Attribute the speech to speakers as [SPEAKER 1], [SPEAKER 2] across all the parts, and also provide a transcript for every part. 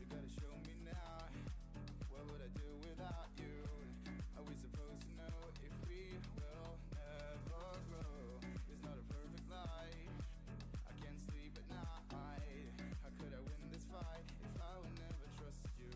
[SPEAKER 1] You gotta show me now. What would I do without you? Are we supposed to know if we will never grow? It's not a perfect life. I can't sleep at night. How could I win this fight if I would never trust you?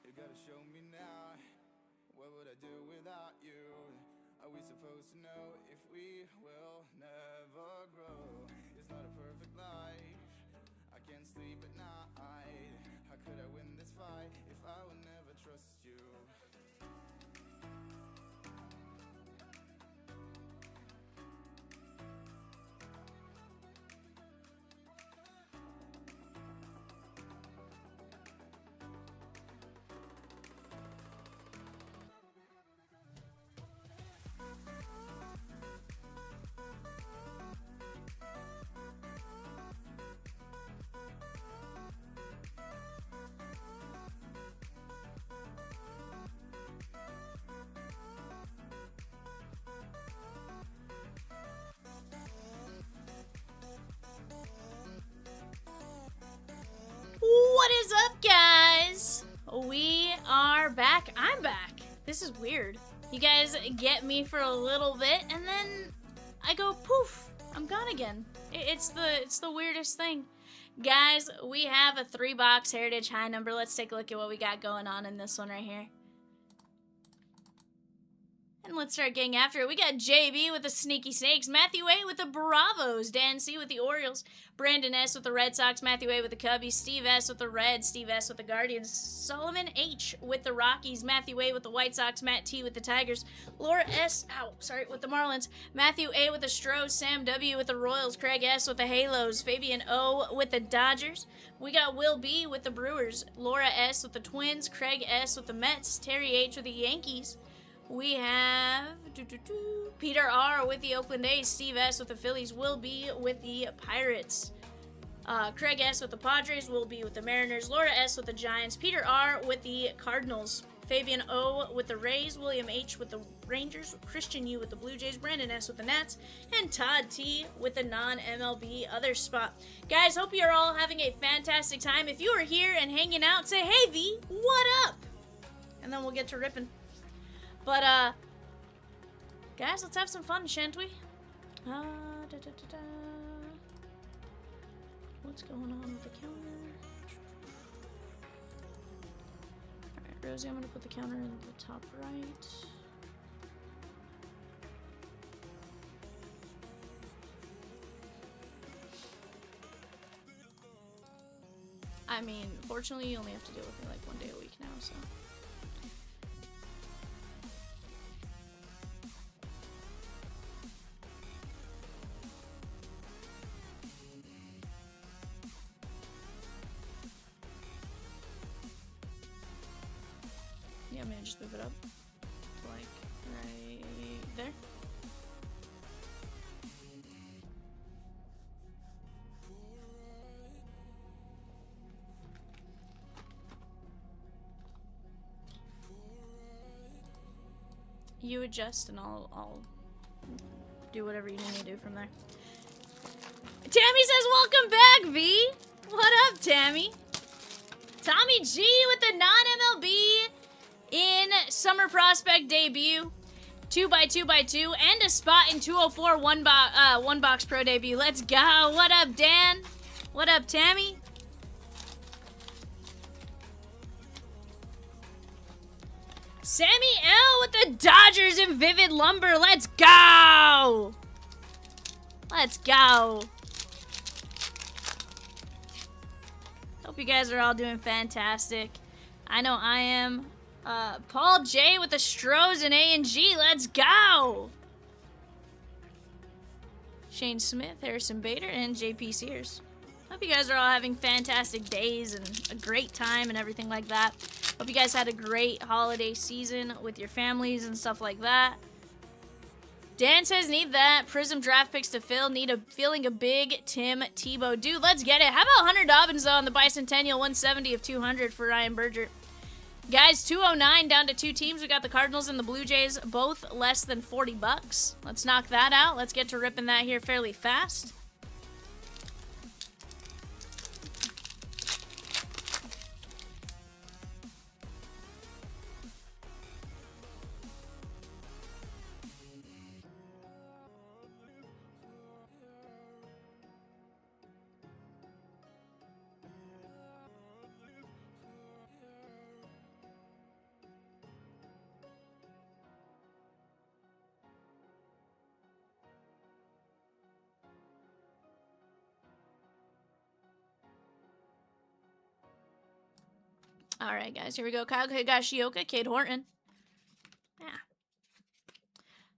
[SPEAKER 1] You gotta show me now. What would I do without you? Are we supposed to know if we will never grow? It's not a perfect life. I can't sleep at night. How could I win this fight if I would never trust you?
[SPEAKER 2] What is up, guys? We are back. I'm back. This is weird. You guys get me for a little bit, and then I go poof. I'm gone again. It's the weirdest thing. Guys, we have a 3-box Heritage High number. Let's take a look at what we got going on in this one right here. And let's start getting after it. We got JB with the Sneaky Snakes, Matthew A with the Bravos, Dan C with the Orioles, Brandon S with the Red Sox, Matthew A with the Cubbies, Steve S with the Reds, Steve S with the Guardians, Solomon H with the Rockies, Matthew A with the White Sox, Matt T with the Tigers, Laura S with the Marlins, Matthew A with the Stros, Sam W with the Royals, Craig S with the Halos, Fabian O with the Dodgers. We got Will B with the Brewers, Laura S with the Twins, Craig S with the Mets, Terry H with the Yankees. We have Peter R with the Oakland A's, Steve S with the Phillies, Will B with the Pirates, Craig S with the Padres, Will B with the Mariners, Laura S with the Giants, Peter R with the Cardinals, Fabian O with the Rays, William H with the Rangers, Christian U with the Blue Jays, Brandon S with the Nats, and Todd T with the non-MLB other spot. Guys, hope you're all having a fantastic time. If you are here and hanging out, say, hey V, what up? And then we'll get to ripping. But, guys, let's have some fun, shan't we? What's going on with the counter? Alright, Rosie, I'm going to put the counter in the top right. I mean, fortunately, you only have to deal with me like 1 day a week now, so... I'm gonna just move it up to like right there. You adjust and I'll do whatever you need me to do from there. Tammy says welcome back, V! What up, Tammy? Tommy G with the non-MLB in Summer Prospect debut, 2x2x2, and a spot in 204 one box pro debut. Let's go. What up, Dan? What up, Tammy? Sammy L with the Dodgers and Vivid Lumber. Let's go. Let's go. Hope you guys are all doing fantastic. I know I am. Paul J with the Stros and A and G. Let's go! Shane Smith, Harrison Bader, and JP Sears. Hope you guys are all having fantastic days and a great time and everything like that. Hope you guys had a great holiday season with your families and stuff like that. Dan says, need that. Prism draft picks to fill. Feeling a big Tim Tebow. Dude, let's get it. How about Hunter Dobbins, though, on the Bicentennial 170 of 200 for Ryan Berger? Guys, 209 down to 2 teams. We got the Cardinals and the Blue Jays, both less than 40 bucks. Let's knock that out. Let's get to ripping that here fairly fast. All right, guys, here we go. Kyle Higashioka, Cade Horton. Yeah.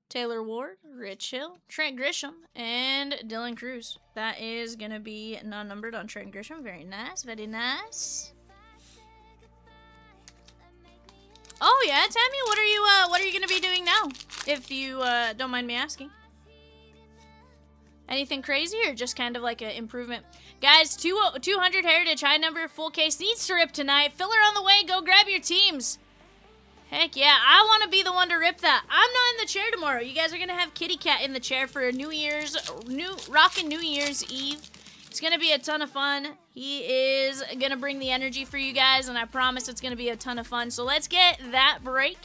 [SPEAKER 2] Taylor Ward, Rich Hill, Trent Grisham, and Dylan Cruz. That is going to be non-numbered on Trent Grisham. Very nice, very nice. Oh, yeah, Tammy, what are you going to be doing now, if you don't mind me asking? Anything crazy or just kind of like an improvement? Guys, 200 Heritage High Number full case needs to rip tonight. Filler on the way. Go grab your teams. Heck yeah. I want to be the one to rip that. I'm not in the chair tomorrow. You guys are going to have Kitty Cat in the chair for rockin' New Year's Eve. It's going to be a ton of fun. He is going to bring the energy for you guys, and I promise it's going to be a ton of fun. So let's get that break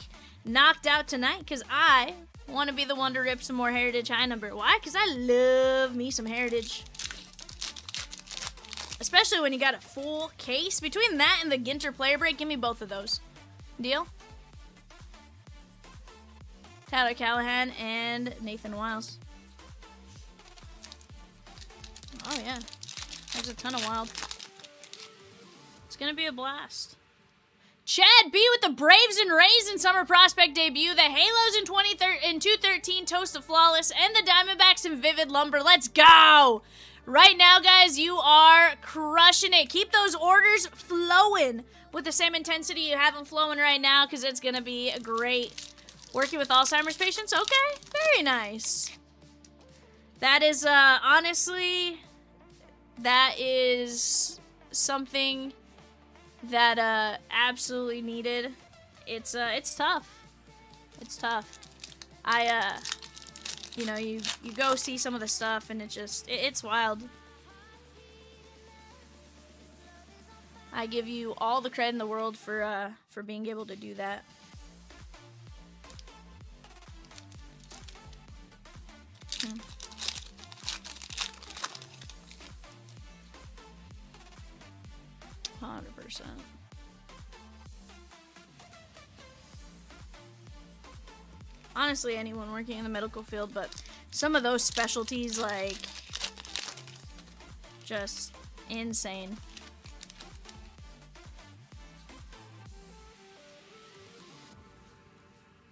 [SPEAKER 2] knocked out tonight because I want to be the one to rip some more Heritage High Number. Why? Because I love me some Heritage. Especially when you got a full case. Between that and the Ginter player break, give me both of those. Deal? Tyler Callahan and Nathan Wiles. Oh yeah, there's a ton of Wild. It's gonna be a blast. Chad B with the Braves and Rays in summer prospect debut. The Halos in 213 Toast to Flawless. And the Diamondbacks in Vivid Lumber. Let's go! Right now, guys, you are crushing it. Keep those orders flowing with the same intensity you have them flowing right now, because it's going to be great. Working with Alzheimer's patients? Okay, very nice. That is, honestly, that is something that absolutely needed. It's tough. It's tough. You know, you go see some of the stuff and it's wild. I give you all the credit in the world for being able to do that. Hmm. %. Honestly, anyone working in the medical field, but some of those specialties, like, just insane.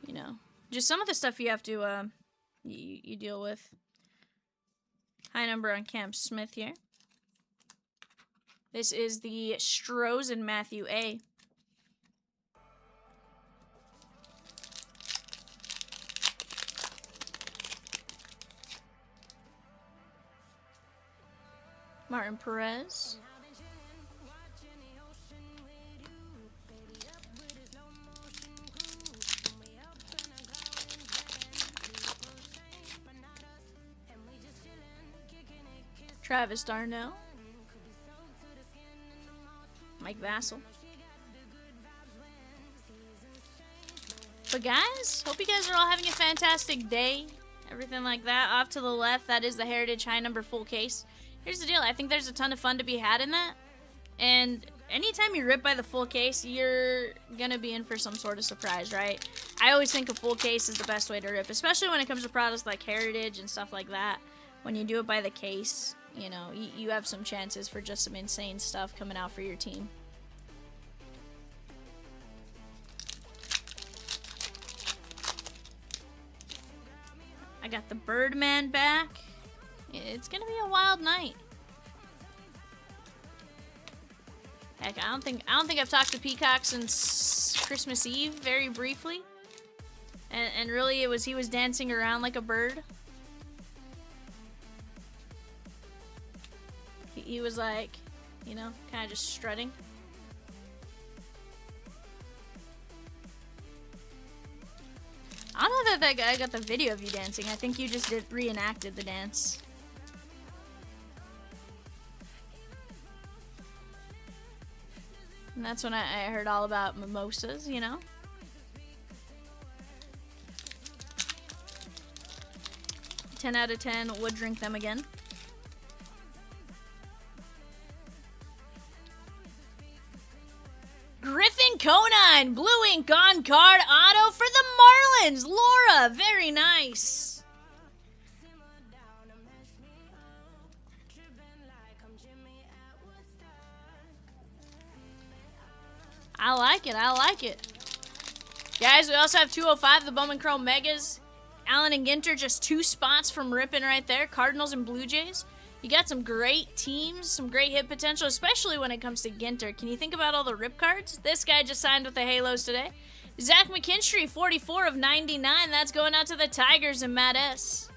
[SPEAKER 2] You know, just some of the stuff you have to, you deal with. High number on Cam Smith here. This is the Strohs and Matthew A. Martin Perez. Travis Darnell. Mike Vassell. But guys, hope you guys are all having a fantastic day. Everything like that. Off to the left, that is the Heritage high number full case. Here's the deal. I think there's a ton of fun to be had in that. And anytime you rip by the full case, you're going to be in for some sort of surprise, right? I always think a full case is the best way to rip, especially when it comes to products like Heritage and stuff like that. When you do it by the case, you know, you have some chances for just some insane stuff coming out for your team. I got the Birdman back. It's gonna be a wild night. Heck, I don't think I've talked to Peacock since Christmas Eve, very briefly. And really, he was dancing around like a bird. He was like, you know, kind of just strutting. I don't know that guy got the video of you dancing. I think you just reenacted the dance. And that's when I heard all about mimosas, you know? "10 out of 10 would drink them again." Griffin Conine, blue ink on card auto for the Marlins. Laura, very nice. I like it. I like it. Guys, we also have 205, the Bowman Chrome Megas. Allen and Ginter just 2 spots from ripping right there. Cardinals and Blue Jays. You got some great teams, some great hit potential, especially when it comes to Ginter. Can you think about all the rip cards? This guy just signed with the Halos today. Zach McKinstry, 44 of 99. That's going out to the Tigers and Matt S.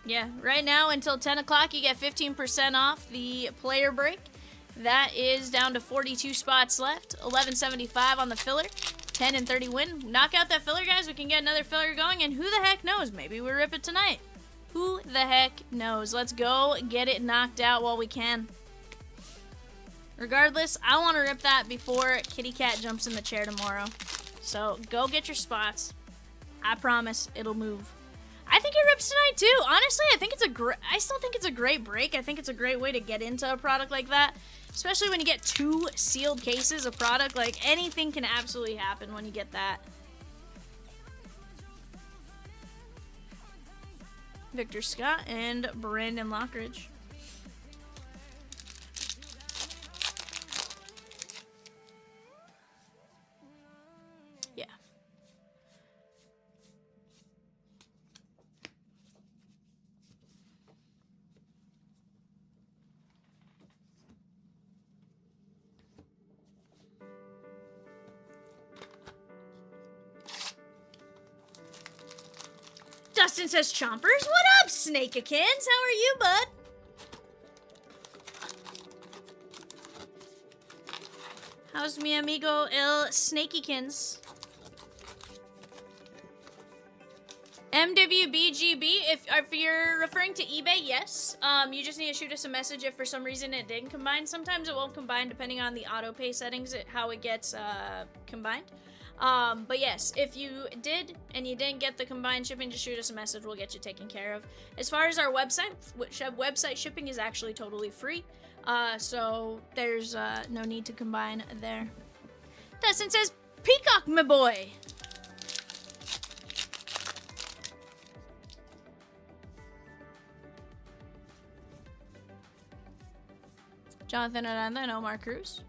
[SPEAKER 2] Yeah, right now until 10 o'clock, you get 15% off the player break. That is down to 42 spots left. 11.75 on the filler. 10 and 30 win. Knock out that filler, guys. We can get another filler going, and who the heck knows? Maybe we rip it tonight. Who the heck knows? Let's go get it knocked out while we can. Regardless, I want to rip that before Kitty Cat jumps in the chair tomorrow. So go get your spots. I promise it'll move. I think it rips tonight too. Honestly, I still think it's a great break. I think it's a great way to get into a product like that. Especially when you get 2 sealed cases of product. Like, anything can absolutely happen when you get that. Victor Scott, and Brandon Lockridge. Yeah. Dustin says, Chompers, what up, Snakeikins? How are you, bud? How's mi amigo el Snakeikins? MWBGB, if you're referring to eBay, yes. You just need to shoot us a message if for some reason it didn't combine. Sometimes it won't combine depending on the auto pay settings, how it gets combined. But yes, if you did and you didn't get the combined shipping, just shoot us a message. We'll get you taken care of. As far as our website shipping is actually totally free. So there's no need to combine there. Dustin says, Peacock, my boy. Jonathan Aranda and Omar Cruz.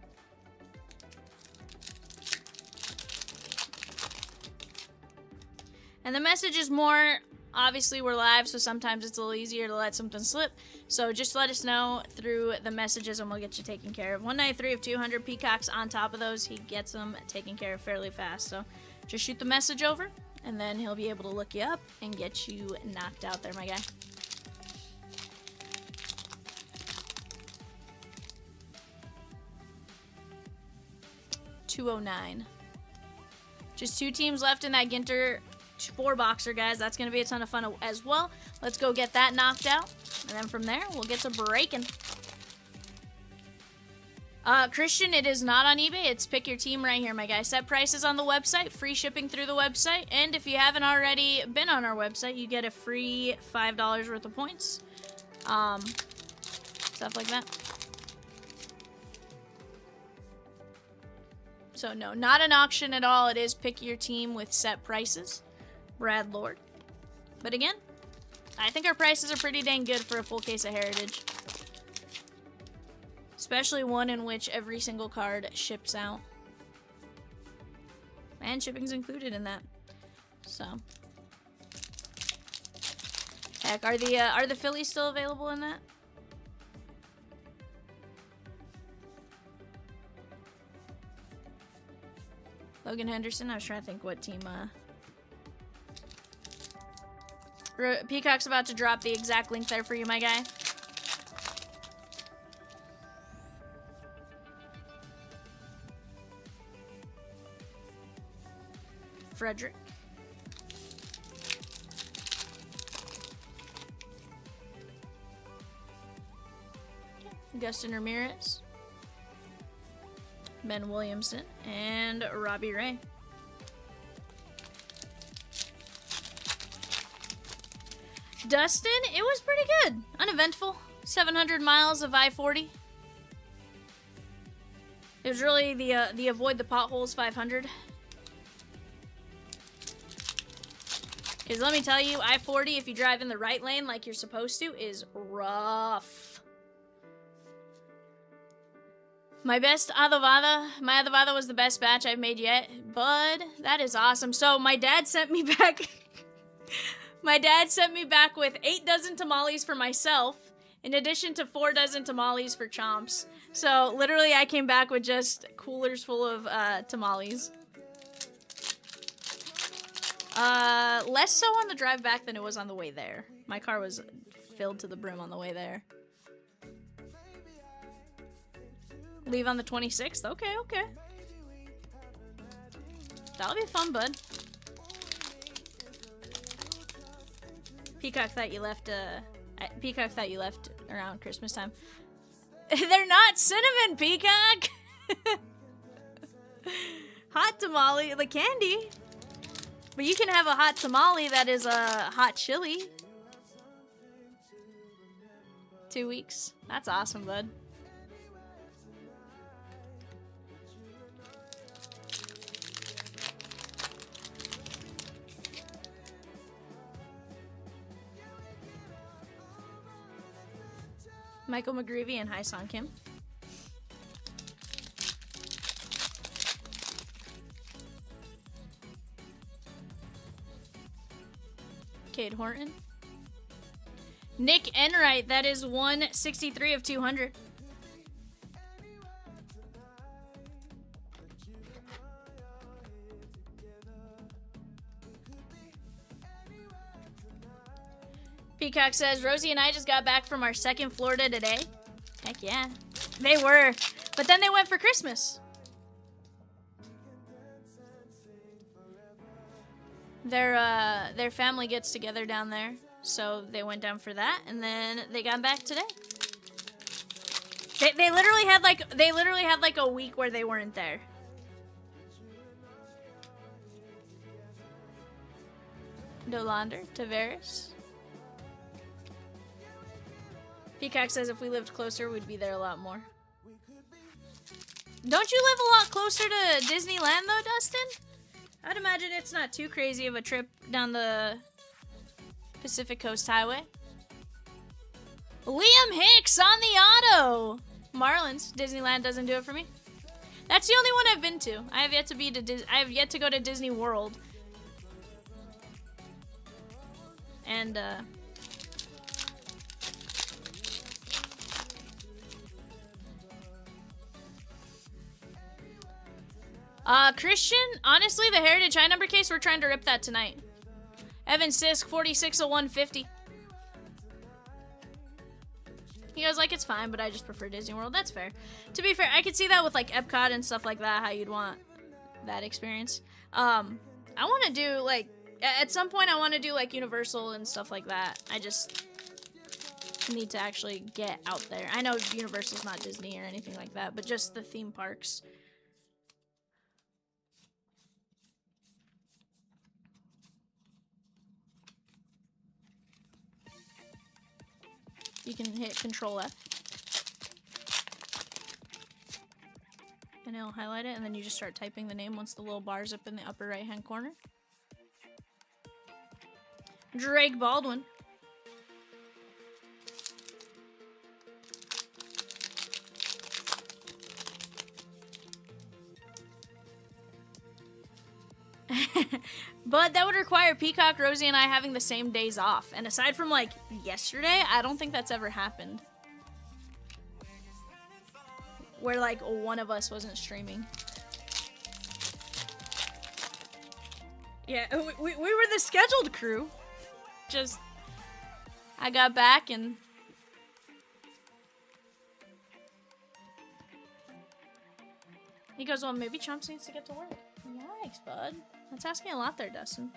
[SPEAKER 2] And the message is more, obviously we're live, so sometimes it's a little easier to let something slip. So just let us know through the messages and we'll get you taken care of. 193 of 200 Peacocks on top of those. He gets them taken care of fairly fast. So just shoot the message over and then he'll be able to look you up and get you knocked out there, my guy. $209. Just 2 teams left in that Ginter 4-boxer, guys. That's going to be a ton of fun as well. Let's go get that knocked out. And then from there, we'll get to breaking. Christian, it is not on eBay. It's pick your team right here, my guy. Set prices on the website. Free shipping through the website. And if you haven't already been on our website, you get a free $5 worth of points. Stuff like that. So no, not an auction at all. It is pick your team with set prices. Brad Lord. But again, I think our prices are pretty dang good for a full case of Heritage. Especially one in which every single card ships out. And shipping's included in that. So. Heck, are the Phillies still available in that? Logan Henderson. I was trying to think what team. Peacock's about to drop the exact link there for you, my guy. Frederick. Augustin Ramirez. Ben Williamson, and Robbie Ray. Dustin, it was pretty good. Uneventful. 700 miles of I-40. It was really the avoid the potholes 500. Because let me tell you, I-40, if you drive in the right lane like you're supposed to, is rough. My best adobada. My adobada was the best batch I've made yet. Bud, that is awesome. So my dad sent me back... my dad sent me back with 8 dozen tamales for myself, in addition to 4 dozen tamales for Chomps. So literally I came back with just coolers full of tamales. Less so on the drive back than it was on the way there. My car was filled to the brim on the way there. Leave on the 26th? Okay, okay. That'll be fun, bud. Peacock thought you left, Peacock thought you left around Christmas time. They're not cinnamon, Peacock! Hot tamale, the candy. But you can have a hot tamale that is a hot chili. 2 weeks. That's awesome, bud. Michael McGreevy and Hai Song Kim. Cade Horton. Nick Enright, that is 163 of 200. Peacock says, Rosie and I just got back from our second Florida today. Heck yeah. They were. But then they went for Christmas. Their family gets together down there. So they went down for that, and then they got back today. They literally had like a week where they weren't there. Dolander, Tavares. Peacock says if we lived closer, we'd be there a lot more. Don't you live a lot closer to Disneyland though, Dustin? I'd imagine it's not too crazy of a trip down the Pacific Coast Highway. Liam Hicks on the auto. Marlins. Disneyland doesn't do it for me. That's the only one I've been to. I have yet to go to Disney World. And Christian, honestly, the Heritage High number case, we're trying to rip that tonight. Evan Sisk, 46 of 150. He goes like, it's fine, but I just prefer Disney World. That's fair. To be fair, I could see that with like Epcot and stuff like that, how you'd want that experience. I want to do like, at some point I want to do like Universal and stuff like that. I just need to actually get out there. I know Universal's not Disney or anything like that, but just the theme parks. You can hit Control F. And it'll highlight it, and then you just start typing the name once the little bar's up in the upper right-hand corner. Drake Baldwin. But that would require Peacock, Rosie, and I having the same days off. And aside from, like, yesterday, I don't think that's ever happened. Where, like, one of us wasn't streaming. Yeah, we were the scheduled crew. Just, I got back and... He goes, well, maybe Chomps needs to get to work. Yikes, bud. That's asking a lot there, Dustin.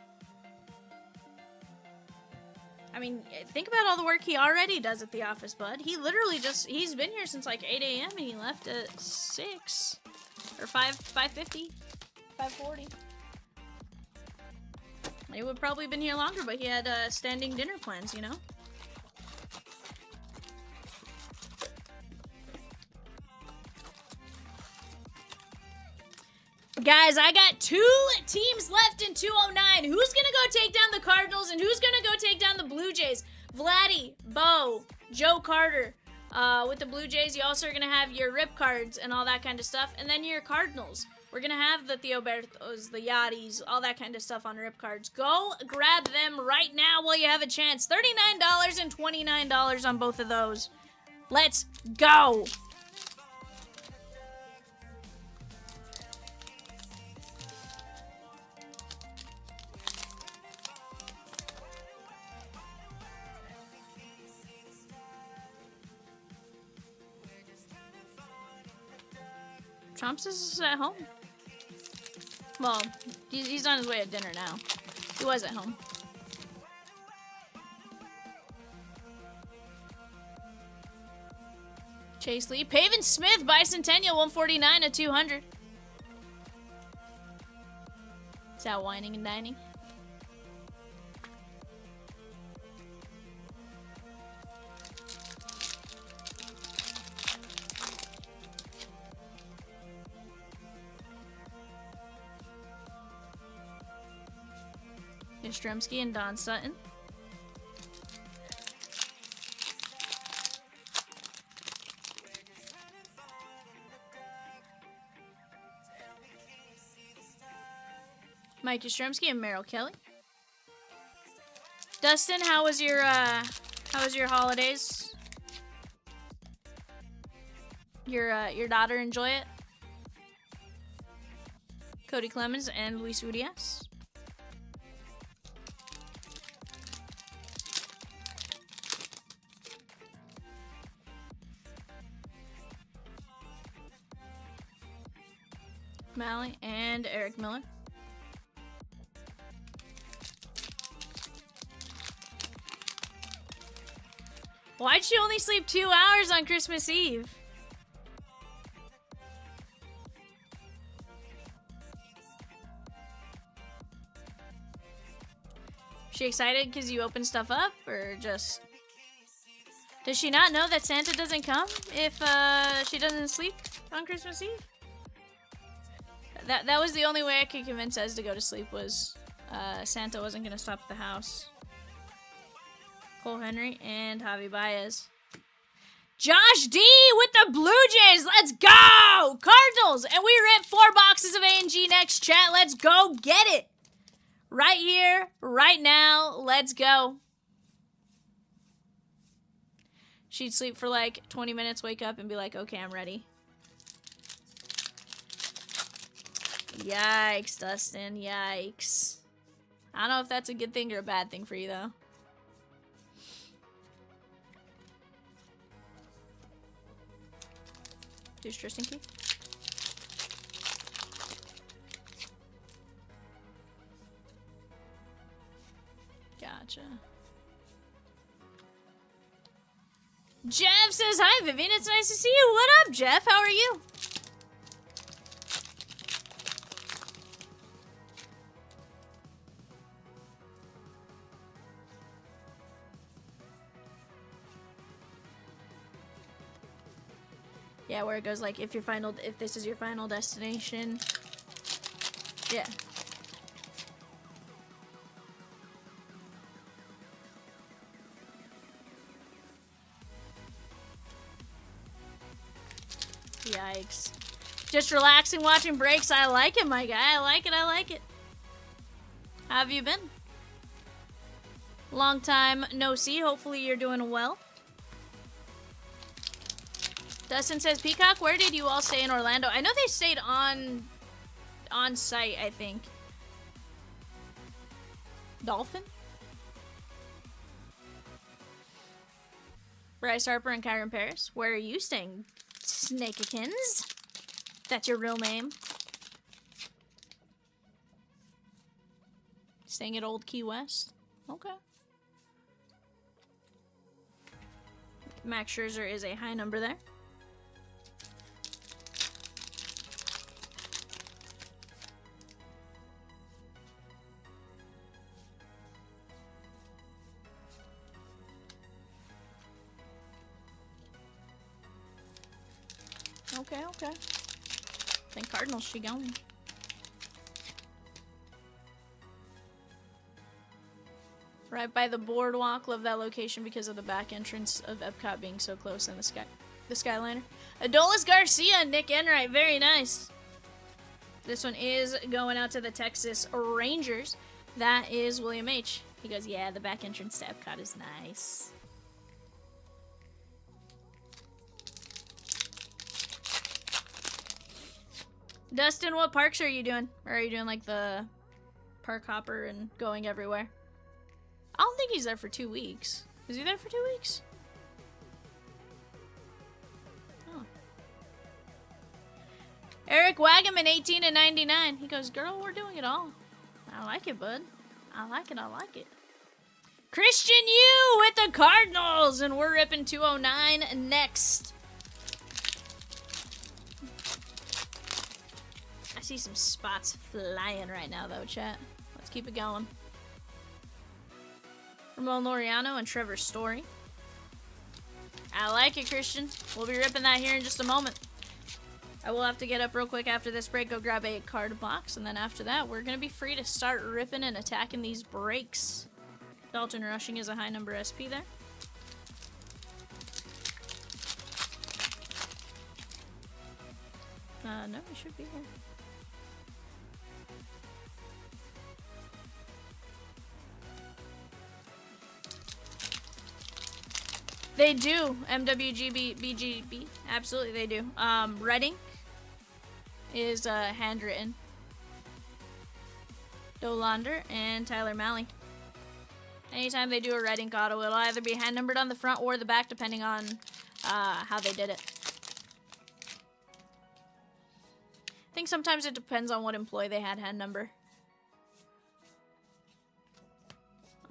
[SPEAKER 2] I mean, think about all the work he already does at the office, bud. He literally just, he's been here since like 8 a.m. and he left at 6. Or 5:50. 5:40. He would probably been here longer, but he had standing dinner plans, you know? Guys, I got 2 teams left in 209. Who's gonna go take down the Cardinals and who's gonna go take down the Blue Jays? Vladdy, Bo, Joe Carter. With the Blue Jays, you also are gonna have your Rip cards and all that kind of stuff. And then your Cardinals. We're gonna have the Theobertos, the Yachties, all that kind of stuff on Rip cards. Go grab them right now while you have a chance. $39 and $29 on both of those. Let's go! Chomps is at home. Well, he's on his way to dinner now. He was at home. Chase Lee. Paven Smith, Bicentennial, 149 at 200. Is that whining and dining? Yastrzemski and Don Sutton. Mike Yastrzemski and Meryl Kelly. Dustin, how was your holidays? Your daughter enjoy it? Cody Clemens and Luis Urias. Malley and Eric Miller. Why'd she only sleep 2 hours on Christmas Eve? She excited because you open stuff up, or just... Does she not know that Santa doesn't come if she doesn't sleep on Christmas Eve? That was the only way I could convince Ez to go to sleep, was Santa wasn't going to stop at the house. Cole Henry and Javi Baez. Josh D with the Blue Jays. Let's go! Cardinals. And we rip 4 boxes of A&G next, chat. Let's go get it. Right here, right now. Let's go. She'd sleep for like 20 minutes, wake up, and be like, okay, I'm ready. Yikes, Dustin. Yikes. I don't know if that's a good thing or a bad thing for you, though. Who's Tristan Keith? Gotcha. Jeff says, hi, Vivian. It's nice to see you. What up, Jeff? How are you? Yeah, where it goes like, if this is your final destination. Yeah. Yikes. Just relaxing, watching breaks. I like it, my guy. I like it, I like it. How have you been? Long time no see. Hopefully you're doing well. Dustin says, Peacock, where did you all stay in Orlando? I know they stayed on site, I think. Dolphin? Bryce Harper and Kyron Paris. Where are you staying, Snakeikins? That's your real name. Staying at Old Key West? Okay. Max Scherzer is a high number there. Okay, okay. I think Cardinals she going. Right by the boardwalk. Love that location because of the back entrance of Epcot being so close in the Skyliner. Adolis Garcia, Nick Enright. Very nice. This one is going out to the Texas Rangers. That is William H. He goes, yeah, the back entrance to Epcot is nice. Dustin, what parks are you doing? Or are you doing like the park hopper and going everywhere? I don't think he's there for 2 weeks. Is he there for 2 weeks? Oh. Eric Wagaman, 18 and 99. He goes, girl, we're doing it all. I like it, bud. I like it, I like it. Christian Yu with the Cardinals. And we're ripping 209 next. I see some spots flying right now, though, chat. Let's keep it going. Ramon Laureano and Trevor Story. I like it, Christian. We'll be ripping that here in just a moment. I will have to get up real quick after this break, go grab a card box, and then after that, we're going to be free to start ripping and attacking these breaks. Dalton Rushing is a high number SP there. No, he should be here. They do. MWGB, BGB. Absolutely, they do. Reading is handwritten. Dolander and Tyler Malley. Anytime they do a Reading auto, it'll either be hand numbered on the front or the back, depending on how they did it. I think sometimes it depends on what employee they had hand number.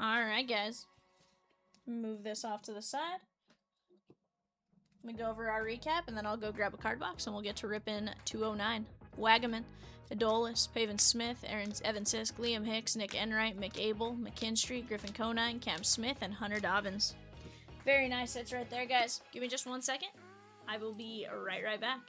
[SPEAKER 2] Alright, guys. Move this off to the side. Let me go over our recap, and then I'll go grab a card box, and we'll get to rip in 209. Wagaman, Adolis, Paven Smith, Evan Sisk, Liam Hicks, Nick Enright, Mick Abel, McKinstry, Griffin Conine, Cam Smith, and Hunter Dobbins. Very nice hits right there, guys. Give me just 1 second. I will be right back.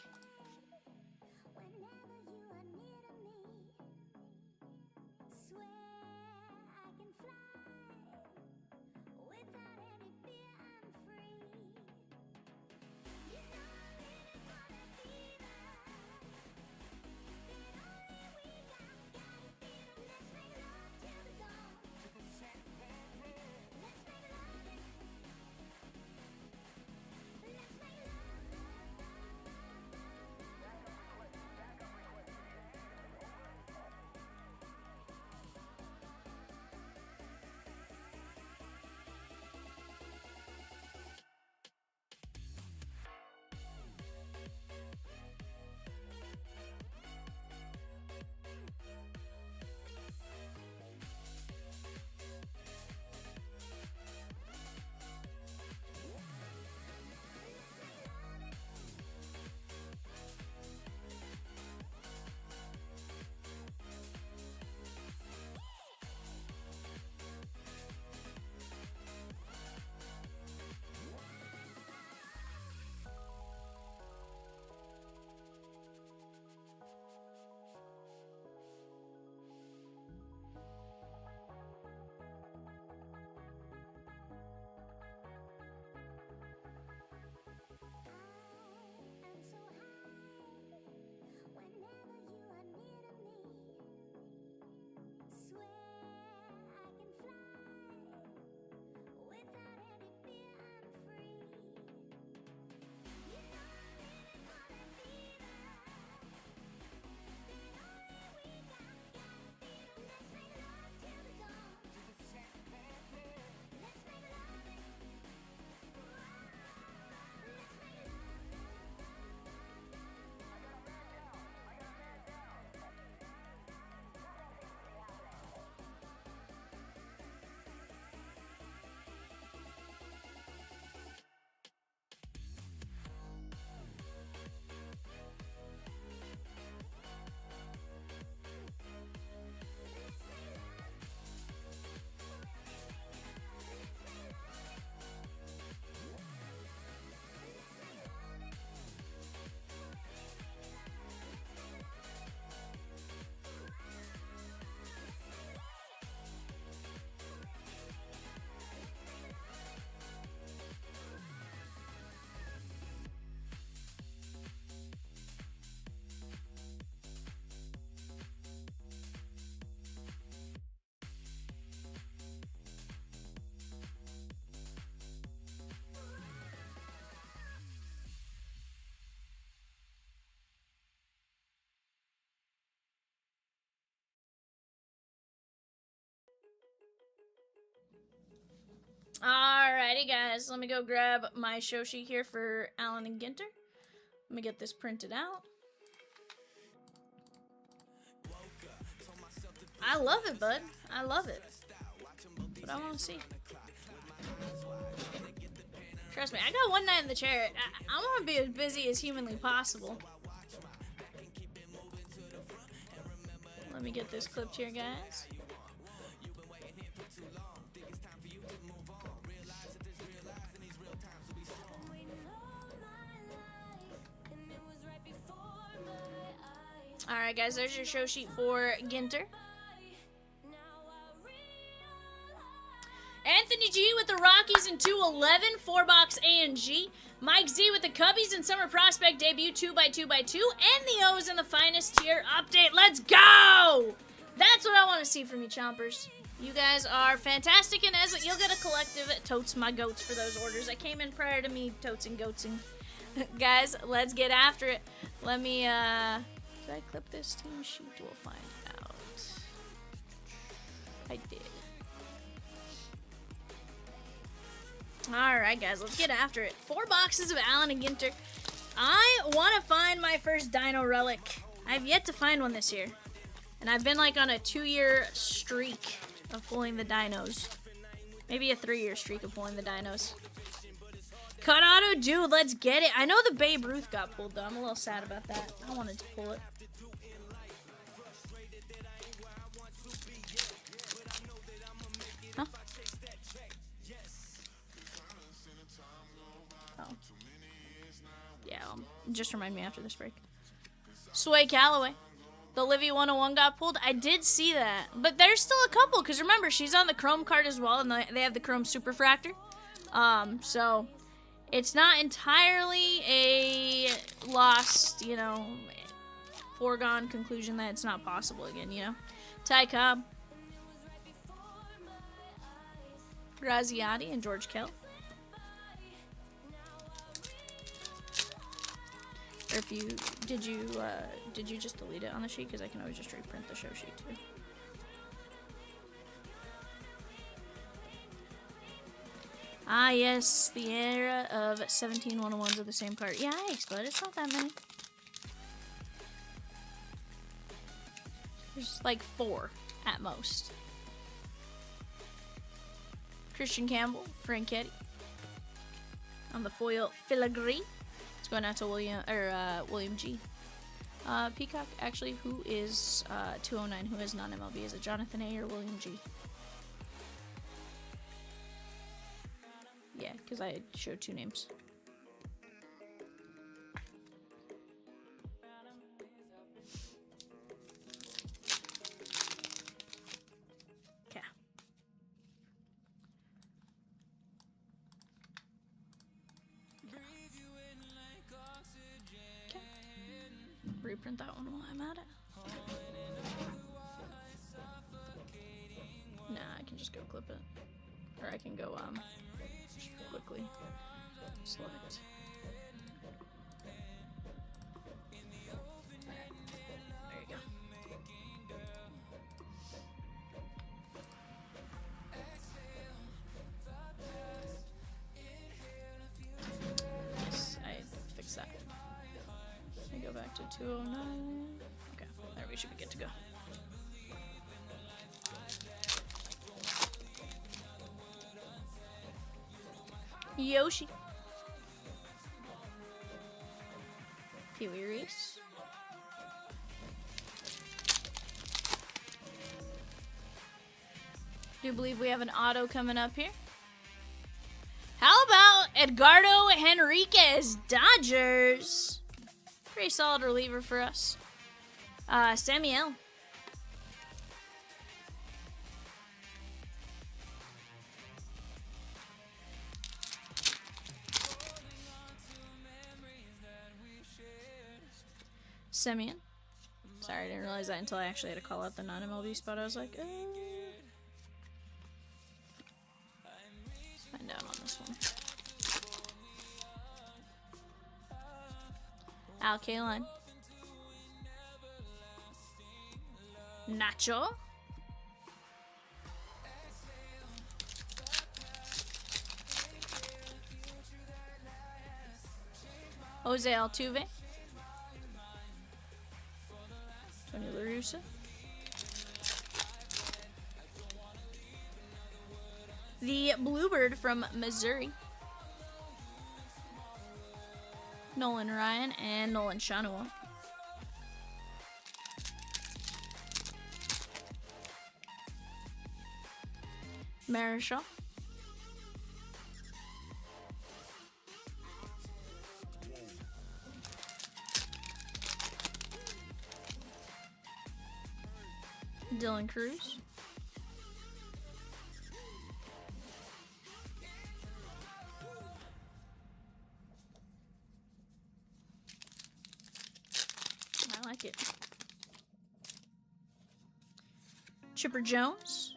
[SPEAKER 2] Alrighty, guys. Let me go grab my show sheet here for Alan and Ginter. Let me get this printed out. I love it, bud. I love it. That's what I want to see. Trust me, I got one night in the chair. I want to be as busy as humanly possible. Let me get this clipped here, guys. Alright, guys, there's your show sheet for Ginter. Anthony G with the Rockies in 211, 4-box A and G. Mike Z with the Cubbies in Summer Prospect debut 2x2x2. And the O's in the finest tier update. Let's go! That's what I want to see from you, Chompers. You guys are fantastic, and as you'll get a collective totes my goats for those orders that came in prior to me totes and goatsing. Guys, let's get after it. Let me, did I clip this team sheet? We'll find out. I did. Alright, guys, let's get after it. 4 boxes of Allen and Ginter. I want to find my first Dino Relic. I've yet to find one this year. And I've been like on a 2-year streak of pulling the dinos. Maybe a 3-year streak of pulling the dinos. Cut auto, dude, let's get it. I know the Babe Ruth got pulled, though. I'm a little sad about that. I wanted to pull it. Huh? Oh. Yeah, just remind me after this break. Sway Calloway. The Livy 101 got pulled. I did see that. But there's still a couple, because remember, she's on the Chrome card as well, and they have the Chrome Superfractor. So it's not entirely a lost, you know, foregone conclusion that it's not possible again, you know. Ty Cobb. Graziati and George Kell. Or if you did you just delete it on the sheet? Because I can always just reprint the show sheet too. Ah yes, the era of 17 101s of the same card. Yeah, but it's not that many. There's like 4 at most. Christian Campbell, Franchetti. On the foil filigree. It's going out to William G. Peacock, actually, who is 209, who is non-MLB? Is it Jonathan A. or William G? Yeah, because I showed 2 names. Okay. Reprint that one while I'm at it. Nah, I can just go clip it. Or I can go, quickly select. There you go. Yes, I fixed that. I go back to 209. Okay, there we should be good to go. Yoshi. Pee-wee Reese. Do you believe we have an auto coming up here? How about Edgardo Henriquez, Dodgers? Pretty solid reliever for us. Samuel. Simeon. Sorry, I didn't realize that until I actually had to call out the non-MLB spot. I was like, let's find out on this one. Al Kaline. Nacho. Jose Altuve. Tony La Russa. The Bluebird from Missouri. Nolan Ryan and Nolan Shanua. Marichal. Dylan Cruz. I like it. Chipper Jones.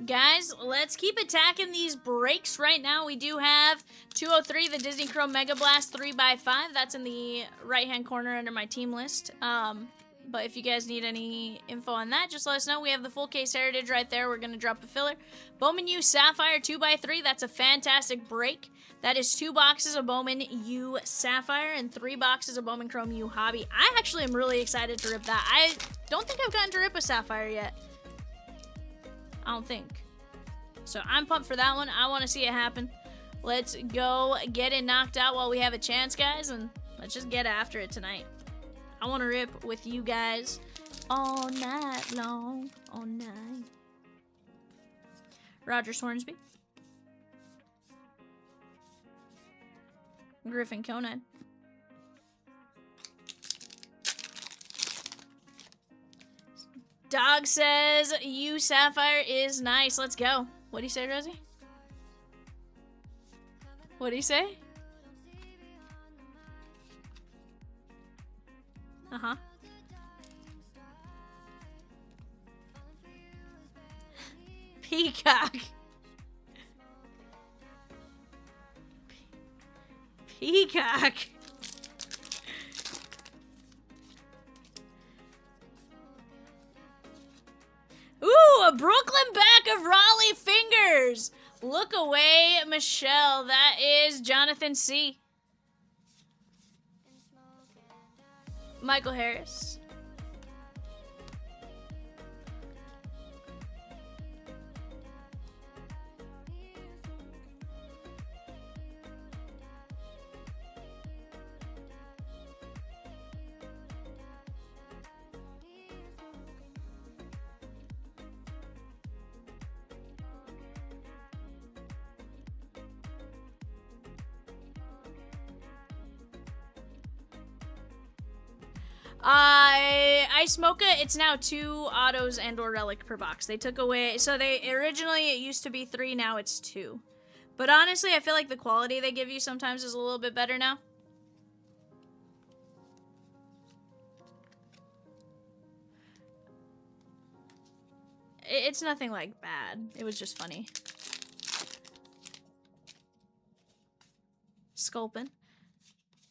[SPEAKER 2] Guys, let's keep attacking these breaks right now. We do have 203, the Disney Chrome Mega Blast 3x5. That's in the right-hand corner under my team list. But if you guys need any info on that, just let us know. We have the full case heritage right there. We're going to drop a filler. Bowman U Sapphire 2x3. That's a fantastic break. That is 2 boxes of Bowman U Sapphire and 3 boxes of Bowman Chrome U Hobby. I actually am really excited to rip that. I don't think I've gotten to rip a Sapphire yet. I don't think. So I'm pumped for that one. I want to see it happen. Let's go get it knocked out while we have a chance, guys, and let's just get after it tonight. I want to rip with you guys all night long. All night. Rogers Hornsby. Griffin Conant. Dog says U Sapphire is nice. Let's go. What do you say, Rosie? What do you say? Uh-huh. Peacock. Peacock. Ooh, a Brooklyn back of Raleigh Fingers. Look away, Michelle. That is Jonathan C. Michael Harris. Ice Mocha, it's now 2 autos and or relic per box. They took away, so they originally it used to be 3, now it's 2. But honestly, I feel like the quality they give you sometimes is a little bit better now. It's nothing like bad. It was just funny. Sculpin.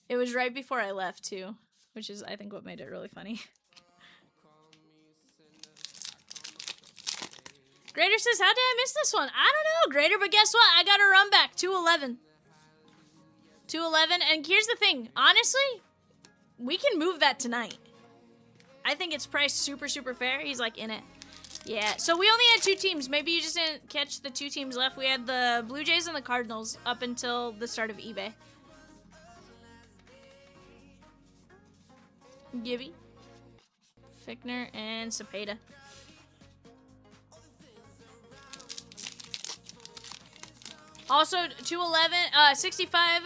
[SPEAKER 2] It was right before I left too, which is I think what made it really funny. Grader says, how did I miss this one? I don't know, Grader, but guess what? I got a run back, 211. 211, and here's the thing. Honestly, we can move that tonight. I think it's priced super, super fair. He's like in it. Yeah, so we only had 2 teams. Maybe you just didn't catch the 2 teams left. We had the Blue Jays and the Cardinals up until the start of eBay. Gibby, Fickner, and Cepeda. Also, 211, 65,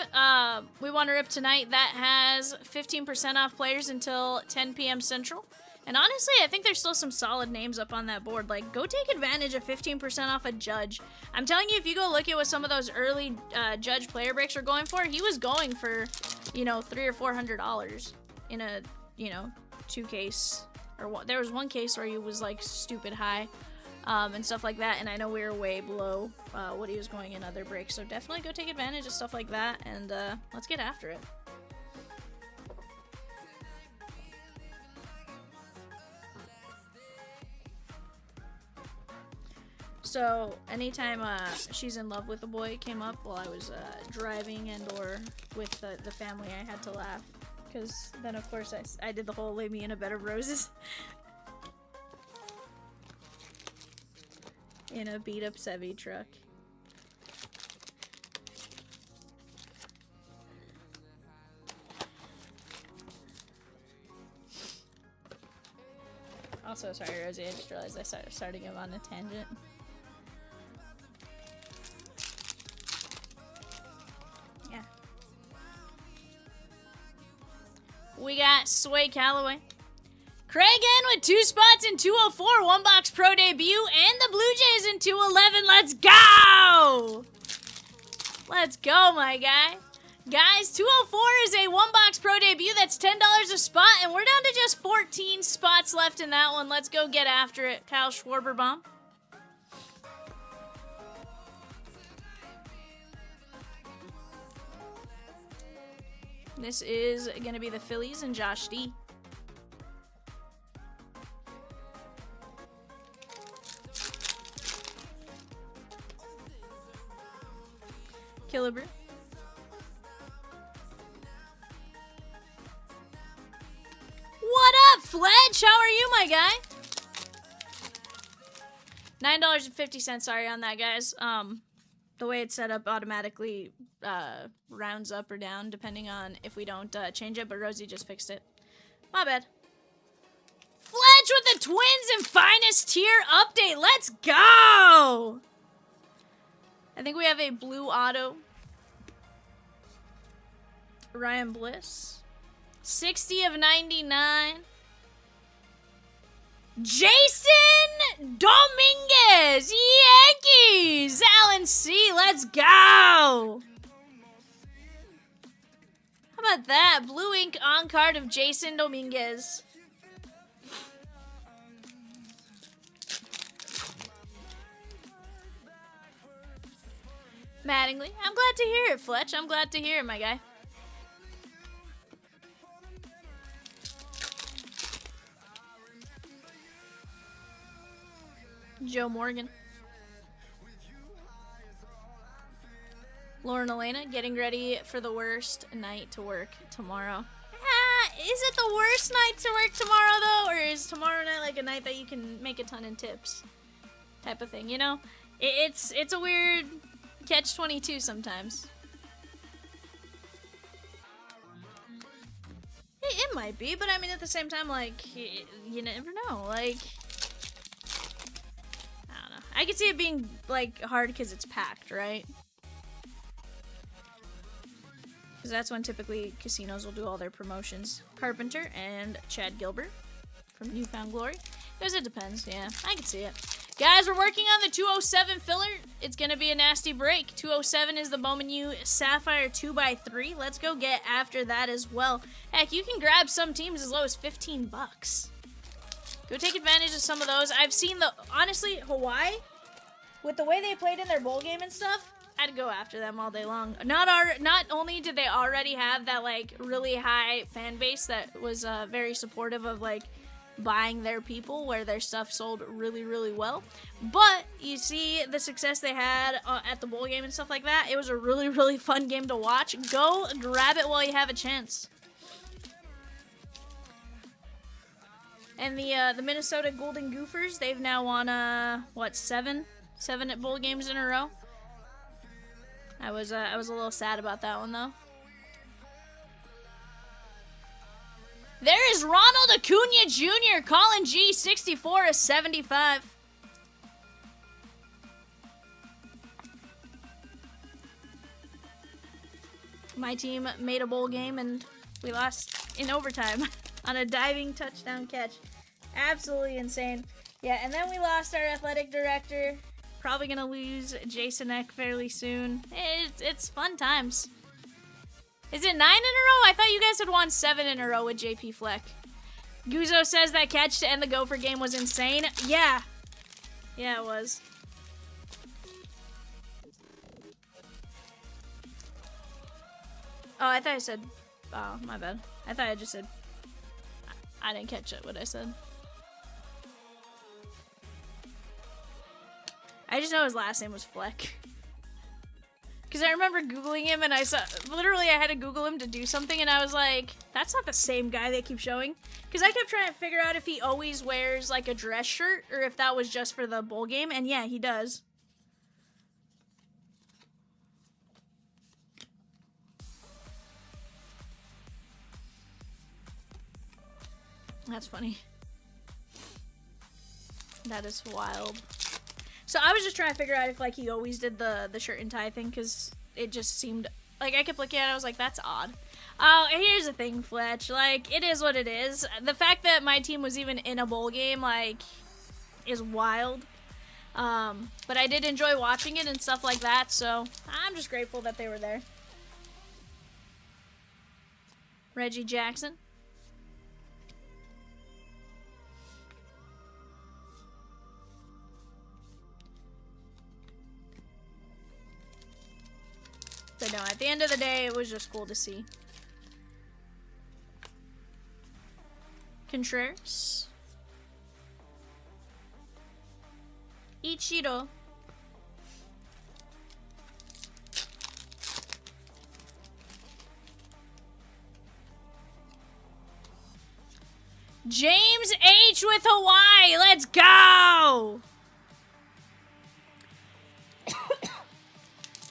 [SPEAKER 2] we want to rip tonight. That has 15% off players until 10 p.m. Central. And honestly, I think there's still some solid names up on that board. Like, go take advantage of 15% off a Judge. I'm telling you, if you go look at what some of those early Judge player breaks are going for, he was going for, you know, $300 or $400 in a, you know, 2 case. Or one, there was 1 case where he was, like, stupid high. And stuff like that, and I know we were way below what he was going in other breaks, so definitely go take advantage of stuff like that, and let's get after it. So, anytime she's in love with a boy came up while I was driving and or with the family, I had to laugh, because then of course I did the whole lay me in a bed of roses. In a beat-up Chevy truck. Also, sorry, Rosie, I just realized I started starting him on a tangent. Yeah. We got Sway Calloway. Craig N with 2 spots in 204, 1 box pro debut, and the Blue Jays in 211. Let's go! Let's go, my guy. Guys, 204 is a 1 box pro debut. That's $10 a spot, and we're down to just 14 spots left in that one. Let's go get after it, Kyle Schwarberbaum. This is going to be the Phillies and Josh D. Killebrew. What up, Fletch? How are you, my guy? $9.50, sorry on that, guys. The way it's set up automatically rounds up or down depending on if we don't change it, but Rosie just fixed it. My bad. Fletch with the Twins and Finest Tier update. Let's go! I think we have a blue auto. Ryan Bliss. 60 of 99. Jason Dominguez, Yankees, Alan C, let's go. How about that? Blue ink on card of Jason Dominguez. Mattingly, I'm glad to hear it, Fletch. I'm glad to hear it, my guy. Joe Morgan. Lauren Elena getting ready for the worst night to work tomorrow. Is it the worst night to work tomorrow though? Or is tomorrow night like a night that you can make a ton of tips? Type of thing, you know? It's a weird catch-22 sometimes. It might be, but I mean at the same time, like, you never know, like... I could see it being, like, hard because it's packed, right? Because that's when typically casinos will do all their promotions. Carpenter and Chad Gilbert from Newfound Glory. Because it depends, yeah. I can see it. Guys, we're working on the 207 filler. It's going to be a nasty break. 207 is the Bowman U Sapphire 2x3. Let's go get after that as well. Heck, you can grab some teams as low as 15 bucks. Go take advantage of some of those. I've seen honestly, Hawaii, with the way they played in their bowl game and stuff, I'd go after them all day long. Not only did they already have that, like, really high fan base that was very supportive of, like, buying their people where their stuff sold really, really well, but you see the success they had at the bowl game and stuff like that. It was a really, really fun game to watch. Go grab it while you have a chance. And the Minnesota Golden Gophers, they've now won, what, seven at bowl games in a row. I was a little sad about that one, though. There is Ronald Acuna Jr., Colin G, 64 of 75. My team made a bowl game, and we lost in overtime. On a diving touchdown catch. Absolutely insane. Yeah, and then we lost our athletic director. Probably going to lose Jason Eck fairly soon. It's fun times. Is it 9 in a row? I thought you guys had won 7 in a row with JP Fleck. Guzzo says that catch to end the Gopher game was insane. Yeah. Yeah, it was. Oh, I thought I said... Oh, my bad. I thought I just said... I didn't catch it, what I said. I just know his last name was Fleck. Because I remember Googling him and I saw... Literally, I had to Google him to do something and I was like, that's not the same guy they keep showing. Because I kept trying to figure out if he always wears, like, a dress shirt or if that was just for the bowl game. And yeah, he does. That's funny. That is wild. So I was just trying to figure out if, like, he always did the shirt and tie thing, because it just seemed... Like, I kept looking at it, I was like, that's odd. Oh, here's the thing, Fletch. Like, it is what it is. The fact that my team was even in a bowl game, like, is wild. But I did enjoy watching it and stuff like that, so I'm just grateful that they were there. Reggie Jackson. But no, at the end of the day, it was just cool to see. Contreras. Ichiro. James H. with Hawaii. Let's go!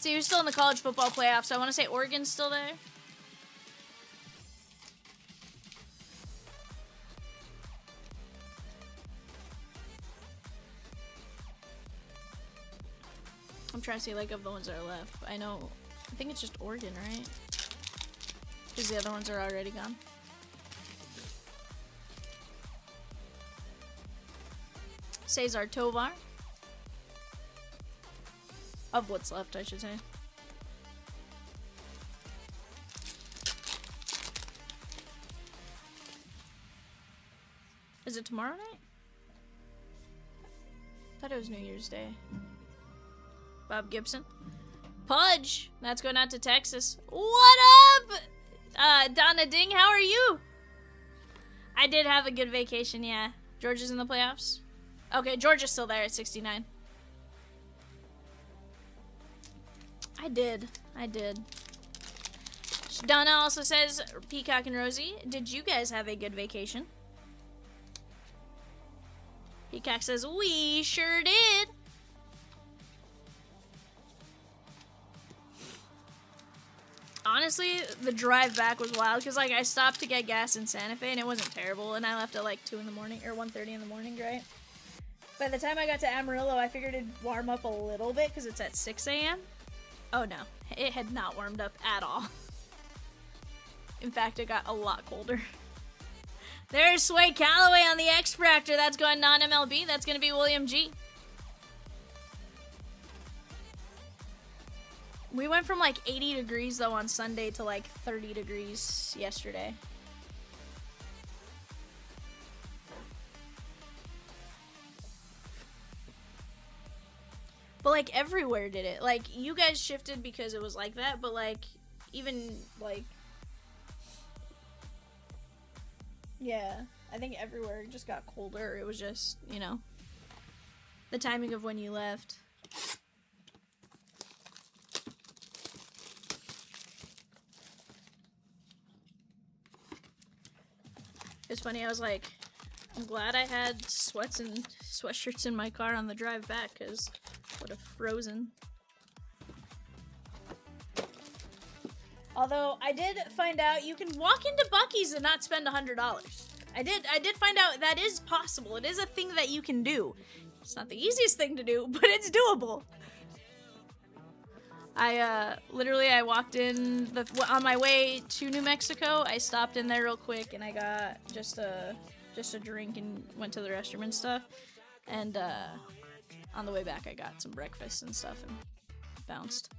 [SPEAKER 2] See, who's still in the college football playoffs? I want to say Oregon's still there. I'm trying to see, like, of the ones that are left. I think it's just Oregon, right? Because the other ones are already gone. Cesar Tovar. Of what's left, I should say. Is it tomorrow night? I thought it was New Year's Day. Bob Gibson. Pudge! That's going out to Texas. What up? Donna Ding, how are you? I did have a good vacation, yeah. Georgia's in the playoffs? Okay, Georgia's still there at 69. I did. Donna also says, Peacock and Rosie, did you guys have a good vacation? Peacock says, we sure did. Honestly, the drive back was wild because, like, I stopped to get gas in Santa Fe and it wasn't terrible, and I left at like 2 in the morning or 1:30 in the morning, right? By the time I got to Amarillo, I figured it'd warm up a little bit because it's at 6 a.m. Oh no, it had not warmed up at all. In fact, it got a lot colder. There's Sway Calloway on the X-Fractor. That's going non-MLB. That's going to be William G. We went from like 80 degrees though on Sunday to like 30 degrees yesterday. But like everywhere did it. Like you guys shifted because it was like that, but like even like yeah, I think everywhere just got colder. It was just, you know, the timing of when you left. It's funny, I was like, I'm glad I had sweats and sweatshirts in my car on the drive back, because I would have frozen. Although, I did find out you can walk into Buc-ee's and not spend $100. I did find out that is possible. It is a thing that you can do. It's not the easiest thing to do, but it's doable. Literally, I walked in on my way to New Mexico. I stopped in there real quick and I got just a drink and went to the restroom and stuff. And on the way back, I got some breakfast and stuff and bounced.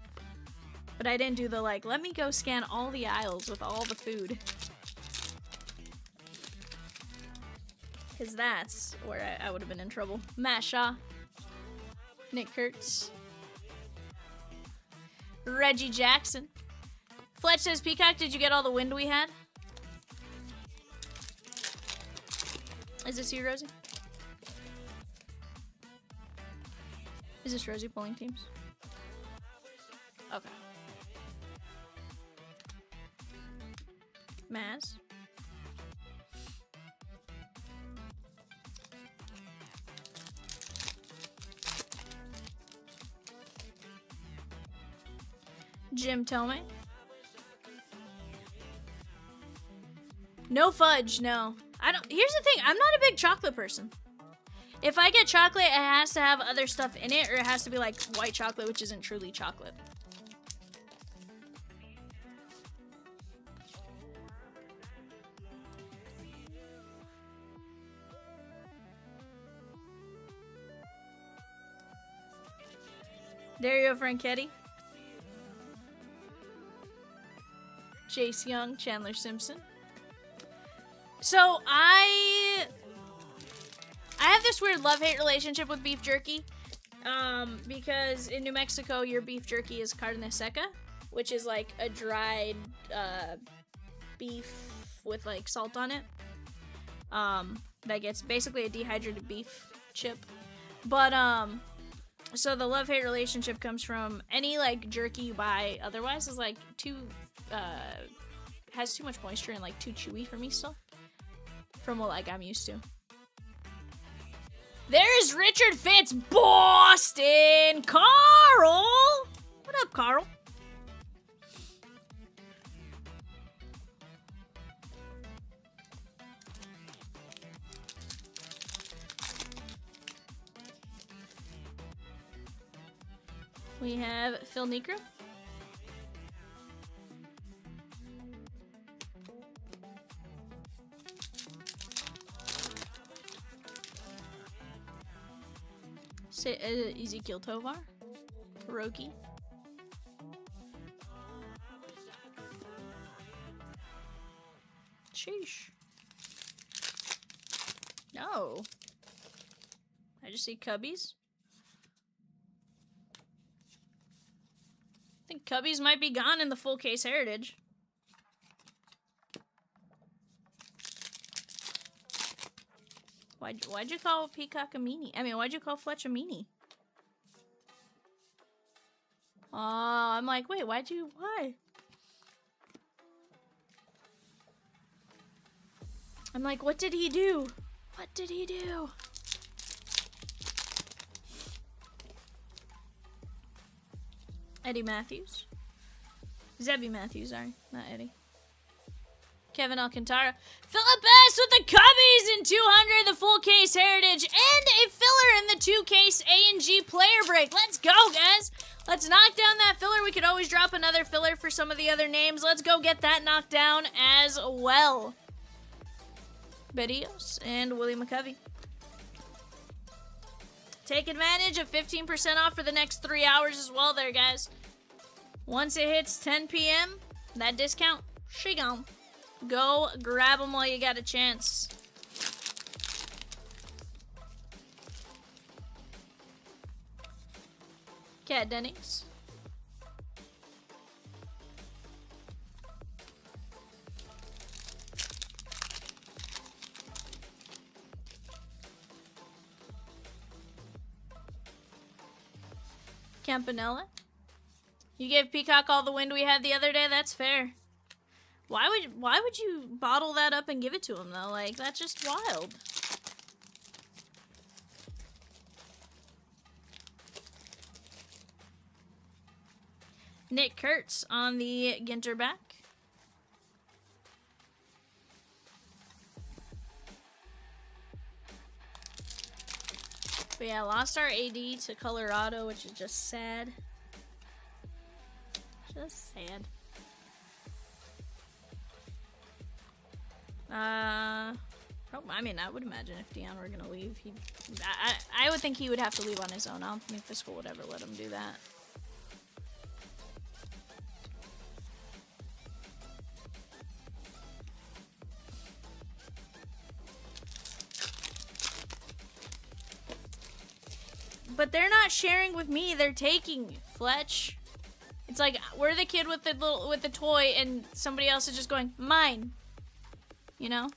[SPEAKER 2] But I didn't do the like, let me go scan all the aisles with all the food. Because that's where I would have been in trouble. Matt Shaw. Nick Kurtz. Reggie Jackson. Fletch says, Peacock, did you get all the wind we had? Is this you, Rosie? Is this Rosie pulling teams? Okay. Maz. Jim Tomei. No fudge, no. I don't. Here's the thing, I'm not a big chocolate person. If I get chocolate, it has to have other stuff in it, or it has to be like white chocolate, which isn't truly chocolate. Dario Franchetti. Chase Young, Chandler Simpson. So I have this weird love-hate relationship with beef jerky, because in New Mexico your beef jerky is carne seca, which is like a dried beef with like salt on it. that gets basically a dehydrated beef chip. But so the love-hate relationship comes from any like jerky you buy otherwise is like too has too much moisture and like too chewy for me still, from what like I'm used to. There's Richard Fitz, Boston, Carl. What up, Carl? We have Phil Necro. Ezekiel Tovar. Hiroki. Sheesh. No. I just see Cubbies. I think Cubbies might be gone in the full case heritage. Why'd you call Peacock a meanie? I mean, why'd you call Fletch a meanie? Oh, I'm like, wait, why? I'm like, what did he do? What did he do? Eddie Matthews. Zebby Matthews, sorry, not Eddie. Kevin Alcantara. Philip S. with the Cubbies in 200, the full case heritage, and a filler in the 2-case A&G player break. Let's go, guys. Let's knock down that filler. We could always drop another filler for some of the other names. Let's go get that knocked down as well. Bedios and Willie McCovey. Take advantage of 15% off for the next 3 hours as well there, guys. Once it hits 10 p.m., that discount, she gone. Go grab them while you got a chance. Cat Dennings. Campanella. You gave Peacock all the wind we had the other day? That's fair. Why would you bottle that up and give it to him, though? Like, that's just wild. Nick Kurtz on the Ginter back. But yeah, lost our AD to Colorado, which is just sad. Just sad. I mean, I would imagine if Dion were gonna leave, I would think he would have to leave on his own. I don't think the school would ever let him do that. But they're not sharing with me, they're taking, Fletch. It's like we're the kid with the toy and somebody else is just going, mine. You know?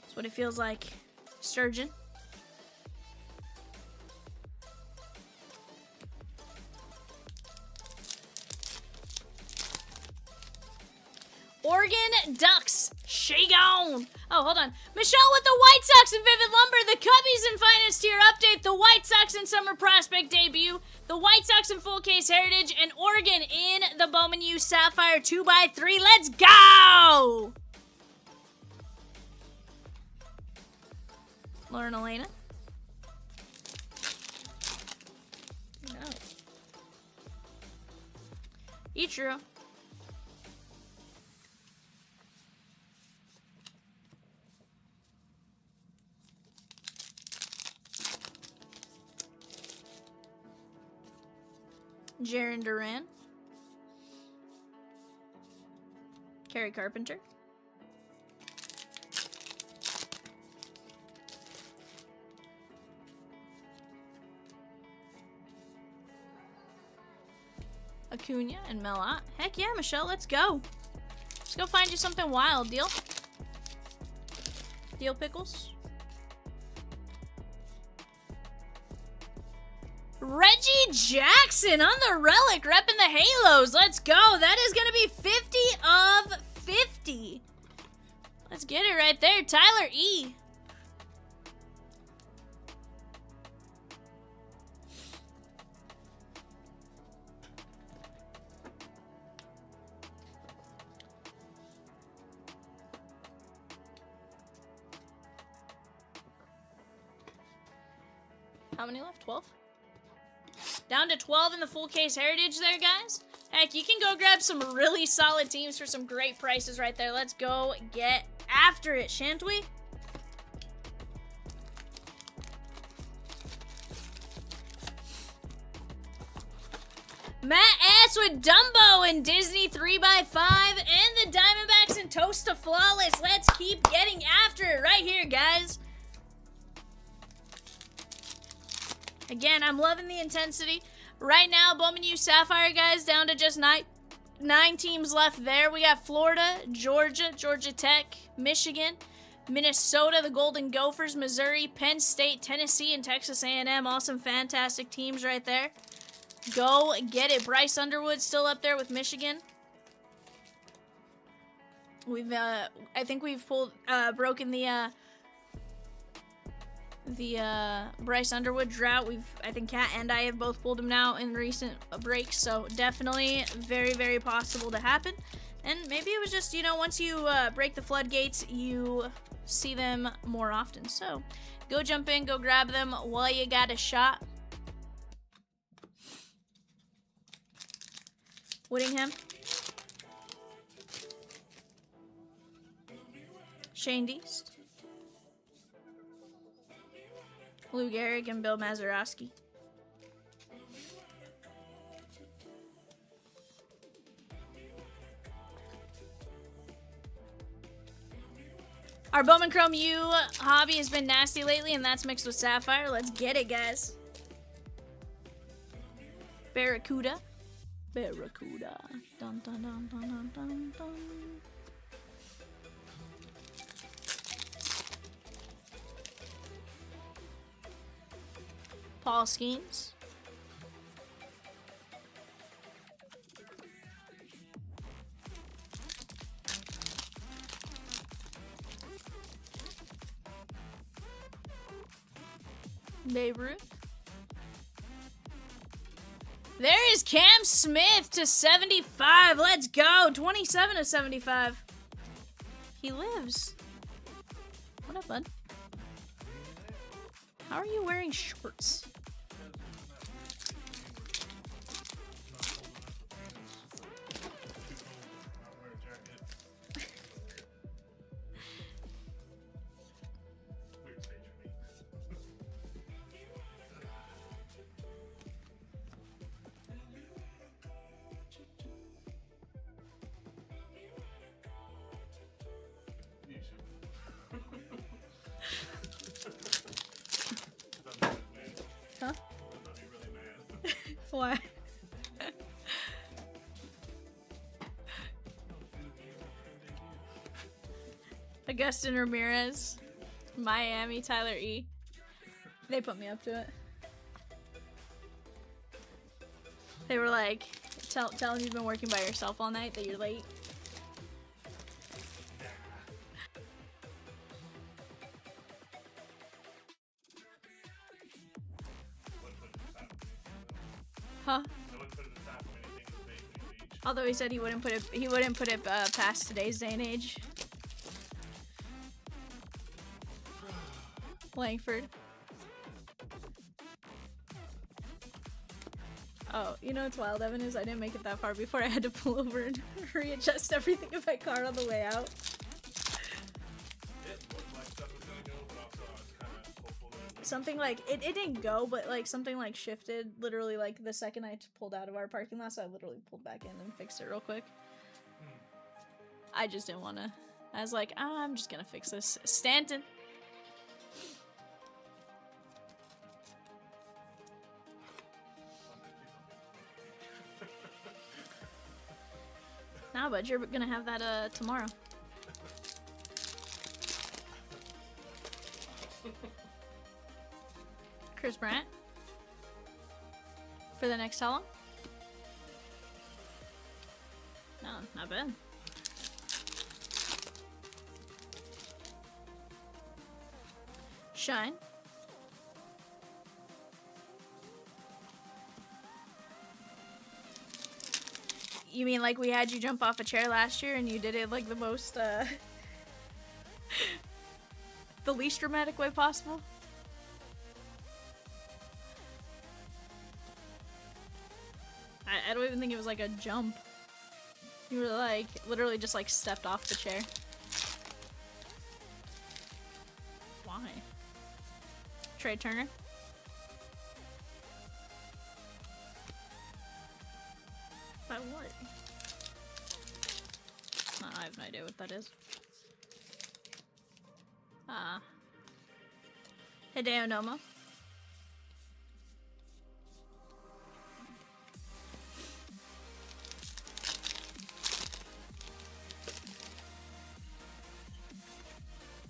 [SPEAKER 2] That's what it feels like. Sturgeon. Oregon Ducks. She gone. Oh, hold on. Michelle with the White Sox and Vivid Lumber. The Cubbies in finest tier update. The White Sox in summer prospect debut. The White Sox in full case heritage. And Oregon in the Bowman U Sapphire 2x3. Let's go! Lauren Elena. No. Ichiro. Jaron Duran. Carrie Carpenter. Acuna and Melot. Heck yeah, Michelle, let's go. Let's go find you something wild. Deal? Deal, Pickles? Reggie Jackson on the relic, repping the Halos. Let's go. That is going to be 50 of 50. Let's get it right there. Tyler E. How many left? 12? Down to 12 in the full case heritage there, guys. Heck, you can go grab some really solid teams for some great prices right there. Let's go get after it, shan't we? Matt S with Dumbo and Disney 3x5 and the Diamondbacks and Toast to Flawless. Let's keep getting after it right here, guys. Again, I'm loving the intensity. Right now, Bowman U Sapphire, guys, down to just nine teams left there. We got Florida, Georgia, Georgia Tech, Michigan, Minnesota, the Golden Gophers, Missouri, Penn State, Tennessee, and Texas A&M. All some fantastic teams right there. Go get it. Bryce Underwood still up there with Michigan. We've, I think we've broken the Bryce Underwood drought. I think Kat and I have both pulled him now in recent breaks, so definitely very, very possible to happen. And maybe it was just, you know, once you break the floodgates, you see them more often. So go jump in, go grab them while you got a shot. Whittingham. Shane Deast. Lou Gehrig and Bill Mazeroski. Our Bowman Chrome U hobby has been nasty lately, and that's mixed with Sapphire. Let's get it, guys. Barracuda. Barracuda. Dun, dun, dun, dun, dun, dun, dun. Paul Skeens. Babe Ruth. There is Cam Smith to 75. Let's go. 27 to 75. He lives. What up, bud? How are you wearing shorts? Huh? Why? Augustin Ramirez, Miami, Tyler E. They put me up to it. They were like, tell him you've been working by yourself all night, that you're late. Huh? Although he said he wouldn't put it past today's day and age. Langford. Oh, you know what's wild, Evan, is I didn't make it that far before I had to pull over and readjust everything in my car on the way out. Something like, it didn't go, but like something like shifted literally like the second I pulled out of our parking lot, so I literally pulled back in and fixed it real quick. I just didn't want to. I was like, I'm just gonna fix this. Stanton. Nah, but you're gonna have that tomorrow. Chris Bryant. For the next how long? No, not bad. Shine. You mean like we had you jump off a chair last year and you did it like the most, the least dramatic way possible? I don't even think it was like a jump. You were like, literally just like stepped off the chair. Why? Trey Turner? By what? I have no idea what that is. Hideo Nomo.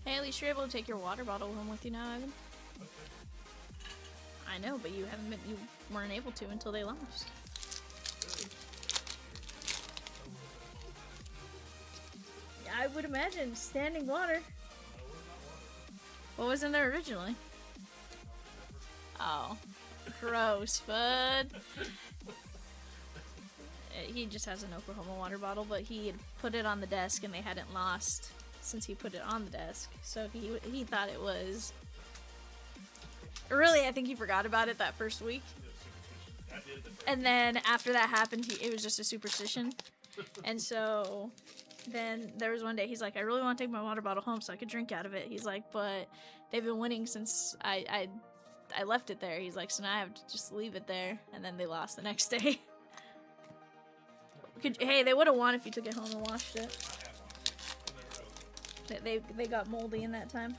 [SPEAKER 2] Hey, at least you're able to take your water bottle home with you now, Ivan. I know, but you weren't able to until they lost. I would imagine standing water. What was in there originally? Oh, gross, bud. He just has an Oklahoma water bottle, but he had put it on the desk and they hadn't lost since he put it on the desk. So he thought it was... Really, I think he forgot about it that first week. And then after that happened, it was just a superstition. And so then there was one day, he's like, I really want to take my water bottle home so I could drink out of it. He's like, but they've been winning since I left it there. He's like, so now I have to just leave it there. And then they lost the next day. Hey, they would have won if you took it home and washed it. They got moldy in that time.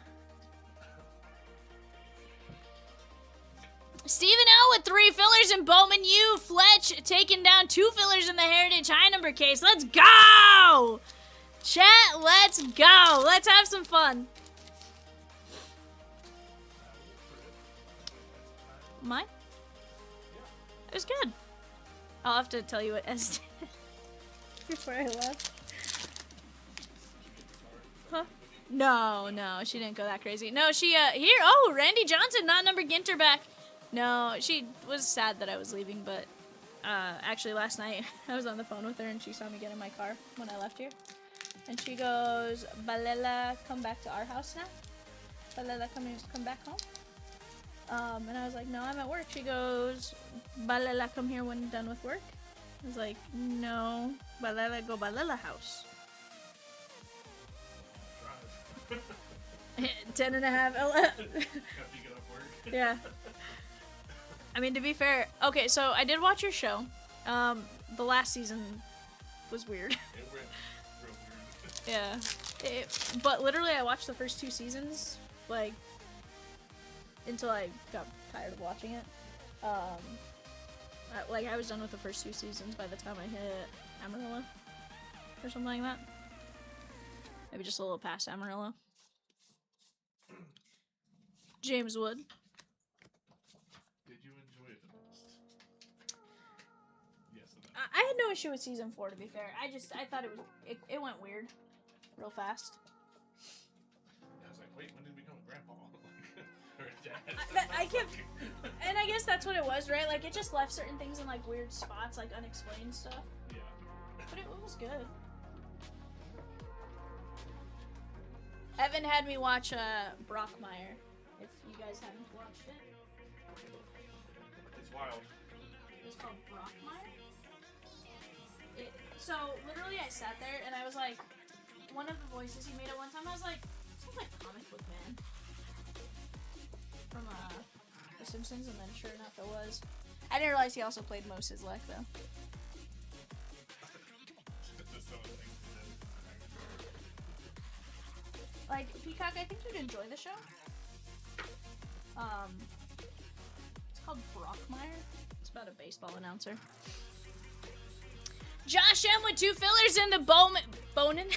[SPEAKER 2] Stephen L with 3 fillers and Bowman U. Fletch taking down 2 fillers in the Heritage high number case. Let's go! Chat, let's go. Let's have some fun. Mine? It was good. I'll have to tell you what S did before I left. Huh? No, she didn't go that crazy. No, she, here, oh, Randy Johnson, not number Ginter back. No, she was sad that I was leaving, but, actually last night I was on the phone with her and she saw me get in my car when I left here. And she goes, Balela, come back to our house now? Balela, come back home? And I was like, no, I'm at work. She goes, Balela, come here when done with work? I was like, no, Balela, go Balela house. 10 and a half, 11. Yeah. I mean, to be fair, okay, so I did watch your show. The last season was weird. It went real weird. Yeah. But literally, I watched the first 2 seasons, like, until I got tired of watching it. I was done with the first 2 seasons by the time I hit Amarillo, or something like that. Maybe just a little past Amarillo. James Wood.
[SPEAKER 3] Did you enjoy it the most? Yes or no?
[SPEAKER 2] I had no issue with season 4, to be fair. I thought it went weird, real fast.
[SPEAKER 3] I was like, wait, when did we become a grandpa? Or a dad?
[SPEAKER 2] I kept, and I guess that's what it was, right? Like, it just left certain things in, like, weird spots, like, unexplained stuff.
[SPEAKER 3] Yeah.
[SPEAKER 2] But it was good. Evan had me watch, Brockmire, if you guys haven't watched it.
[SPEAKER 3] It's wild.
[SPEAKER 2] It's called Brockmire? So, literally, I sat there, and I was like, one of the voices he made at one time, I was like, sounds like Comic Book Man. From, The Simpsons, and then sure enough it was. I didn't realize he also played Moses Lek, though. Like, Peacock, I think you'd enjoy the show. It's called Brockmire. It's about a baseball announcer. Josh M with 2 fillers in the Bowman.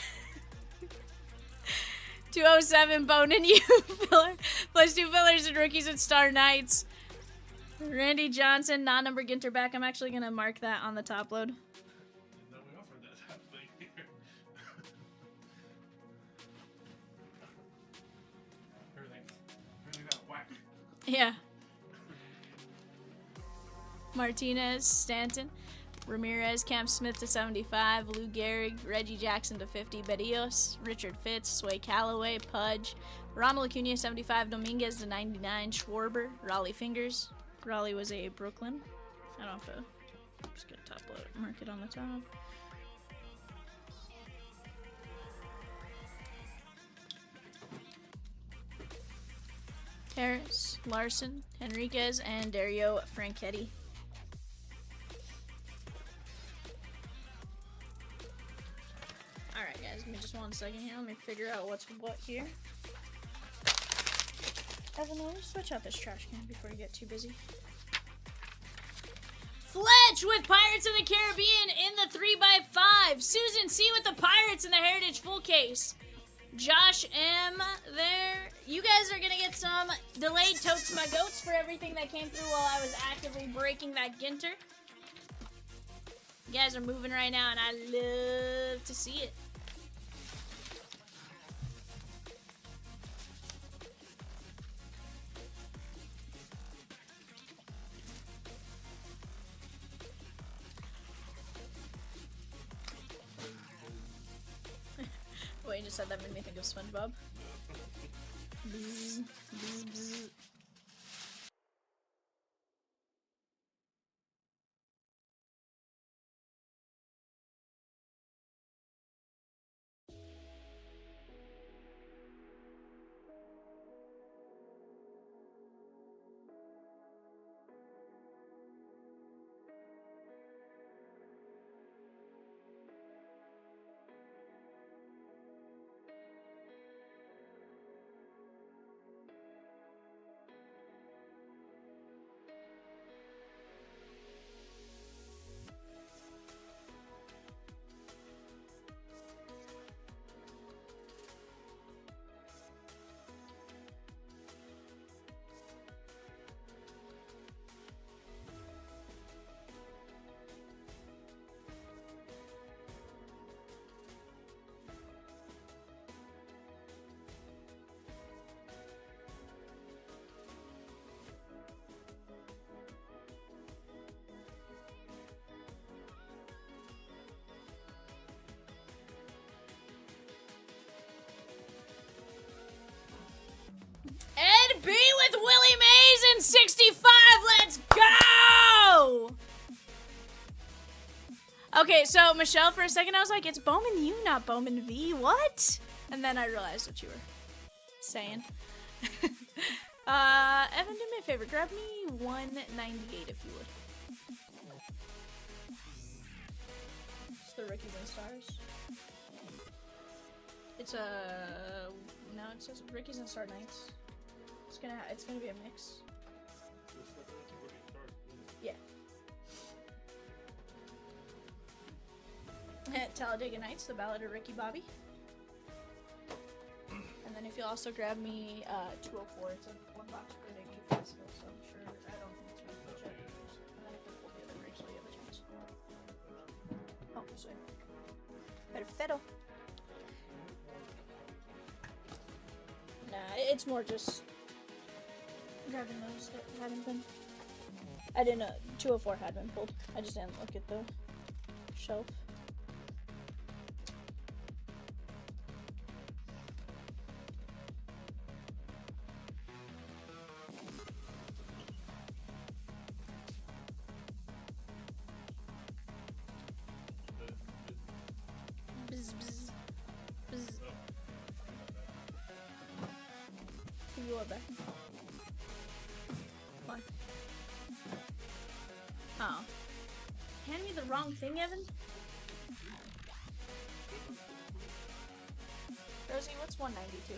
[SPEAKER 2] 207 Bowman U filler. Plus 2 fillers in rookies and star knights. Randy Johnson, non-number Ginter back. I'm actually going to mark that on the top load.
[SPEAKER 3] No, we offered that thing here. Everything got whacked.
[SPEAKER 2] Yeah. Martinez, Stanton, Ramirez, Cam Smith to 75, Lou Gehrig, Reggie Jackson to 50, Berrios, Richard Fitz, Sway Calloway, Pudge, Ronald Acuna 75, Dominguez to 99, Schwarber, Raleigh Fingers. Raleigh was a Brooklyn. I don't have to just get top load, mark it on the top. Harris, Larson, Henriquez, and Dario Franchetti. Alright guys, give me just 1 second here. Let me figure out what's what here. Evan, let me switch out this trash can before you get too busy. Fletch with Pirates of the Caribbean in the 3x5. Susan C with the Pirates in the Heritage full case. Josh M there. You guys are gonna get some delayed totes my goats for everything that came through while I was actively breaking that Ginter. You guys are moving right now and I love to see it. What you just said that made me think of SpongeBob. Bzz, bzz, bzz. Ed B with Willie Mays in 65. Let's go! Okay, so Michelle, for a second I was like, it's Bowman U, not Bowman V. What? And then I realized what you were saying. Evan, do me a favor. Grab me 198 if you would. It's the Rookies and Stars. It's a... No, it says Rookies and Star Knights. It's gonna be a mix. Yeah. Talladega Nights, the Ballad of Ricky Bobby. And then if you'll also grab me 204, it's a 1 box per day festival, so I'm sure I don't think it's really much. And then if you pull the other breaks, you have a chance. Oh, sorry. Perfetto. Nah, it's more just grabbing those that haven't been. I didn't know 204 had been pulled. I just didn't look at the shelf. Bzz, bzz, bzz. You are back. What? Oh. Hand me the wrong thing, Evan? Rosie, what's 192?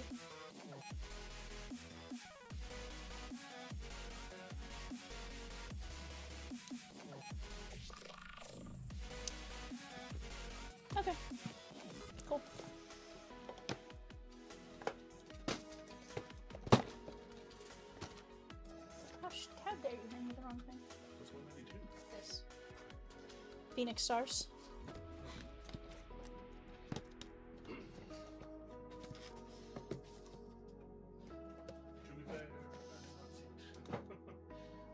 [SPEAKER 2] Okay. Cool. How dare you hand me the wrong thing?
[SPEAKER 3] That's 192.
[SPEAKER 2] This. Phoenix Stars.
[SPEAKER 3] Should we play?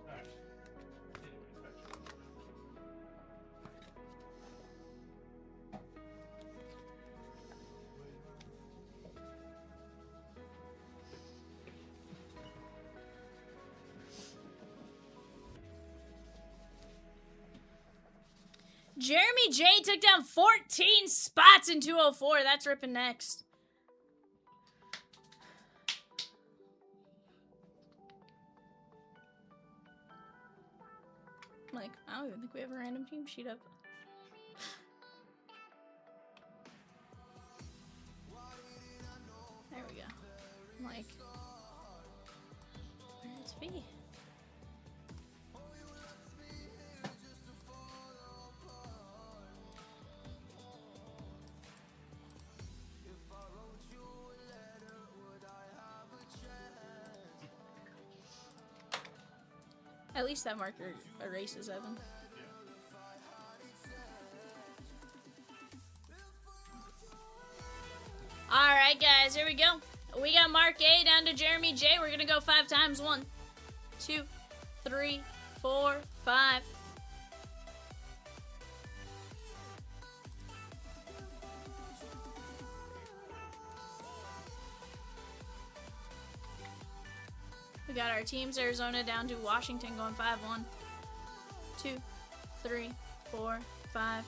[SPEAKER 3] Alright. Anyways, back to it.
[SPEAKER 2] Jeremy J took down 14 spots in 204. That's ripping next. Like, I don't even think we have a random team sheet up. There we go. I'm like, where it's be? At least that marker erases Evan. Alright guys, here we go. We got Mark A down to Jeremy J. We're gonna go 5 times. 1, 2, 3, 4, 5. We got our teams, Arizona down to Washington, going 5, 1, 2, 3, 4, 5.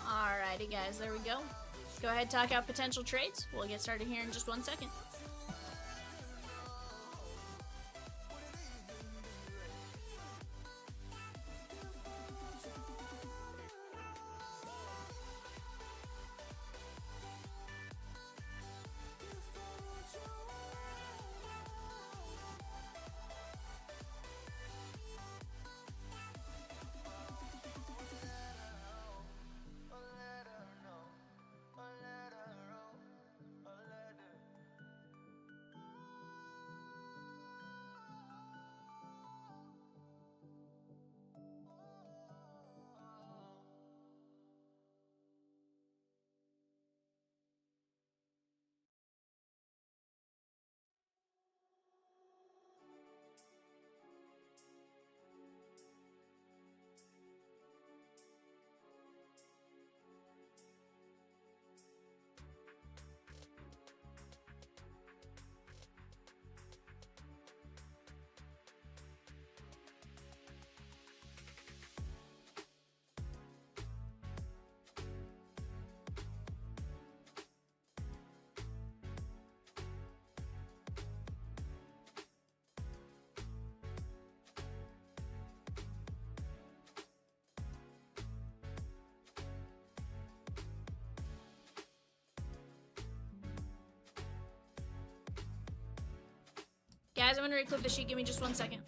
[SPEAKER 2] Alrighty guys, there we go. Go ahead, talk out potential trades. We'll get started here in just 1 second. Guys, I'm gonna reclip the sheet. Give me just 1 second.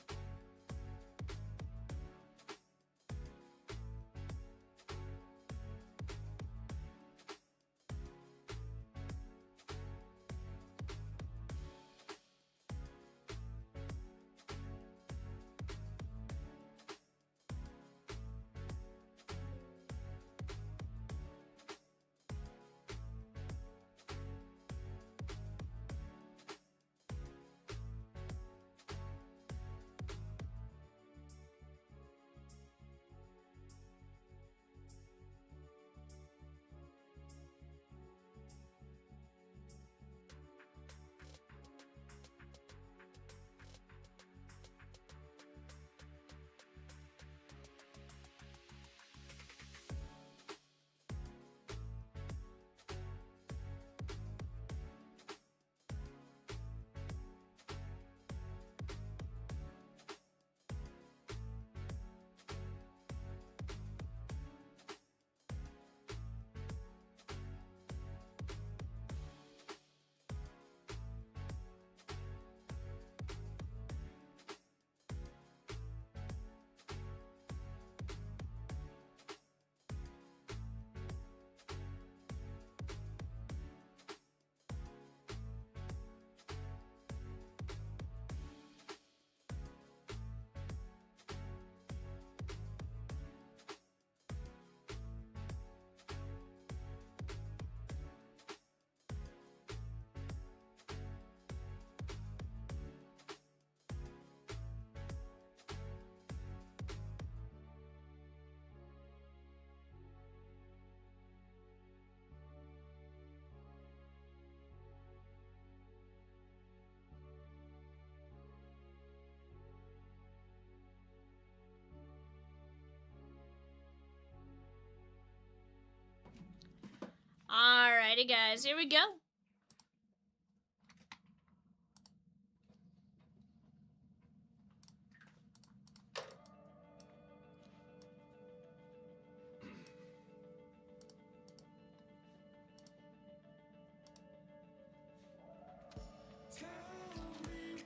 [SPEAKER 2] Alrighty, guys, here we go.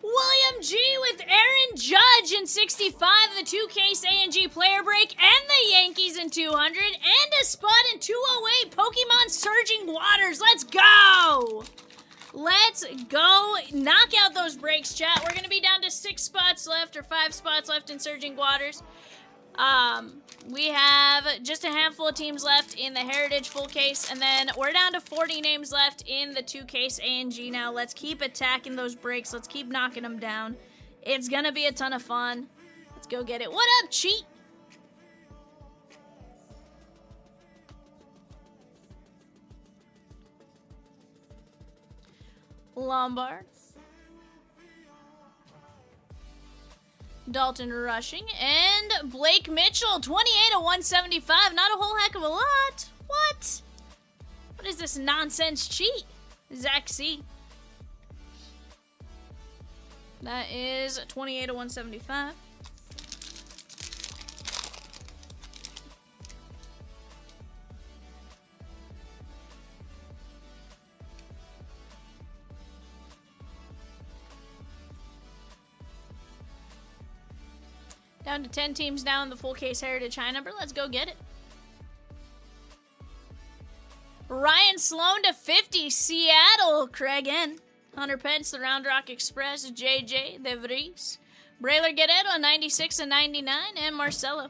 [SPEAKER 2] William G with Aaron Judge in 65, the 2-case A&G player break, and the Yankees in 200, and a spot in 208, Pokemon Surging Waters. Let's go! Let's go. Knock out those breaks, chat. We're going to be down to 6 spots left, or 5 spots left in Surging Waters. We have just a handful of teams left in the Heritage full case, and then we're down to 40 names left in the 2-case A&G now. Let's keep attacking those breaks. Let's keep knocking them down. It's gonna be a ton of fun. Let's go get it. What up, Cheat? Lombard. Dalton rushing, and Blake Mitchell, 28 of 175. Not a whole heck of a lot. What? What is this nonsense cheat? Zach C. That is 28 of 175. Down to 10 teams now in the full case Heritage high number. Let's go get it. Ryan Sloan to 50. Seattle. Craig N. Hunter Pence, the Round Rock Express. JJ, De Vries. Brayler Guerrero, 96 and 99. And Marcelo.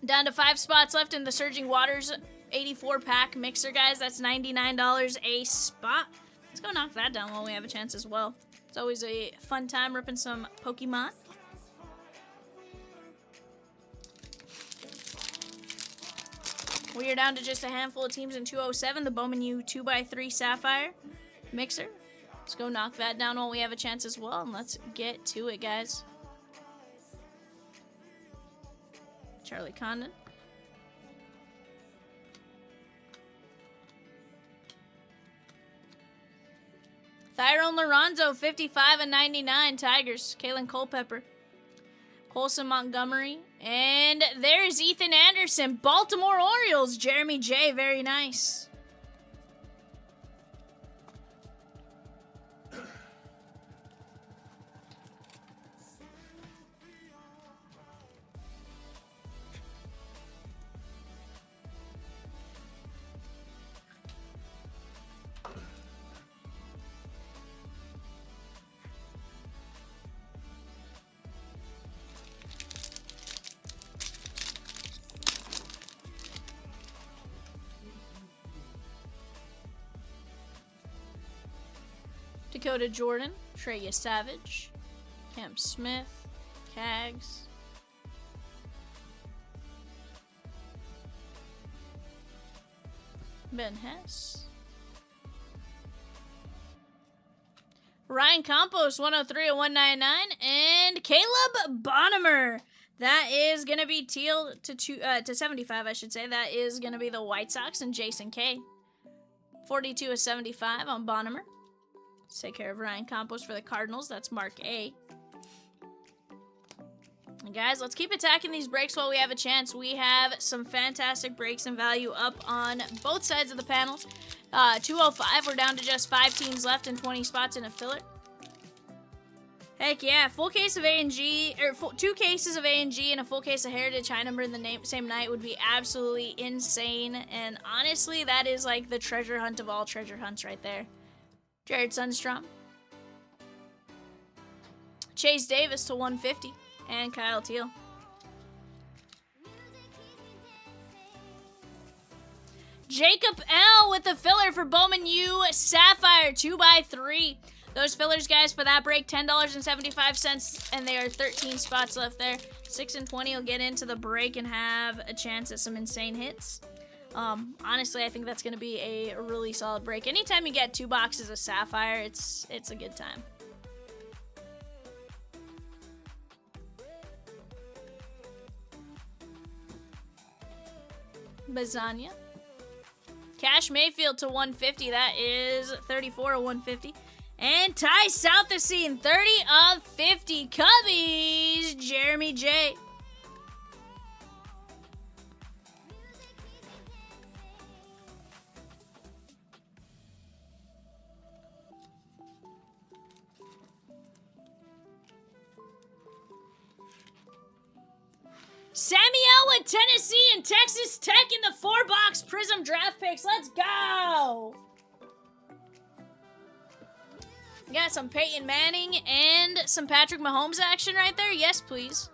[SPEAKER 2] Down to 5 spots left in the Surging Waters 84 pack mixer, guys. That's $99 a spot. Let's go knock that down while we have a chance as well. It's always a fun time ripping some Pokemon. We are down to just a handful of teams in 207. The Bowman U 2x3 Sapphire mixer. Let's go knock that down while we have a chance as well. And let's get to it, guys. Charlie Condon. Tyrone Lorenzo, 55 and 99. Tigers. Kalen Culpepper. Colson Montgomery. And there's Ethan Anderson. Baltimore Orioles. Jeremy J. Very nice. Dakota Jordan, Treya Savage, Cam Smith, Cags, Ben Hess, Ryan Campos, 103 at 199, and Caleb Bonnemer. That is going to be teal to 75, I should say. That is going to be the White Sox and Jason K. 42 of 75 on Bonnemer. Let's take care of Ryan Campos for the Cardinals. That's Mark A. And guys, let's keep attacking these breaks while we have a chance. We have some fantastic breaks and value up on both sides of the panels. 205, we're down to just 5 teams left and 20 spots in a filler. Heck yeah, full case of A&G, or 2 cases of A&G and a full case of Heritage high number in the same night would be absolutely insane. And honestly, that is like the treasure hunt of all treasure hunts right there. Jared Sundstrom. Chase Davis to 150. And Kyle Teal. Jacob L. with the filler for Bowman U Sapphire 2x3. Those fillers, guys, for that break, $10.75, and there are 13 spots left there. 6 and 20 will get into the break and have a chance at some insane hits. Honestly, I think that's going to be a really solid break. Anytime you get 2 boxes of Sapphire, it's a good time. Bazania. Cash Mayfield to 150. That is 34 of 150. And Ty Southacene, 30 of 50. Cubbies, Jeremy J. Samuel with Tennessee and Texas Tech in the 4-box Prism draft picks. Let's go! We got some Peyton Manning and some Patrick Mahomes action right there. Yes, please.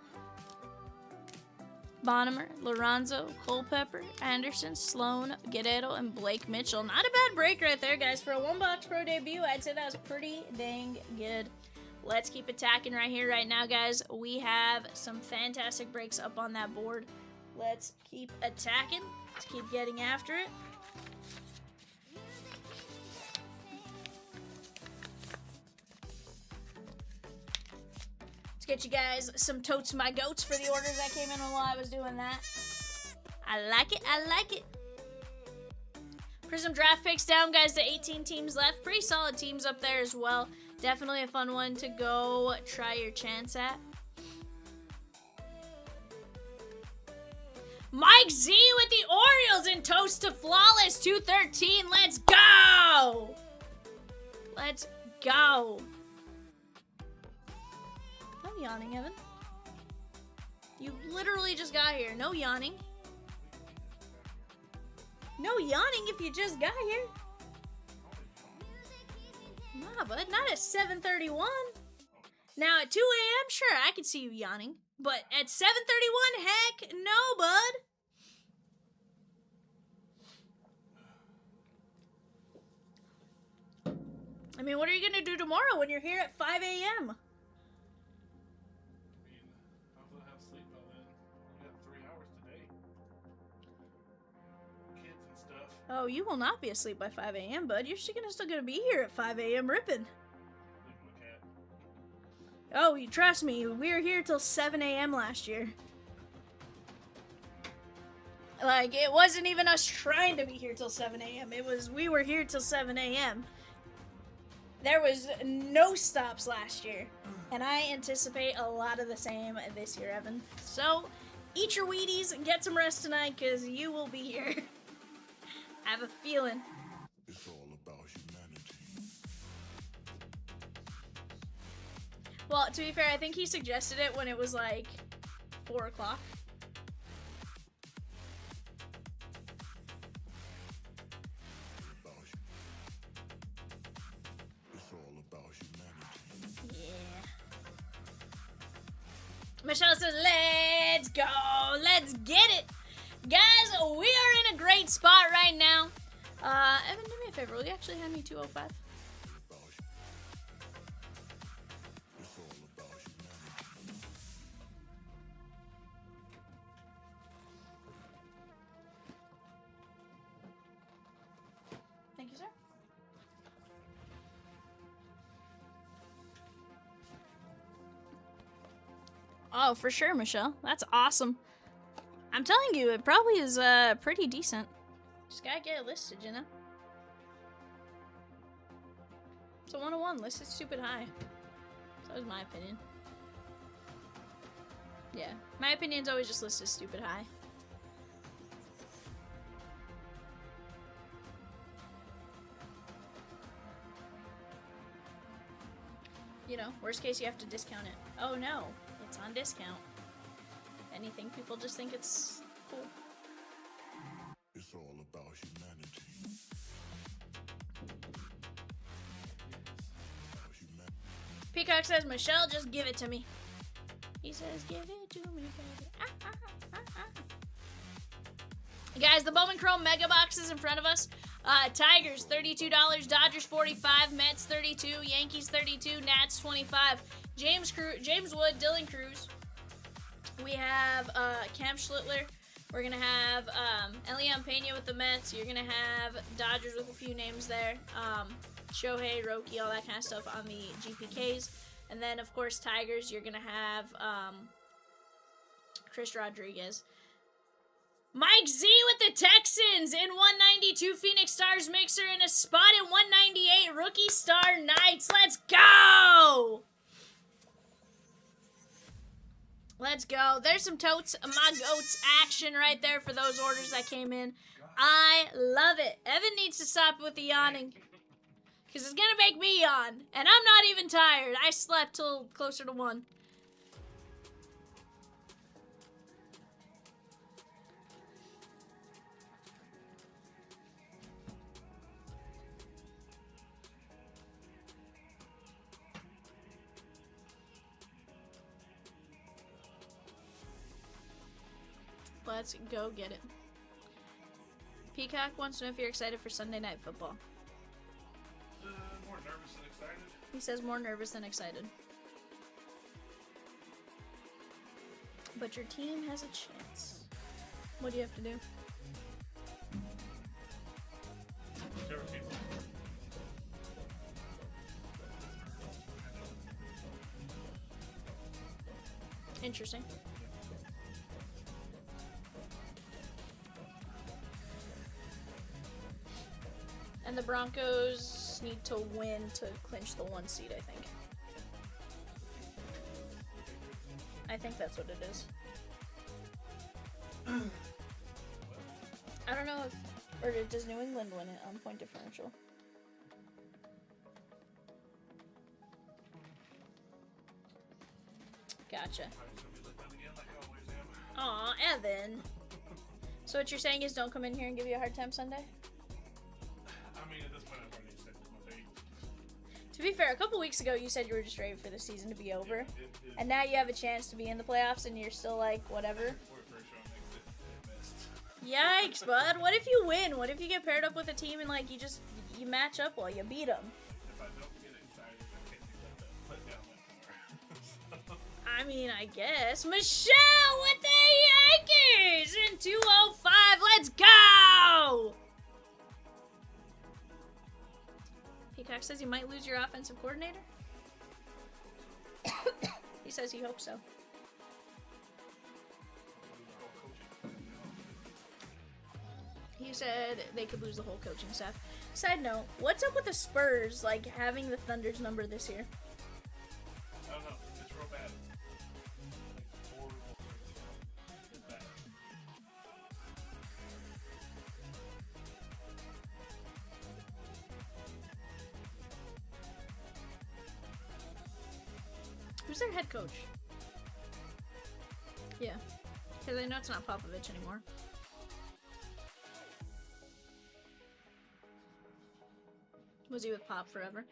[SPEAKER 2] Bonnemer, Lorenzo, Culpepper, Anderson, Sloan, Guerrero, and Blake Mitchell. Not a bad break right there, guys. For a 1-box pro debut, I'd say that was pretty dang good. Let's keep attacking right here, right now, guys. We have some fantastic breaks up on that board. Let's keep attacking. Let's keep getting after it. Let's get you guys some totes my goats for the orders that came in while I was doing that. I like it. I like it. Prism draft picks down, guys, to 18 teams left. Pretty solid teams up there as well. Definitely a fun one to go try your chance at. Mike Z with the Orioles and toast to Flawless 213. Let's go! Let's go. No yawning, Evan. You literally just got here. No yawning. No yawning if you just got here. Nah, bud, not at 7:31. Now at 2 a.m., sure, I can see you yawning. But at 7:31, heck no, bud. I mean, what are you going to do tomorrow when you're here at 5 a.m.?
[SPEAKER 3] Hopefully I'll have sleep by then. We got 3 hours today. Kids and stuff.
[SPEAKER 2] Oh, you will not be asleep by 5 a.m., bud. You're still gonna be here at 5 a.m. ripping.
[SPEAKER 3] Leaving my cat.
[SPEAKER 2] Oh, you trust me. We were here till 7 a.m. last year. Like, it wasn't even us trying to be here till 7 a.m. It was, we were here till 7 a.m. There was no stops last year. And I anticipate a lot of the same this year, Evan. So, eat your Wheaties and get some rest tonight, because you will be here. I have a feeling.
[SPEAKER 1] It's all about humanity.
[SPEAKER 2] Well, to be fair, I think he suggested it when it was like 4 o'clock.
[SPEAKER 1] It's all about humanity.
[SPEAKER 2] Yeah. Michelle says, let's go. Let's get it. Guys, we are in a great spot right now. Evan, do me a favor. Will you actually hand me 205?
[SPEAKER 1] It's all about humanity.
[SPEAKER 2] Thank you, sir. Oh, for sure, Michelle. That's awesome. I'm telling you, it probably is pretty decent. Just gotta get it listed, you know? It's a 101, listed stupid high. So is my opinion. Yeah, my opinion's always just listed stupid high. You know, worst case you have to discount it. Oh no, it's on discount. Anything, people just think it's cool.
[SPEAKER 1] It's all about humanity.
[SPEAKER 2] Peacock says, Michelle, just give it to me. He says, give it to me, baby. Ah, ah, ah, ah. Guys, the Bowman Chrome Mega Box is in front of us. Tigers, $32. Dodgers, $45. Mets, $32. Yankees, $32. Nats, $25. James Wood, Dylan Cruz. We have Cam Schlittler. We're going to have Elian Pena with the Mets. You're going to have Dodgers with a few names there. Shohei, Roki, all that kind of stuff on the GPKs. And then, of course, Tigers, you're going to have Chris Rodriguez. Mike Z with the Texans in 192 Phoenix Stars Mixer and a spot in 198 Rookie Star Knights. Let's go! Let's go. There's some totes, my goats action right there for those orders that came in. I love it. Evan needs to stop with the yawning. Because it's going to make me yawn. And I'm not even tired. I slept till closer to 1. Let's go get it. Peacock wants to know if you're excited for Sunday Night Football.
[SPEAKER 3] More nervous than excited.
[SPEAKER 2] He says more nervous than excited. But your team has a chance. What do you have to do?
[SPEAKER 3] Whichever team.
[SPEAKER 2] Interesting. And the Broncos need to win to clinch the 1 seed, I think. I think that's what it is. I don't know if... Or does New England win it on point differential? Gotcha. Aw, Evan. So what you're saying is don't come in here and give you a hard time Sunday? To be fair, a couple weeks ago you said you were just ready for the season to be over. And now you have a chance to be in the playoffs and you're still like, whatever. Yikes, bud. What if you win? What if you get paired up with a team and like you match up well, you beat them?
[SPEAKER 3] If I don't get excited, I can't do that. Put down my
[SPEAKER 2] I mean, I guess. Michelle with the Yankees in 205. Let's go! Peacock says you might lose your offensive coordinator. He says he hopes so. He said they could lose the whole coaching staff. Side note, what's up with the Spurs, like, having the Thunder's number this year?
[SPEAKER 3] I don't know. It's real bad. Like, horrible. It's bad.
[SPEAKER 2] Who's their head coach? Yeah. Because I know it's not Popovich anymore. Was he with Pop forever?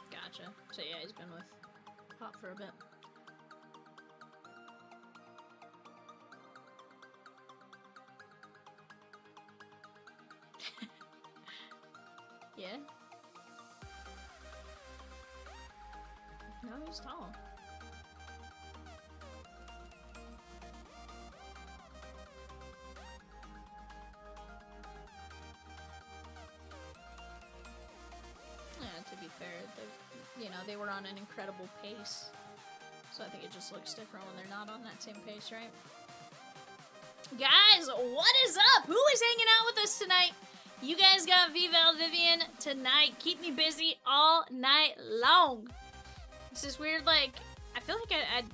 [SPEAKER 2] Gotcha. So yeah, he's been with Pop for a bit. Yeah? No, he's tall. Yeah, to be fair, they were on an incredible pace. So I think it just looks different when they're not on that same pace, right? Guys, what is up? Who is hanging out with us tonight? You guys got VAL Vivian tonight. Keep me busy all night long. It's this weird, like, I feel like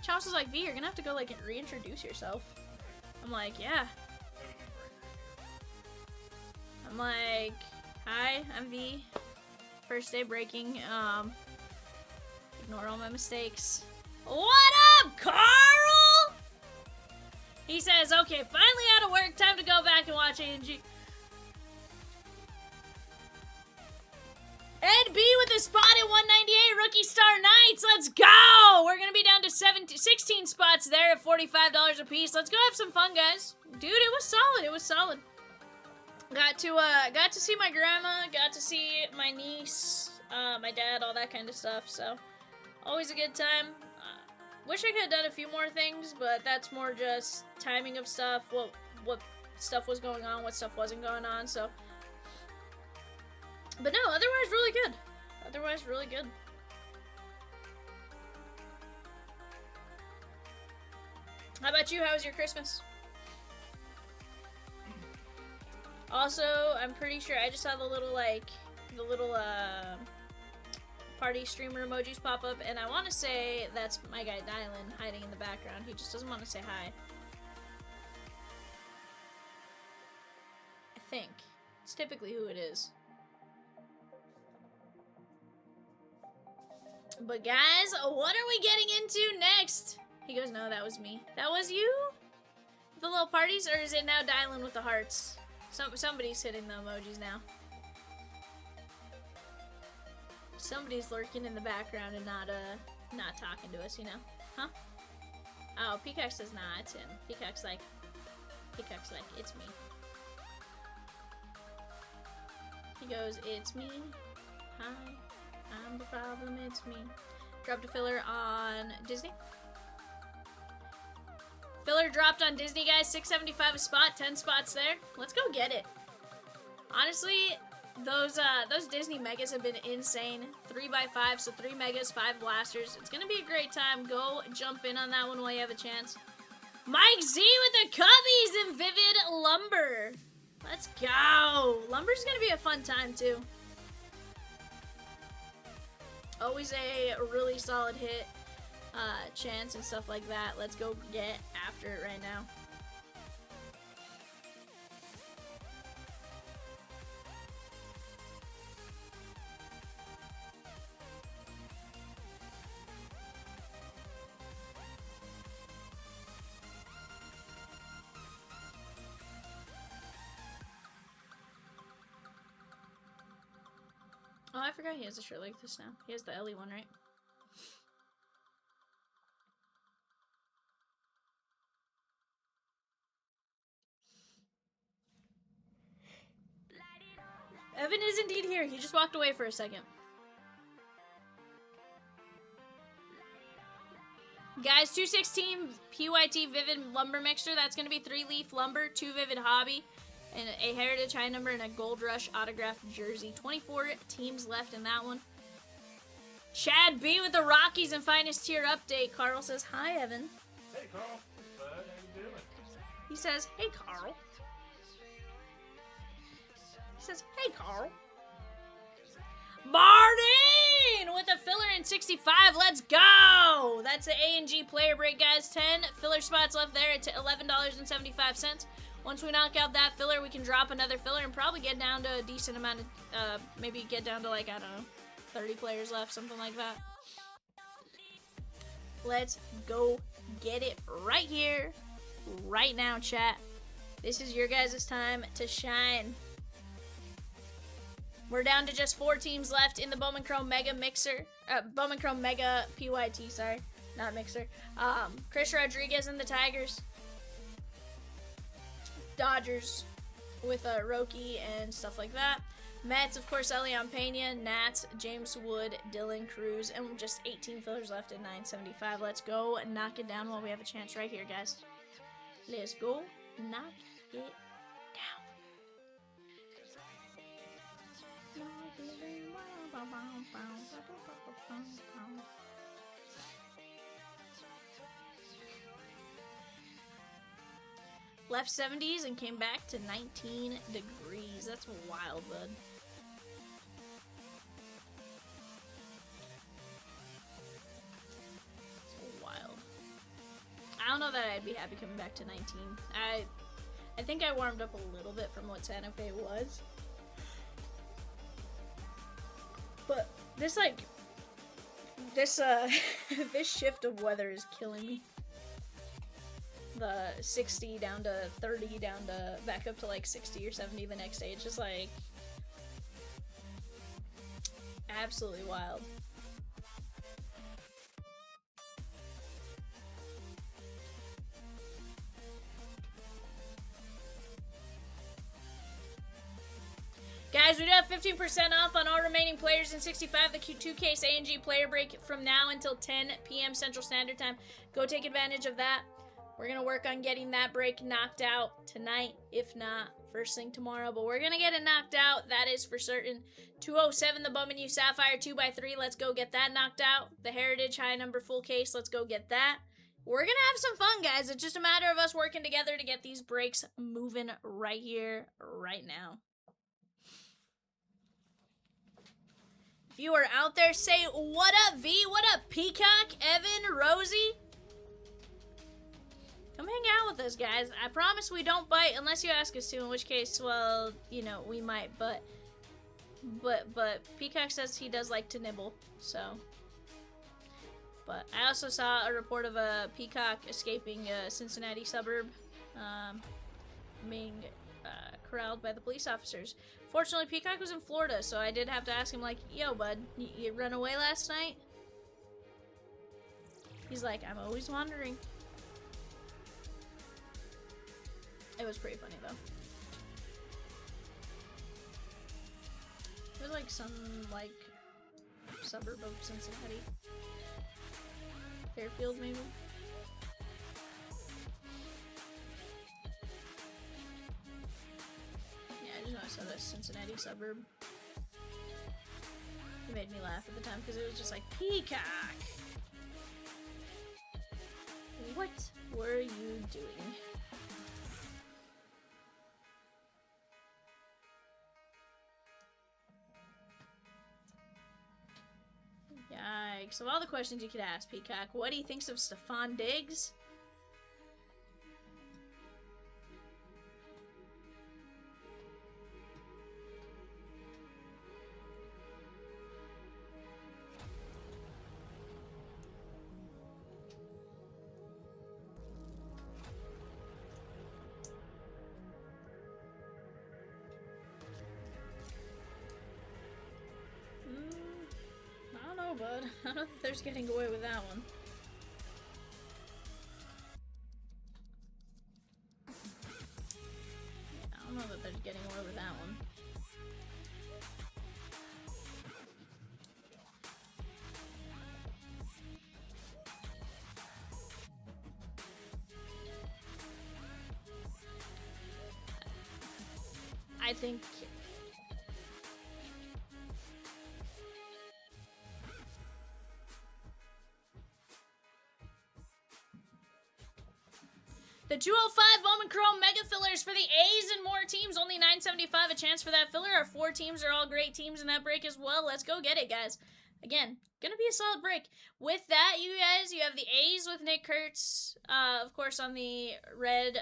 [SPEAKER 2] Charles was like, V, you're gonna have to go, like, and reintroduce yourself. I'm like, yeah. I'm like, hi, I'm V. First day breaking. Ignore all my mistakes. What up, Carl? He says, okay, finally out of work, time to go back and watch A&G. Ed B with a spot at 198 Rookie Star Knights. Let's go! We're going to be down to 16 spots there at $45 a piece. Let's go have some fun, guys. Dude, it was solid. It was solid. Got to see my grandma. Got to see my niece, my dad, all that kind of stuff. So, always a good time. wish I could have done a few more things, but that's more just timing of stuff, what stuff was going on, what stuff wasn't going on, so. But no, otherwise really good. Otherwise really good. How about you? How was your Christmas? Also, I'm pretty sure I just saw the little party streamer emojis pop up, and I want to say that's my guy Dylan hiding in the background. He just doesn't want to say hi. I think. It's typically who it is. But guys, what are we getting into next? He goes, no, that was me. That was you? The little parties? Or is it now Dylan with the hearts? Somebody's hitting the emojis now. Somebody's lurking in the background and not talking to us, you know? Huh? Oh, Peacock says, nah, it's him. Peacock's like, it's me. He goes, it's me. Hi. I'm the problem, it's me. Dropped a filler on Disney. Filler dropped on Disney, guys. $6.75 a spot, 10 spots there. Let's go get it. Honestly, those Disney megas have been insane. 3x5, so 3 megas, 5 blasters. It's gonna be a great time. Go jump in on that one while you have a chance. Mike Z with the cubbies and Vivid Lumber. Let's go. Lumber's gonna be a fun time too. Always a really solid hit chance and stuff like that. Let's go get after it right now. Oh, I forgot he has a shirt like this now. He has the Ellie one, right? Evan is indeed here. He just walked away for a second. Guys, 216 PYT Vivid Lumber Mixture. That's going to be 3-leaf lumber, 2 Vivid Hobby, and a Heritage High Number, and a Gold Rush autographed jersey. 24 teams left in that one. Chad B with the Rockies and Finest Tier update. Carl says, hi, Evan.
[SPEAKER 3] Hey, Carl. How you doing?
[SPEAKER 2] He says, hey, Carl. He says, hey, Carl. Martin with a filler in 65. Let's go. That's the A&G player break, guys. 10 filler spots left there at $11.75. Once we knock out that filler, we can drop another filler and probably get down to a decent amount of, maybe get down to like, I don't know, 30 players left, something like that. Let's go get it right here, right now, chat. This is your guys' time to shine. We're down to just 4 teams left in the Bowman Chrome Mega Mixer. Bowman Chrome Mega PYT, sorry. Not Mixer. Chris Rodriguez and the Tigers. Dodgers with Roki and stuff like that. Mets, of course, Elian Pena, Nats, James Wood, Dylan Cruz, and just 18 fillers left at 975. Let's go and knock it down while we have a chance right here, guys. Let's go knock it down. Left 70s and came back to 19 degrees. That's wild, bud. That's wild. I don't know that I'd be happy coming back to 19. I think I warmed up a little bit from what Santa Fe was. But this, like, this shift of weather is killing me. The 60 down to 30 down to back up to like 60 or 70 the next day. It's just like absolutely wild. Guys, we do have 15% off on all remaining players in 65, the 2-case A&G player break from now until 10 p.m. Central Standard Time. Go take advantage of that. We're going to work on getting that break knocked out tonight, if not first thing tomorrow. But we're going to get it knocked out. That is for certain. 207, the Bowman U Sapphire 2x3. Let's go get that knocked out. The Heritage high number full case. Let's go get that. We're going to have some fun, guys. It's just a matter of us working together to get these breaks moving right here, right now. If you are out there, say, what up, V? What up, Peacock, Evan, Rosie? Come hang out with us, guys. I promise we don't bite unless you ask us to, in which case, well, you know, we might, but Peacock says he does like to nibble, so. But I also saw a report of a peacock escaping a Cincinnati suburb, being corralled by the police officers. Fortunately, Peacock was in Florida, so I did have to ask him, like, yo, bud, you run away last night? He's like, I'm always wandering. It was pretty funny, though. It was like some, like, suburb of Cincinnati. Fairfield, maybe? Yeah, I just know I saw this Cincinnati suburb. It made me laugh at the time because it was just like, Peacock! What were you doing? Yikes. Of all the questions you could ask, Peacock, what he thinks of Stephon Diggs? Bud. I don't think there's getting away with that one. Yeah, I don't know that there's getting away with that one. I think... The 205 Bowman Chrome Mega Fillers for the A's and more teams. Only $9.75 a chance for that filler. Our 4 teams are all great teams in that break as well. Let's go get it, guys. Again, gonna be a solid break. With that, you guys, you have the A's with Nick Kurtz. Of course, on the red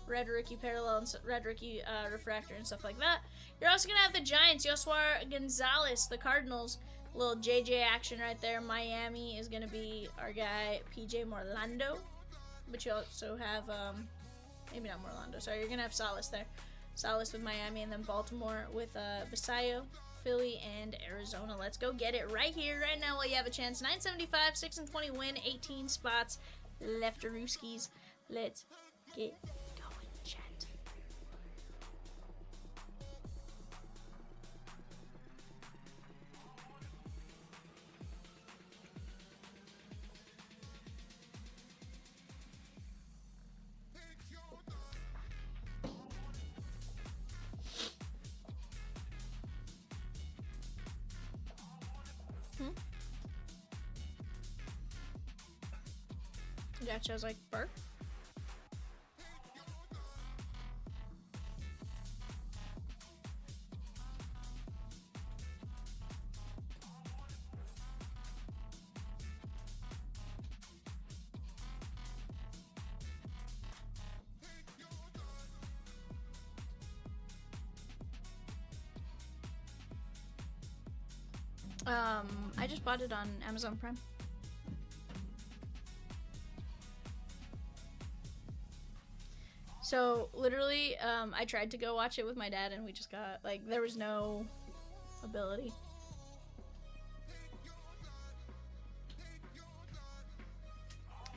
[SPEAKER 2] rookie parallel and red rookie refractor and stuff like that. You're also gonna have the Giants. Yoswar Gonzalez, the Cardinals. A little JJ action right there. Miami is gonna be our guy, PJ Morlando. But you also have, maybe not Morlando, sorry, you're going to have Salas there. Salas with Miami, and then Baltimore with Basayo, Philly, and Arizona. Let's go get it right here, right now while you have a chance. 975, 6-20 win, 18 spots left, Rooskies. Let's get going, chat. Gotcha, I was like, burp? I just bought it on Amazon Prime. So, literally, I tried to go watch it with my dad, and we just got, like, there was no ability.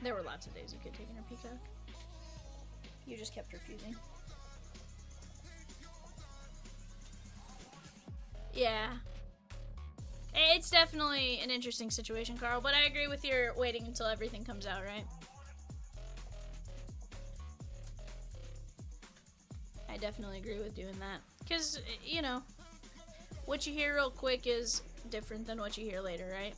[SPEAKER 2] There were lots of days you could take in a Peacock. You just kept refusing. Yeah. It's definitely an interesting situation, Carl, but I agree with your waiting until everything comes out, right? I definitely agree with doing that. Because, you know, what you hear real quick is different than what you hear later, right?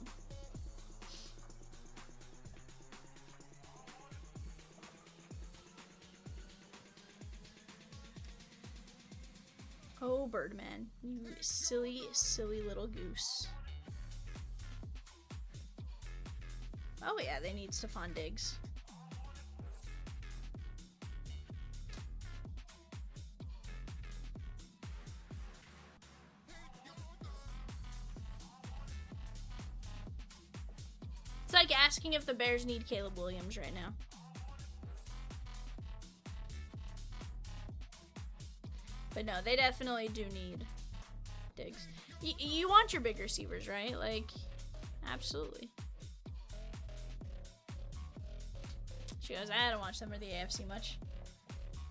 [SPEAKER 2] Oh, Birdman, you silly, silly little goose. Oh yeah, they need Stephon Diggs. It's like asking if the Bears need Caleb Williams right now. But no, they definitely do need Diggs. You want your big receivers, right? Like, absolutely. She goes, I don't watch them or the AFC much.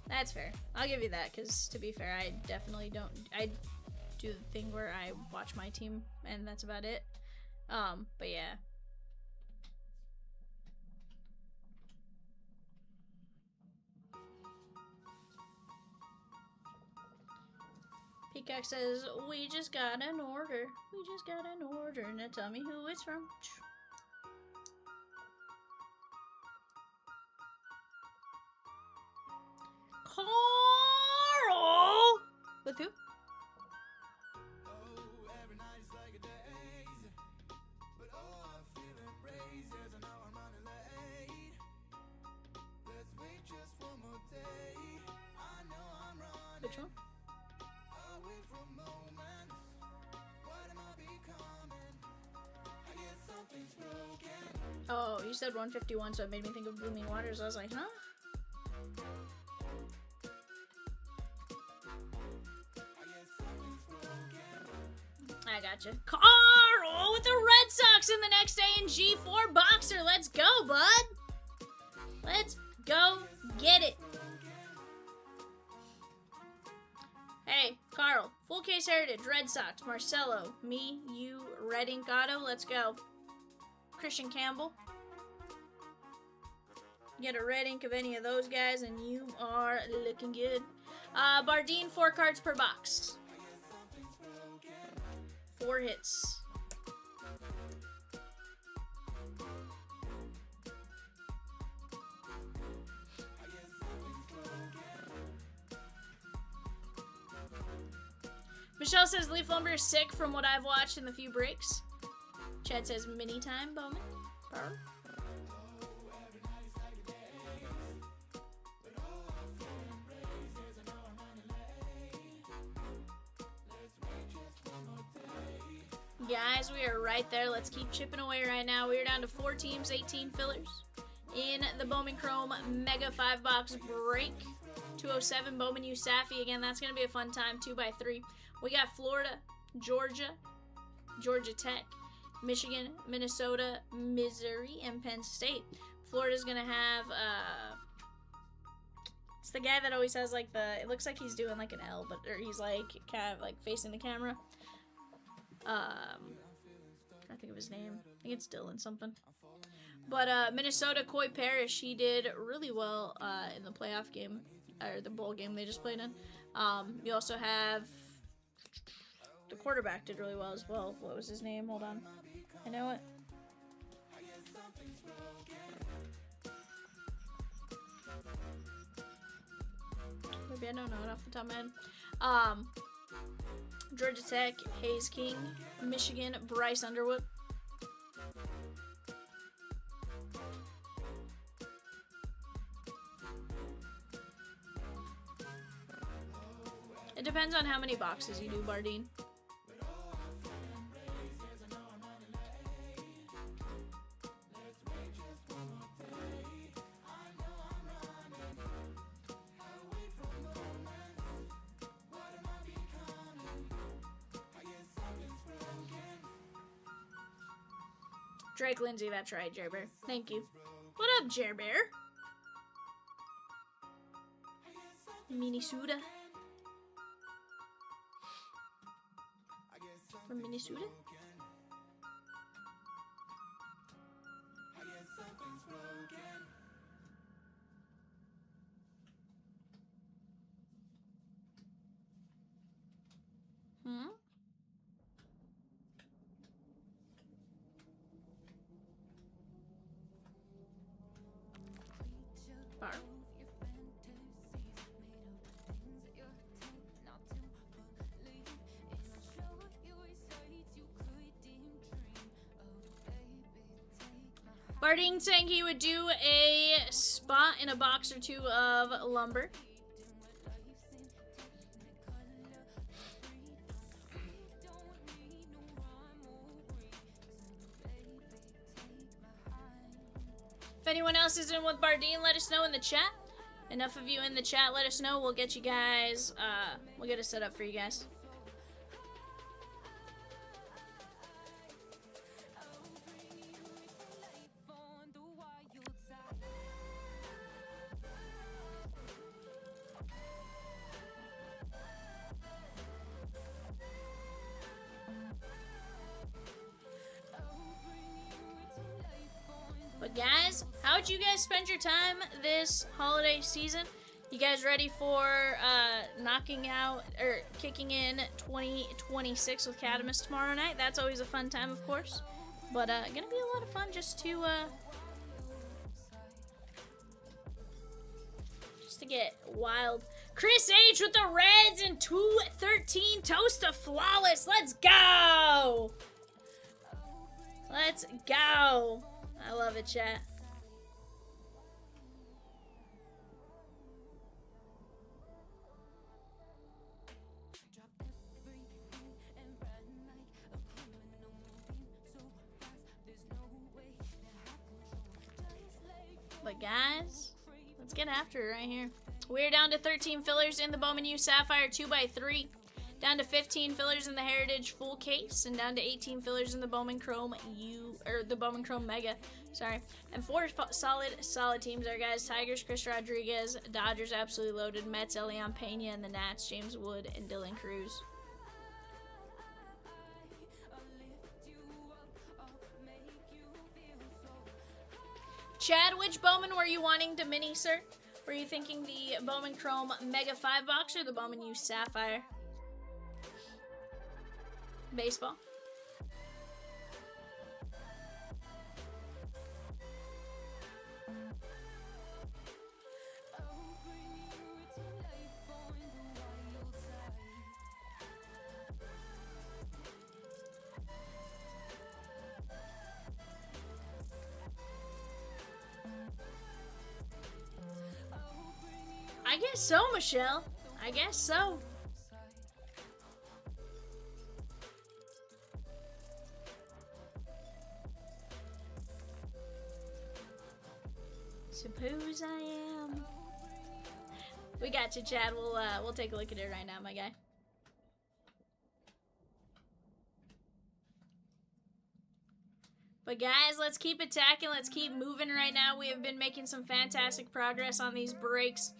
[SPEAKER 2] That's fair. I'll give you that, because to be fair, I definitely don't. I do the thing where I watch my team, and that's about it. But yeah. Peacock says, we just got an order. We just got an order. Now tell me who it's from. Carl! With who? Which one? Oh, you said 151, so it made me think of Booming Waters. I was like, huh? I gotcha. Carl with the Red Sox in the next A&G4 boxer. Let's go, bud. Let's go get it. Hey, Carl. Full case heritage. Red Sox. Marcelo. Me. You. Red Ink Auto. Let's go. Christian Campbell. Get a red ink of any of those guys and you are looking good. Bardeen, 4 cards per box. 4 hits. Michelle says Leaf Lumber is sick from what I've watched in the few breaks. Chad says mini time, Bowman. Power. Guys, we are right there. Let's keep chipping away right now. We are down to 4 teams, 18 fillers. In the Bowman Chrome Mega 5-box break. 207 Bowman U Saffy. Again, that's going to be a fun time. 2x3. We got Florida, Georgia, Georgia Tech, Michigan, Minnesota, Missouri, and Penn State. Florida's going to have, it's the guy that always has, like, it looks like he's doing, like, an L, but, or he's, like, kind of, like, facing the camera. I think of his name. I think it's Dylan something. But, Minnesota, Coy Parrish, he did really well, in the playoff game, or the bowl game they just played in. You also have, the quarterback did really well as well. What was his name? Hold on. I know it. Maybe I don't know it off the top of my head. Georgia Tech, Hayes King. Michigan, Bryce Underwood. It depends on how many boxes you do, Bardeen. Drake Lindsay, that's right, Jer Bear. Thank you. What up, Jer Bear? Minnesota. from Minnesota.
[SPEAKER 1] I guess something's broken.
[SPEAKER 2] Hmm? Bar. Barding saying he would do a spot in a box or two of lumber. If anyone else is in with Bardeen, let us know in the chat. Enough of you in the chat, let us know. We'll get you guys, we'll get it set up for you guys. But guys, how'd you guys spend your time this holiday season? You guys ready for knocking out or kicking in 2026 with Catamus tomorrow night? That's always a fun time, of course. But gonna be a lot of fun just to get wild. Chris H with the Reds and 213 toast to flawless. Let's go! Let's go! I love it, chat. But guys, let's get after it right here. We're down to 13 fillers in the Bowman U Sapphire 2x3. Down to 15 fillers in the Heritage full case, and down to 18 fillers in the Bowman Chrome the Bowman Chrome Mega. Sorry. And 4 solid teams there, guys. Tigers, Chris Rodriguez. Dodgers, absolutely loaded. Mets, Elian Pena, and the Nats, James Wood and Dylan Cruz. Chad, which Bowman were you wanting to mini, sir? Were you thinking the Bowman Chrome Mega 5-box or the Bowman U Sapphire? Baseball. I guess so, Michelle. I guess so. Suppose I am. We got you, Chad. We'll take a look at it right now, my guy. But guys, let's keep attacking. Let's keep moving right now. We have been making some fantastic progress on these breaks.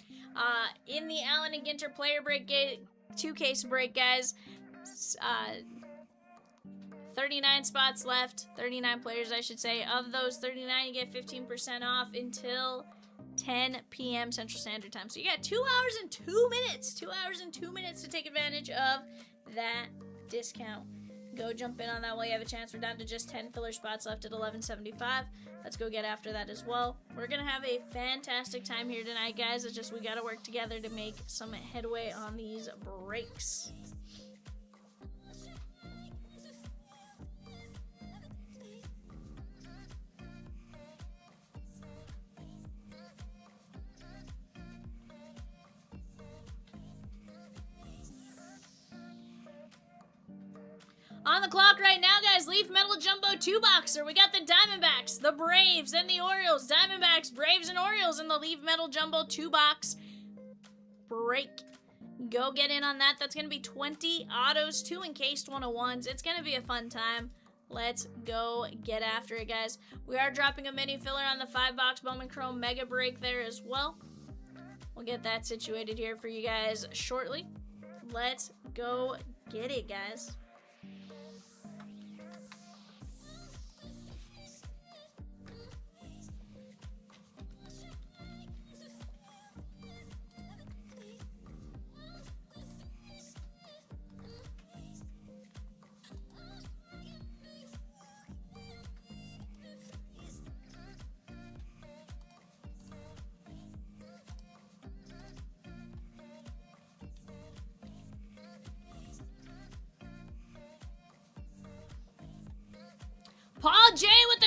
[SPEAKER 2] In the Allen and Ginter player break, 2-case break, guys. 39 spots left. 39 players, I should say. Of those 39, you get 15% off until 10 p.m. Central Standard Time. So you got 2 hours and 2 minutes. 2 hours and 2 minutes to take advantage of that discount. Go jump in on that while you have a chance. We're down to just 10 filler spots left at $11.75. Let's go get after that as well. We're going to have a fantastic time here tonight, guys. It's just we got to work together to make some headway on these breaks. On the clock right now, guys, Leaf Metal Jumbo 2-boxer. We got the Diamondbacks, the Braves, and the Orioles. Diamondbacks, Braves, and Orioles in the Leaf Metal Jumbo 2-box break. Go get in on that. That's going to be 20 autos, 2 encased 101s. It's going to be a fun time. Let's go get after it, guys. We are dropping a mini filler on the 5-box Bowman Chrome Mega break there as well. We'll get that situated here for you guys shortly. Let's go get it, guys.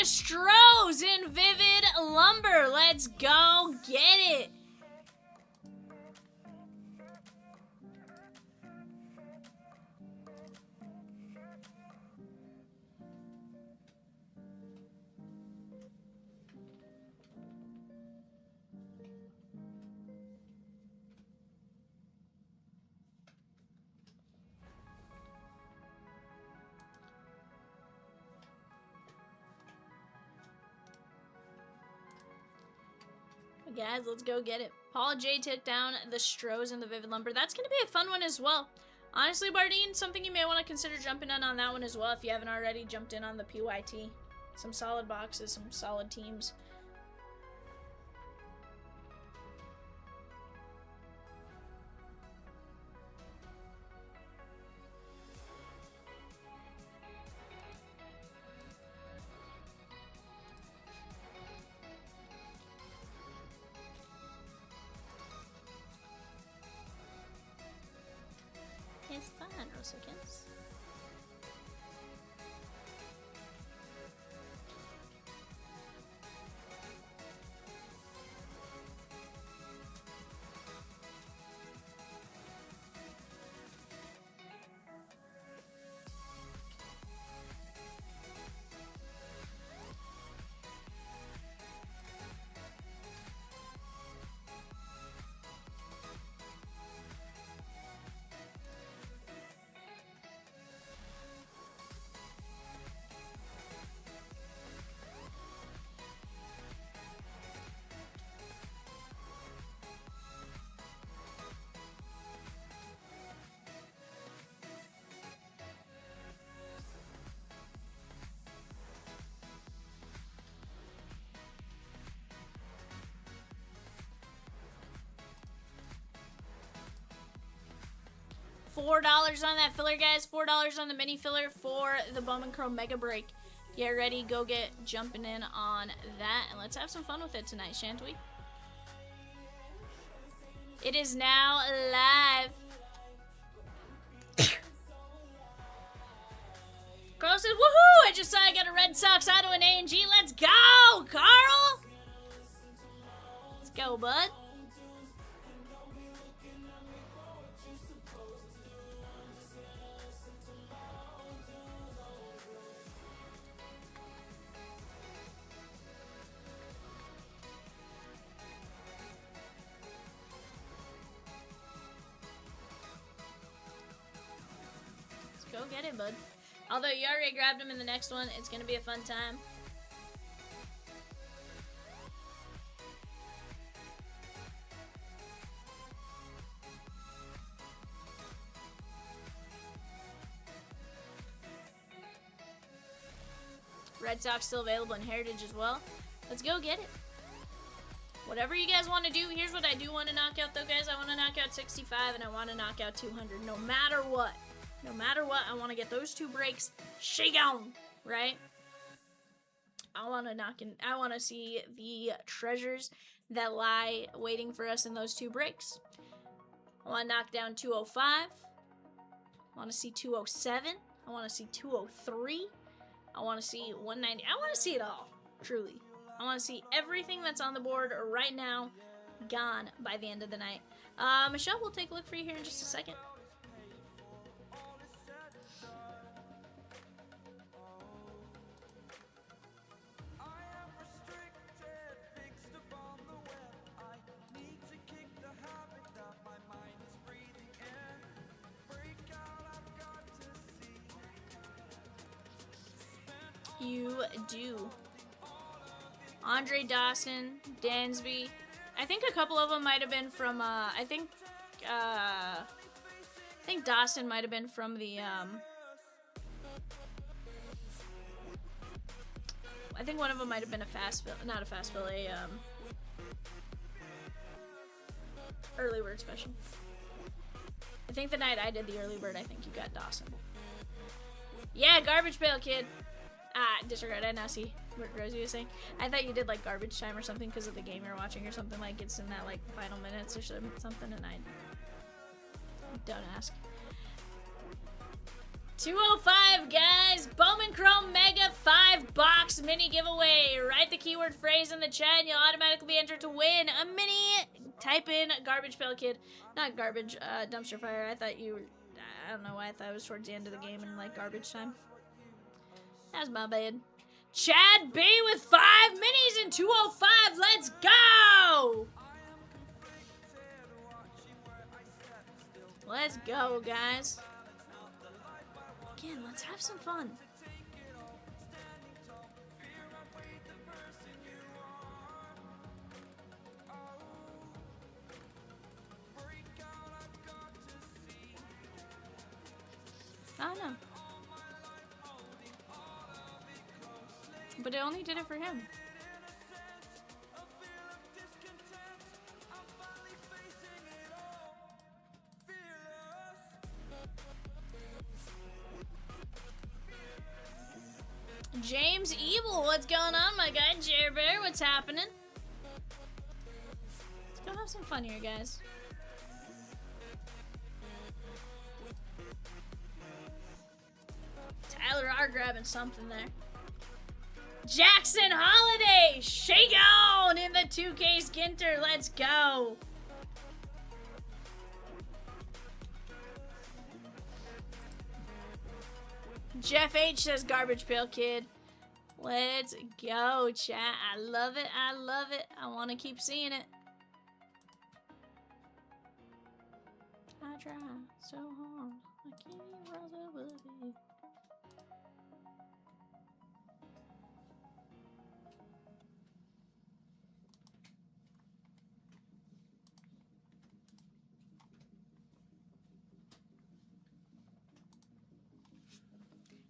[SPEAKER 2] the Stros in Vivid Lumber. Let's go get it. Guys, let's go get it. Paul J took down the Stros in the Vivid Lumber. That's going to be a fun one as well. Honestly, Bardine, something you may want to consider jumping in on that one as well if you haven't already jumped in on the PYT. Some solid boxes, some solid teams. It's fun, Rosikins. $4 on that filler, guys. $4 on the mini filler for the Bowman Chrome Mega Break. Get ready, go get jumping in on that, and let's have some fun with it tonight, shan't we? It is now live. Carl says, woohoo! I just saw I got a Red Sox auto in A&G. Let's go, Carl! Let's go, bud. Go get it, bud. Although you already grabbed him in the next one, it's going to be a fun time. Red Sox still available in Heritage as well. Let's go get it. Whatever you guys want to do, here's what I do want to knock out, though, guys. I want to knock out 65, and I want to knock out 200, no matter what. No matter what, I want to get those two breaks shake on, right? I want to knock in. I want to see the treasures that lie waiting for us in those two breaks. I want to knock down 205. I want to see 207. I want to see 203. I want to see 190. I want to see it all, truly. I want to see everything that's on the board right now gone by the end of the night. Michelle, we'll take a look for you here in just a second. You do. Andre Dawson, Dansby. I think a couple of them might have been from, I think Dawson might have been from the, I think one of them might have been a fast fill, not a fast fill, early bird special. I think the night I did the early bird, I think you got Dawson. Yeah, garbage pail kid. Disregard. I now see what Rosie was saying. I thought you did like garbage time or something because of the game you're watching or something, like it's in that like final minutes or something, and I don't ask. 205, guys. Bowman Chrome Mega 5-box mini giveaway. Write the keyword phrase in the chat and you'll automatically be entered to win a mini. Type in Garbage Pail Kid. Not Garbage, Dumpster Fire. I thought you were... I don't know why I thought it was towards the end of the game and like garbage time. That's my bad. Chad B with 5 minis and 205. Let's go! Let's go, guys. Again, let's have some fun. I don't know. But it only did it for him. James Evil, what's going on, my guy? Jer Bear, what's happening? Let's go have some fun here, guys. Tyler R grabbing something there. Jackson Holiday, shake on in the 2Ks Ginter. Let's go. Jeff H says Garbage Pail Kid. Let's go, chat. I love it. I love it. I want to keep seeing it. I try so hard. I can't rise above it.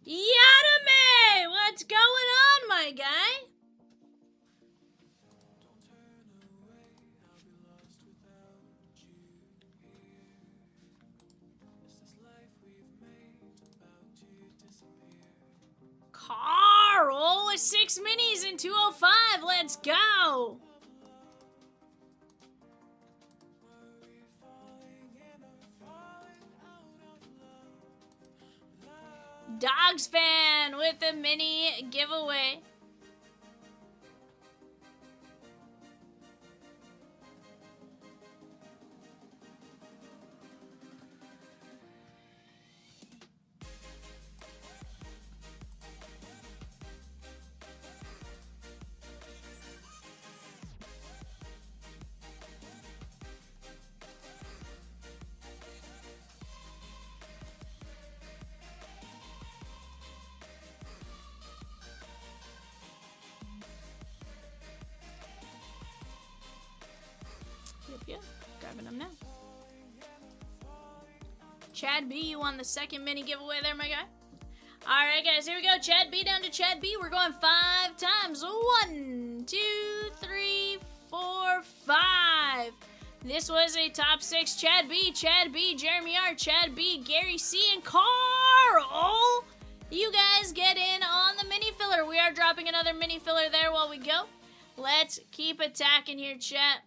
[SPEAKER 2] Yadame! What's going on, my guy? Carl with 6 minis and 205. Let's go. Dogs fan with a mini giveaway. Yep, grabbing them now. Chad B, you won the second mini giveaway there, my guy. Alright, guys, here we go. Chad B down to Chad B. We're going 5 times. 1, 2, 3, 4, 5. This was a top 6. Chad B, Jeremy R, Chad B, Gary C, and Carl. You guys get in on the mini filler. We are dropping another mini filler there while we go. Let's keep attacking here, chat.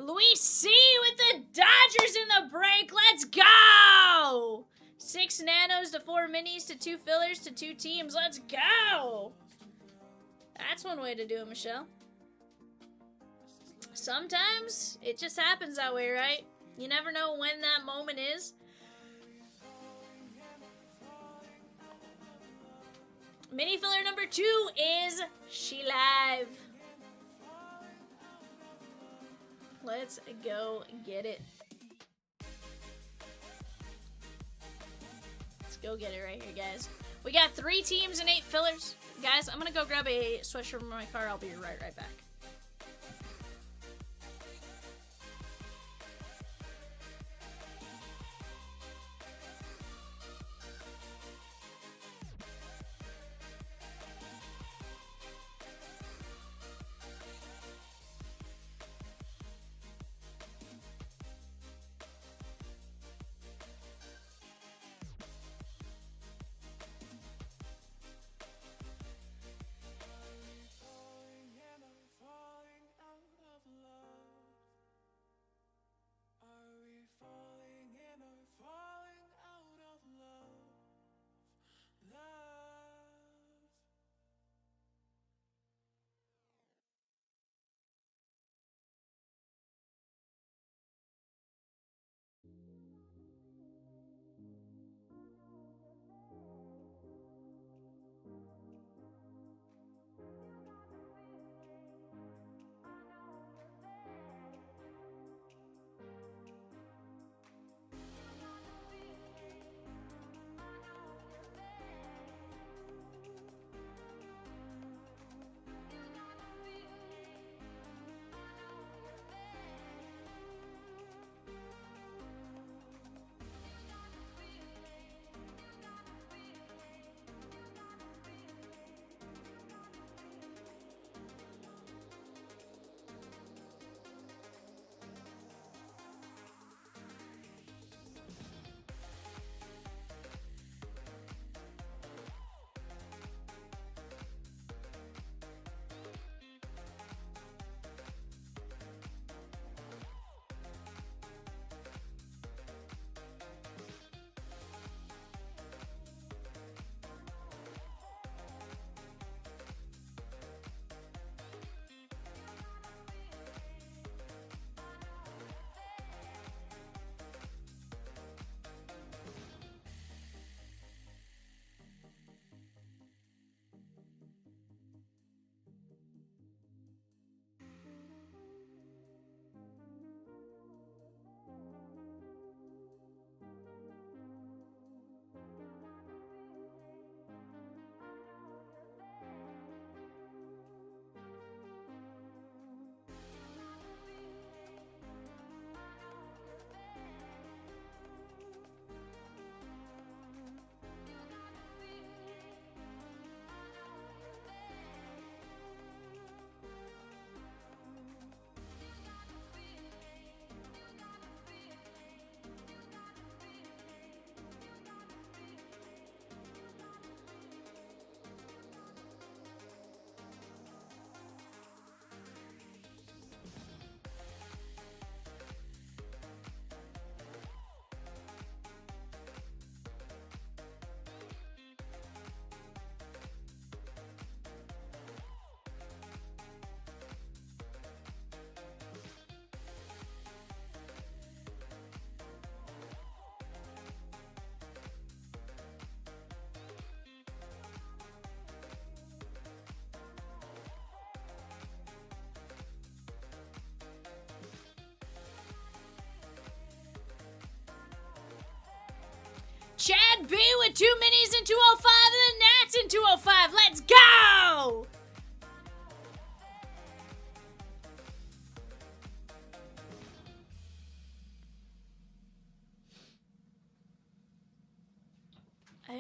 [SPEAKER 2] Luis C with the Dodgers in the break. Let's go! 6 nanos to 4 minis to 2 fillers to 2 teams. Let's go! That's one way to do it, Michelle. Sometimes it just happens that way, right? You never know when that moment is. Mini filler number 2 is She Live. Let's go get it. Let's go get it right here, guys. We got 3 teams and 8 fillers. Guys, I'm gonna go grab a sweatshirt from my car. I'll be right back. Chad B with 2 minis in 205 and the Nats in 205. Let's go! Oh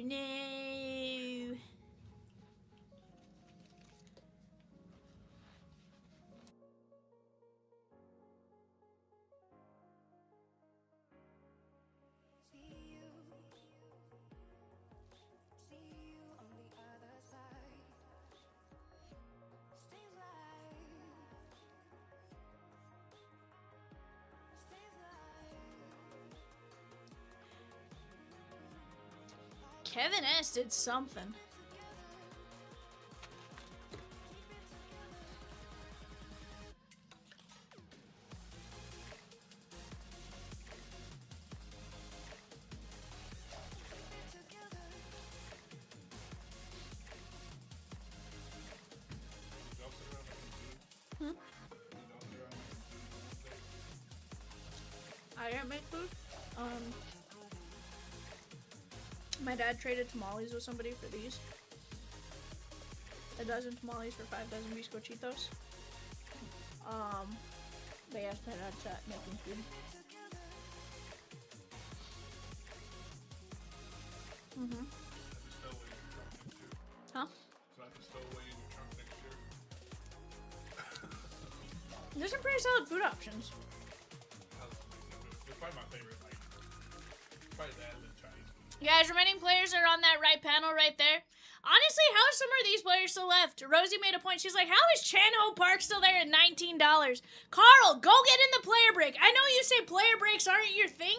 [SPEAKER 2] no. Kevin S did something. I didn't make food. My dad traded tamales with somebody for these. A dozen tamales for 5 dozen Bisco Cheetos. They asked my dad to make them food. Mm-hmm. Huh?
[SPEAKER 3] So I have to stow away in your trunk next year.
[SPEAKER 2] There's some pretty solid food options.
[SPEAKER 3] It's probably my favorite, like, probably that and Chinese food.
[SPEAKER 2] Guys, remaining players are on that right panel right there. Honestly, how are some of these players still left? Rosie made a point. She's like, how is Chan-Ho Park still there at $19? Carl, go get in the player break. I know you say player breaks aren't your thing,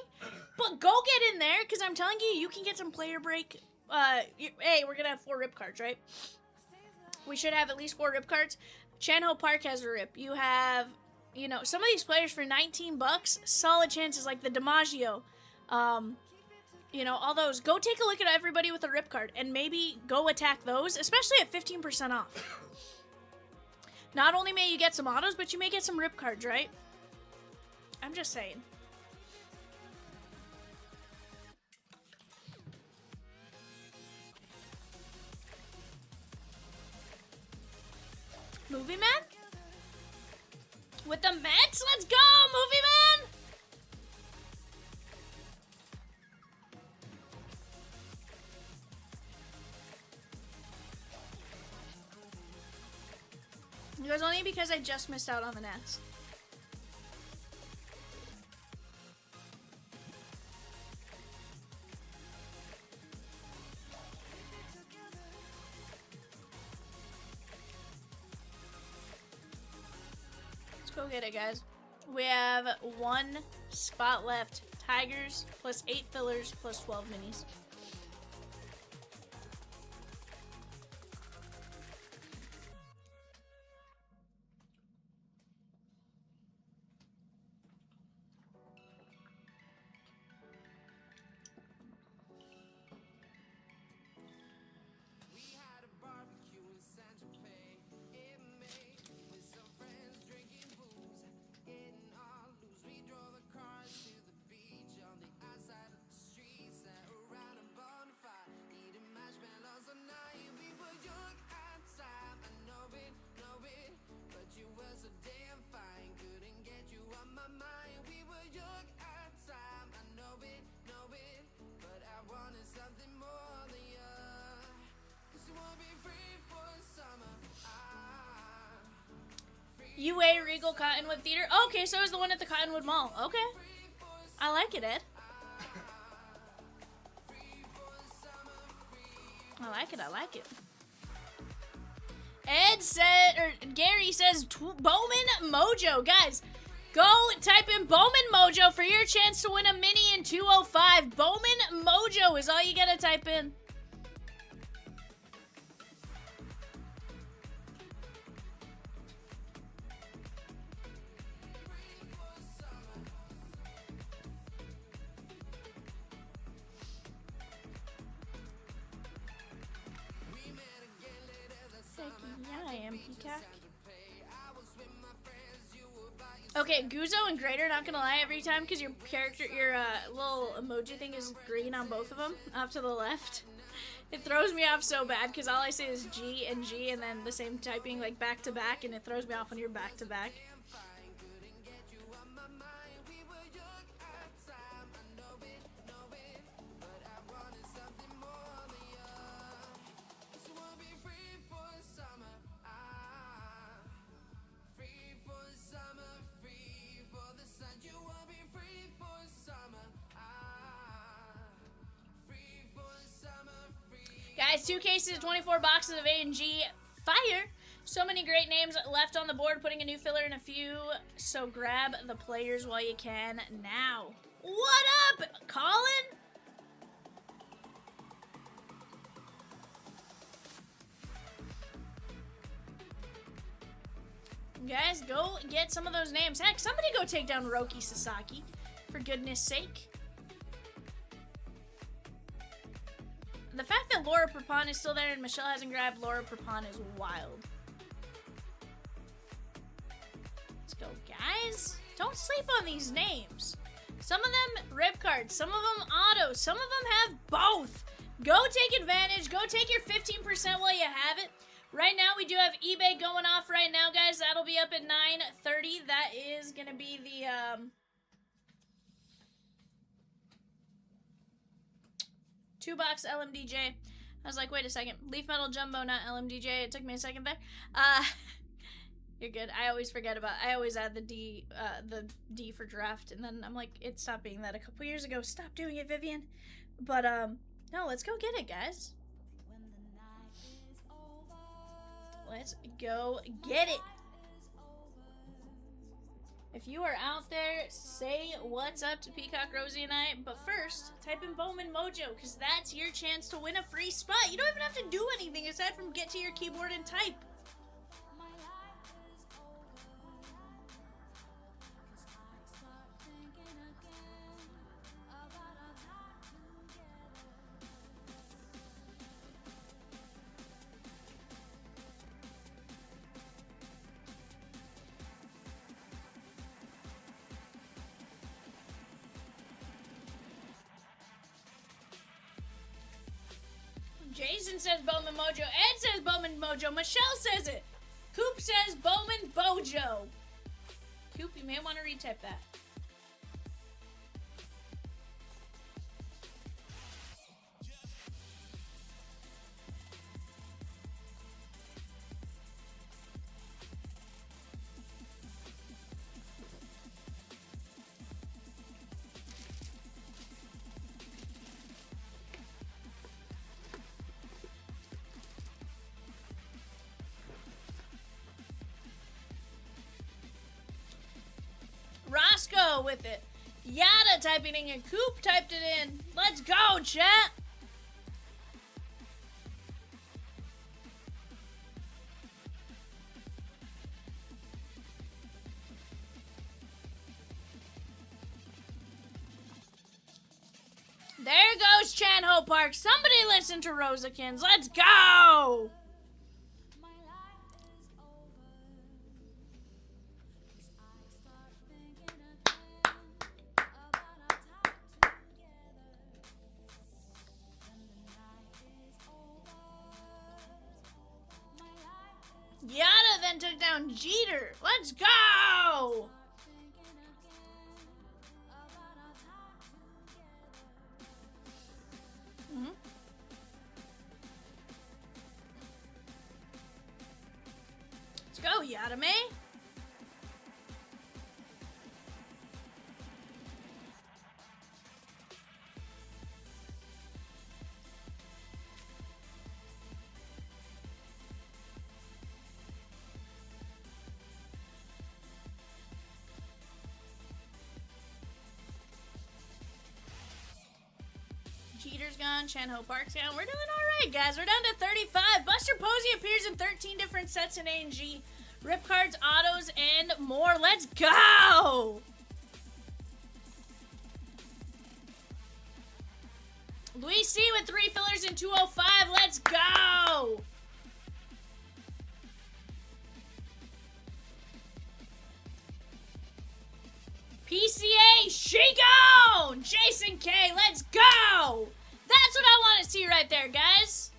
[SPEAKER 2] but go get in there, because I'm telling you, you can get some player break. Hey, we're going to have 4 rip cards, right? We should have at least 4 rip cards. Chan-Ho Park has a rip. You have, you know, some of these players for $19, solid chances, like the DiMaggio. You know, all those. Go take a look at everybody with a rip card and maybe go attack those, especially at 15% off. Not only may you get some autos, but you may get some rip cards, right? I'm just saying. Movie Man? With the Mets? Let's go, Movie Man! It was only because I just missed out on the Nats. Let's go get it, guys. We have 1 spot left. Tigers plus 8 fillers plus 12 minis. UA Regal Cottonwood Theater. Oh, okay, so it was the one at the Cottonwood Mall. Okay. I like it, Ed. I like it, I like it. Ed said, or Gary says, Bowman Mojo. Guys, go type in Bowman Mojo for your chance to win a mini in 205. Bowman Mojo is all you gotta type in. Yeah, I am, Peacock. Okay, Guzo and Greater, not gonna lie, every time, because your character, your little emoji thing is green on both of them, off to the left. It throws me off so bad, because all I say is G, and then the same typing, like, back to back, and it throws me off when you're back to back. Guys, 2 cases, 24 boxes of A&G Fire. So many great names left on the board, putting a new filler in a few. So grab the players while you can now. What up, Colin? Guys, go get some of those names. Heck, somebody go take down Roki Sasaki, for goodness sake. The fact that Laura Prepon is still there and Michelle hasn't grabbed Laura Prepon is wild. Let's go, guys. Don't sleep on these names. Some of them rip cards, some of them autos, some of them have both. Go take advantage. Go take your 15% while you have it. Right now, we do have eBay going off right now, guys. That'll be up at 9:30. That is going to be the... 2-box LMDJ. I was like, wait a second. Leaf Metal Jumbo, not LMDJ. It took me a second there. You're good. I always forget about... I always add the D for draft, and then I'm like, it stopped being that a couple years ago. Stop doing it, Vivian. But, no, let's go get it, guys. Let's go get it. If you are out there, say what's up to Peacock, Rosie, and I. But first, type in Bowman Mojo, because that's your chance to win a free spot. You don't even have to do anything aside from get to your keyboard and type. Jason says Bowman Mojo. Ed says Bowman Mojo. Michelle says it. Coop says Bowman Bojo. Coop, you may want to retype that. Roscoe with it. Yada typing in and Coop typed it in. Let's go, chat. There goes Chanho Park. Somebody listen to Rosakins. Let's go. Yada then took down Jeter. Let's go! Let's go, Yada May. Jeter's gone, Chanho Park's gone. We're doing alright, guys. We're down to 35. Buster Posey appears in 13 different sets in A&G. Rip cards, autos, and more. Let's go! Luis C with 3 fillers and 205. Let's go! Jason K, let's go! That's what I want to see right there, guys.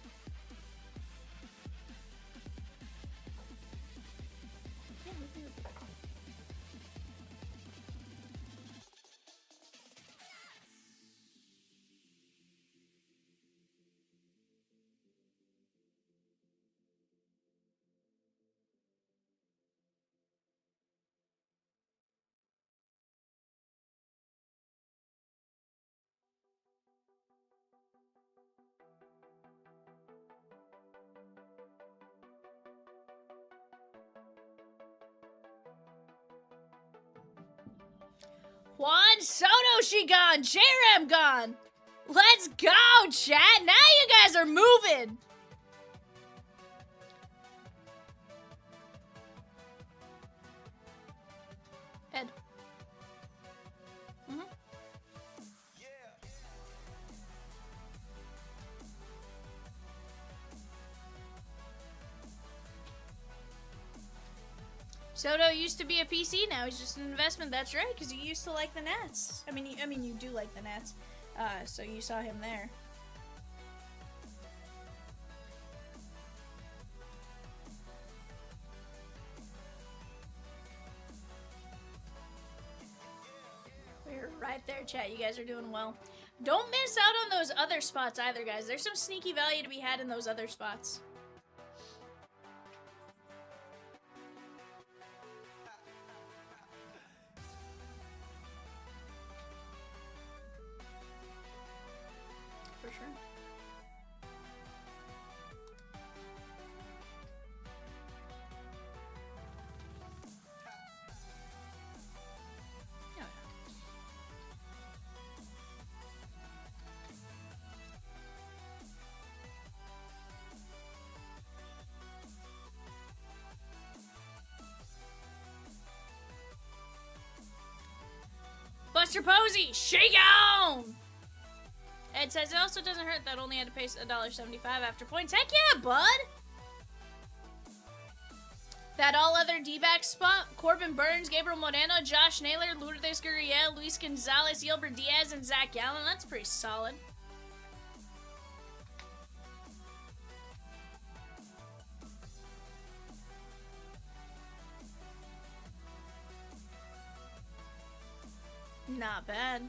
[SPEAKER 2] Juan Soto, she gone. J-Ram gone. Let's go, chat. Now you guys are moving. Ed. Mm-hmm. Soto used to be a PC, now he's just an investment. That's right, because you used to like the Nats. I mean, you do like the Nats, so you saw him there. We're right there, chat. You guys are doing well. Don't miss out on those other spots either, guys. There's some sneaky value to be had in those other spots. For sure. Oh, yeah. Buster Posey, shake on! Ed says it also doesn't hurt that only had to pay $1.75 after points. Heck yeah, bud! That all other D-back spot, Corbin Burns, Gabriel Moreno, Josh Naylor, Lourdes Gurriel, Luis Gonzalez, Gilbert Diaz, and Zach Gallen. That's pretty solid. Not bad.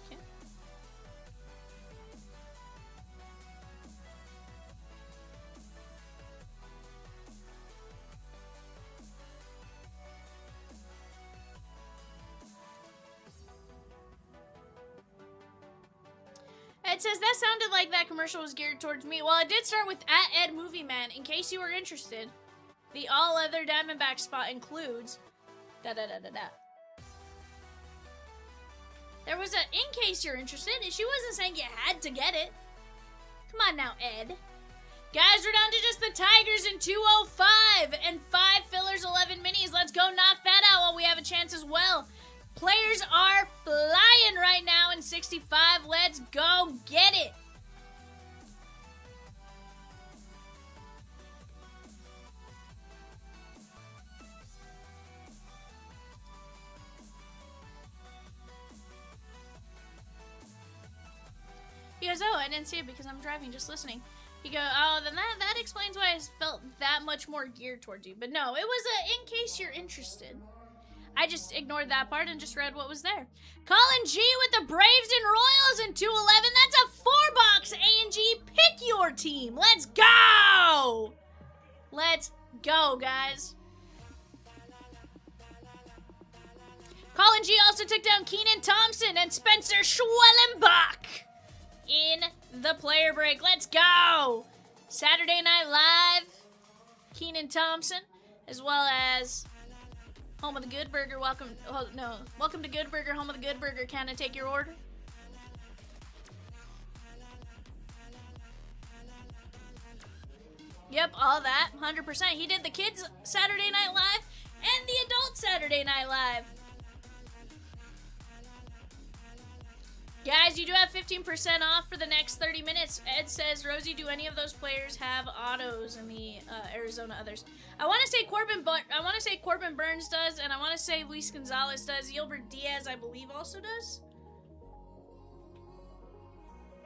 [SPEAKER 2] Okay. Ed says that sounded like that commercial was geared towards me. Well, it did start with @Ed Movie Man, in case you were interested. The all other Diamondback spot includes da-da-da-da-da. There was a, in case you're interested, she wasn't saying you had to get it. Come on now, Ed. Guys, we're down to just the Tigers in 205 and 5 fillers, 11 minis. Let's go knock that out while we have a chance as well. Players are flying right now in 65. Let's go get it. He goes, oh, I didn't see it because I'm driving, just listening. You go, oh, then that explains why I felt that much more geared towards you. But no, it was a in case you're interested. I just ignored that part and just read what was there. Colin G with the Braves and Royals in 211. That's a 4-box A&G. Pick your team. Let's go. Let's go, guys. Colin G also took down Keenan Thompson and Spencer Schwellenbach in the player break. Let's go. Saturday Night Live, Keenan Thompson, as well as Home of the Good Burger. Welcome to Good Burger, Home of the Good Burger. Can I take your order? Yep, all that, 100%. He did the kids Saturday Night Live and the adult Saturday Night Live. Guys, you do have 15% off for the next 30 minutes. Ed says, Rosie, do any of those players have autos in the Arizona others? I want to say Corbin Burns does, and I want to say Luis Gonzalez does. Gilbert Diaz, I believe, also does.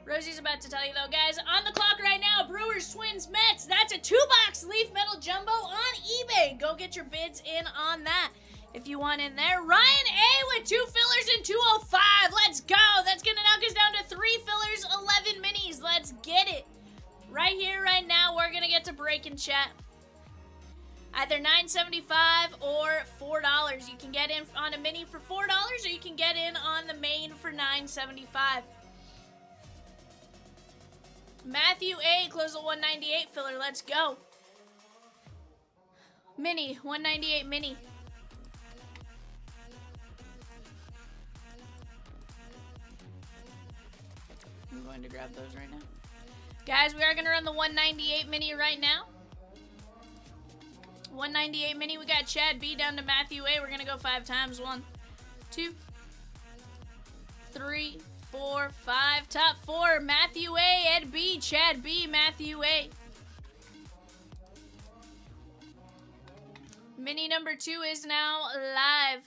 [SPEAKER 2] Rosie's about to tell you, though, guys. On the clock right now, Brewers, Twins, Mets. That's a 2-box Leaf Metal Jumbo on eBay. Go get your bids in on that if you want in there. Ryan A with 2 fillers and 205. Let's go. That's going to knock us down to 3 fillers, 11 minis. Let's get it. Right here, right now, we're going to get to break in chat. Either $9.75 or $4. You can get in on a mini for $4, or you can get in on the main for $9.75. Matthew A, close the 198 filler. Let's go. Mini, 198 mini. I'm going to grab those right now. Guys, we are going to run the 198 mini right now. 198 mini. We got Chad B down to Matthew A. We're going to go 5 times. 1, 2, 3, 4, 5. Top 4. Matthew A, Ed B, Chad B, Matthew A. Mini number 2 is now live.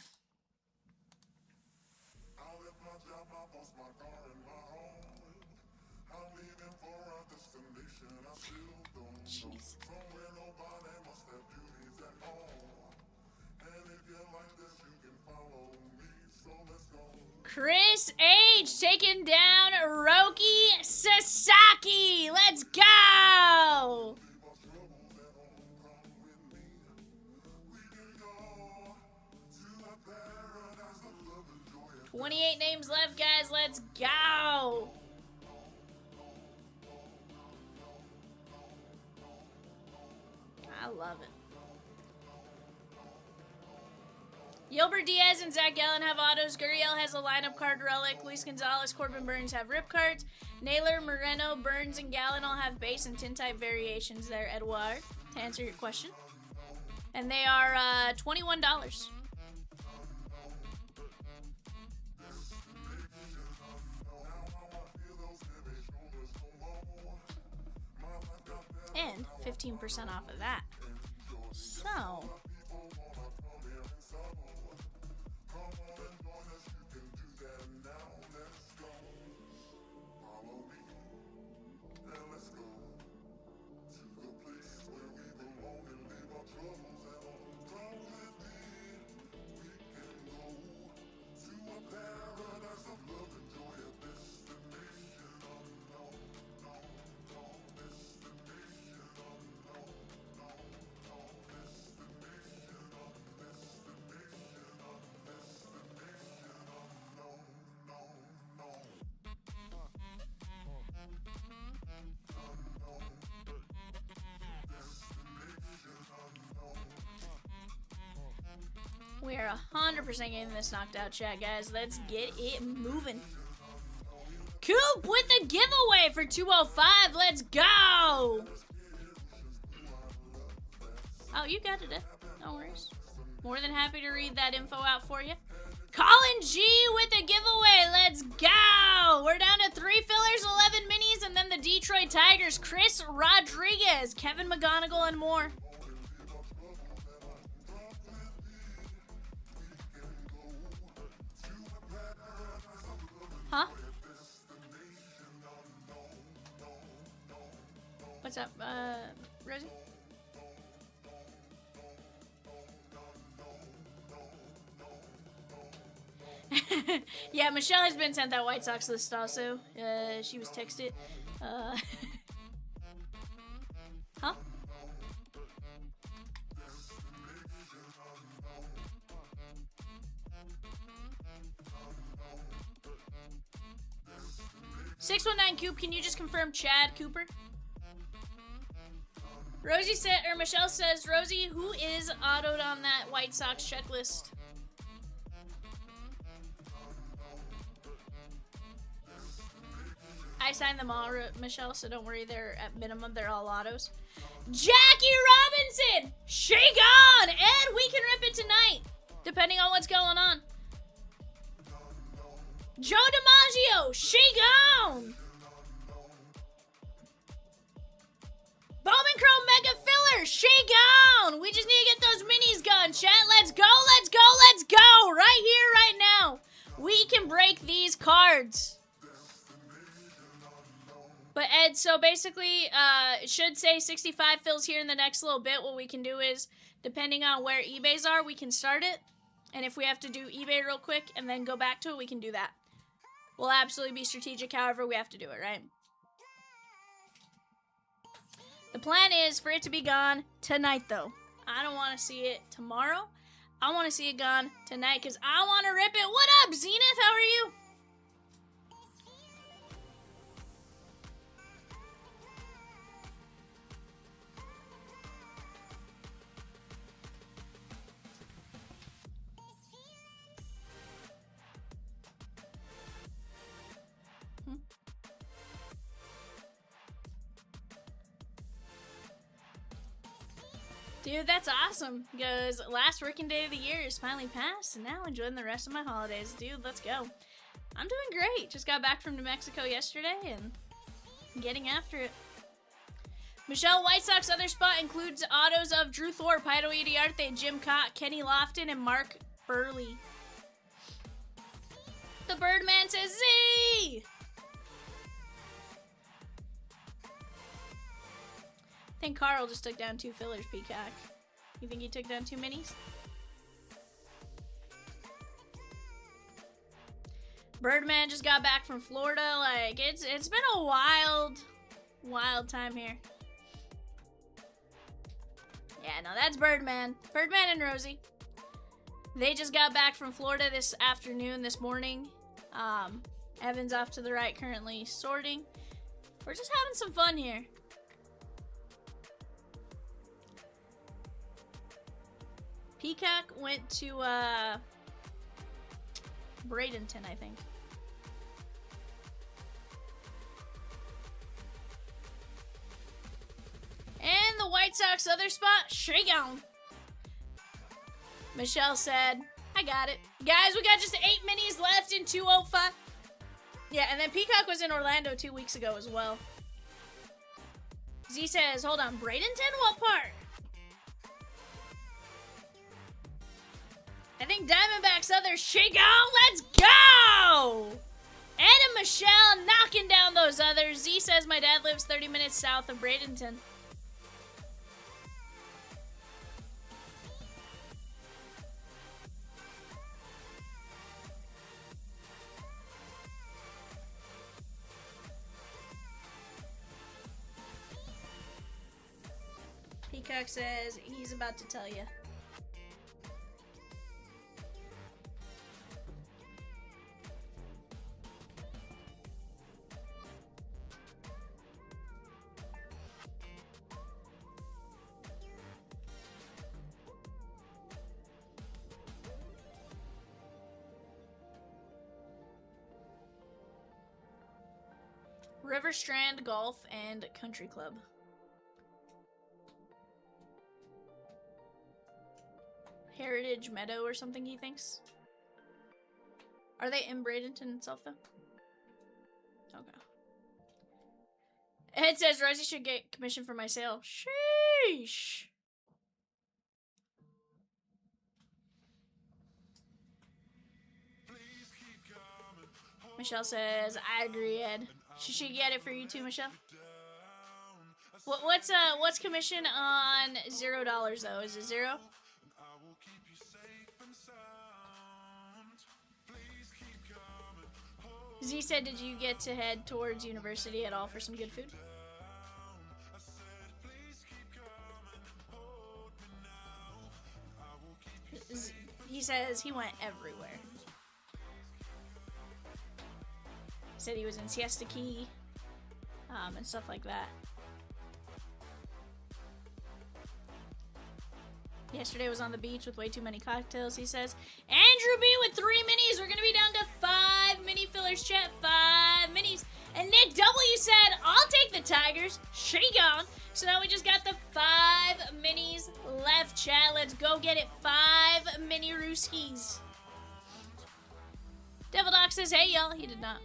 [SPEAKER 2] Jeez. Chris H taking down Roki Sasaki. Let's go. 28 names left, guys. Let's go. I love it. Gilbert Diaz and Zach Gallen have autos. Gurriel has a lineup card relic. Luis Gonzalez, Corbin Burns have rip cards. Naylor, Moreno, Burns, and Gallen all have base and tin type variations there, Edward, to answer your question. And they are $21. And 15% off of that. So... we are 100% getting this knocked out, chat, guys. Let's get it moving. Coop with the giveaway for 205. Let's go. Oh, you got it. No worries. More than happy to read that info out for you. Colin G with the giveaway. Let's go. We're down to 3 fillers, 11 minis, and then the Detroit Tigers. Chris Rodriguez, Kevin McGonigal, and more. Huh? What's up, Rosie? Yeah, Michelle has been sent that White Sox list also. She was texted. Huh? $619 Coop, can you just confirm Chad Cooper? Rosie said, or Michelle says, Rosie, who is autoed on that White Sox checklist? I signed them all, Michelle, so don't worry. They're at minimum. They're all autos. Jackie Robinson! Shake on! Ed, we can rip it tonight, depending on what's going on. Joe DiMaggio, she gone. Bowman Chrome Mega Filler, she gone. We just need to get those minis going, chat. Let's go, let's go, let's go. Right here, right now. We can break these cards. But Ed, so basically, it should say 65 fills here in the next little bit. What we can do is, depending on where eBays are, we can start it. And if we have to do eBay real quick and then go back to it, we can do that. We'll absolutely be strategic however we have to do it, right? The plan is for it to be gone tonight, though. I don't want to see it tomorrow. I want to see it gone tonight because I want to rip it. What up, Zenith? How are you? Dude, that's awesome, because last working day of the year is finally passed, and now enjoying the rest of my holidays. Dude, let's go. I'm doing great. Just got back from New Mexico yesterday, and getting after it. Michelle, White Sox other spot includes autos of Drew Thorpe, Heido Iriarte, Jim Cott, Kenny Lofton, and Mark Burley. The Birdman says, Z! I think Carl just took down 2 fillers, Peacock. You think he took down 2 minis? Birdman just got back from Florida. Like, it's been a wild time here. Yeah, no, that's Birdman. Birdman and Rosie. They just got back from Florida this afternoon, this morning. Evan's off to the right currently sorting. We're just having some fun here. Peacock went to Bradenton, I think. And the White Sox other spot, shake on. Michelle said, I got it. Guys, we got just 8 minis left in 205. Yeah, and then Peacock was in Orlando 2 weeks ago as well. Z says, hold on, Bradenton? What part? I think Diamondback's other shake on. Let's go! Ed and Michelle knocking down those others. Z says my dad lives 30 minutes south of Bradenton. Peacock says he's about to tell you. River Strand Golf and Country Club. Heritage Meadow or something, he thinks. Are they in Bradenton itself, though? Okay. It says Rosie should get commission for my sale. Sheesh. Michelle says, I agree, Ed. She should get it for you too, Michelle. What's commission on $0 though? Is it 0? Z said, did you get to head towards university at all for some good food? He says he went everywhere. Said he was in Siesta Key, and stuff like that. Yesterday was on the beach with way too many cocktails, he says. Andrew B with 3 minis. We're going to be down to 5 mini fillers, chat. 5 minis. And Nick W said, I'll take the Tigers. Shake on. So now we just got the 5 minis left, chat. Let's go get it. 5 mini Rooskies. Devil Doc says, hey, y'all. He did not.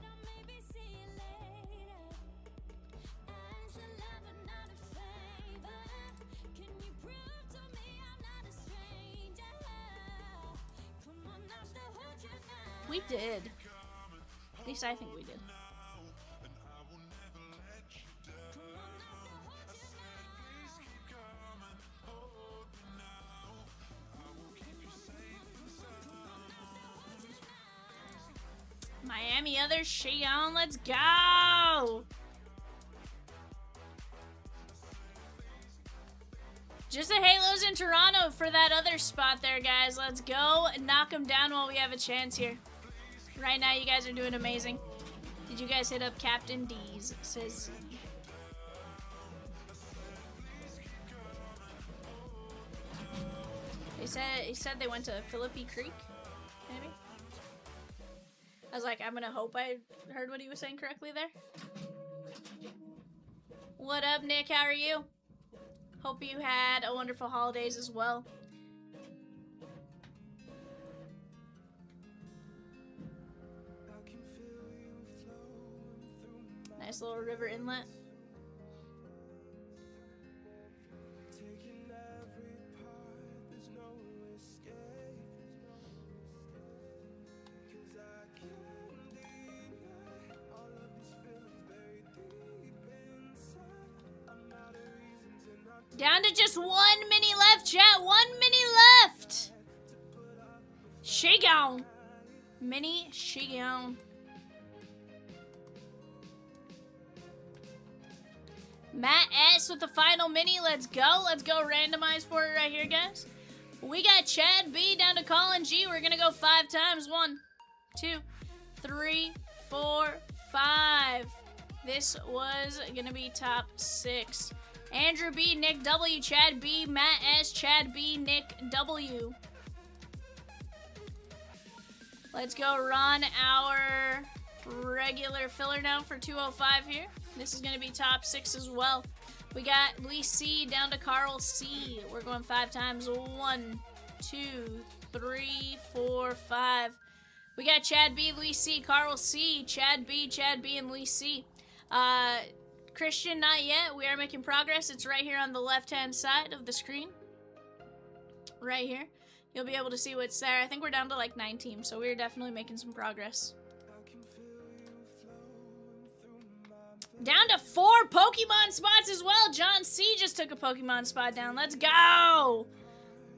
[SPEAKER 2] We did. At least I think we did. Miami others, she on, let's go! Just the Halos in Toronto for that other spot there, guys. Let's go and knock them down while we have a chance here. Right now, you guys are doing amazing. Did you guys hit up Captain D's? Says Z. He said they went to Philippi Creek, maybe? I was like, I'm gonna hope I heard what he was saying correctly there. What up, Nick? How are you? Hope you had a wonderful holidays as well. Nice little river inlet. Down to just 1 mini left, chat. 1 mini left. She gone. Mini, she gone. Matt S with the final mini. Let's go. Let's go randomize for it right here, guys. We got Chad B down to Colin G. We're going to go 5 times. 1, 2, 3, 4, 5. This was going to be top 6. Andrew B, Nick W, Chad B, Matt S, Chad B, Nick W. Let's go run our regular filler now for 205 here. This is going to be top 6 as well. We got Luis C down to Carl C. We're going 5 times. 1, 2, 3, 4, 5. We got Chad B, Luis C, Carl C, Chad B, and Luis C. Christian, not yet. We are making progress. It's right here on the left-hand side of the screen. Right here. You'll be able to see what's there. I think we're down to like 9 teams, so we're definitely making some progress. Down to 4 Pokemon spots as well. John C just took a Pokemon spot down. Let's go!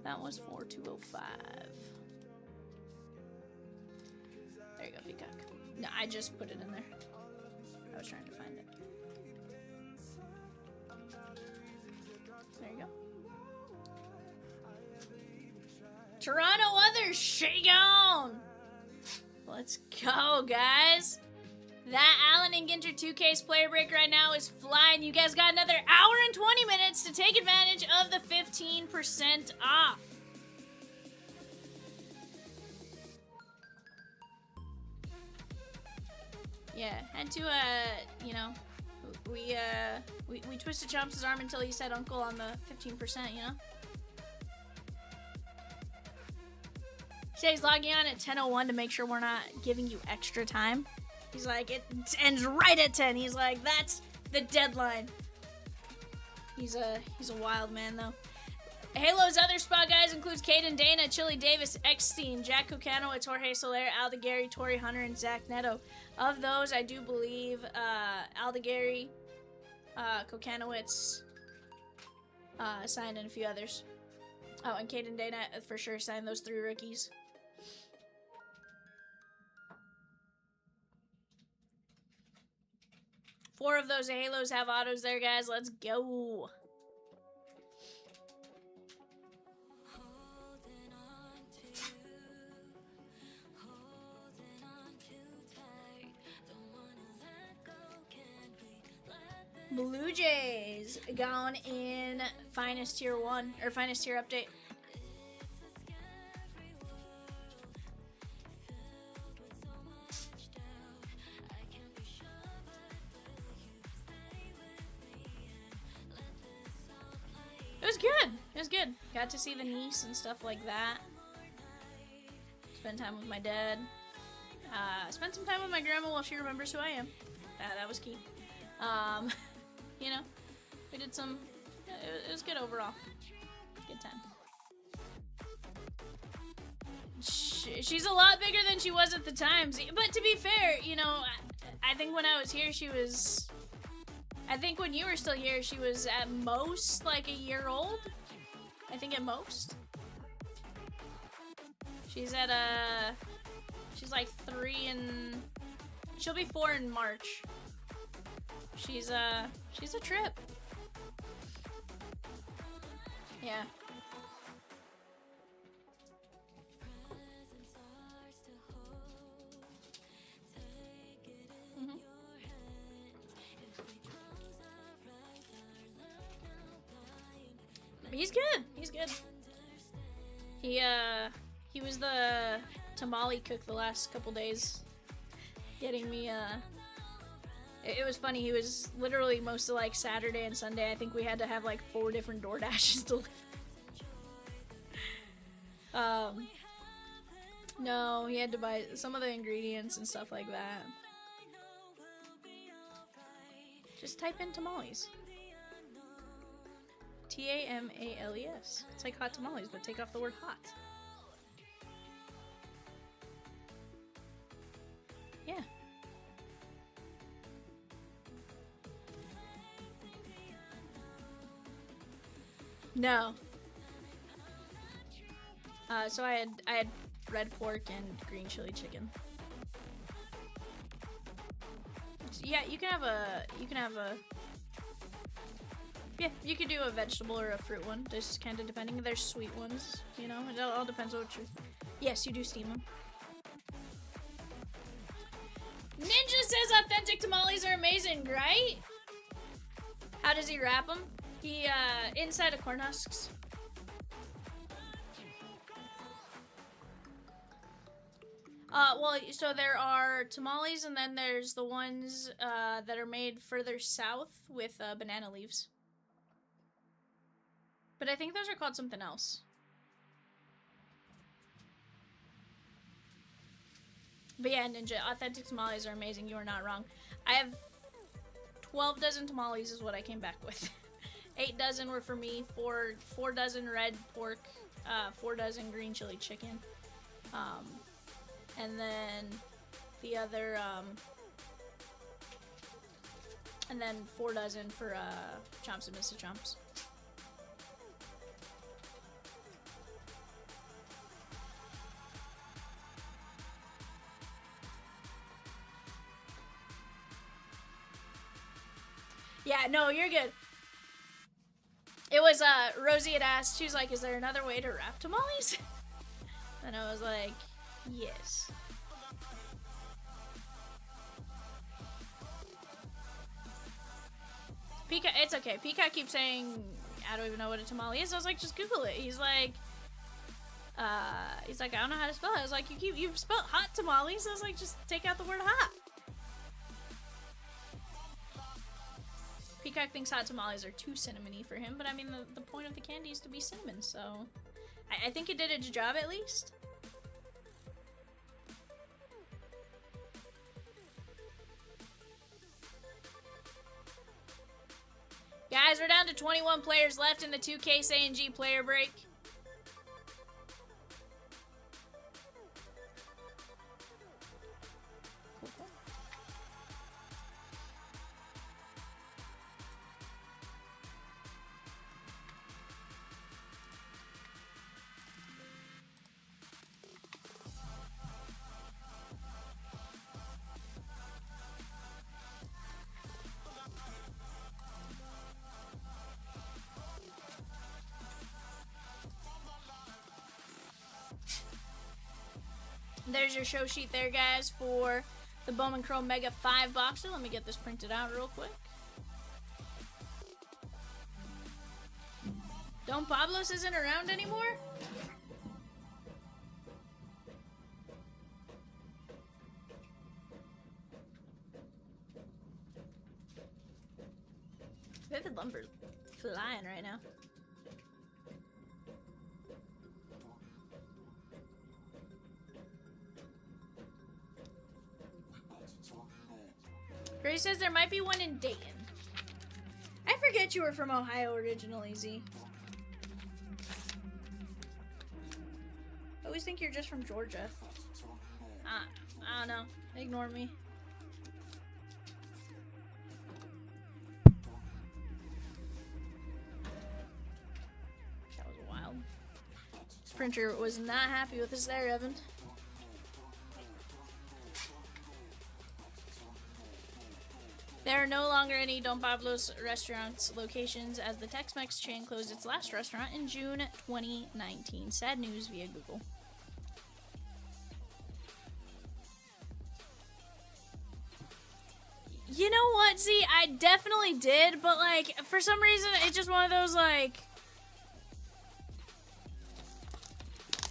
[SPEAKER 2] That was 4205. There you go, Peacock. No, I just put it in there. I was trying to find it. There you go. Toronto others, she gone. Let's go, guys. That Allen and Ginter 2K's player break right now is flying. You guys got another hour and 20 minutes to take advantage of the 15% off. Yeah, and to you know, we twisted Chomps' arm until he said uncle on the 15%, you know? He's logging on at 10:01 to make sure we're not giving you extra time. He's like, it ends right at 10. He's like, that's the deadline. He's a wild man, though. Halo's other spot, guys, includes Caden Dana, Chili Davis, Eckstein, Jack Cucano, Jorge Soler, Aldegary, Torrey Hunter, and Zach Neto. Of those, I do believe Aldegary, Kokanowitz signed, and a few others. Oh, and Caden Dana for sure signed those 3 rookies. Four of those Halos have autos there, guys. Let's go. Blue Jays gone in Finest Tier 1, or Finest Tier Update. It was good. It was good. Got to see the niece and stuff like that. Spend time with my dad. Spent some time with my grandma while she remembers who I am. That was key. You know, we did some. It was good overall. Good time. She's a lot bigger than she was at the time. But to be fair, you know, I think when I was here, she was. I think when you were still here, she was at most like a year old. I think at most. She's at she's like 3 and she'll be 4 in March. She's a trip. Yeah. Mm-hmm. He's good. He's good. He was the tamale cook the last couple days, getting me it was funny. He was literally most of like Saturday and Sunday. I think we had to have like 4 different DoorDashes delivered. No, he had to buy some of the ingredients and stuff like that. Just type in tamales. Tamales. It's like hot tamales, but take off the word hot. Yeah. No. So I had red pork and green chili chicken. Yeah, you can have a yeah, you could do a vegetable or a fruit one, just kind of depending. There's sweet ones, you know, it all depends on what you're... Yes, you do steam them. Ninja says authentic tamales are amazing, right? How does he wrap them? He, inside of corn husks. Well, so there are tamales, and then there's the ones, that are made further south with, banana leaves. But I think those are called something else. But yeah, Ninja, authentic tamales are amazing. You are not wrong. I have 12 dozen tamales is what I came back with. 8 dozen were for me, 4 dozen red pork, 4 dozen green chili chicken. And then the other, and then 4 dozen for, Chomps and Mr. Chomps. Yeah, no, you're good. It was, Rosie had asked, she was like, is there another way to wrap tamales? And I was like, yes. Peacock, it's okay. Peacock keeps saying, I don't even know what a tamale is. I was like, just Google it. He's like, I don't know how to spell it. I was like, you've spelled hot tamales. I was like, just take out the word hot. Peacock thinks hot tamales are too cinnamony for him, but I mean, the point of the candy is to be cinnamon, so I think it did its job at least. Guys, we're down to 21 players left in the 2K Say player break. There's your show sheet there, guys, for the Bowman Chrome Mega 5 boxer. Let me get this printed out real quick. Don Pablos isn't around anymore? Vivid Lumber's flying right now. Rosie says there might be one in Dayton. I forget you were from Ohio originally, Z. I always think you're just from Georgia. I don't know. Ignore me. That was wild. This printer was not happy with us there, Evan. There are no longer any Don Pablo's restaurants locations as the Tex-Mex chain closed its last restaurant in June 2019. Sad news via Google. You know what, Z? I definitely did, but like, for some reason, it's just one of those like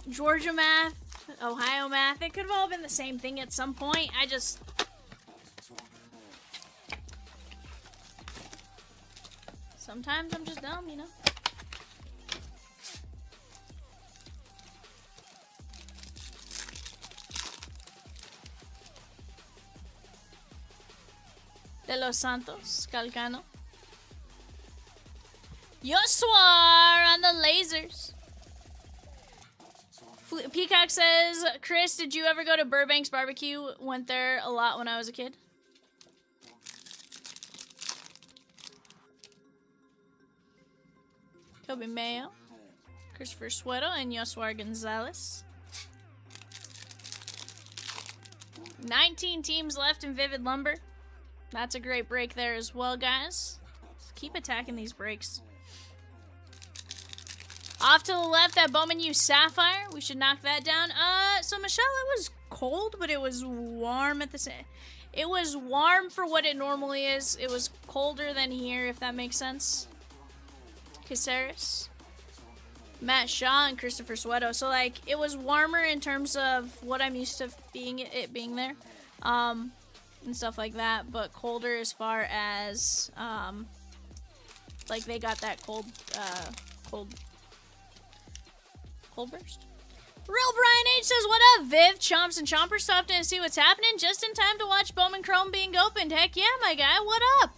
[SPEAKER 2] Georgia math, Ohio math. It could have all been the same thing at some point. I just... Sometimes I'm just dumb, you know? De Los Santos, Calcano. Yoswar on the lasers. Peacock says, Chris, did you ever go to Burbank's Barbecue? Went there a lot when I was a kid. Kobe Mayo, Christopher Sueto, and Yoswar Gonzalez. 19 teams left in Vivid Lumber. That's a great break there as well, guys. Just keep attacking these breaks. Off to the left, that Bowman used Sapphire. We should knock that down. So Michelle, it was cold, but it was warm at the same. It was warm for what it normally is. It was colder than here, if that makes sense. Caceres, Matt Shaw, and Christopher Sueto. So like, it was warmer in terms of what I'm used to being there, and stuff like that. But colder as far as like they got that cold burst. Real Brian H says, what up, Viv? Chomps and Chompers stopped in to see what's happening just in time to watch Bowman Chrome being opened. Heck yeah, my guy. What up?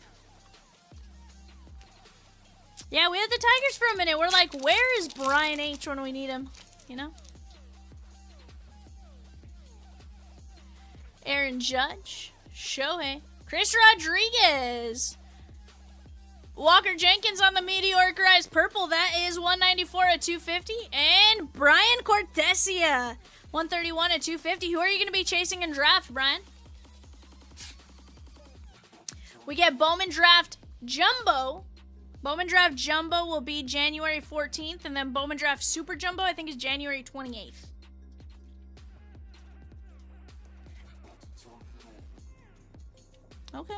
[SPEAKER 2] Yeah, we had the Tigers for a minute. We're like, where is Brian H when we need him? You know? Aaron Judge. Shohei. Chris Rodriguez. Walker Jenkins on the Meteoricized Purple. That is 194 at 250. And Brian Cortesia. 131 at 250. Who are you going to be chasing in draft, Brian? We get Bowman Draft Jumbo. Bowman Draft Jumbo will be January 14th, and then Bowman Draft Super Jumbo, I think, is January 28th. Okay.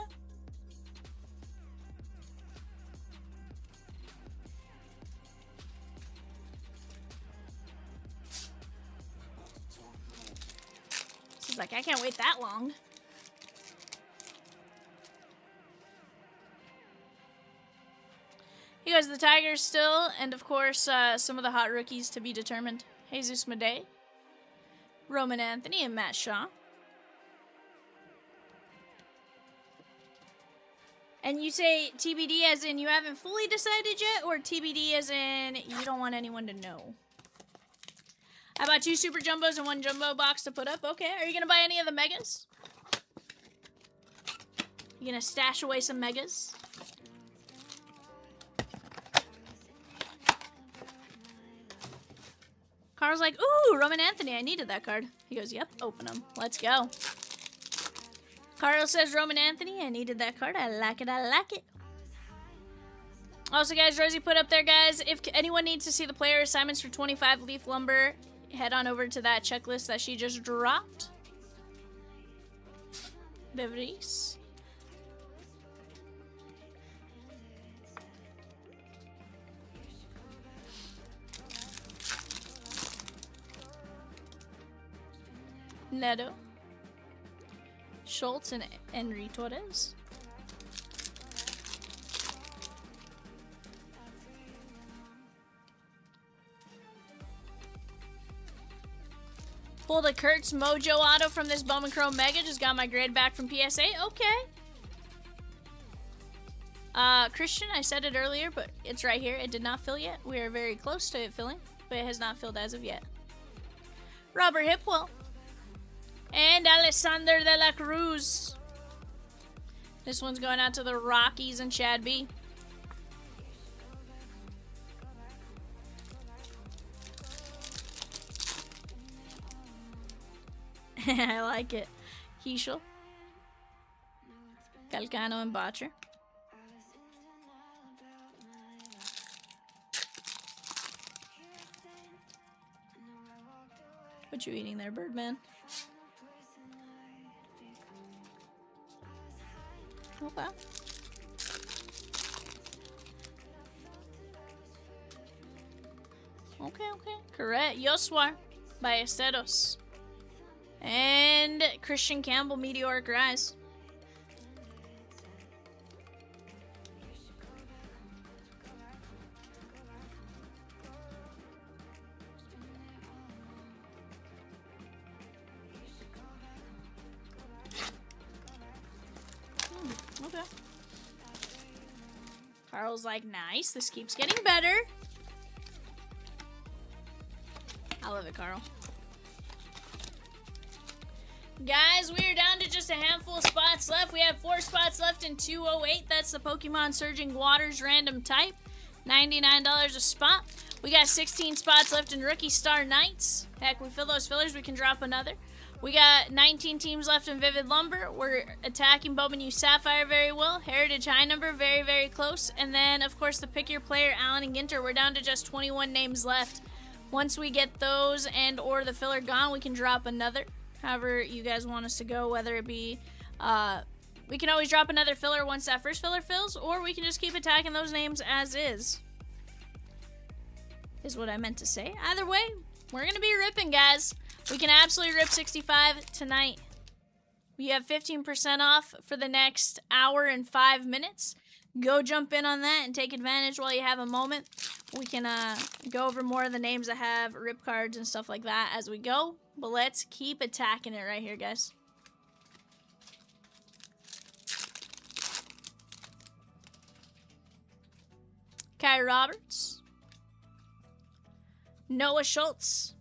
[SPEAKER 2] She's like, I can't wait that long. He goes the Tigers still, and of course, some of the hot rookies to be determined. Jesus Madej, Roman Anthony, and Matt Shaw. And you say TBD as in you haven't fully decided yet, or TBD as in you don't want anyone to know? How about 2 Super Jumbos and 1 Jumbo box to put up? Okay, are you going to buy any of the Megas? You going to stash away some Megas? Carl's like, ooh, Roman Anthony, I needed that card. He goes, yep, open them. Let's go. Carl says, Roman Anthony, I needed that card. I like it, I like it. Also, guys, Rosie put up there, guys, if anyone needs to see the player assignments for 25 Leaf Lumber, head on over to that checklist that she just dropped. Beveris. Neto, Schultz, and Henry Torres. Pulled a Kurtz Mojo auto from this Bowman Chrome Mega. Just got my grade back from PSA. Okay. Christian, I said it earlier, but it's right here. It did not fill yet. We are very close to it filling, but it has not filled as of yet. Robert Hipwell. And Alexander de la Cruz. This one's going out to the Rockies and Chad B. I like it. Heschel. Calcano and Botcher. What you eating there, Birdman? Okay. Okay. Correct. Yoswar. Ballesteros. And Christian Campbell, Meteoric Rise. Okay. Carl's like, nice. This keeps getting better. I love it, Carl. Guys, we are down to just a handful of spots left. We have 4 spots left in 208. That's the Pokemon Surging Waters random type. $99 a spot. We got 16 spots left in Rookie Star Knights. Heck, we fill those fillers, we can drop another. We got 19 teams left in Vivid Lumber. We're attacking Bowman U Sapphire very well. Heritage High Number, very, very close. And then, of course, the Pick Your Player, Allen and Ginter. We're down to just 21 names left. Once we get those and or the filler gone, we can drop another. However you guys want us to go, whether it be, we can always drop another filler once that first filler fills, or we can just keep attacking those names as is what I meant to say. Either way, we're going to be ripping, guys. We can absolutely rip 65 tonight. We have 15% off for the next hour and 5 minutes. Go jump in on that and take advantage while you have a moment. We can go over more of the names that have rip cards and stuff like that as we go. But let's keep attacking it right here, guys. Kai Roberts. Noah Schultz.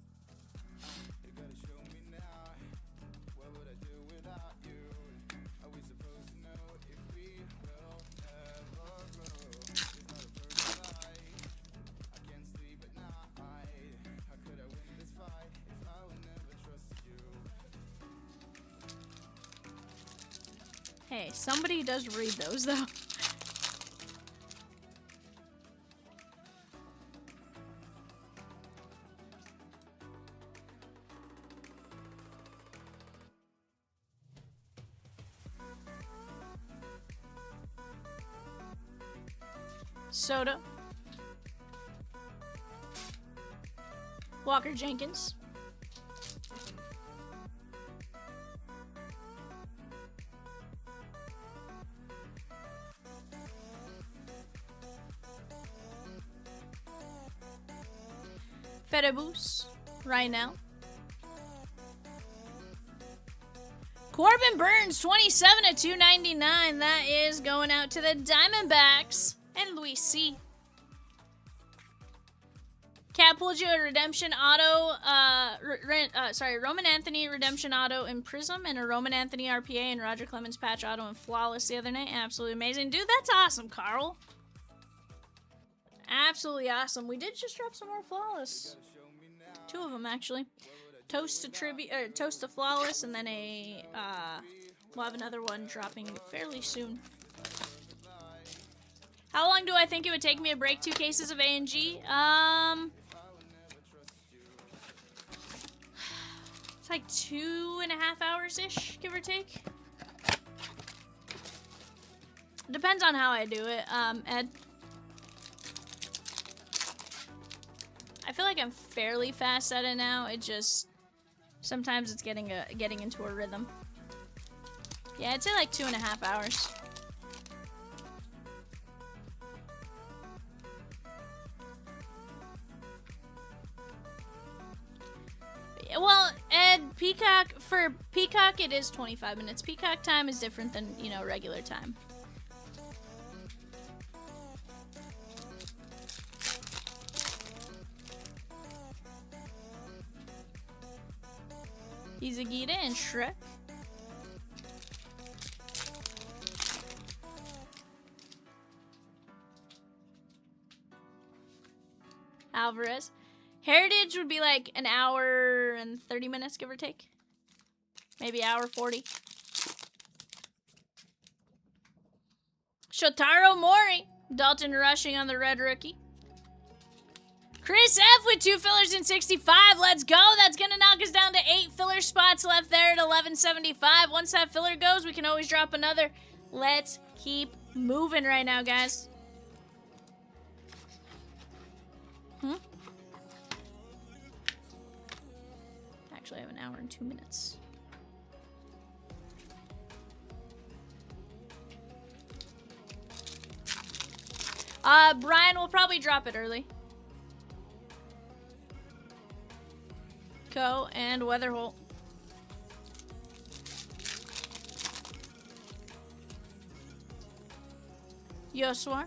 [SPEAKER 2] Hey, somebody does read those, though. Soda. Walker Jenkins. Ferebus, Rhinell. Corbin Burns, 27 of 299. That is going out to the Diamondbacks. And Luis C. Cat pulled you a Redemption Auto, Roman Anthony Redemption Auto in Prism, and a Roman Anthony RPA and Roger Clemens Patch Auto in Flawless the other night. Absolutely amazing. Dude, that's awesome, Carl. Absolutely awesome. We did just drop some more Flawless. 2 of them, actually. Toast to Flawless, and then we'll have another one dropping fairly soon. How long do I think it would take me to break 2 cases of A&G? It's like 2.5 hours-ish, give or take. Depends on how I do it, Ed. I feel like I'm fairly fast at it now. It just sometimes it's getting into a rhythm. Yeah, I'd say like 2.5 hours. Well, Ed, for Peacock it is 25 minutes. Peacock time is different than, regular time. Izagita and Shrek. Alvarez. Heritage would be like an hour and 30 minutes, give or take. Maybe hour 40. Shotaro Mori. Dalton Rushing on the red rookie. Chris F with 2 fillers and 65. Let's go. That's going to knock us down to 8 filler spots left there at 1175. Once that filler goes, we can always drop another. Let's keep moving right now, guys. Actually, I have an hour and 2 minutes. Brian will probably drop it early. Co and Weatherholt. Yoswar.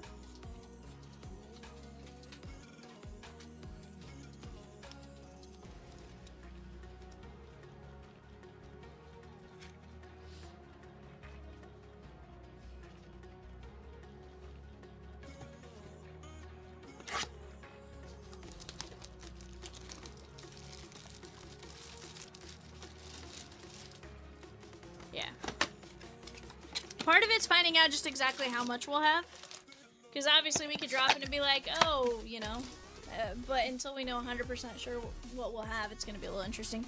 [SPEAKER 2] Part of it's finding out just exactly how much we'll have. Because obviously we could drop it and be like, oh, you know. But until we know 100% sure what we'll have, it's going to be a little interesting.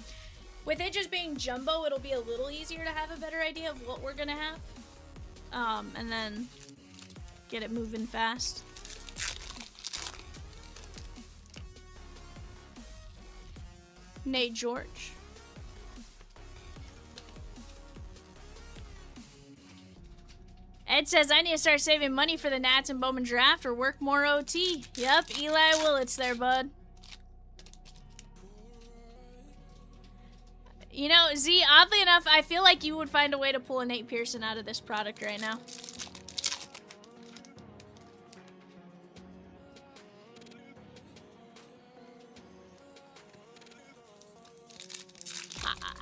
[SPEAKER 2] With it just being jumbo, it'll be a little easier to have a better idea of what we're going to have. And then get it moving fast. Nate George. Ed says, I need to start saving money for the Nats and Bowman draft or work more OT. Yep, Eli Willett's there, bud. You know, Z, oddly enough, I feel like you would find a way to pull a Nate Pearson out of this product right now.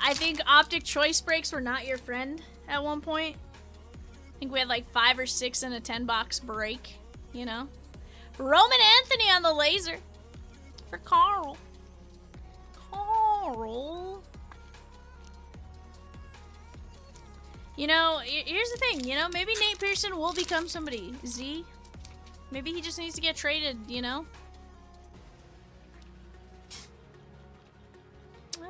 [SPEAKER 2] I think optic choice breaks were not your friend at one point. I think we had like 5 or 6 in a 10-box break, you know. Roman Anthony on the laser for Carl. Carl. You know, here's the thing, you know, maybe Nate Pearson will become somebody. Z. Maybe he just needs to get traded, you know. Might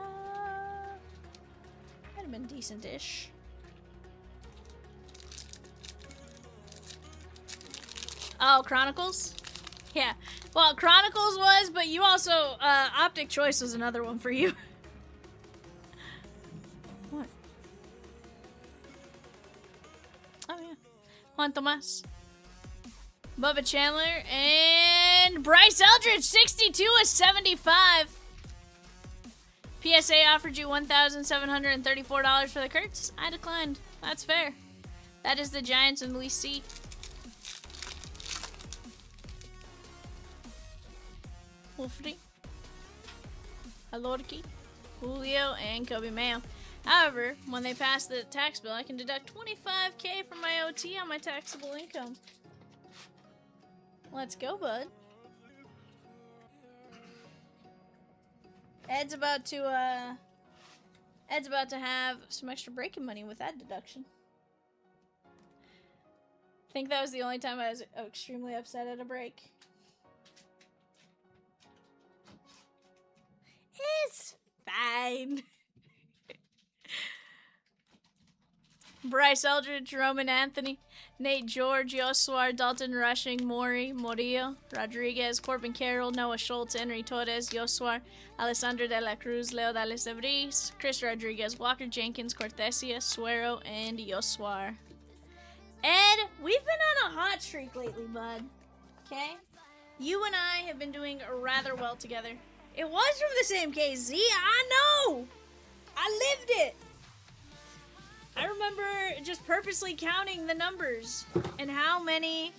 [SPEAKER 2] have been decent-ish. Oh, Chronicles? Yeah. Well, Chronicles was, but you also, Optic Choice was another one for you. What? Oh, yeah. Juan Tomas. Bubba Chandler. And Bryce Eldridge, 62 of 75. PSA offered you $1,734 for the Kurtz. I declined. That's fair. That is the Giants and Luis C. Wolfrey, Alorki, Julio, and Kobe Mayo. However, when they pass the tax bill, I can deduct $25K from my OT on my taxable income. Let's go, bud. Ed's about to have some extra breaking money with that deduction. I think that was the only time I was extremely upset at a break. It's fine. Bryce Eldridge, Roman Anthony, Nate George, Yoswar, Dalton Rushing, Mori, Murillo, Rodriguez, Corbin Carroll, Noah Schultz, Henry Torres, Yoswar, Alessandro de la Cruz, Leo Dallas de Vries, Chris Rodriguez, Walker Jenkins, Cortesia, Suero, and Yoswar. Ed, we've been on a hot streak lately, bud. Okay? You and I have been doing rather well together. It was from the same KZ. I know. I lived it. I remember just purposely counting the numbers and how many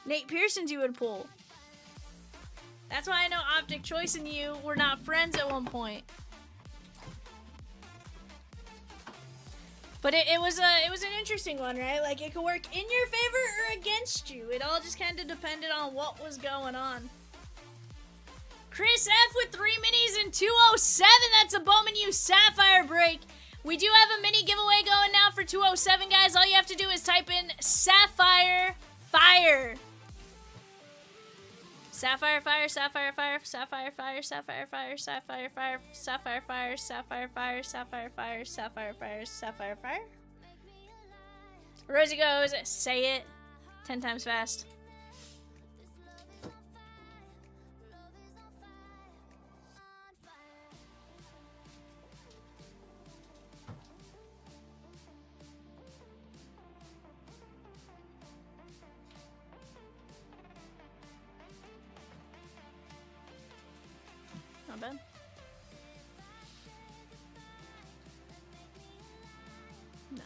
[SPEAKER 2] Nate Pearsons you would pull. That's why I know Optic Choice and you were not friends at one point. But it was an interesting one, right? Like, it could work in your favor or against you. It all just kind of depended on what was going on. Chris F with 3 minis and 207. That's a Bowman U Sapphire break. We do have a mini giveaway going now for 207, guys. All you have to do is type in Sapphire Fire. Sapphire Fire, Sapphire Fire, Sapphire Fire, Sapphire Fire, Sapphire Fire, Sapphire Fire, Sapphire Fire, Sapphire Fire, Sapphire Fire, Sapphire Fire. Rosie goes, say it 10 times fast. Not bad. No.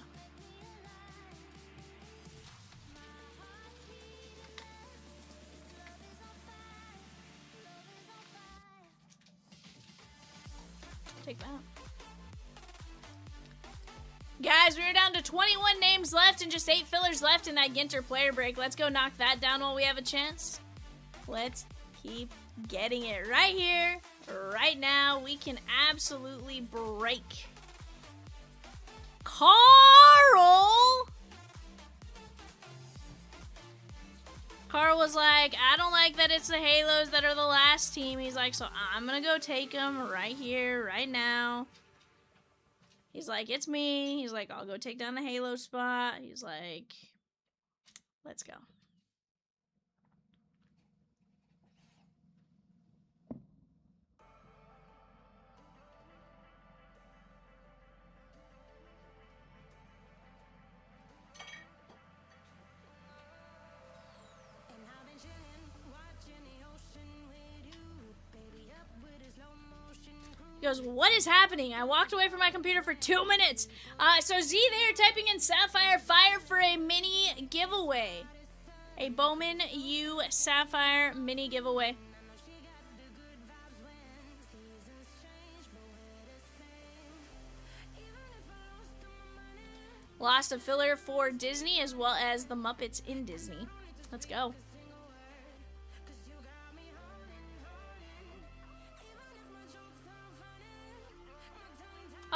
[SPEAKER 2] Take that. Guys, we're down to 21 names left and just 8 fillers left in that Ginter player break. Let's go knock that down while we have a chance. Let's keep getting it right here. Right now, we can absolutely break. Carl! Carl was like, I don't like that it's the Halos that are the last team. He's like, so I'm gonna go take them right here, right now. He's like, it's me. He's like, I'll go take down the Halo spot. He's like, let's go. He goes, what is happening? I walked away from my computer for 2 minutes. So Z there typing in Sapphire Fire for a mini giveaway. A Bowman U Sapphire mini giveaway. Lost a filler for Disney as well as the Muppets in Disney. Let's go.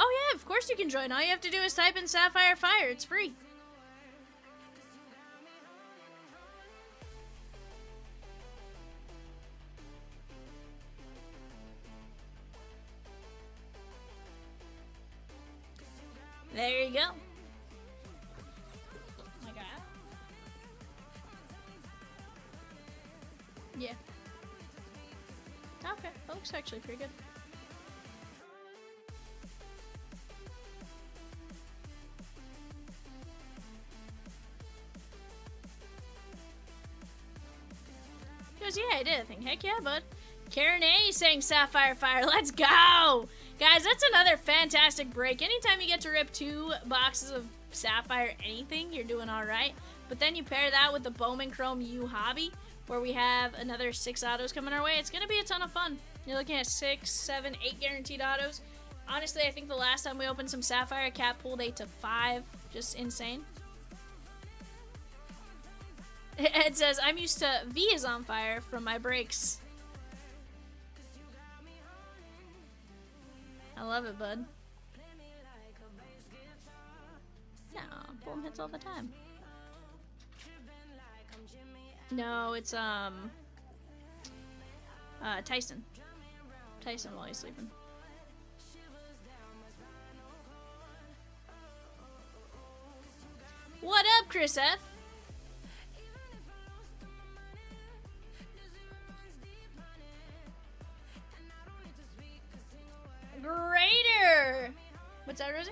[SPEAKER 2] Oh yeah, of course you can join. All you have to do is type in Sapphire Fire. It's free. There you go. My God. Yeah. Okay, that looks actually pretty good. He goes, yeah, I did. I think, heck yeah, bud. Karen A saying Sapphire Fire. Let's go! Guys, that's another fantastic break. Anytime you get to rip 2 boxes of Sapphire anything, you're doing alright. But then you pair that with the Bowman Chrome U Hobby, where we have another 6 autos coming our way. It's going to be a ton of fun. You're looking at 6, 7, 8 guaranteed autos. Honestly, I think the last time we opened some Sapphire, Cat pulled 8 to 5. Just insane. It says, I'm used to V is on fire from my breaks. I love it, bud. No, pull him hits all the time. No, it's, Tyson. Tyson while he's sleeping. What up, Chris F? Greater! What's that, Rosie?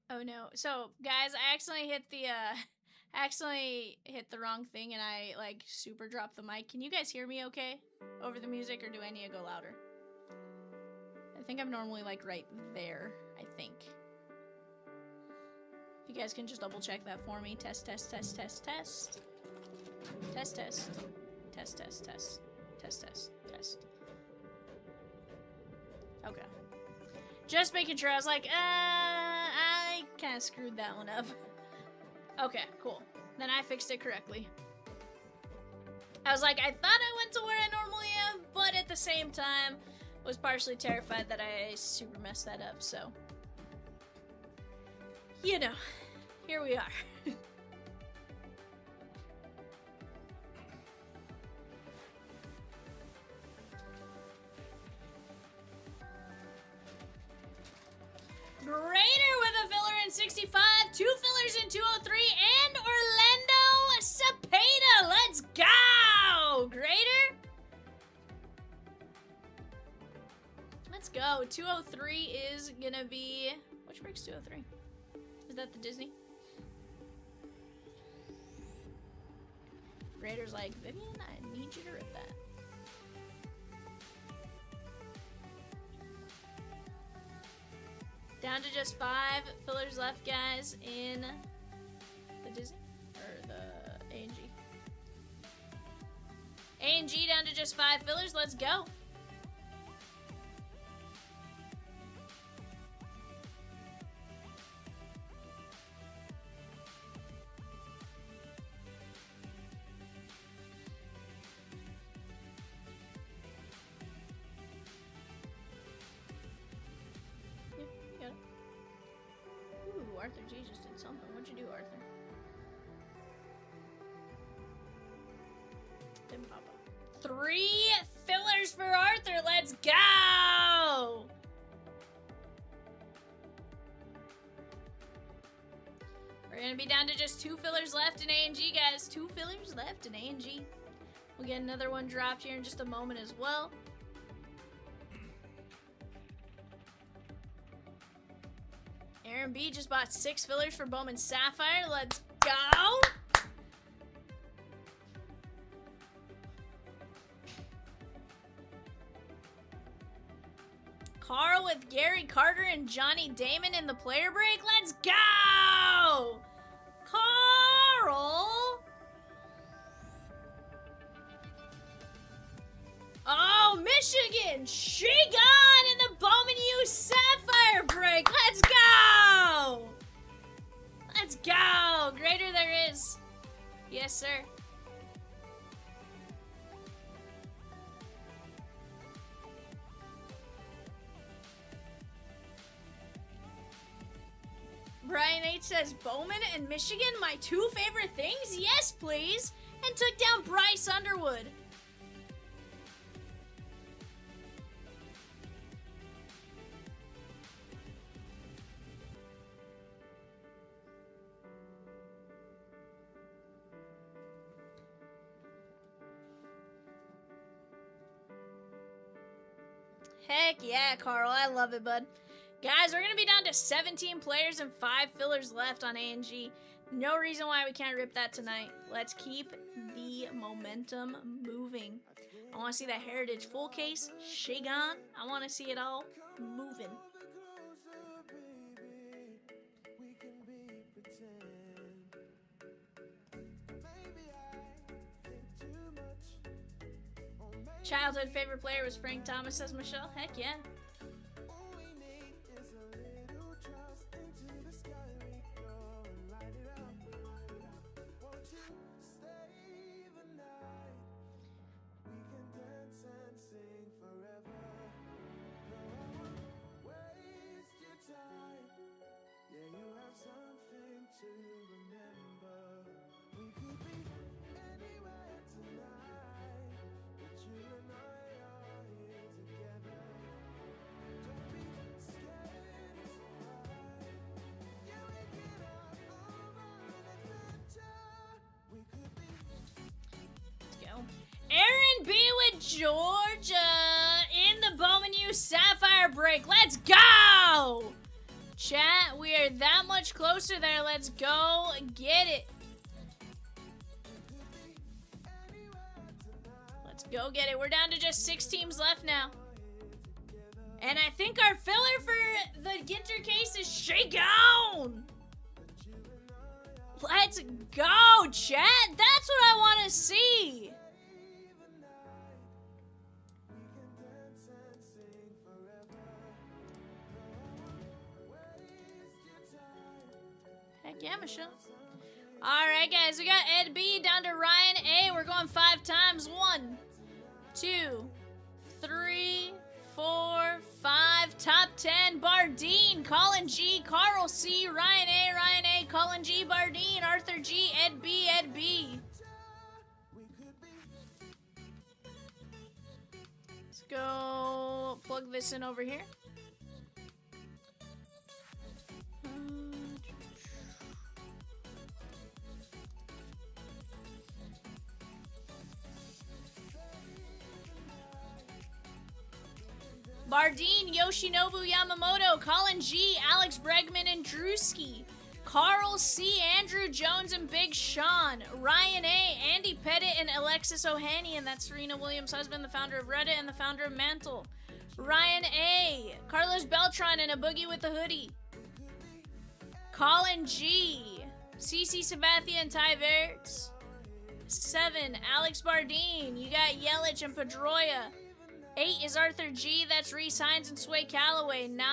[SPEAKER 2] Oh no. So, guys, I accidentally hit the wrong thing and I like super dropped the mic. Can you guys hear me okay over the music, or do I need to go louder? I think I'm normally like right there, I think. If you guys can just double check that for me. Test, test, test, test, test. Test, test. Test, test, test. Test, test, test. Okay. Just making sure. I was like, I kind of screwed that one up. Okay, cool. Then I fixed it correctly. I was like, I thought I went to where I normally am, but at the same time, was partially terrified that I super messed that up, so. You know, here we are. Greater with a filler in 65, 2 fillers in 203, and Orlando Cepeda. Let's go! Greater. Let's go. 203 is gonna be... Which breaks 203? Is that the Disney? Greater's like, Vivian, I need you to rip that. Down to just 5 fillers left, guys, in the Disney, or the A&G. A&G down to just 5 fillers, let's go. Arthur G just did something. What'd you do, Arthur? Didn't pop up. 3 fillers for Arthur. Let's go! We're gonna be down to just 2 fillers left in A&G, guys. 2 fillers left in A&G. We'll get another one dropped here in just a moment as well. Aaron B just bought 6 fillers for Bowman Sapphire. Let's go! Carl with Gary Carter and Johnny Damon in the player break. Let's go! Carl! Oh, Michigan! She gone in the Bowman U Sapphire break. Let's go! Let's go! Greater there is. Yes, sir. Brian H says, Bowman and Michigan, my 2 favorite things? Yes, please. And took down Bryce Underwood. Heck yeah, Carl. I love it, bud. Guys, we're going to be down to 17 players and 5 fillers left on A&G. No reason why we can't rip that tonight. Let's keep the momentum moving. I want to see that Heritage full case. Shagon. I want to see it all moving. Childhood favorite player was Frank Thomas, says Michelle. Heck yeah. Aaron B with Georgia in the Bowman U Sapphire break. Let's go! Chat, we are that much closer there. Let's go get it. Let's go get it. We're down to just 6 teams left now. And I think our filler for the Ginter case is Shake On. Let's go, chat. That's what I want to see. Heck yeah, Michelle. All right, guys. We got Ed B down to Ryan A. We're going 5 times. 1, 2, 3, 4, 5. Top 10. Bardeen, Colin G, Carl C, Ryan A, Colin G, Bardeen, Arthur G, Ed B, Ed B. Let's go plug this in over here. Bardeen, Yoshinobu Yamamoto, Colin G, Alex Bregman and Drewski, Carl C, Andrew Jones and Big Sean, Ryan A, Andy Pettit and Alexis Ohanian, that's Serena Williams' husband, the founder of Reddit and the founder of Mantle. Ryan A, Carlos Beltran and a Boogie with the Hoodie. Colin G, CC Sabathia and Ty Verts. 7, Alex Bardeen, you got Yelich and Pedroia. 8 is Arthur G, that's Reese Hines and Sway Calloway. 9,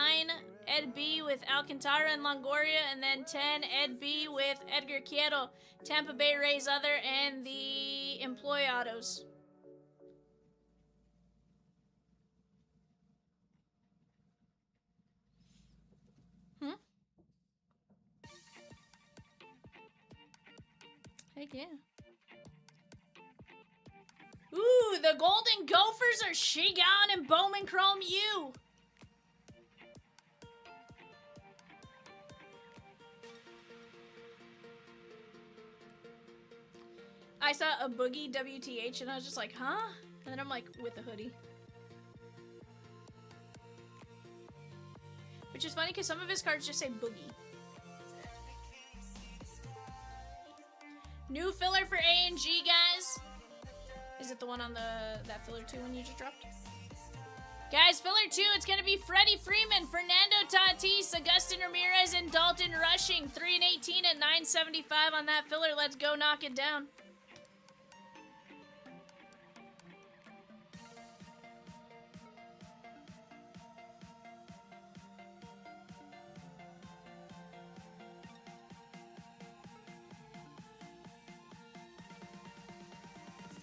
[SPEAKER 2] Ed B with Alcantara and Longoria. And then 10, Ed B with Edgar Quieto, Tampa Bay Rays other, and the employee autos. Heck yeah. Ooh, the Golden Gophers are Shigon and Bowman Chrome U. I saw a Boogie WTH and I was just like, huh? And then I'm like, with the hoodie. Which is funny because some of his cards just say Boogie. New filler for A and G, guys. Is it the one on that filler 2 one you just dropped? Guys, filler 2, it's going to be Freddie Freeman, Fernando Tatis, Augustin Ramirez, and Dalton Rushing. 3 and 18 at 975 on that filler. Let's go knock it down.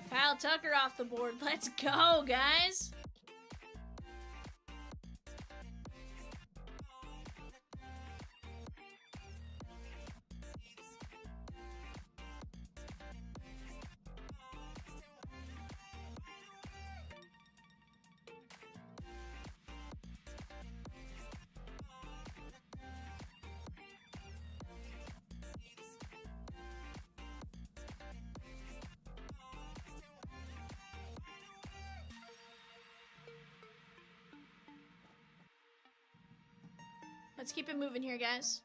[SPEAKER 2] Kyle Tucker off the board. Let's go, guys. Let's keep it moving here, guys.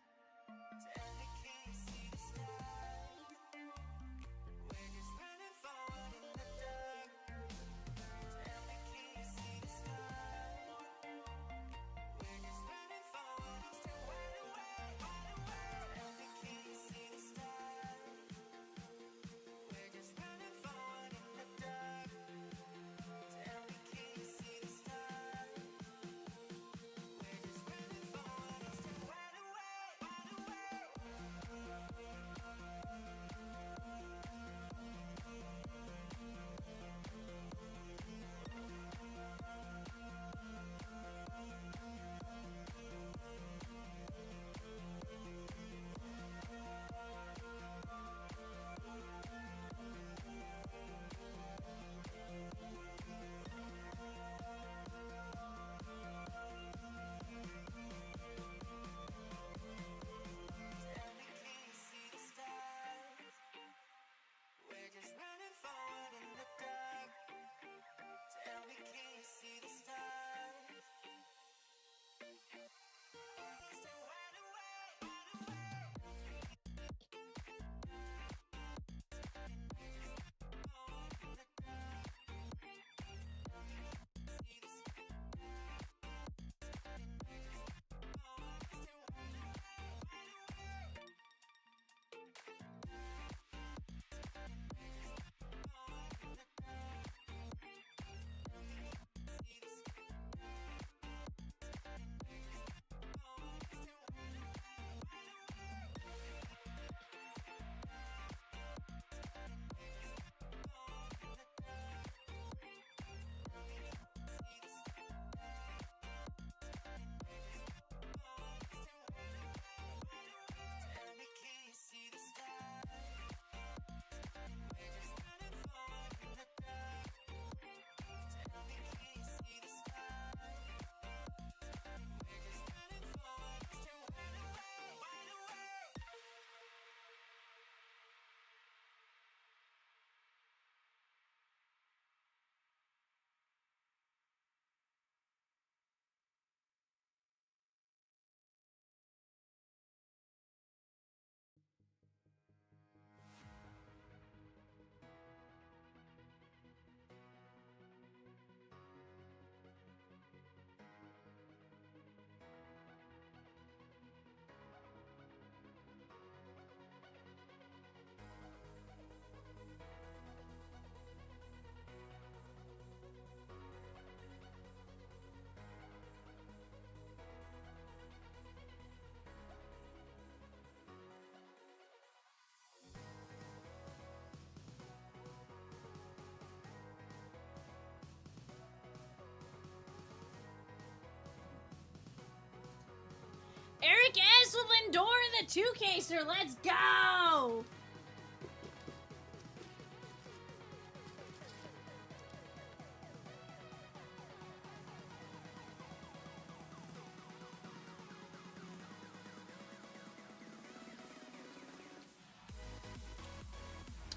[SPEAKER 2] Crystal Lindor in the 2-caser. Let's go!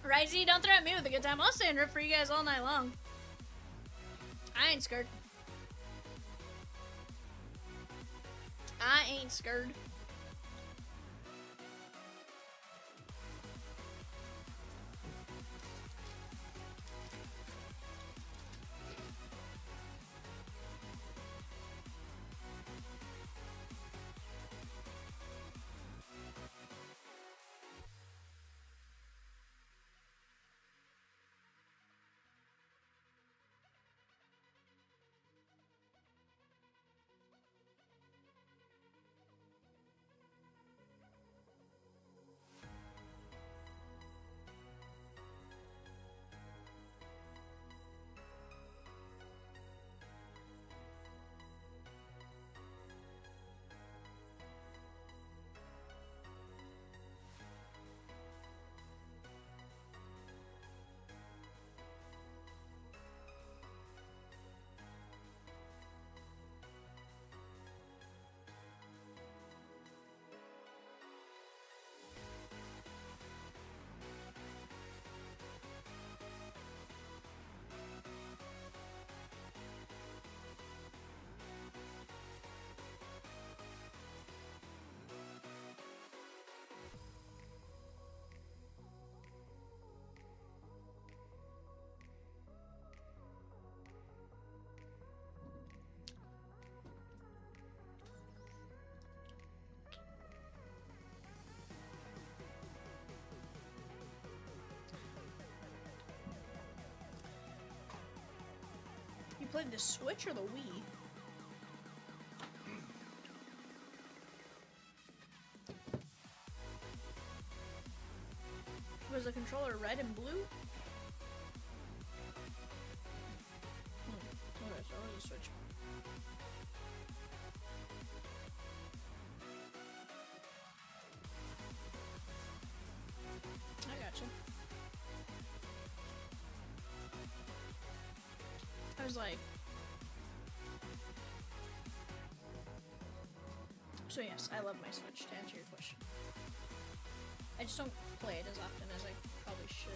[SPEAKER 2] Right, Z, don't threaten me with a good time. I'll stay and rip for you guys all night long. I ain't scared. I ain't scared. You played the Switch or the Wii? Was the controller red and blue? Okay, so it was a Switch. I gotcha. I was like... So yes, I love my Switch, to answer your question. I just don't play it as often as I probably should.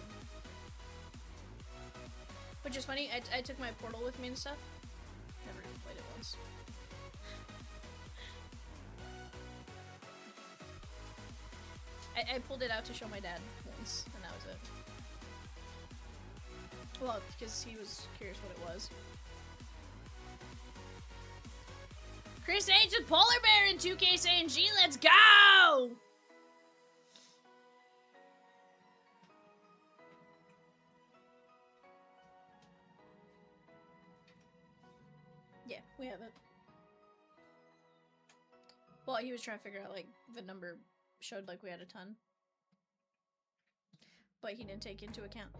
[SPEAKER 2] Which is funny, I took my Portal with me and stuff. Never even played it once. I pulled it out to show my dad once, and that was it. Well, because he was curious what it was. Chris H with Polar Bear in 2K saying G, let's go! Yeah, we have it. Well, he was trying to figure out, like, the number showed like we had a ton. But he didn't take into account.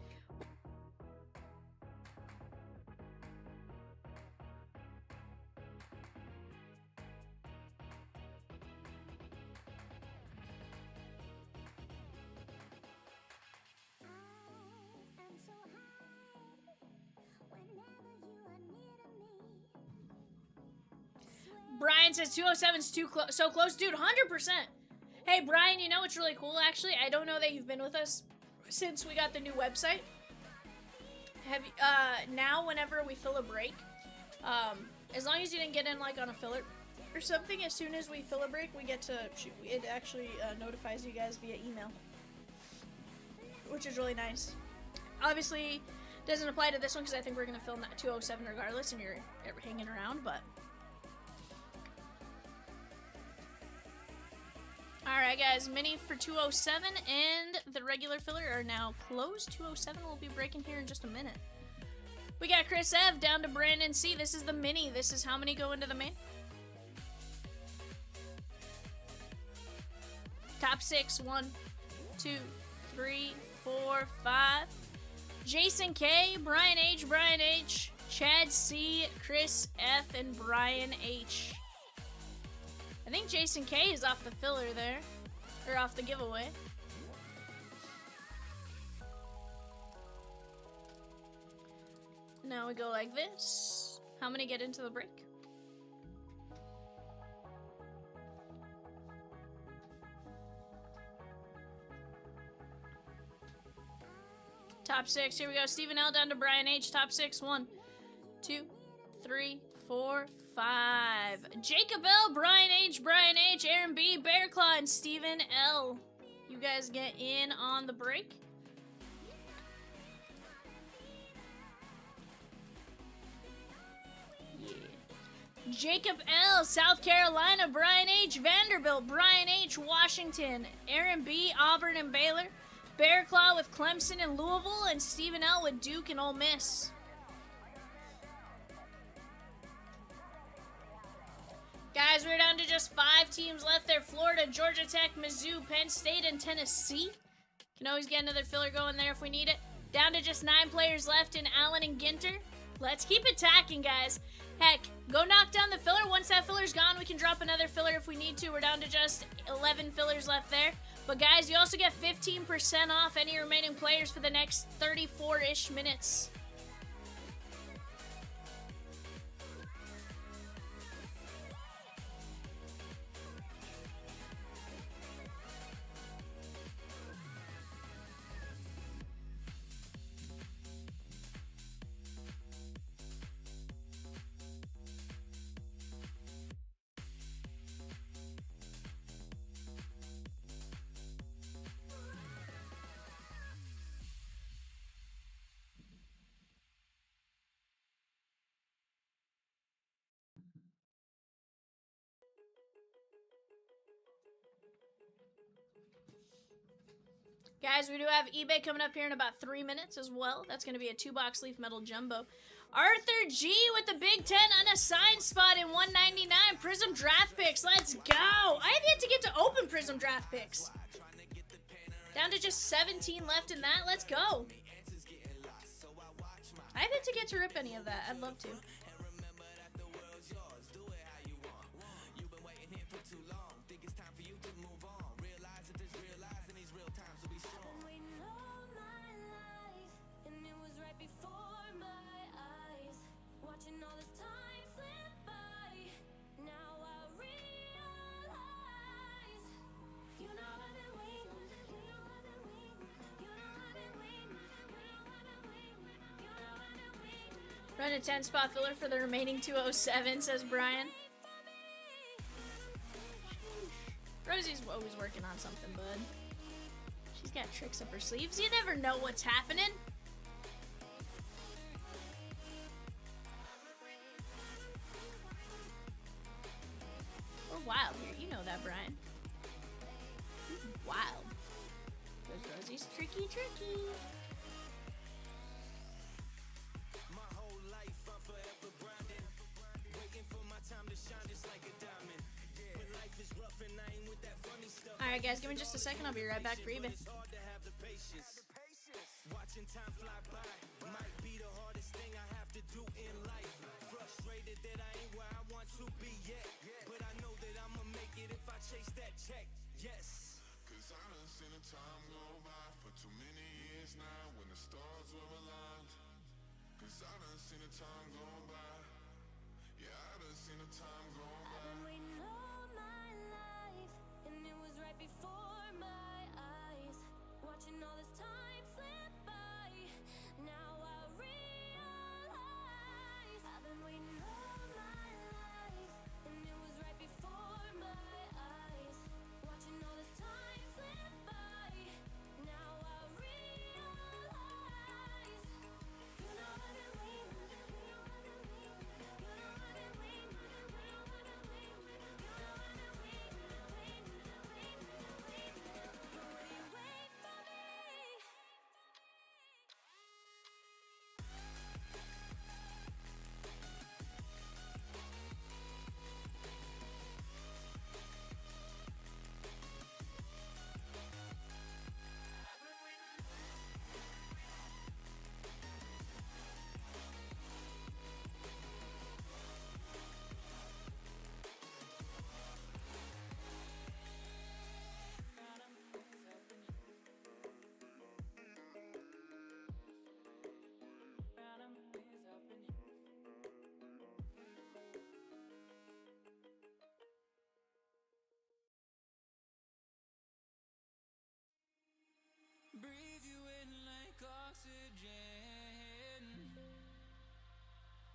[SPEAKER 2] Brian says 207's too close, so close, dude. 100%. Hey, Brian, you know what's really cool? Actually, I don't know that you've been with us since we got the new website. Have you, now, whenever we fill a break, as long as you didn't get in like on a filler or something, as soon as we fill a break, we get to shoot. It actually notifies you guys via email, which is really nice. Obviously, doesn't apply to this one because I think we're gonna film that 207 regardless, and you're hanging around, but. Alright guys, mini for 207 and the regular filler are now closed. 207 will be breaking here in just a minute. We got Chris F down to Brandon C. This is the mini. This is how many go into the main? Top 6. 1, 2, 3, 4, 5. Jason K, Brian H, Chad C, Chris F, and Brian H. I think Jason K is off the filler there. Or off the giveaway. Now we go like this. How many get into the break? Top 6. Here we go. Stephen L. down to Brian H. Top 6. 1, 2, 3, 4, 5. Jacob L. Brian H. Aaron B. Bear Claw, and Stephen L. You guys get in on the break. Yeah. Jacob L. South Carolina. Brian H. Vanderbilt. Brian H. Washington. Aaron B. Auburn and Baylor. Bear Claw with Clemson and Louisville, and Stephen L. with Duke and Ole Miss. Guys, we're down to just 5 teams left there. Florida, Georgia Tech, Mizzou, Penn State, and Tennessee. Can always get another filler going there if we need it. Down to just 9 players left in Allen and Ginter. Let's keep attacking, guys. Heck, go knock down the filler. Once that filler's gone, we can drop another filler if we need to. We're down to just 11 fillers left there. But guys, you also get 15% off any remaining players for the next 34-ish minutes. Guys, we do have eBay coming up here in about 3 minutes as well. That's going to be a 2-box leaf metal jumbo. Arthur G with the Big Ten unassigned spot in 199 Prism draft picks. Let's go. I have yet to get to open Prism draft picks. Down to just 17 left in that. Let's go. I have yet to get to rip any of that. I'd love to. Run a 10-spot filler for the remaining 207, says Brian. Rosie's always working on something, bud. She's got tricks up her sleeves. You never know what's happening. We're wild here. You know that, Brian. He's wild. Because Rosie's tricky. Alright guys, give me just a second, I'll be right back for eBay. Watching time fly by might be the hardest thing I have to do in life. Frustrated that I ain't where I want to be yet, but I know that I'ma make it if I chase that check. Yes. Cause I done seen the time go by for too many years now when the stars were aligned. Cause I done seen the time go by. Yeah, I done seen the time go by. I've been waiting all my life, and it was right before my eyes. Watching all this time slip by, now I realize I've been waiting all my life, and it was right before my eyes. Watching all this time slip by, now I realize. You know I've been waiting, you know I've been waiting, you know I've been waiting, you know I've been waiting, you know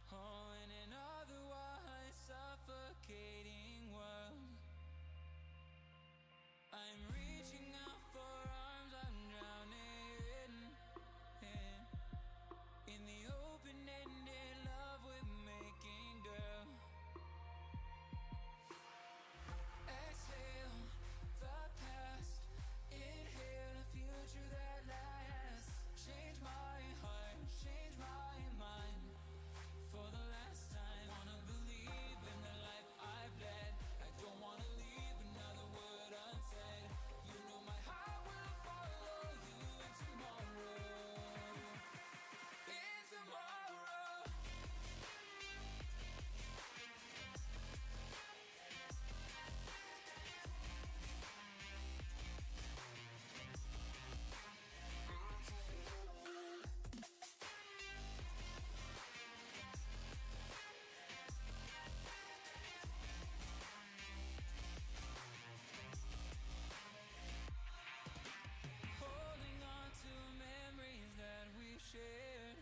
[SPEAKER 1] Oh, in an otherwise suffocating world, I'm reaching out for arms, I'm drowning in the open-ended love we're making, girl. Exhale the past, inhale a future that lasts. Change my heart, change my mind. For the last time, wanna believe in the life I've led. I don't wanna leave another word unsaid. You know my heart will follow you in tomorrow. In tomorrow. Holding on to memories that we've shared.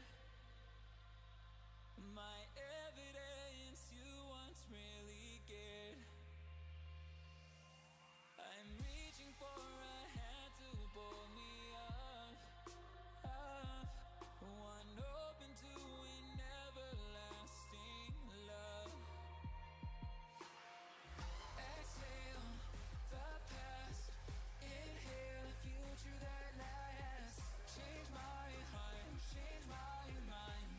[SPEAKER 1] My evidence you once really cared. I'm reaching for a hand to pull me up. One open to an everlasting love. Exhale the past, inhale a future that lasts. Change my heart, change my mind.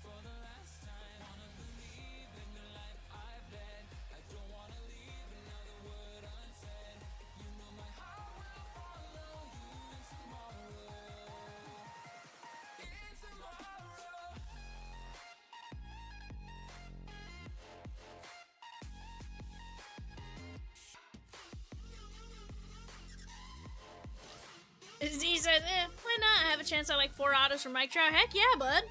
[SPEAKER 1] For the last time, wanna believe in the life I've led. I don't wanna leave another word unsaid. You know my heart will follow you in tomorrow. In tomorrow.
[SPEAKER 2] Z says, why not? I have a chance at like 4 autos from Mike Trout. Heck yeah, bud.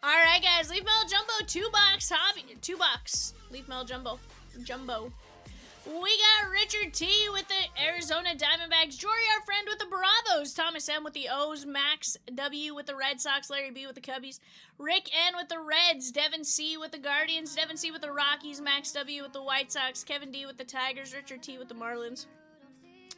[SPEAKER 2] Alright, guys. Leaf Metal Jumbo, 2-box hobby. 2 bucks. Leaf Metal Jumbo. Jumbo. We got Richard T with the Arizona Diamondbacks. Jory, our friend, with the Bravos. Thomas M with the O's. Max W with the Red Sox. Larry B with the Cubbies. Rick N with the Reds. Devin C with the Guardians. Devin C with the Rockies. Max W with the White Sox. Kevin D with the Tigers. Richard T with the Marlins.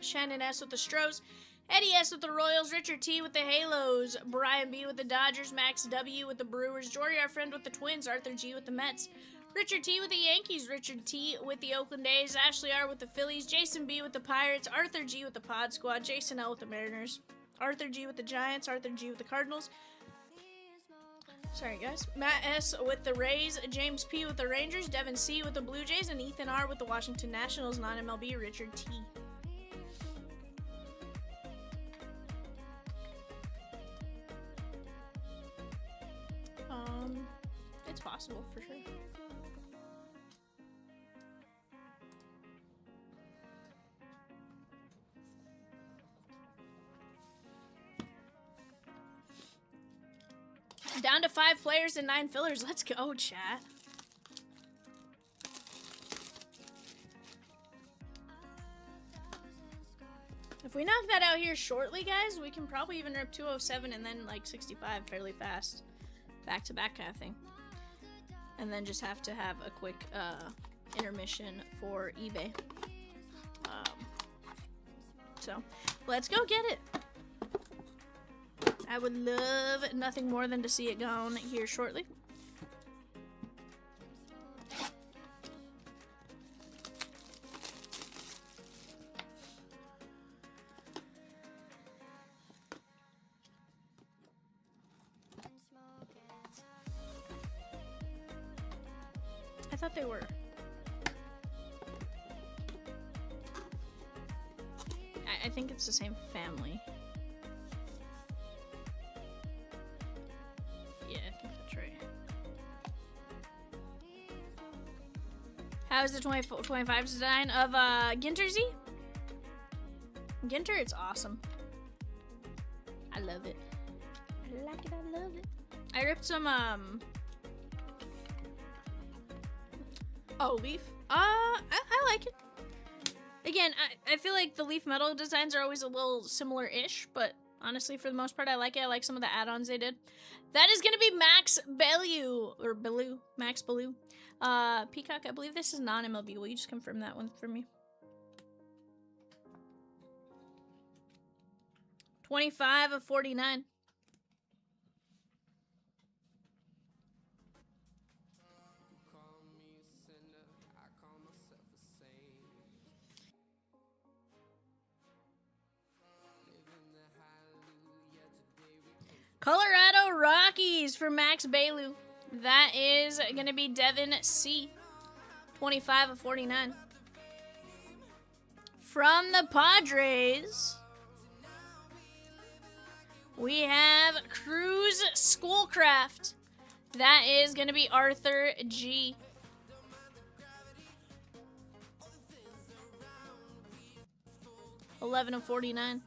[SPEAKER 2] Shannon S with the Stros. Eddie S with the Royals. Richard T with the Halos. Brian B with the Dodgers. Max W with the Brewers. Jory, our friend, with the Twins. Arthur G with the Mets. Richard T with the Yankees. Richard T with the Oakland A's. Ashley R with the Phillies. Jason B with the Pirates. Arthur G with the Pod Squad. Jason L with the Mariners. Arthur G with the Giants. Arthur G with the Cardinals. Sorry, guys. Matt S with the Rays. James P with the Rangers. Devin C with the Blue Jays. And Ethan R with the Washington Nationals. Non-MLB, Richard T. It's possible, for sure. Down to 5 players and 9 fillers. Let's go, chat. If we knock that out here shortly, guys, we can probably even rip 207 and then like 65 fairly fast. Back to back kind of thing. And then just have to have a quick intermission for eBay. So let's go get it. I would love nothing more than to see it gone here shortly. I thought they were. I think it's the same family. Yeah, I think that's right. How's the 25 design of Ginter Z? Ginter, it's awesome. I love it. I like it, I love it. I ripped some, oh, Leaf? I like it. Again, I feel like the Leaf Metal designs are always a little similar-ish, but Honestly, for the most part, I like it. I like some of the add-ons they did. That is going to be Max Bellew. Or Bellew. Max Bellew. Peacock, I believe this is non-MLB. Will you just confirm that one for me? 25 of 49. Colorado Rockies for Max Bellew. That is going to be Devin C. 25 of 49. From the Padres, we have Cruz Schoolcraft. That is going to be Arthur G. $11 of 49.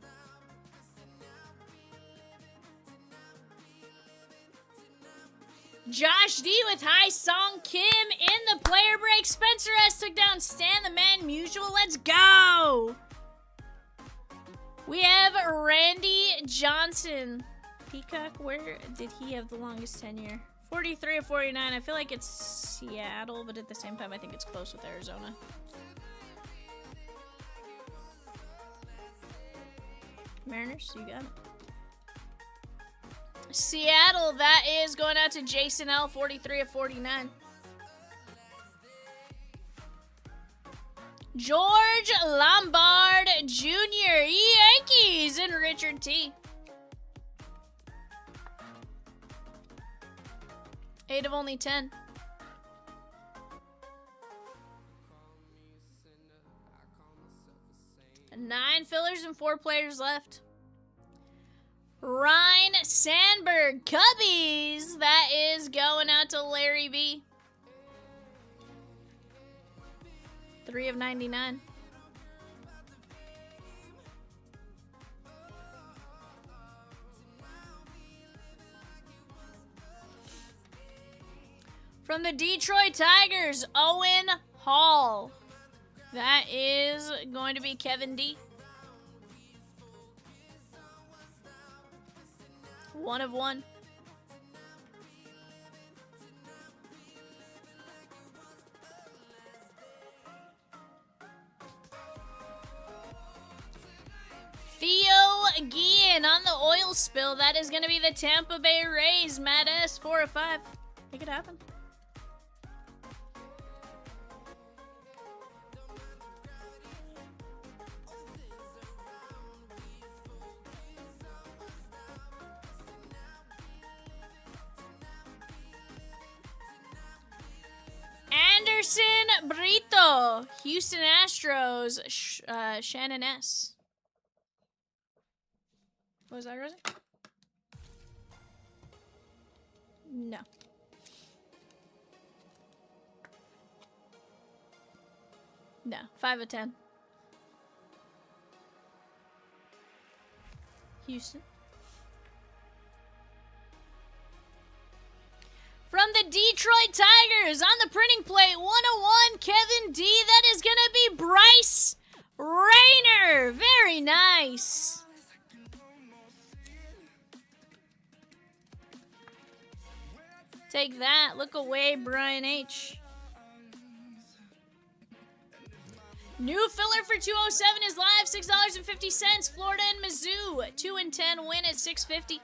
[SPEAKER 2] Josh D with High Song Kim in the player break. Spencer S took down Stan the Man Musial. Let's go. We have Randy Johnson. Peacock, where did he have the longest tenure? 43 of 49. I feel like it's Seattle, but at the same time, I think it's close with Arizona. Mariners, you got it. Seattle, that is going out to Jason L. 43 of 49. George Lombard Jr. Yankees and Richard T. 8 of only 10. Nine fillers and 4 players left. Ryan Sandberg Cubbies. That is going out to Larry B. 3 of 99. From the Detroit Tigers, Owen Hall. That is going to be Kevin D. 1 of 1. Theo Guillen on the oil spill. That is going to be the Tampa Bay Rays. Matt S. 4 of 5. Make it happen. Anderson Brito, Houston Astros, Shannon S. What was that, Rosie? No. No, 5 of 10. Houston. From the Detroit Tigers on the printing plate, 101, Kevin D. That is going to be Bryce Rayner. Very nice. Take that. Look away, Brian H. New filler for 207 is live, $6.50. Florida and Mizzou, 2 and 10 win at $6.50.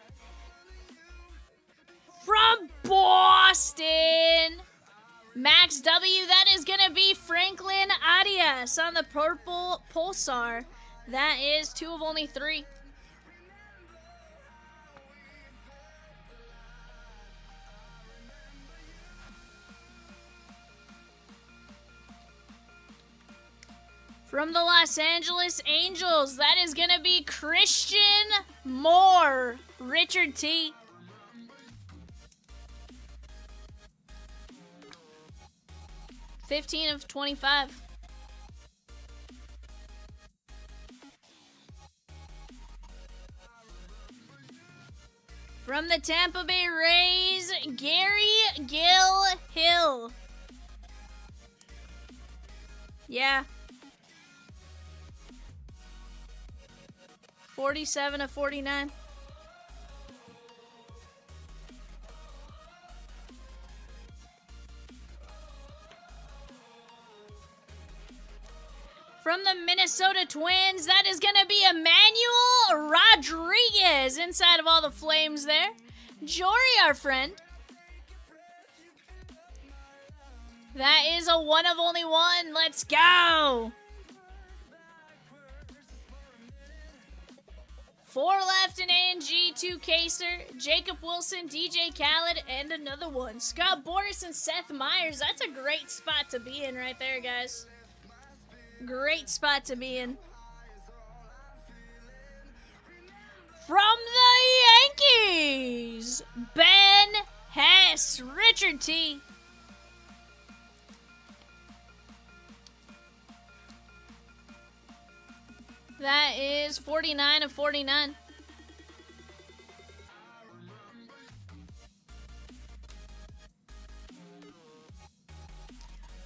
[SPEAKER 2] From Boston, Max W. That is going to be Franklin Arias on the purple Pulsar. That is 2 of only 3. From the Los Angeles Angels, that is going to be Christian Moore, Richard T. $15 of 25. From the Tampa Bay Rays, Gary Gill Hill. Yeah. 47 of 49. From the Minnesota Twins, that is going to be Emmanuel Rodriguez inside of all the flames there. Jory, our friend. That is a one of only one. Let's go. 4 left in A&G, 2 Kaser, Jacob Wilson, DJ Khaled, and another one. Scott Boris and Seth Meyers. That's a great spot to be in right there, guys. Great spot to be in. From the Yankees, Ben Hess, Richard T. That is 49 of 49.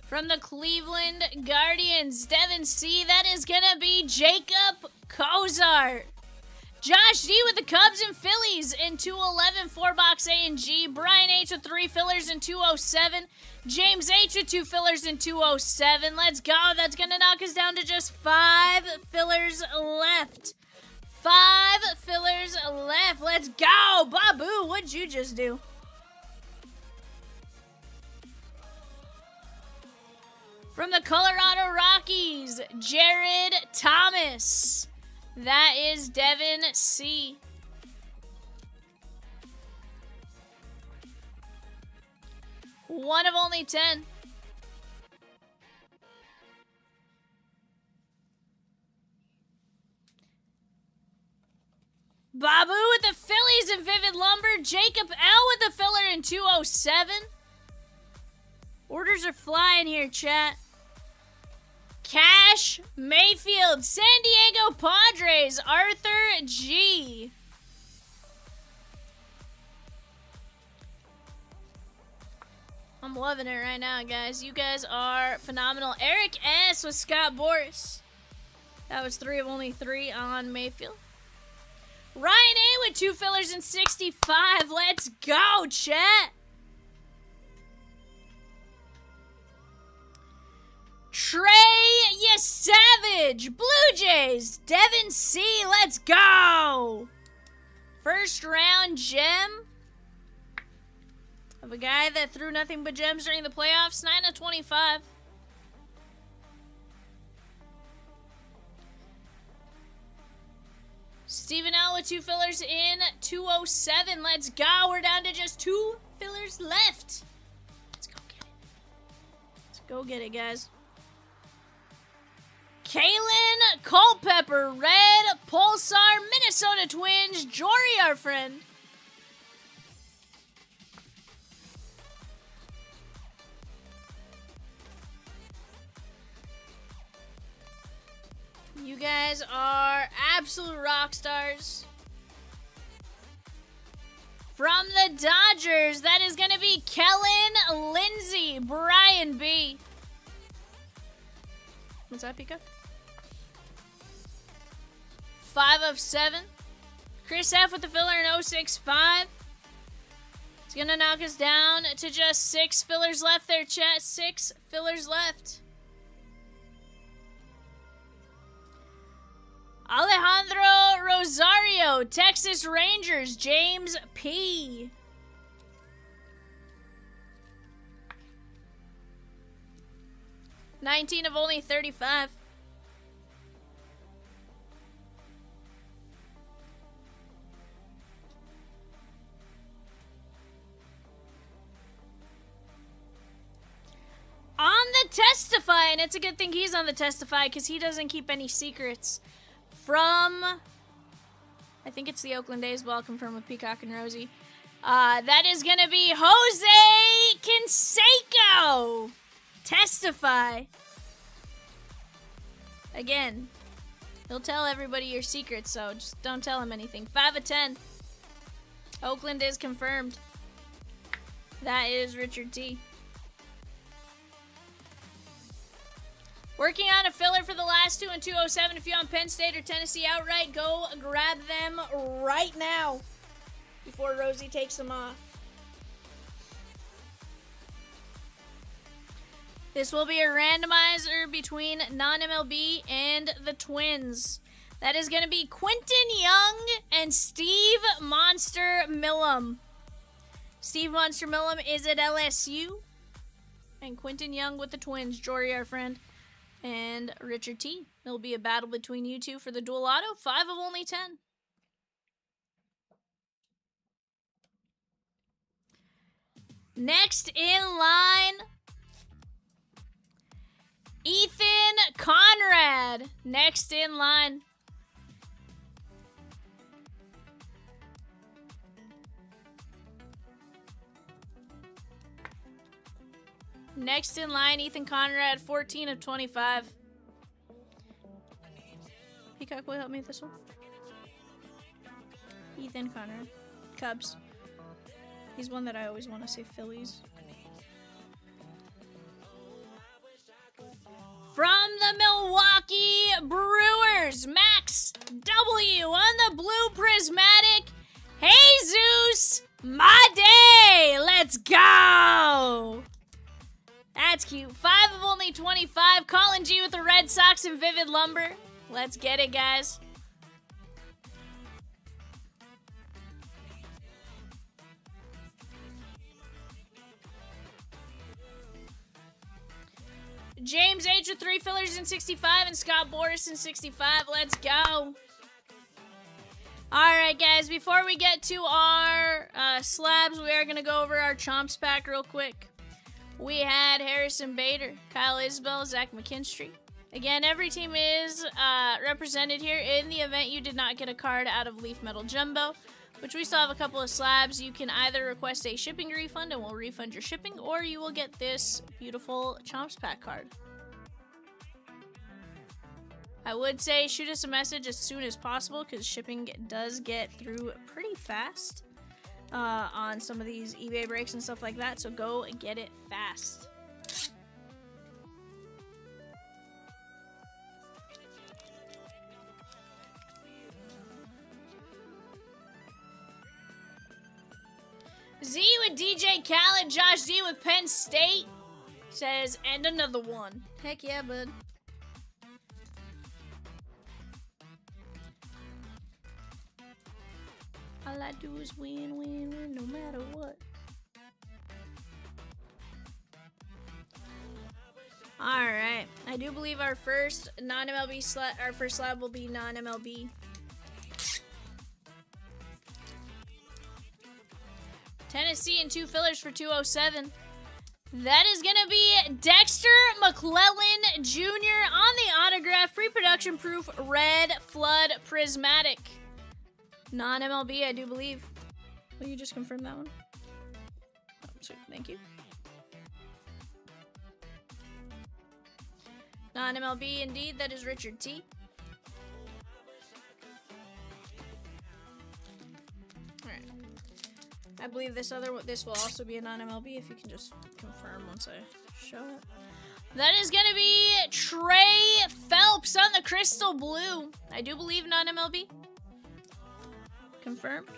[SPEAKER 2] From the Cleveland Guardians, Devin C. That is going to be Jacob Kozart. Josh D with the Cubs and Phillies in 211, 4-box A&G. Brian H with 3 fillers in 207. James H with 2 fillers in 207. Let's go. That's going to knock us down to just 5 fillers left. 5 fillers left. Let's go. Babu, what'd you just do? From the Colorado Rockies, Jared Thomas. That is Devin C. One of only 10. Babu with the Phillies and Vivid Lumber. Jacob L with the filler in 207. Orders are flying here, chat. Cash Mayfield, San Diego Padres, Arthur G. I'm loving it right now, guys. You guys are phenomenal. Eric S. with Scott Boris. That was 3 of only 3 on Mayfield. Ryan A. with 2 fillers and 65. Let's go, chat. Trey Savage, Blue Jays, Devin C. Let's go. First round gem of a guy that threw nothing but gems during the playoffs. 9 of 25. Stephen L. with 2 fillers in 207. Let's go. We're down to just 2 fillers left. Let's go get it. Let's go get it, guys. Kalen Culpepper, Red Pulsar, Minnesota Twins, Jory, our friend. You guys are absolute rock stars. From the Dodgers, that is going to be Kellen Lindsay, Brian B. What's that, Pika? 5 of 7. Chris F. with the filler in 065. It's going to knock us down to just 6 fillers left there, chat. 6 fillers left. Alejandro Rosario, Texas Rangers, James P. $19 of only 35. On the Testify, and it's a good thing he's on the Testify because he doesn't keep any secrets. From, I think it's the Oakland A's, but I'll confirm with Peacock and Rosie. That is going to be Jose Canseco. Testify. Again, he'll tell everybody your secrets, so just don't tell him anything. 5 of 10. Oakland is confirmed. That is Richard T. Working on a filler for the last 2 in 207. If you're on Penn State or Tennessee outright, go grab them right now before Rosie takes them off. This will be a randomizer between non-MLB and the Twins. That is going to be Quentin Young and Steve Monster Millam. Steve Monster Millam is at LSU. And Quentin Young with the Twins. Jory, our friend. And Richard T. It'll be a battle between you two for the dual auto. 5 of only 10. Next in line, Ethan Conrad. Next in line. Next in line, Ethan Conrad, 14 of 25. Peacock will help me with this one. Ethan Conrad. Cubs. He's one that I always want to say Phillies. From the Milwaukee Brewers, Max W on the blue prismatic. Jesus, my day. Let's go. That's cute. 5 of only 25. Colin G with the Red Sox and Vivid Lumber. Let's get it, guys. James H with 3 fillers in 65 and Scott Boris in 65. Let's go. Alright, guys. Before we get to our slabs, we are going to go over our Chomps pack real quick. We had Harrison Bader, Kyle Isbell, Zach McKinstry. Again, every team is represented here. In the event you did not get a card out of Leaf Metal Jumbo, which we still have a couple of slabs, you can either request a shipping refund and we'll refund your shipping, or you will get this beautiful Chomps pack card. I would say shoot us a message as soon as possible because shipping does get through pretty fast on some of these eBay breaks and stuff like that, so go and get it fast. Z with DJ Khaled, Josh D with Penn State says, and another one. Heck yeah, bud. All I do is win, win, win, no matter what. Alright. I do believe our first non-MLB slab, our first slab will be non-MLB. Tennessee and 2 fillers for 207. That is going to be Dexter McClellan Jr. on the autograph, pre-production proof, red flood prismatic. Non-MLB, I do believe. Will you just confirm that one? Oh, sweet. Thank you. Non-MLB, indeed. That is Richard T. Alright. I believe this will also be a non-MLB, if you can just confirm once I show it. That is going to be Trey Phelps on the crystal blue. I do believe non-MLB. Confirmed.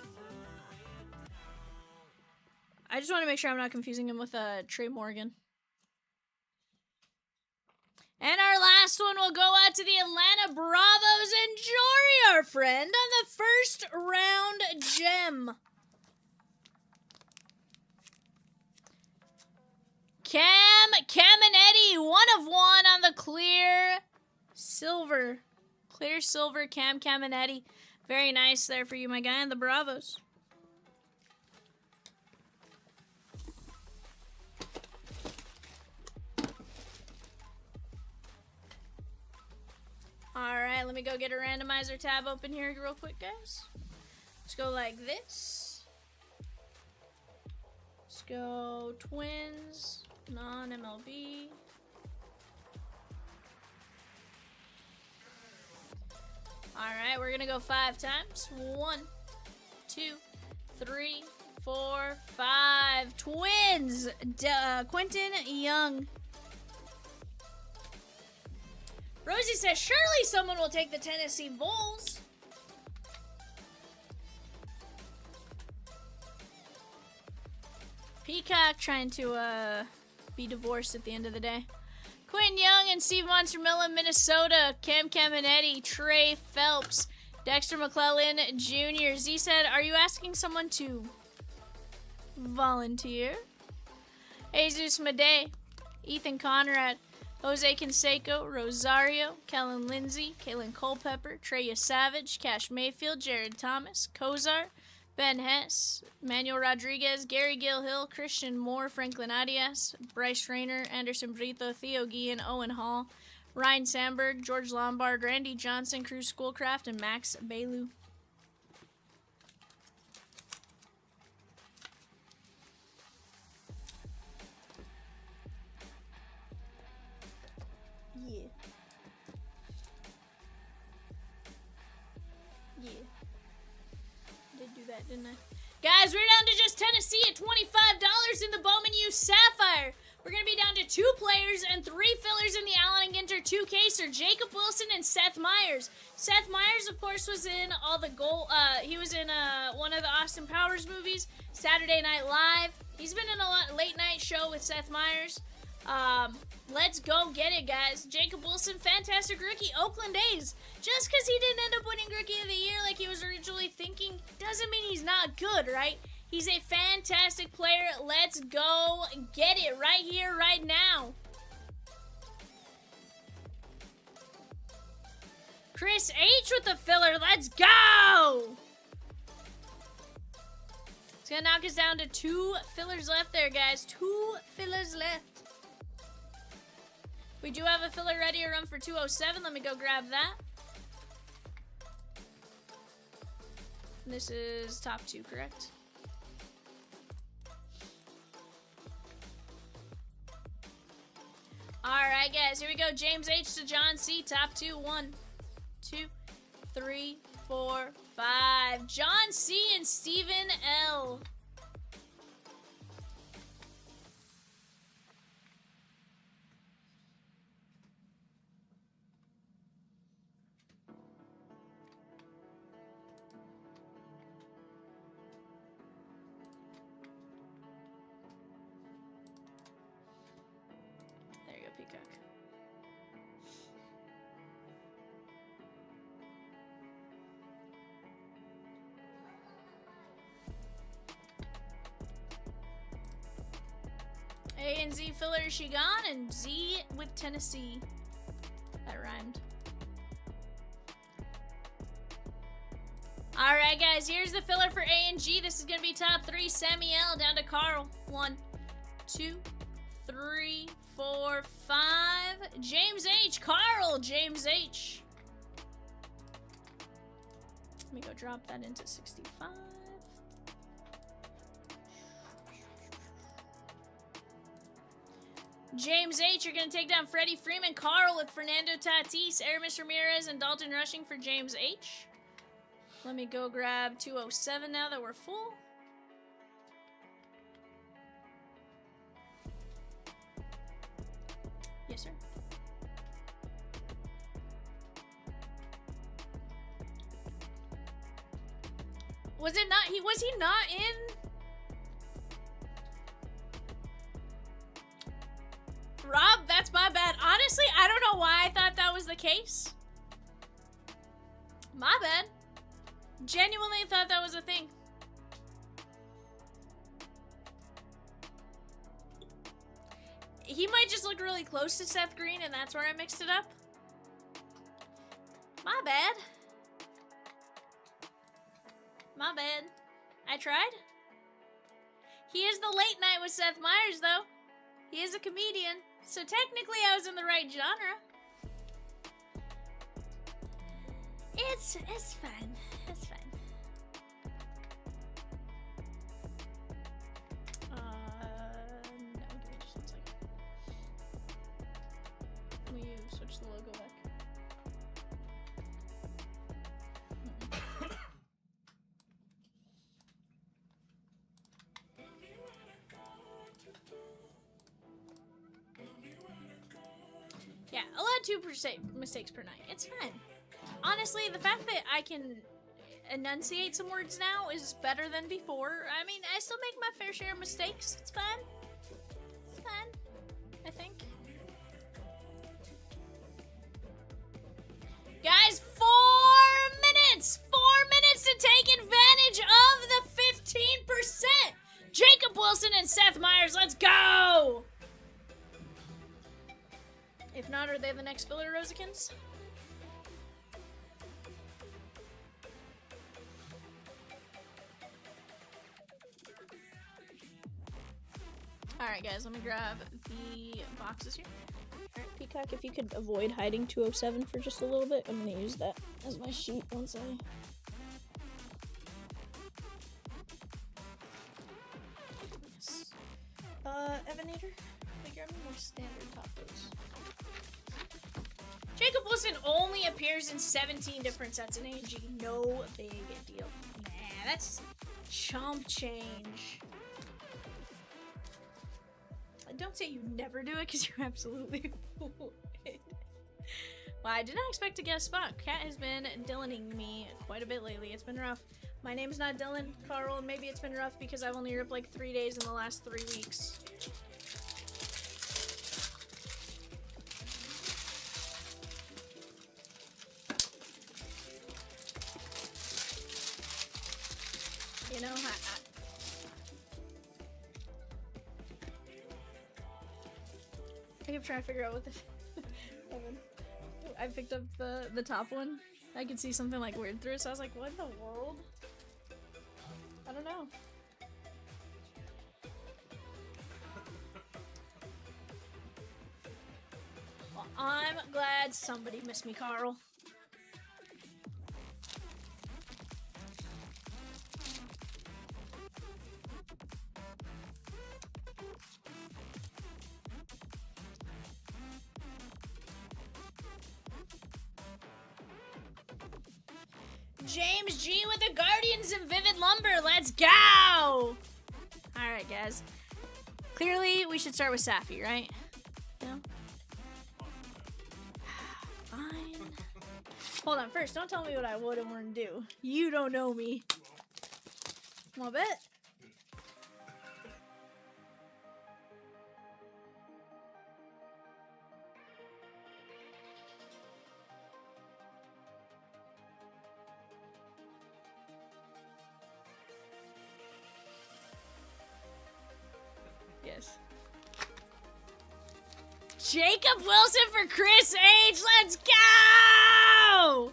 [SPEAKER 2] I just want to make sure I'm not confusing him with Trey Morgan. And our last one will go out to the Atlanta Bravos and Jory, our friend, on the first round gem. Cam Caminetti, 1 of 1 on the clear silver. Clear silver Cam Caminetti. Very nice there for you, my guy, and the Bravos. Alright, let me go get a randomizer tab open here real quick, guys. Let's go like this. Let's go Twins, non-MLB. Alright, we're gonna go 5 times. 1, 2, 3, 4, 5. Twins! Quentin Young. Rosie says, surely someone will take the Tennessee Bulls. Peacock trying to be divorced at the end of the day. Raymond Young and Steve Monstermilla, Minnesota. Cam Caminetti, Trey Phelps, Dexter McClellan Jr. Z said, are you asking someone to volunteer? Jesus Madej, Ethan Conrad, Jose Canseco, Rosario, Kellen Lindsay, Kaylin Culpepper, Treya Savage, Cash Mayfield, Jared Thomas, Kozar, Ben Hess, Manuel Rodriguez, Gary Gilhill, Christian Moore, Franklin Arias, Bryce Rayner, Anderson Brito, Theo Guillen, Owen Hall, Ryan Sandberg, George Lombard, Randy Johnson, Cruz Schoolcraft, and Max Bailu. Yeah. Yeah. Did do that, didn't I? Guys, we're down to just Tennessee at $25 in the Bowman U Sapphire. We're going to be down to 2 players and 3 fillers in the Allen and Ginter 2K, Jacob Wilson and Seth Meyers. Seth Meyers, of course, was in all the he was in one of the Austin Powers movies, Saturday Night Live. He's been in a late night show with Seth Meyers. Let's go get it, guys. Jacob Wilson, fantastic rookie, Oakland A's. Just because he didn't end up winning Rookie of the Year like he was originally thinking doesn't mean he's not good, right? He's a fantastic player. Let's go get it right here, right now. Chris H with the filler. Let's go! It's going to knock us down to 2 fillers left there, guys. 2 fillers left. We do have a filler ready to run for 207. Let me go grab that. This is top 2, correct? Alright, guys, here we go. James H to John C. Top 2. 1, 2, 3, 4, 5. John C. and Stephen L. Peacock. A and Z filler, she gone, and Z with Tennessee. That rhymed. Alright, guys, here's the filler for A and G. This is going to be top 3. Sammy L down to Carl. 1, 2, 3, 4, 5. James H. Carl. James H. Let me go drop that into 65. James H. You're going to take down Freddie Freeman. Carl with Fernando Tatis. Aramis Ramirez and Dalton Rushing for James H. Let me go grab 207 now that we're full. Yes, sir. Was he not in? Rob, that's my bad. Honestly, I don't know why I thought that was the case. My bad. Genuinely thought that was a thing. He might just look really close to Seth Green, and that's where I mixed it up. My bad. My bad. I tried. He is the late night with Seth Meyers, though. He is a comedian, so technically I was in the right genre. It's fine. It's fine. No, give me just 1 second. Let me switch the logo back. Yeah, allowed 2 mistakes per night. It's fine. Honestly, the fact that I can enunciate some words now is better than before. I mean, I still make my fair share of mistakes. It's fine. It's fine. I think. the next filler Rosikins. Alright guys, let me grab the boxes here. Alright, Peacock, if you could avoid hiding 207 for just a little bit, I'm gonna use that as my sheet once I... Yes. Evanator, we grab me more standard top boots. Jacob Wilson only appears in 17 different sets in AG. No big deal. Nah, that's chump change. Don't say you never do it, because you absolutely would. Well, I did not expect to get a spot. Kat has been Dylaning me quite a bit lately. It's been rough. My name's not Dylan, Carl, and maybe it's been rough because I've only ripped like 3 days in the last 3 weeks. You know, I kept trying to figure out what this. I picked up the top one. I could see something like weird through it, so I was like, what in the world? I don't know. Well, I'm glad somebody missed me, Carl. James G with the Guardians and Vivid Lumber. Let's go! Alright, guys. Clearly, we should start with Sapphire, right? No? Fine. Hold on, first, don't tell me what I would and wouldn't do. You don't know me. Wanna bet? Yes. Jacob Wilson for Chris H. Let's go!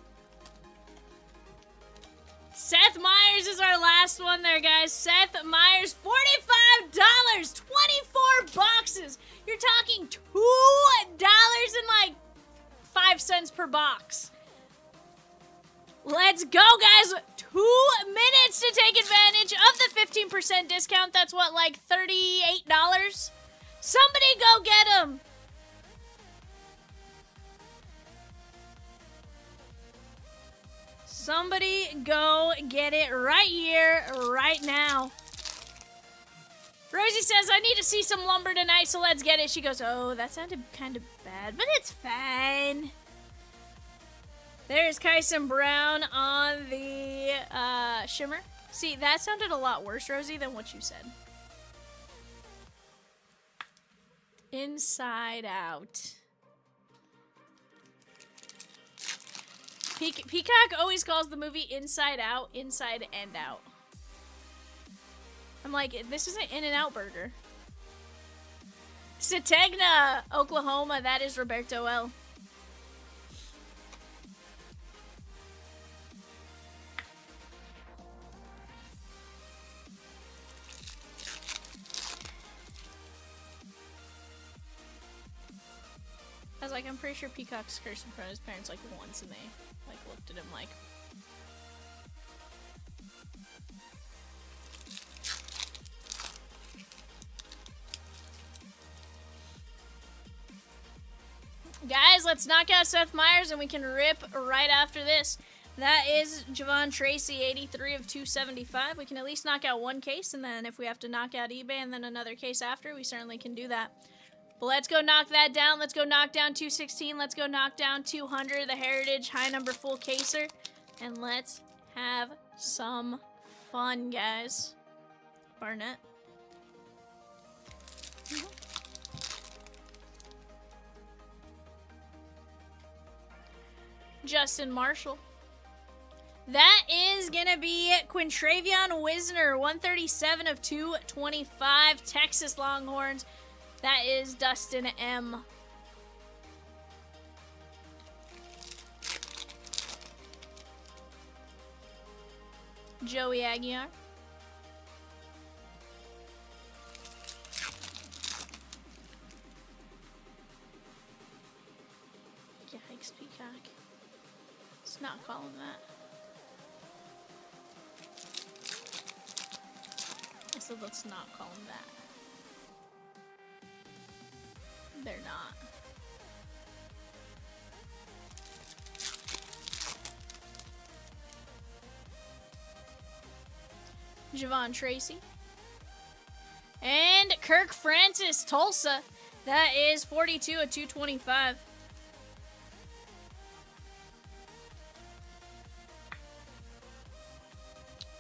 [SPEAKER 2] Seth Meyers is our last one there, guys. Seth Meyers, $45, 24 boxes. You're talking $2 and like 5 cents per box. Let's go, guys. 2 minutes to take advantage of the 15% discount. That's what, like $38? Somebody go get him. Somebody go get it right here, right now. Rosie says, I need to see some lumber tonight, so let's get it. She goes, oh, that sounded kind of bad, but it's fine. There's Kyson Brown on the shimmer. See, that sounded a lot worse, Rosie, than what you said. Inside Out. Peacock always calls the movie Inside Out, Inside and Out. I'm like, this isn't In-N-Out Burger. Sategna, Oklahoma, that is Roberto L. I was like, I'm pretty sure Peacock's cursed in front of his parents like once, and they like looked at him like. Guys, let's knock out Seth Meyers, and we can rip right after this. That is Javon Tracy, 83 of 275. We can at least knock out one case, and then if we have to knock out eBay and then another case after, we certainly can do that. But let's go knock that down. Let's go knock down 216. Let's go knock down 200, the Heritage high number full caser. And let's have some fun, guys. Barnett. Justin Marshall. That is going to be Quintravion Wisner, 137 of 225, Texas Longhorns. That is Dustin M. Joey Aguiar. Yikes, Peacock. Let's not call him that. I said let's not call him that. They're not. Javon Tracy. And Kirk Francis, Tulsa. That is 42 of 225.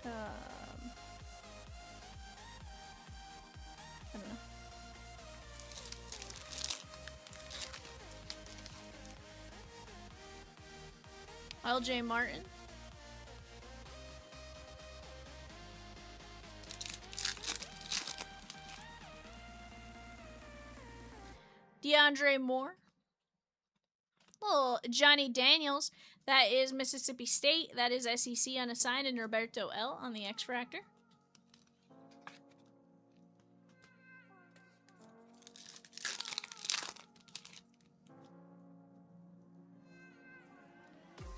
[SPEAKER 2] I don't know. LJ Martin. DeAndre Moore. Little Johnny Daniels. That is Mississippi State. That is SEC unassigned. And Roberto L. on the X-Fractor.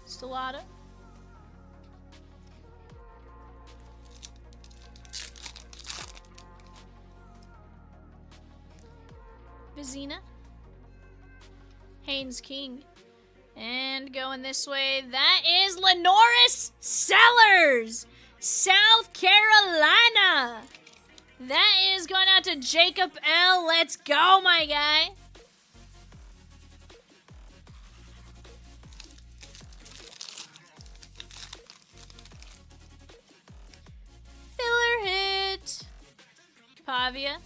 [SPEAKER 2] Stellato. Vizina. Haynes King. And going this way, that is Lenoris Sellers, South Carolina. That is going out to Jacob L. Let's go, my guy. Filler hit. Pavia.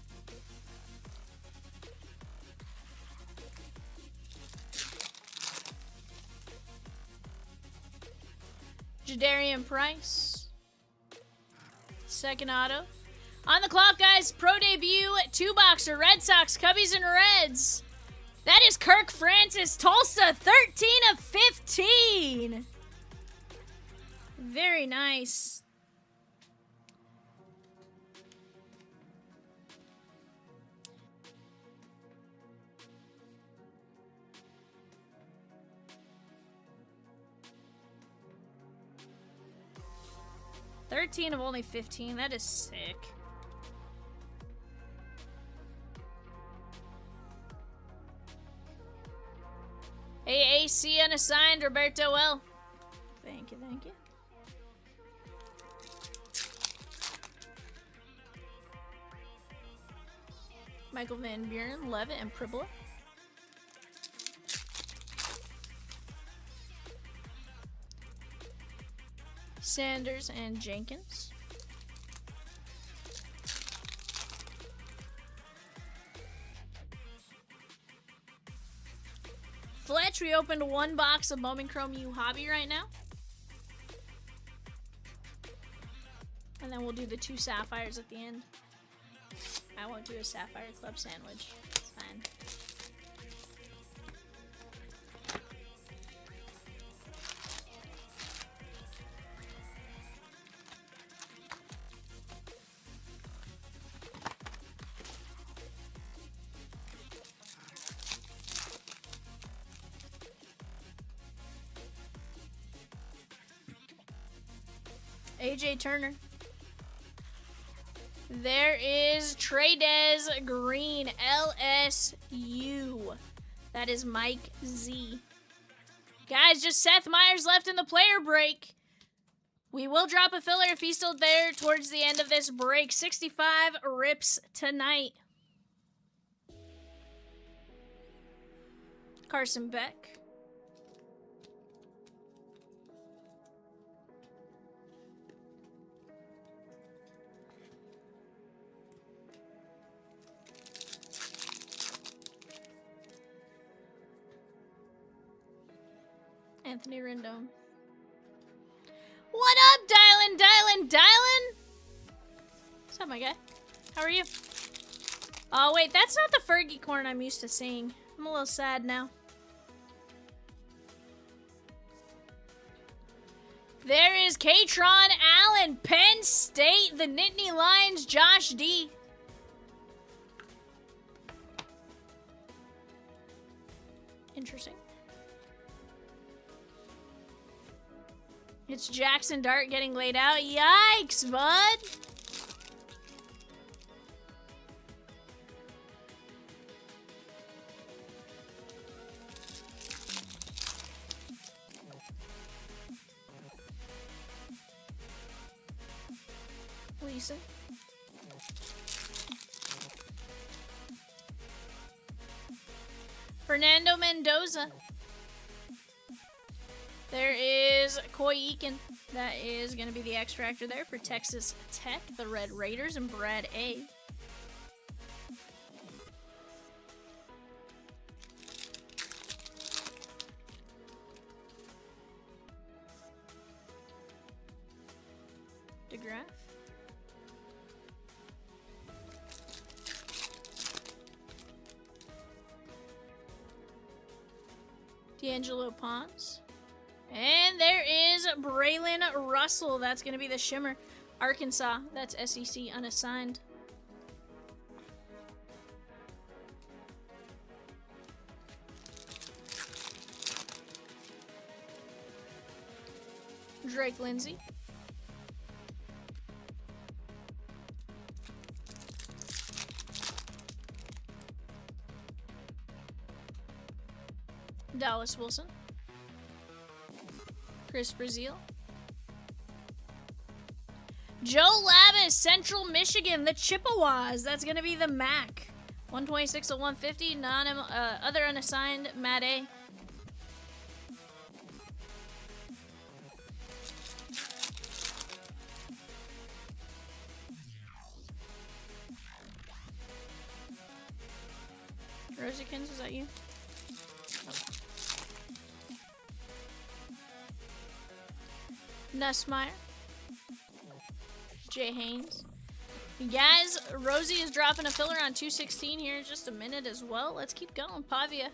[SPEAKER 2] Jadarian Price. Second auto. On the clock, guys. Pro debut, 2-boxer, Red Sox, Cubbies, and Reds. That is Kirk Francis, Tulsa, 13 of 15. Very nice. $13 of only 15. That is sick. AAC unassigned, Roberto L. Thank you, thank you. Michael Van Buren, Levitt, and Pribula. Sanders and Jenkins. Fletch, we opened one box of Bowman Chrome U Hobby right now. And then we'll do the 2 Sapphires at the end. I won't do a Sapphire Club sandwich. It's fine. AJ Turner. There is Tradez Green, LSU. That is Mike Z. Guys, just Seth Meyers left in the player break. We will drop a filler if he's still there towards the end of this break. 65 rips tonight. Carson Beck. Anthony Rendon. What up, Dylan? What's up, my guy? How are you? Oh, wait, that's not the Fergie corn I'm used to seeing. I'm a little sad now. There is Katron Allen, Penn State, the Nittany Lions, Josh D. Interesting. It's Jackson Dart getting laid out. Yikes, bud. Lisa. Fernando Mendoza. There is Coy Eakin. That is going to be the X-Factor there for Texas Tech, the Red Raiders, and Brad A. DeGraff. D'Angelo Pons. And there is Braylon Russell. That's going to be the Shimmer. Arkansas. That's SEC unassigned. Drake Lindsay. Dallas Wilson. Chris Brazil. Joe Labus, Central Michigan, the Chippewas. That's going to be the MAC. 126 of 150. Other unassigned, Matt A. Rosikins, is that you? Nussmeyer. Jay Haynes. Guys, Rosie is dropping a filler on 216 here in just a minute as well. Let's keep going. Pavia.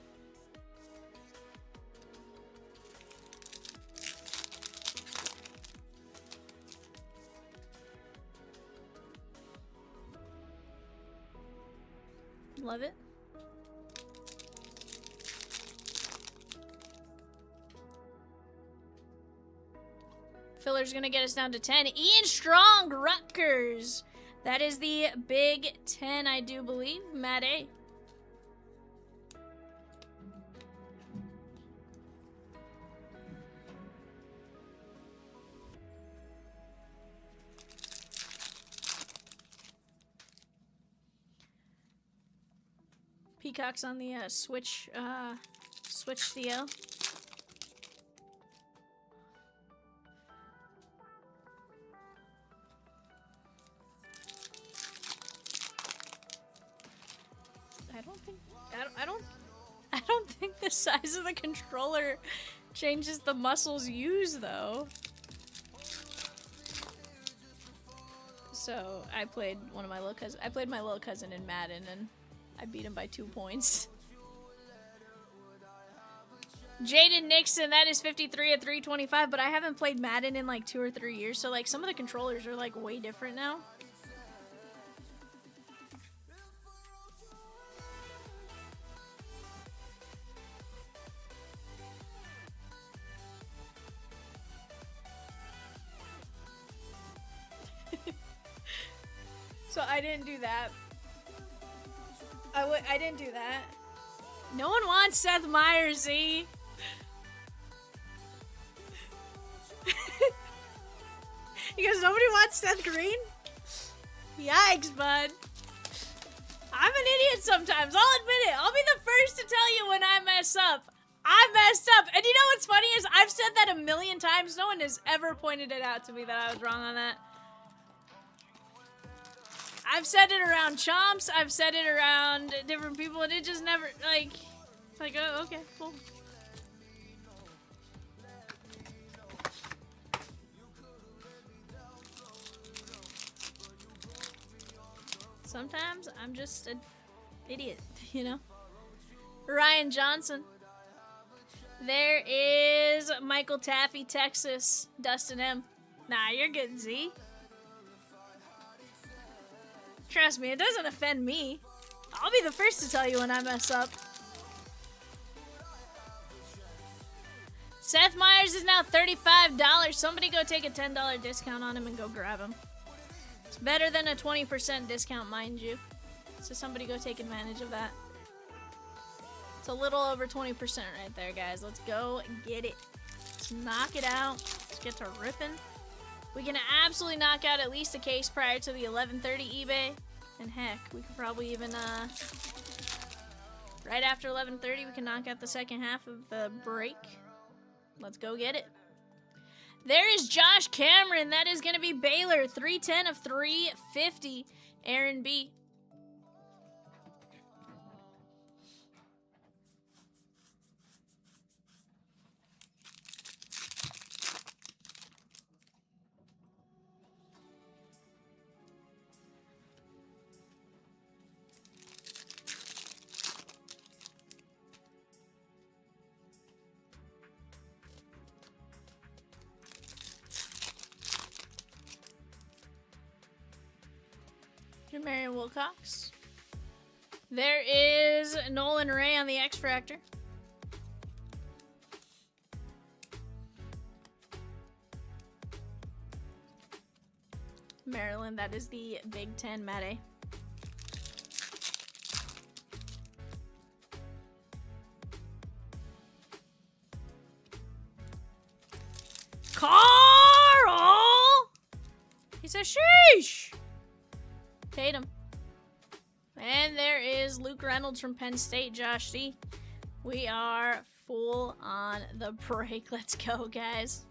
[SPEAKER 2] Love it. Filler's gonna get us down to 10. Ian Strong, Rutgers. That is the Big 10, I do believe. Matt A. Peacock's on the Switch Theo. I don't think the size of the controller changes the muscles used though. So I played my little cousin in Madden and I beat him by 2 points. Jaden Nixon, that is 53 at 325, but I haven't played Madden in like 2 or 3 years, so like some of the controllers are like way different now. So I didn't do that. I didn't do that. No one wants Seth Meyers, see? Because nobody wants Seth Green? Yikes, bud. I'm an idiot sometimes. I'll admit it. I'll be the first to tell you when I mess up. I messed up. And you know what's funny is I've said that a million times. No one has ever pointed it out to me that I was wrong on that. I've said it around Chomps, I've said it around different people, and it just never, like, it's like, oh, okay, cool. Sometimes I'm just an idiot, you know? Ryan Johnson. There is Michael Taffy, Texas. Dustin M. Nah, you're good, Z. Trust me, it doesn't offend me. I'll be the first to tell you when I mess up. Seth Meyers is now $35. Somebody go take a $10 discount on him and go grab him. It's better than a 20% discount, mind you. So somebody go take advantage of that. It's a little over 20% right there, guys. Let's go get it. Let's knock it out. Let's get to ripping. We can absolutely knock out at least a case prior to the 11:30 eBay. And heck, we could probably even, right after 11:30, we can knock out the second half of the break. Let's go get it. There is Josh Cameron. That is going to be Baylor. 310 of 350. Aaron B. Marion Wilcox. There is Nolan Ray on the X Fractor. Maryland, that is the Big Ten Mate. Carl! He says, sheesh! Tatum. And there is Luke Reynolds from Penn State, Josh C. We are full on the break. Let's go, guys.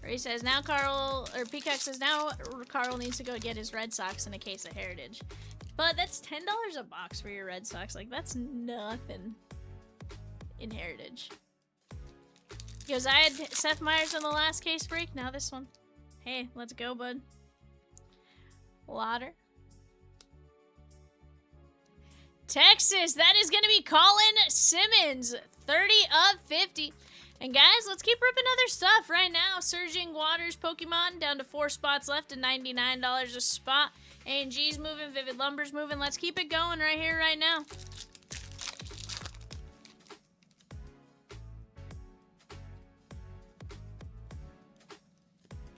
[SPEAKER 2] Ray says, now Carl, or Peacock says, now Carl needs to go get his Red Sox in a case of Heritage. But that's $10 a box for your Red Sox. Like, that's nothing in Heritage. He goes, I had Seth Meyers in the last case break, now this one. Hey, let's go, bud. Lauder. Texas, that is going to be Colin Simmons. 30 of 50. And guys, let's keep ripping other stuff right now. Surging Waters Pokemon down to 4 spots left at $99 a spot. A&G's moving, Vivid Lumber's moving. Let's keep it going right here, right now.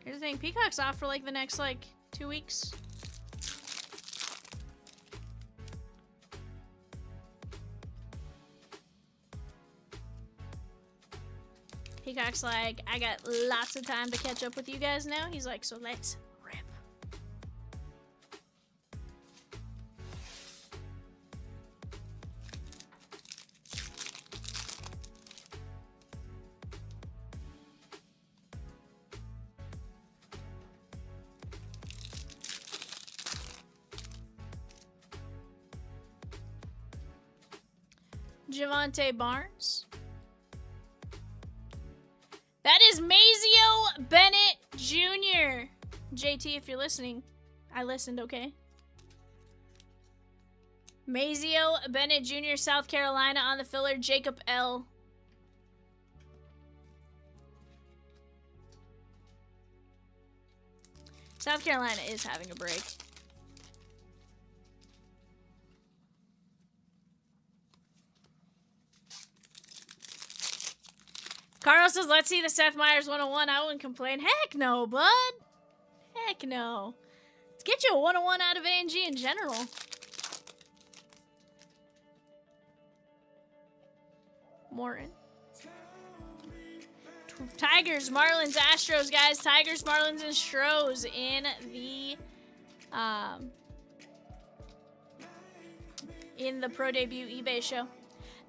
[SPEAKER 2] Here's the thing, Peacock's off for like the next 2 weeks. Peacock's like, I got lots of time to catch up with you guys now. He's like, so let's rip. Javonte Barnes. That is Mazio Bennett Jr. JT, if you're listening, I listened, okay? Mazio Bennett Jr., South Carolina on the filler. Jacob L. South Carolina is having a break. Carl says, let's see the Seth Meyers 101. I wouldn't complain. Heck no, bud. Heck no. Let's get you a 101 out of A&G in general. Morton. Tigers, Marlins, Astros, guys. Tigers, Marlins, and Stros in the Pro Debut eBay show.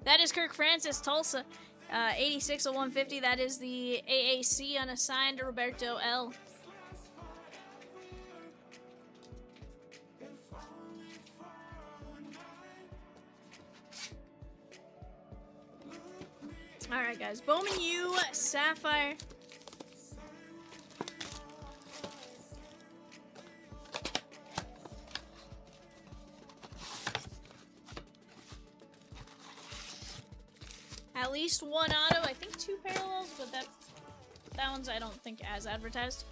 [SPEAKER 2] That is Kirk Francis, Tulsa. 86 of 150. That is the AAC unassigned Roberto L. All right, guys. Bowman U, Sapphire. At least one auto. I think 2 parallels, but that one's I don't think as advertised.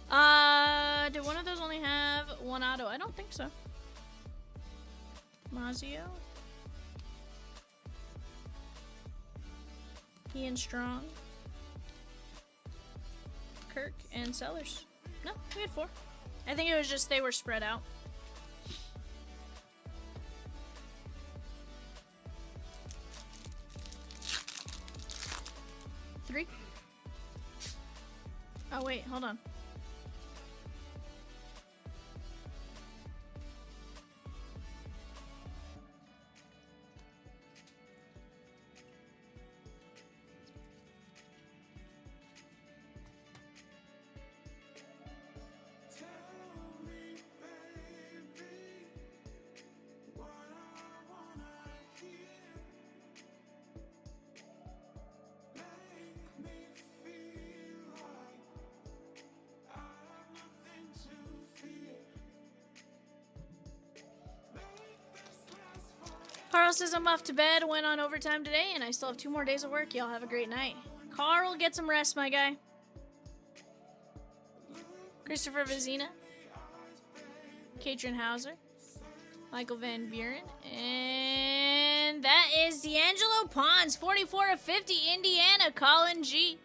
[SPEAKER 2] Did one of those only have 1 auto? I don't think so. Mazio. Ian Strong. Kirk and Sellers. No, we had 4. I think it was just they were spread out. Three. Oh wait, hold on. Carl says I'm off to bed, went on overtime today, and I still have 2 more days of work. Y'all have a great night. Carl, get some rest, my guy. Christopher Vizina. Katrin Hauser. Michael Van Buren. And that is D'Angelo Pons, 44 of 50, Indiana, Colin G.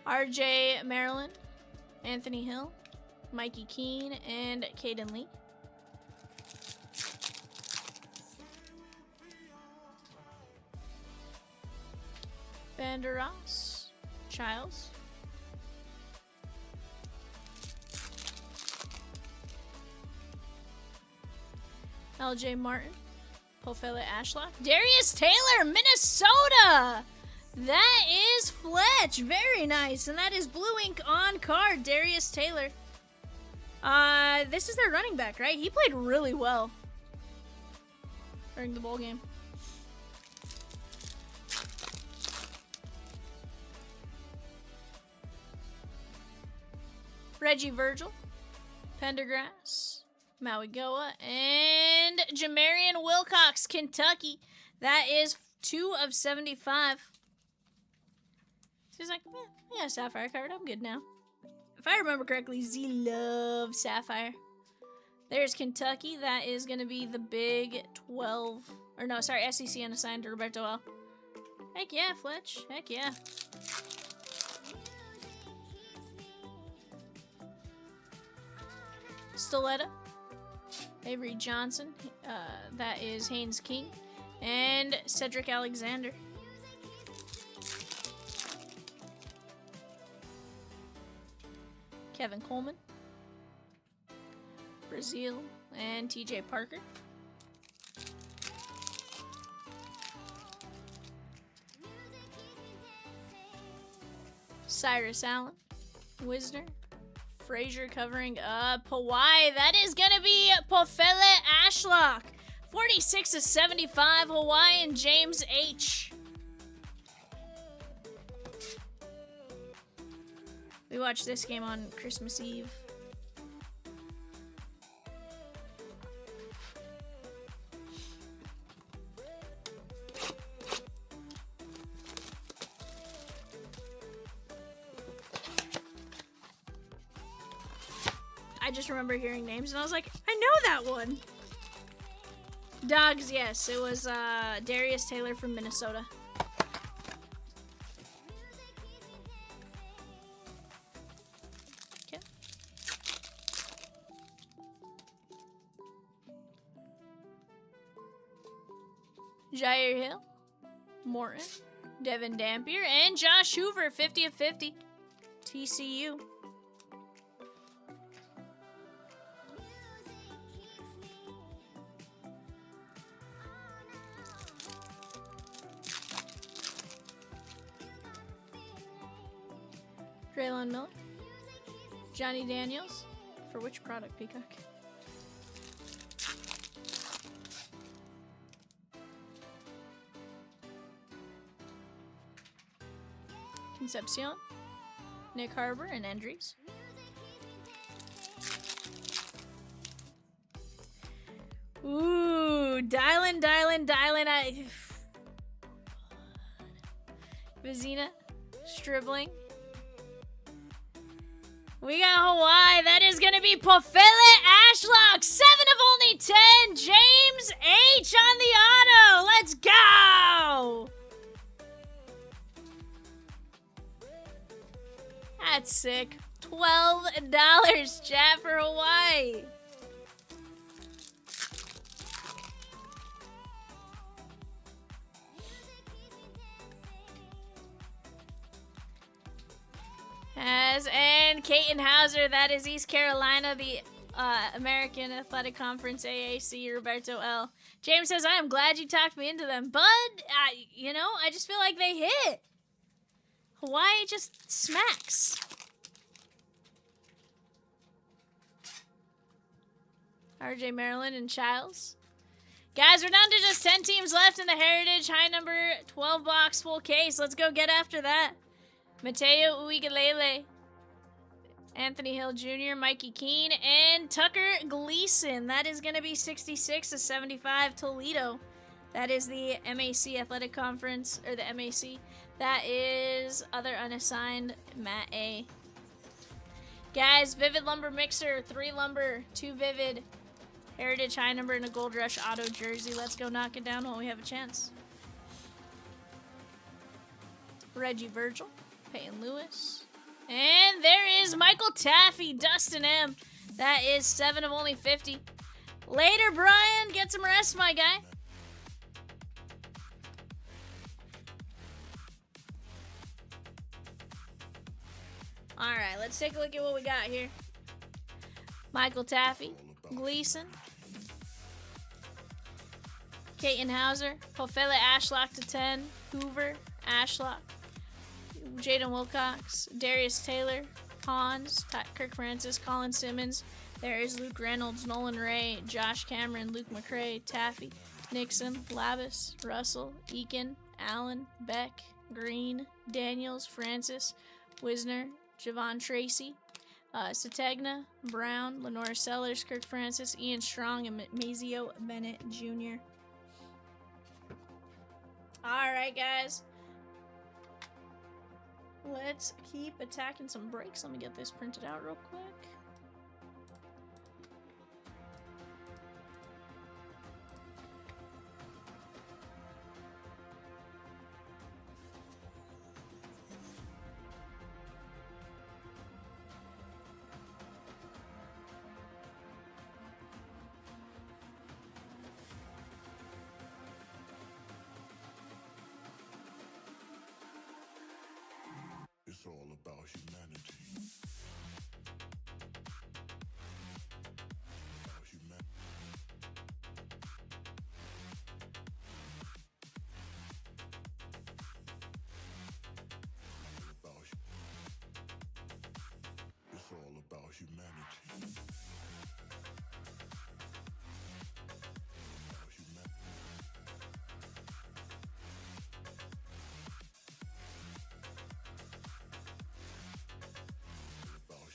[SPEAKER 2] RJ Maryland, Anthony Hill, Mikey Keene, and Caden Lee. Banderas, Childs. LJ Martin, Pofele Ashlock. Darius Taylor, Minnesota! That is Fletch. Very nice. And that is Blue Ink on card, Darius Taylor. This is their running back, right? He played really well during the bowl game. Reggie Virgil, Pendergrass, Maui Goa, and Jamarian Wilcox, Kentucky. That is 2 of 75. So he's like, yeah, Sapphire card. I'm good now. If I remember correctly, Z loves Sapphire. There's Kentucky. That is going to be the Big 12. Or no, sorry, SEC unassigned to Roberto L. Heck yeah, Fletch. Heck yeah. Stiletto. Avery Johnson. That is Haynes King. And Cedric Alexander. Kevin Coleman. Brazil. And TJ Parker. Cyrus Allen. Wisner. Frazier covering up Hawaii. That is going to be Pofele Ashlock. 46 of 75, Hawaiian James H. We watched this game on Christmas Eve. I just remember hearing names and I was like, I know that one. Dogs, yes. It was Darius Taylor from Minnesota. Okay. Jair Hill, Morton, Devin Dampier, and Josh Hoover, 50 of 50. TCU. Traylon Miller, Johnny Daniels, for which product, Peacock? Concepcion, Nick Harbor, and Endries. Ooh, dialing. Vizina, Stribling. We got Hawaii. That is going to be Pofele Ashlock. 7 of only 10. James H on the auto. Let's go. That's sick. $12, chat, for Hawaii. And Caton Hauser, that is East Carolina, the American Athletic Conference, AAC, Roberto L. James says, I am glad you talked me into them. Bud, I just feel like they hit. Hawaii just smacks. RJ Maryland and Childs. Guys, we're down to just 10 teams left in the Heritage High Number 12 box full case. Let's go get after that. Mateo Uigalele, Anthony Hill Jr., Mikey Keene, and Tucker Gleason. That is going to be 66 to 75 Toledo. That is the MAC Athletic Conference, or the MAC. That is other unassigned, Matt A. Guys, Vivid Lumber Mixer, 3 Lumber, 2 Vivid, Heritage High Number, and a Gold Rush Auto Jersey. Let's go knock it down while we have a chance. Reggie Virgil. Peyton Lewis. And there is Michael Taffy, Dustin M. That is 7 of only 50. Later, Brian. Get some rest, my guy. Alright, let's take a look at what we got here. Michael Taffy, Gleason, Caton Hauser, Pofele Ashlock to 10, Hoover, Ashlock, Jaden Wilcox, Darius Taylor, Hans, Kirk Francis, Colin Simmons. There is Luke Reynolds, Nolan Ray, Josh Cameron, Luke McCray, Taffy, Nixon, Lavis, Russell, Eakin, Allen, Beck, Green, Daniels, Francis, Wisner, Javon Tracy, Sategna, Brown, Lenore Sellers, Kirk Francis, Ian Strong, and Mazio Bennett Jr. Alright, guys. Let's keep attacking some breaks. Let me get this printed out real quick.
[SPEAKER 1] It's all about humanity. About humanity. It's all about humanity. About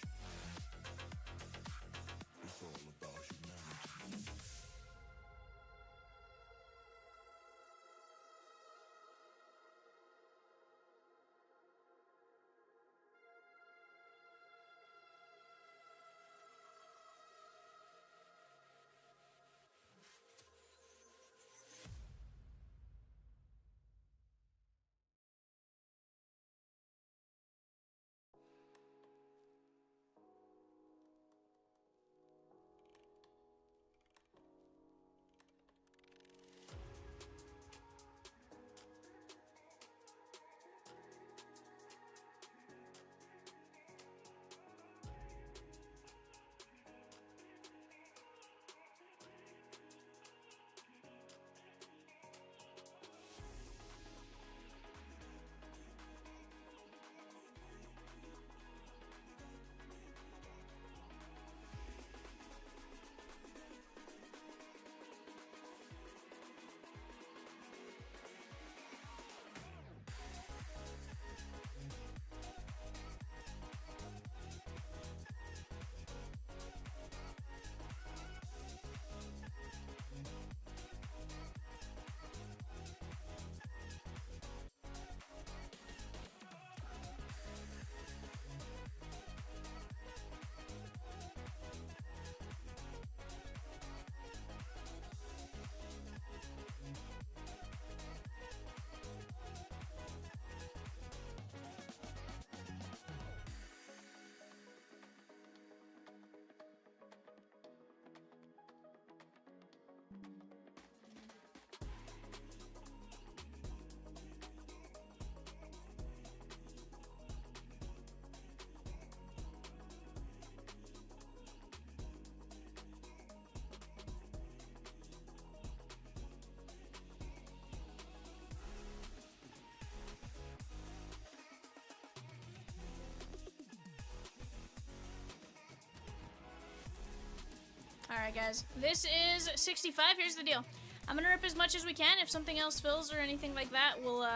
[SPEAKER 2] Alright, guys. This is 65. Here's the deal. I'm gonna rip as much as we can. If something else fills or anything like that, we'll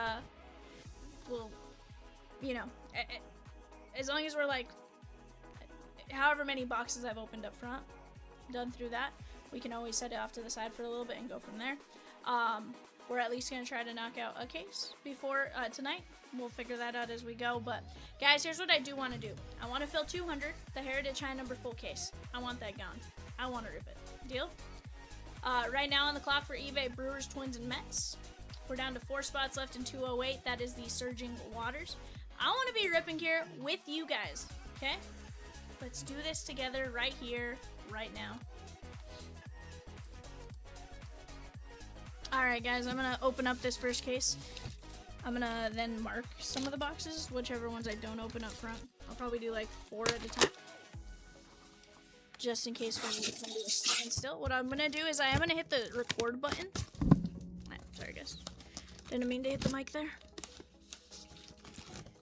[SPEAKER 2] you know, as long as we're like, however many boxes I've opened up front, done through that, we can always set it off to the side for a little bit and go from there. We're at least gonna try to knock out a case before tonight. We'll figure that out as we go. But guys, here's what I do want to do. I want to fill 200, the Heritage High Number full case. I want that gone. I want to rip it. Deal? Right now on the clock for eBay, Brewers, Twins, and Mets. We're down to 4 spots left in 208. That is the Surging Waters. I want to be ripping here with you guys. Okay? Let's do this together right here, right now. Alright guys, I'm gonna open up this first case. I'm gonna then mark some of the boxes, whichever ones I don't open up front. I'll probably do like 4 at a time. Just in case we do a standstill. What I'm gonna do is I am gonna hit the record button. Sorry guys. Didn't mean to hit the mic there.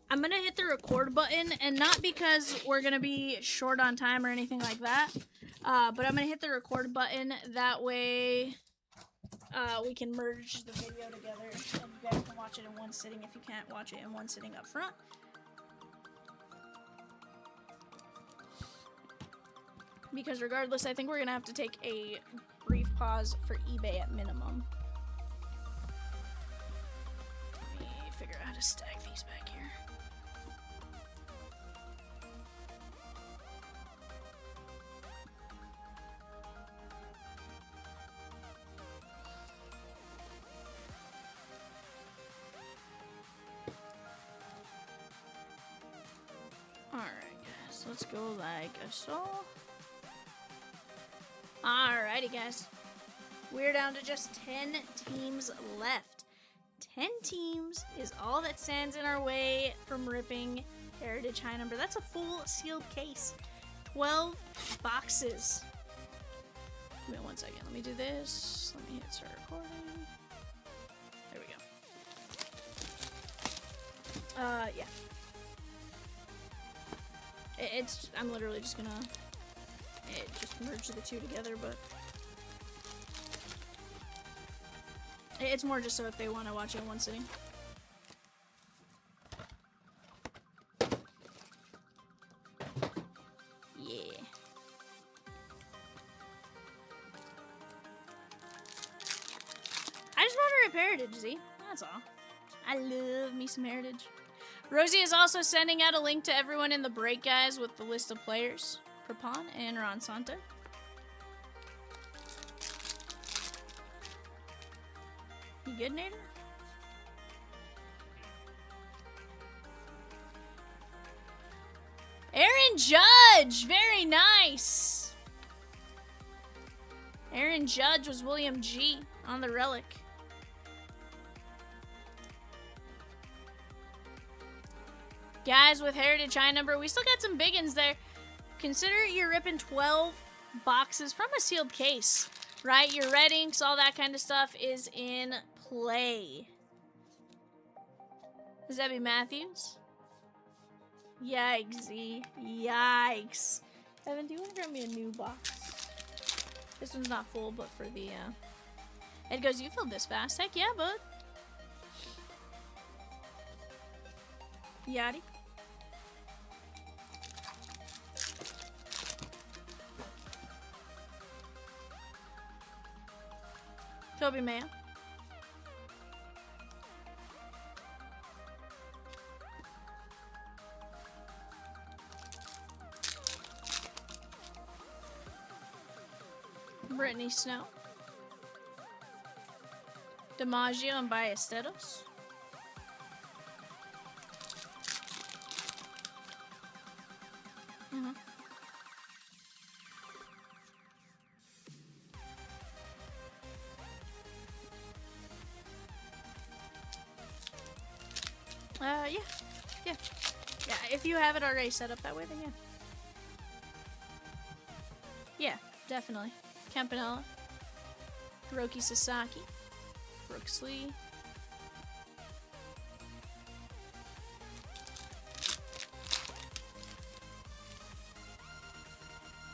[SPEAKER 2] I'm gonna hit the record button, and not because we're gonna be short on time or anything like that. But I'm gonna hit the record button, that way we can merge the video together and you guys can watch it in one sitting if you can't watch it in one sitting up front. Because regardless, I think we're gonna have to take a brief pause for eBay at minimum. Let me figure out how to stack these back here. Alright guys, let's go like so. Alrighty guys, we're down to just 10 teams left. 10 teams is all that stands in our way from ripping Heritage High Number. That's a full sealed case. 12 boxes. Give me 1 second, let me do this. Let me hit start recording. There we go. Yeah. I'm literally just gonna just merge the two together, but it's more just so if they want to watch it in one sitting. Yeah. I just want to rip Heritage, Z. That's all. I love me some Heritage. Rosie is also sending out a link to everyone in the break, guys, with the list of players for Pawn and Ron Santo. You good, Nader? Aaron Judge! Very nice! Aaron Judge was William G on the relic. Guys, with Heritage High Number, we still got some big ones there. Consider you're ripping 12 boxes from a sealed case, right? Your red inks, all that kind of stuff is in play. Does that be Matthews? Yikes, Z. Yikes. Evan, do you want to grab me a new box? This one's not full, but for the, Ed goes, you filled this fast. Heck yeah, bud. Yachty. Toby Mayo. Brittany Snow. DiMaggio and Ballesteros. Yeah, if you have it already set up that way, then yeah. Yeah, definitely. Campanella. Hiroki Sasaki. Brooks Lee.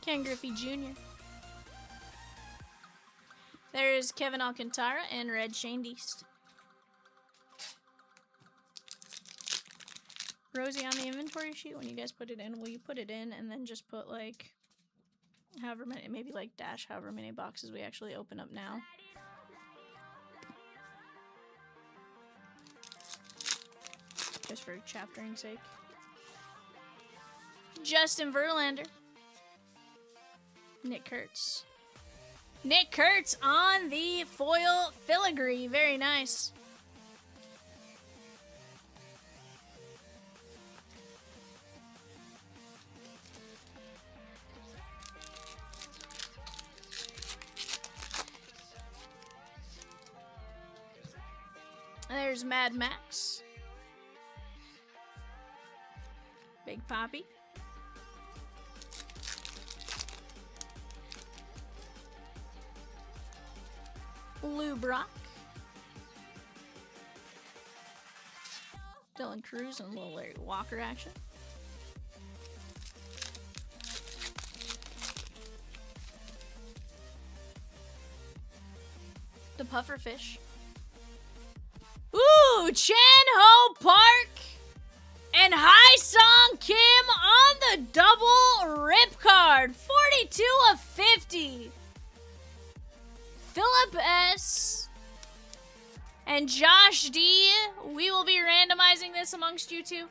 [SPEAKER 2] Ken Griffey Jr. There's Kevin Alcantara and Red Shane Deist. Rosie, on the inventory sheet, when you guys put it in, will you put it in and then just put like however many, maybe like dash however many boxes we actually open up now? Just for chaptering sake. Justin Verlander. Nick Kurtz. Nick Kurtz on the foil filigree. Very nice. There's Mad Max. Big Poppy. Lou Brock. Dylan Cruz and little Larry Walker action. The Pufferfish. Ooh, Chan Ho Park and Hai Song Kim on the double rip card. 42 of 50. Philip S. and Josh D. We will be randomizing this amongst you two.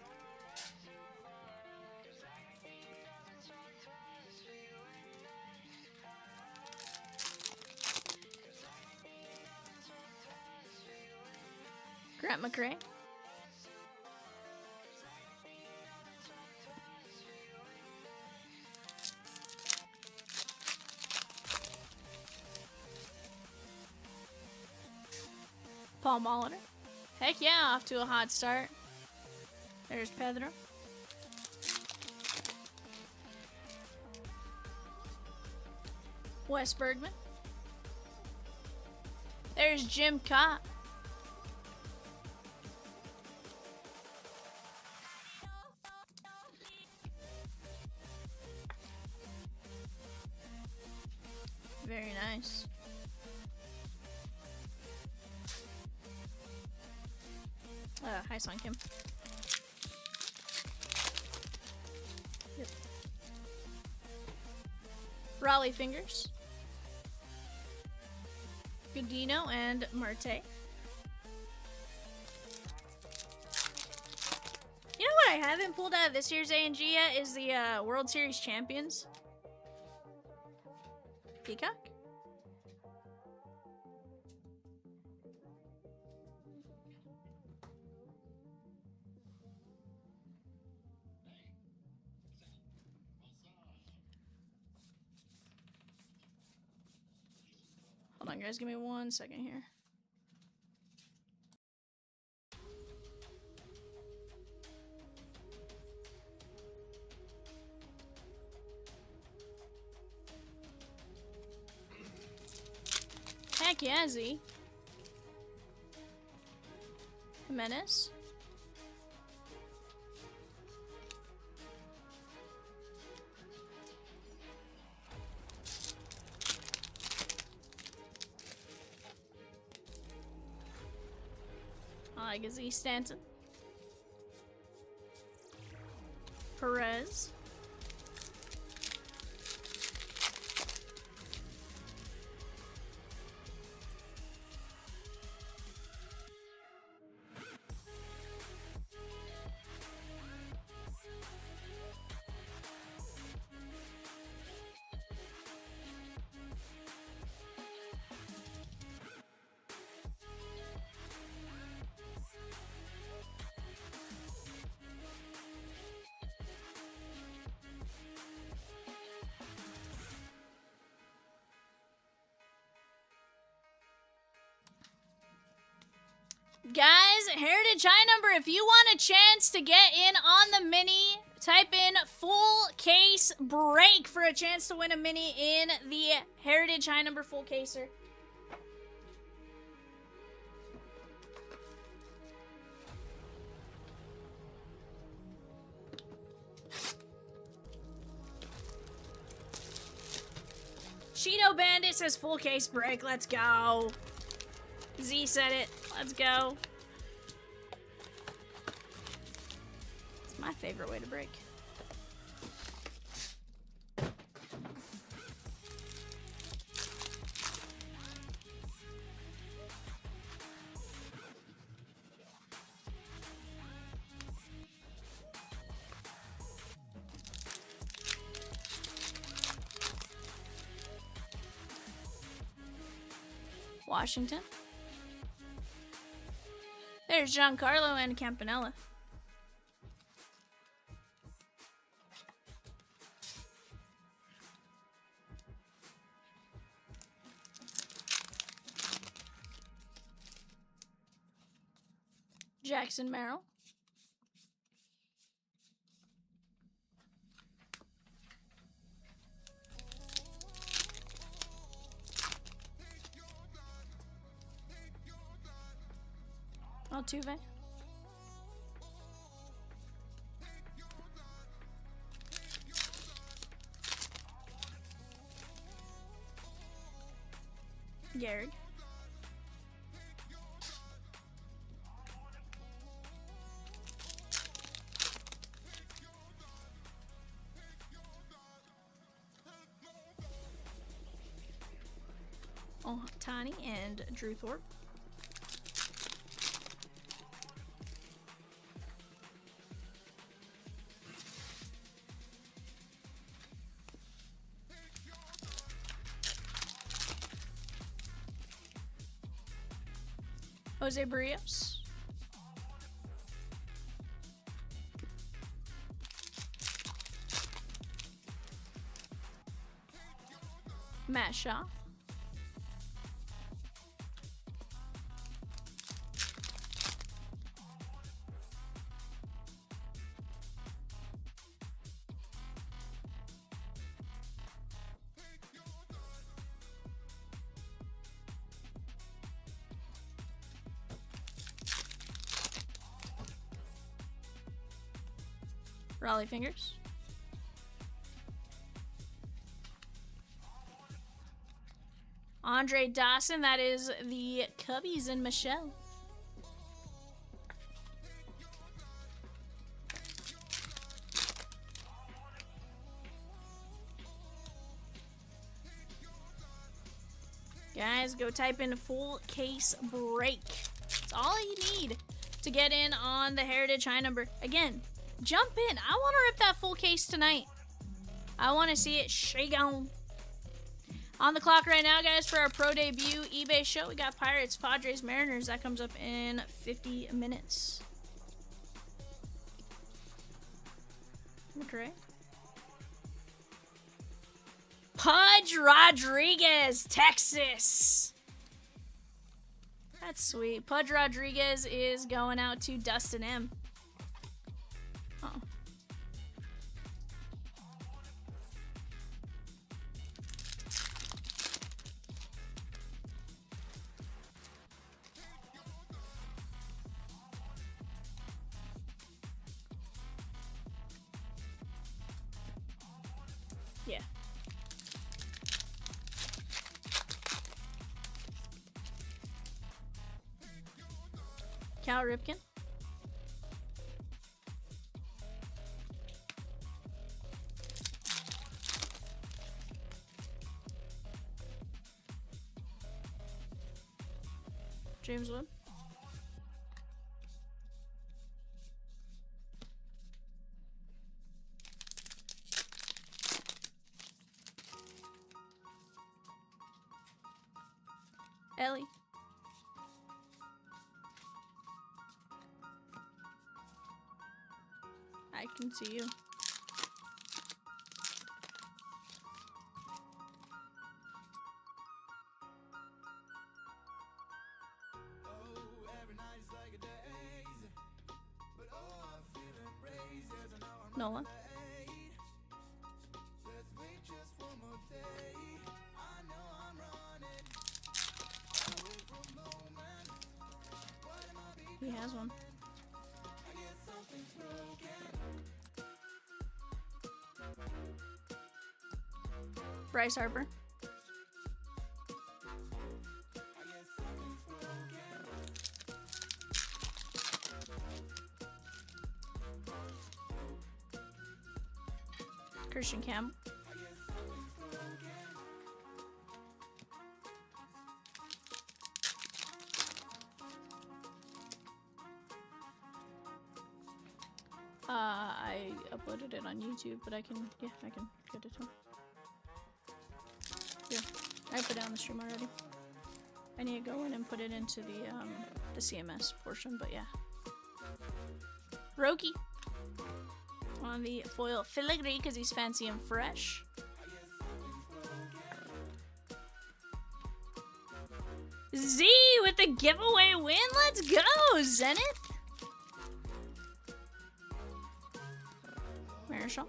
[SPEAKER 2] Grant McRae. Paul Molitor. Heck yeah, off to a hot start. There's Pedro. Wes Bergman. There's Jim Cott. Very nice. Hi, Song Kim. Yep. Raleigh Fingers. Godino and Marte. You know what I haven't pulled out of this year's A&G yet is the World Series champions. Peacock? Hold on, guys. Give me 1 second here. Heck yeah, Z. Jimenez. Legacy Stanton. Perez. Guys, Heritage High Number, if you want a chance to get in on the mini, type in full case break for a chance to win a mini in the Heritage High Number full caser. Cheeto Bandit says full case break. Let's go. Z said it. Let's go. It's my favorite way to break. Washington. There's Giancarlo and Campanella. Jackson Merrill. Altuve. Garrett. Oh, Tani and Drew Thorpe. Jose Barrios. Matt Shaw. Raleigh Fingers. Andre Dawson, that is the Cubbies and Michelle. Guys, go type in full case break. It's all you need to get in on the Heritage High number. Again, jump in. I want to rip that full case tonight. I want to see it shake on. On the clock right now, guys, for our pro debut eBay show. We got Pirates, Padres, Mariners. That comes up in 50 minutes. Okay. Pudge Rodriguez, Texas. That's sweet. Pudge Rodriguez is going out to Dustin M. Oh. Yeah. Cal Ripken. James Wood. Ellie. I can see you. Nolan. He has one. Bryce Harper. Christian Campbell. I uploaded it on YouTube, but I can get it to him. Yeah, I put it on the stream already. I need to go in and put it into the CMS portion, but yeah. Roki on the foil filigree because he's fancy and fresh. Z with the giveaway win. Let's go, Zenith. Marshall.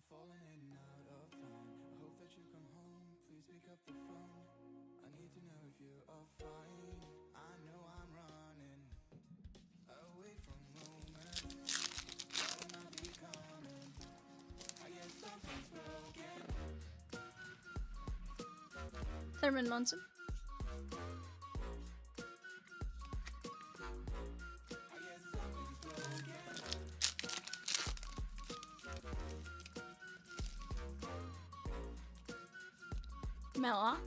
[SPEAKER 1] Falling in and out of time. I hope that you come home. Please pick up the phone. I need to know if you are fine. I know I'm running away from moments. What am I becoming? I guess something's broken.
[SPEAKER 2] Thurman Munson. Mela.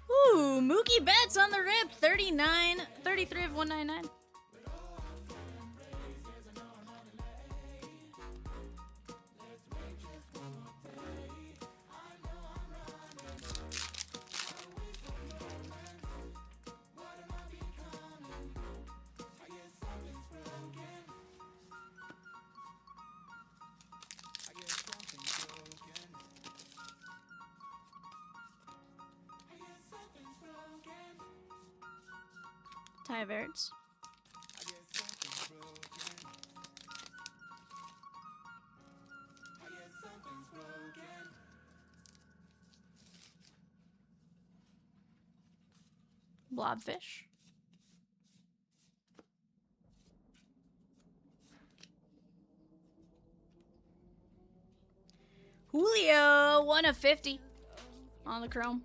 [SPEAKER 2] Ooh, Mookie Betts on the rip. 33 of 199. Ty Verts. Blobfish. Julio, 1 of 50 on the chrome.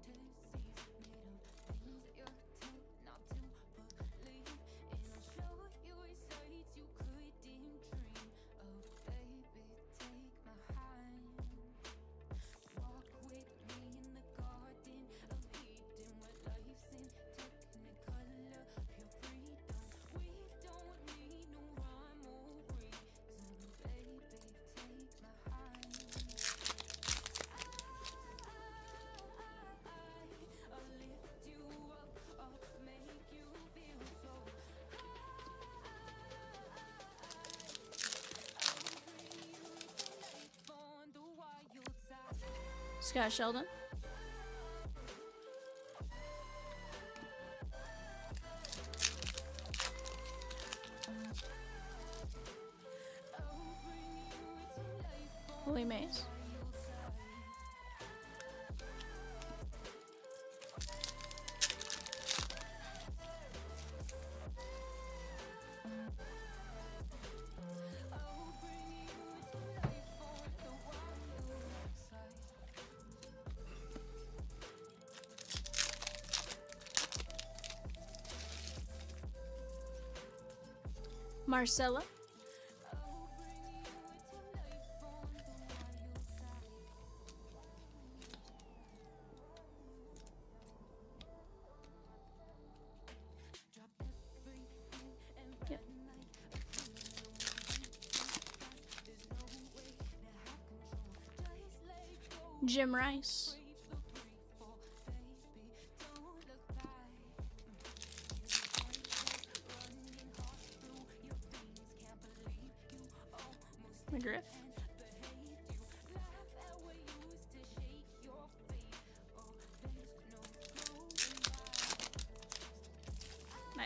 [SPEAKER 2] Scott Sheldon. Willie Mays. Marcella. Yep. Jim Rice. McGriff.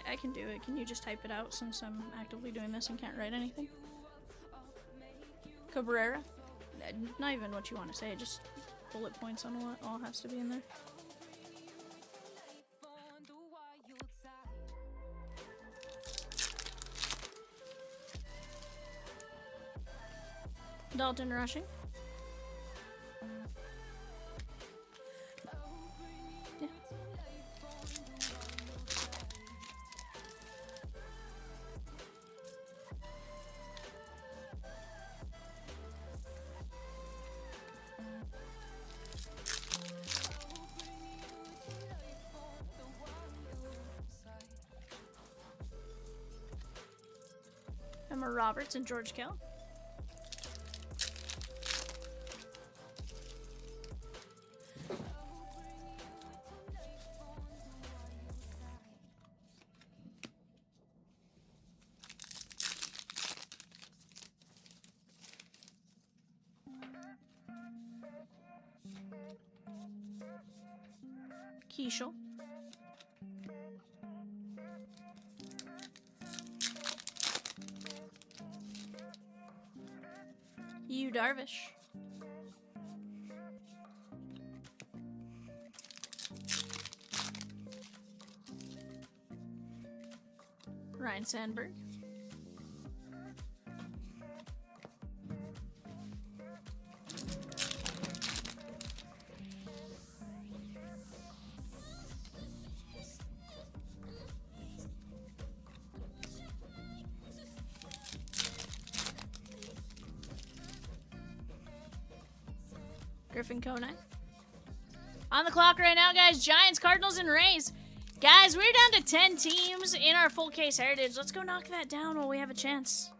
[SPEAKER 2] I can do it. Can you just type it out since I'm actively doing this and can't write anything? Cabrera? Not even what you want to say, just bullet points on what all has to be in there. Dalton rushing. Yeah. Emma Roberts and George Kell. Keishel. Yu Darvish. Ryan Sandberg. Griffin Konine. On the clock right now, guys. Giants, Cardinals, and Rays. Guys, we're down to 10 teams in our full case heritage. Let's go knock that down while we have a chance.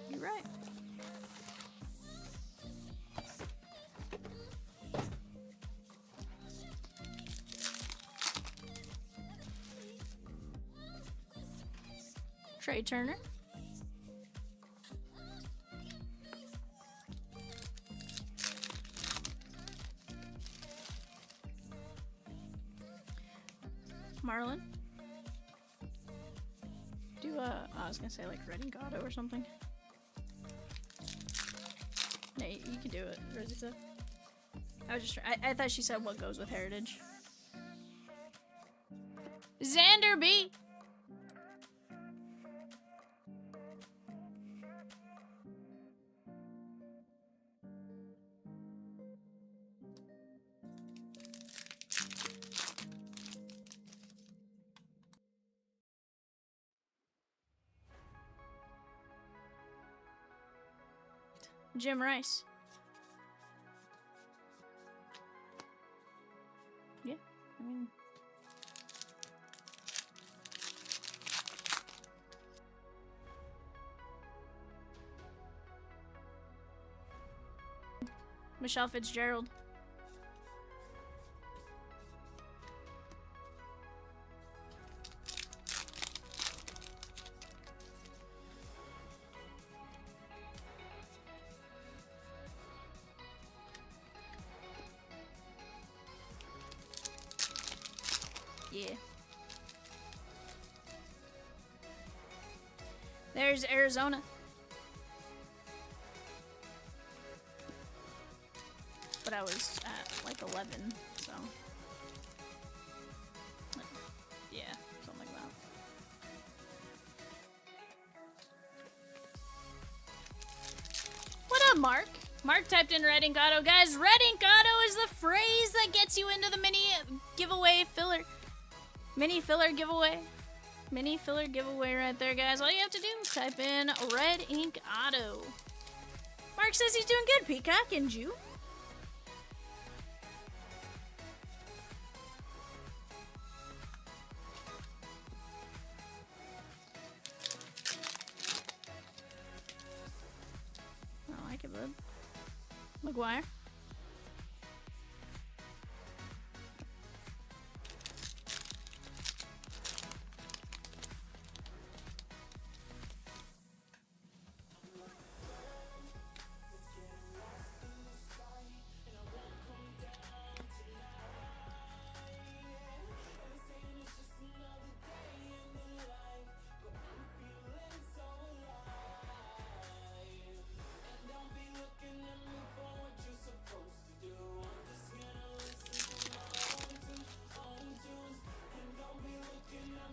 [SPEAKER 2] You're right. Trey Turner. Marlin. I was gonna say like Red and Gato or something. No, you can do it, Rosie said. I was just I thought she said what goes with heritage. Xander B. Jim Rice. Yeah, I mean... Michelle Fitzgerald. Yeah. There's Arizona. But I was at like 11, so. Yeah, something like that. What up, Mark? Mark typed in Red Ink Auto. Guys, Red Ink Auto is the phrase that gets you into the mini giveaway filler. Mini filler giveaway. Mini filler giveaway right there, guys. All you have to do is type in Red Ink Auto. Mark says he's doing good, Peacock, and you? McGuire.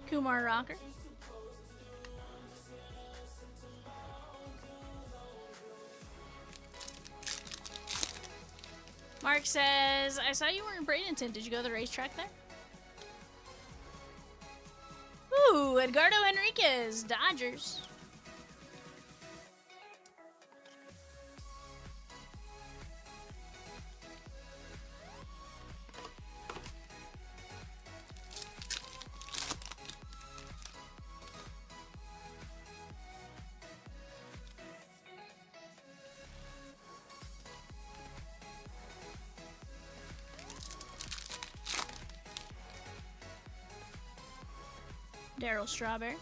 [SPEAKER 2] Kumar Rocker. Mark says, I saw you were in Bradenton. Did you go to the racetrack there? Ooh, Edgardo Henriquez, Dodgers. Daryl Strawberry.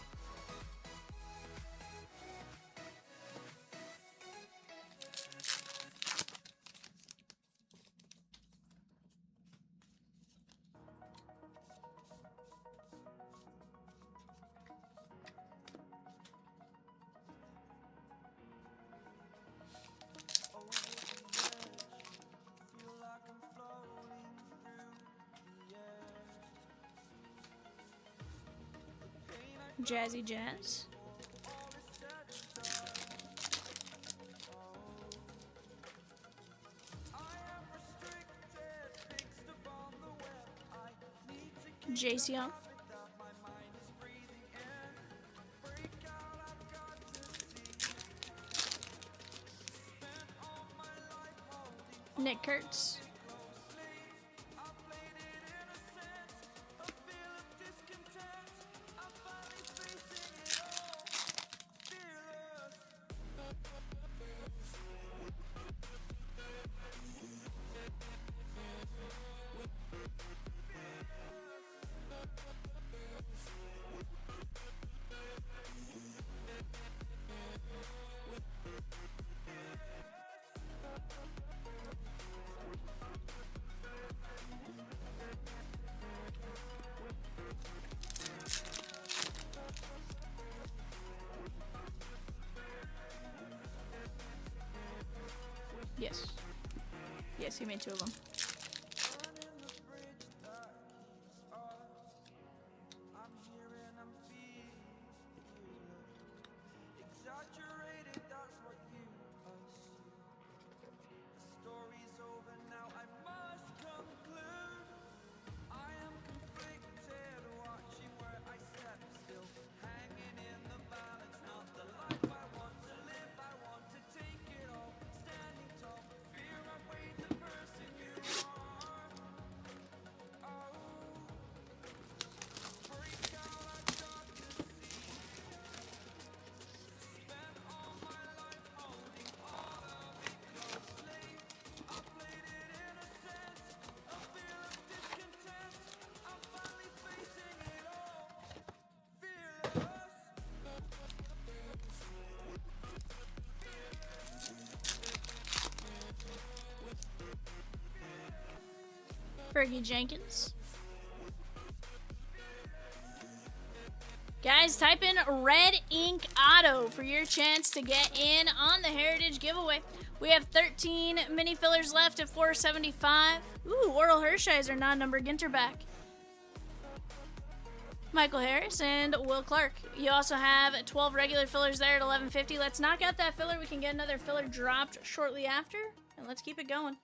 [SPEAKER 2] Jazzy Jazz. Jace Young. Nick Kurtz. Yes. Yes, he made 2 of them. Fergie Jenkins. Guys, type in Red Ink Auto for your chance to get in on the Heritage giveaway. We have 13 mini fillers left at $4.75. Ooh, Oral Hershiser non-number Ginter back. Michael Harris and Will Clark. You also have 12 regular fillers there at $11.50. Let's knock out that filler. We can get another filler dropped shortly after, and let's keep it going.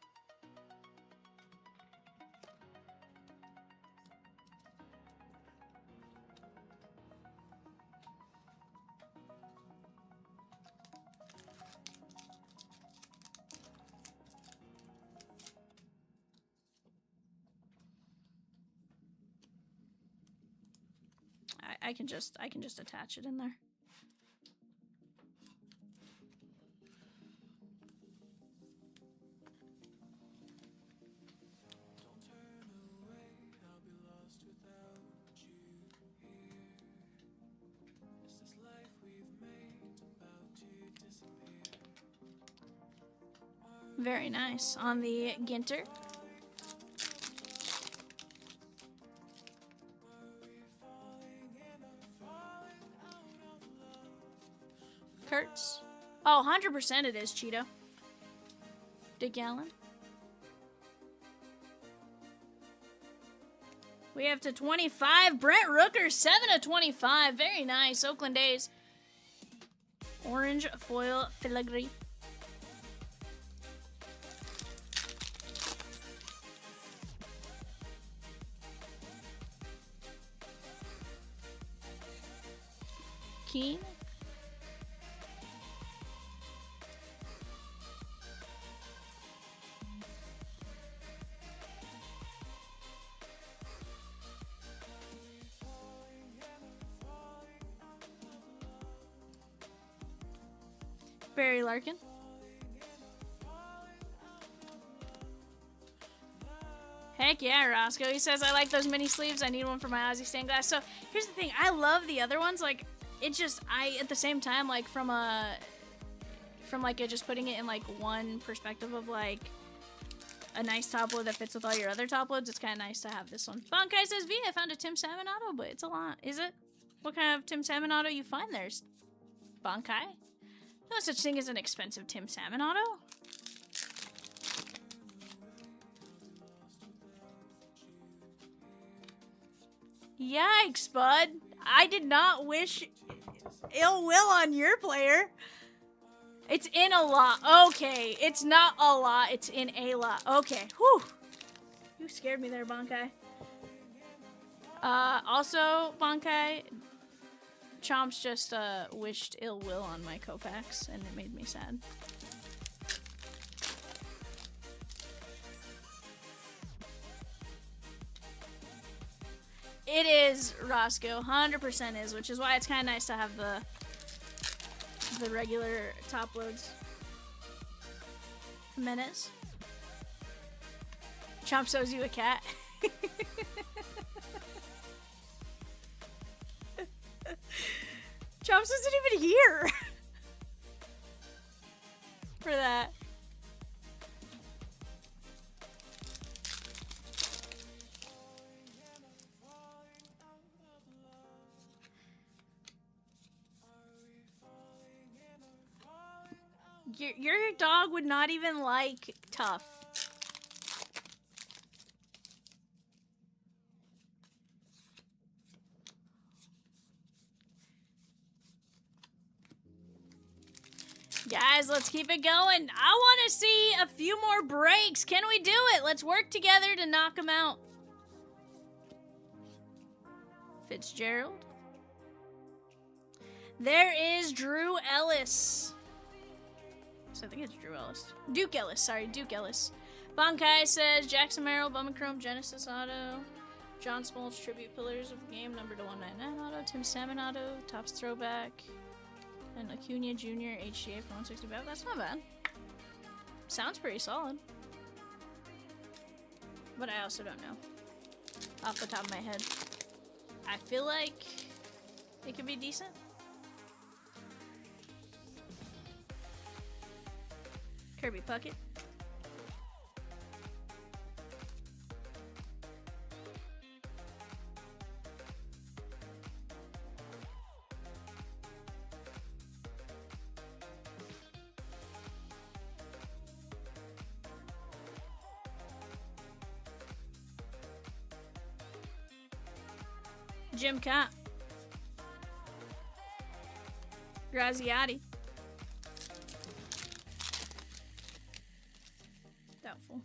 [SPEAKER 2] I can just attach it in there. Very nice. On the Ginter. Kurtz. Oh, 100% it is Cheeto. Dick Allen. We have to 25. Brent Rooker, 7 of 25. Very nice. Oakland A's. Orange foil filigree. Keen. Barry Larkin. Heck yeah, Roscoe. He says, I like those mini sleeves. I need one for my Aussie stained glass. So here's the thing. I love the other ones. Like, it just, at the same time, like, from just putting it in, like, one perspective of, like, a nice top load that fits with all your other top loads, it's kind of nice to have this one. Bonkai says, V, I found a Tim Salmon auto, but it's a lot. Is it? What kind of Tim Salmon auto you find there, Bonkai? No such thing as an expensive Tim Salmon auto. Yikes, bud. I did not wish ill will on your player. It's in a lot. Okay, it's not a lot. It's in a lot. Okay, whew. You scared me there, Bonkai. Also, Bonkai, Chomps just wished ill will on my Kofax, and it made me sad. It is, Roscoe. 100% is, which is why it's kind of nice to have the regular top loads. Jimenez. Chomps owes you a cat. Chomps isn't even here for that. Your dog would not even like tough. Guys, let's keep it going. I want to see a few more breaks. Can we do it? Let's work together to knock them out. Fitzgerald. There is Drew Ellis. So I think it's Drew Ellis. Duke Ellis, sorry, Duke Ellis. Bonkai says Jackson Merrill, Bowman Chrome, Genesis Auto, John Smoltz, Tribute Pillars of the Game, number to 199 Auto, Tim Salmon Auto, Topps Throwback, and Acuna Jr. HGA for 165. That's not bad. Sounds pretty solid. But I also don't know. Off the top of my head. I feel like it could be decent. Kirby Puckett. Jim Cott. Graziati. Doubtful.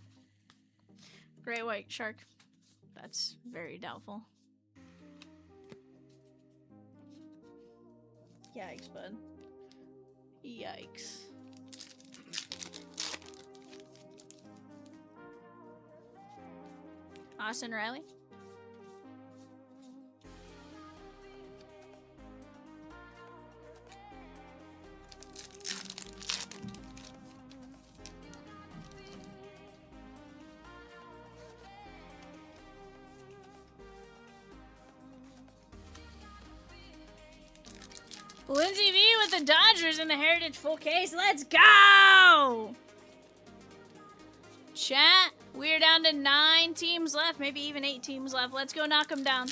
[SPEAKER 2] Gray White Shark. That's very doubtful. Yikes, bud. Yikes. Austin Riley. Lindsay V with the Dodgers in the Heritage full case. Let's go! Chat, we're down to 9 teams left, maybe even 8 teams left. Let's go knock them down.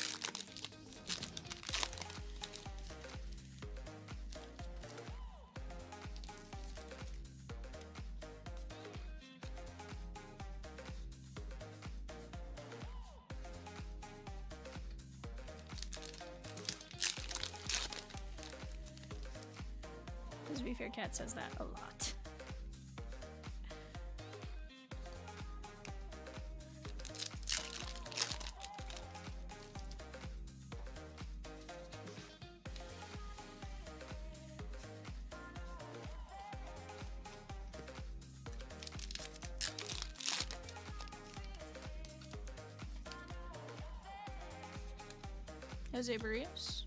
[SPEAKER 2] To be fair, Cat says that a lot. Jose Barrios.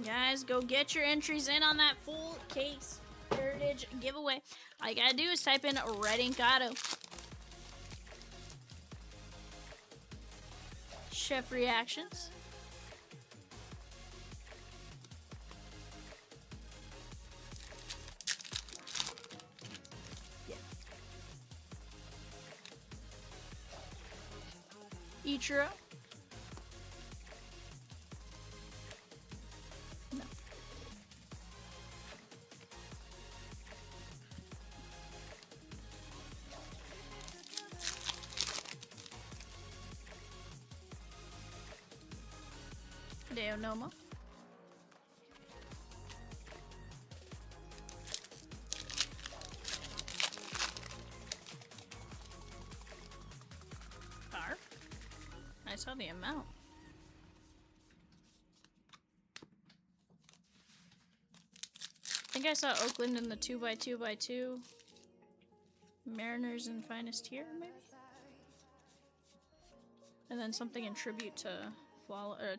[SPEAKER 2] Guys, go get your entries in on that full case heritage giveaway. All you gotta do is type in Red Ink Auto. Chef Reactions. Yeah. Ichiro. Deo Noma. Car. I saw the amount. I think I saw Oakland in the 2x2x2. Mariners in finest here, maybe? And then something in tribute to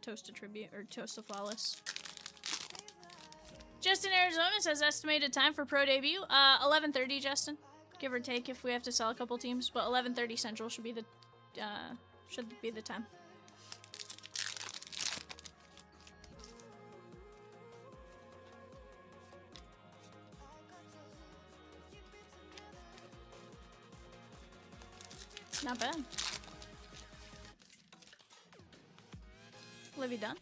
[SPEAKER 2] Toast to Tribute, or Toast to Flawless. Justin Arizona says estimated time for pro debut. 11:30, Justin. Give or take if we have to sell a couple teams. But 11:30 Central should be the time. Not bad. Livy Dunn.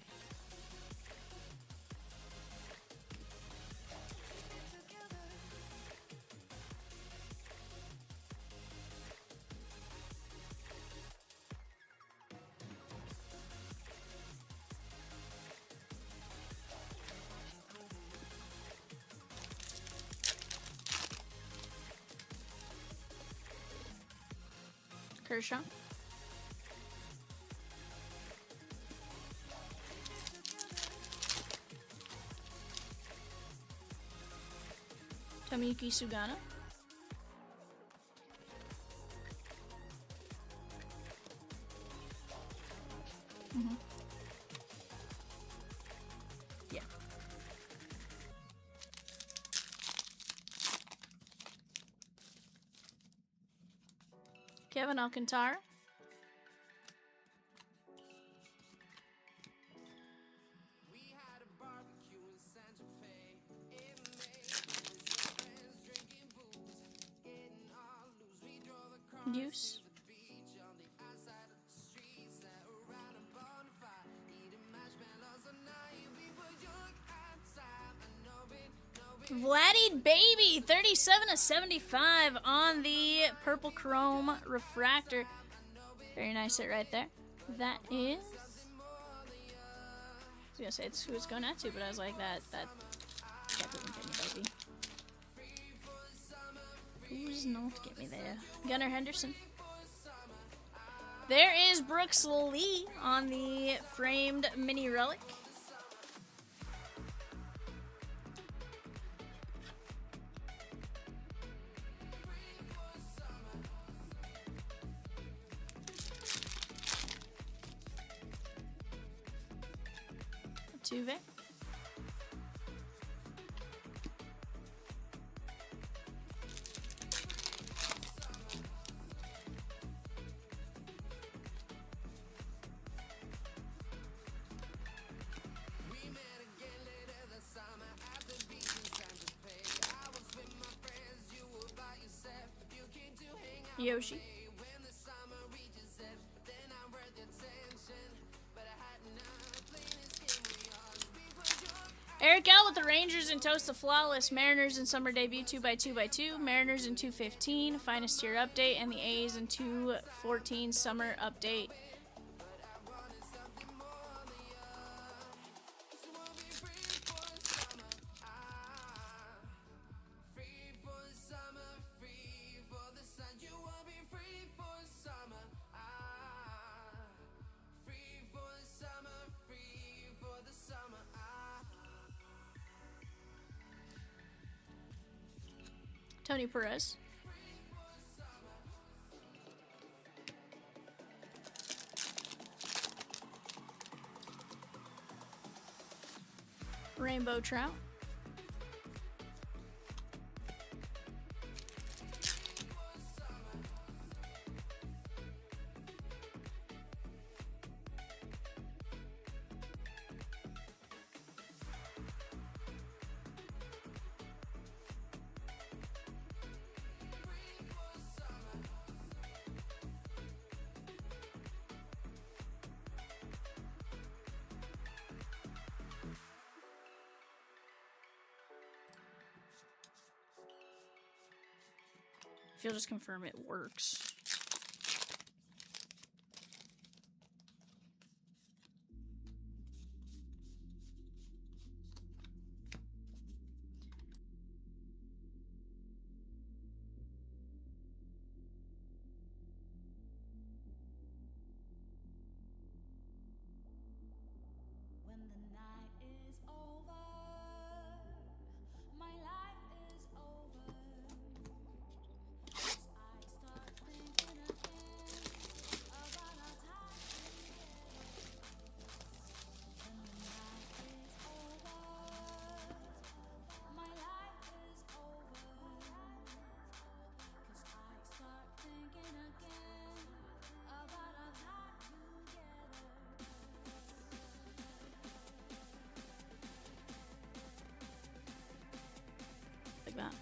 [SPEAKER 2] Kershaw. Tomiyuki Sugano. Yeah. Kevin Alcantara. Use. Vladdy Baby, 37/75 on the purple chrome refractor. Very nice hit right there. That is. I was gonna say it's who it's going at to, but I was like that doesn't get me, baby. Who's not get me there? Gunnar Henderson. There is Brooks Lee on the framed mini relic. Tuve. Yoshi. Eric L with the Rangers and Toast the Flawless, Mariners in summer debut 2x2x2, Mariners in 215, finest tier update, and the A's in 214 summer update. Tony Perez. Rainbow Trout. If you'll just confirm it works.
[SPEAKER 4] When the night is over, my life is over. 'Cause I start thinking again about our time together. When the night is over, my life is over. 'Cause I start thinking again about our time together.
[SPEAKER 2] Like that.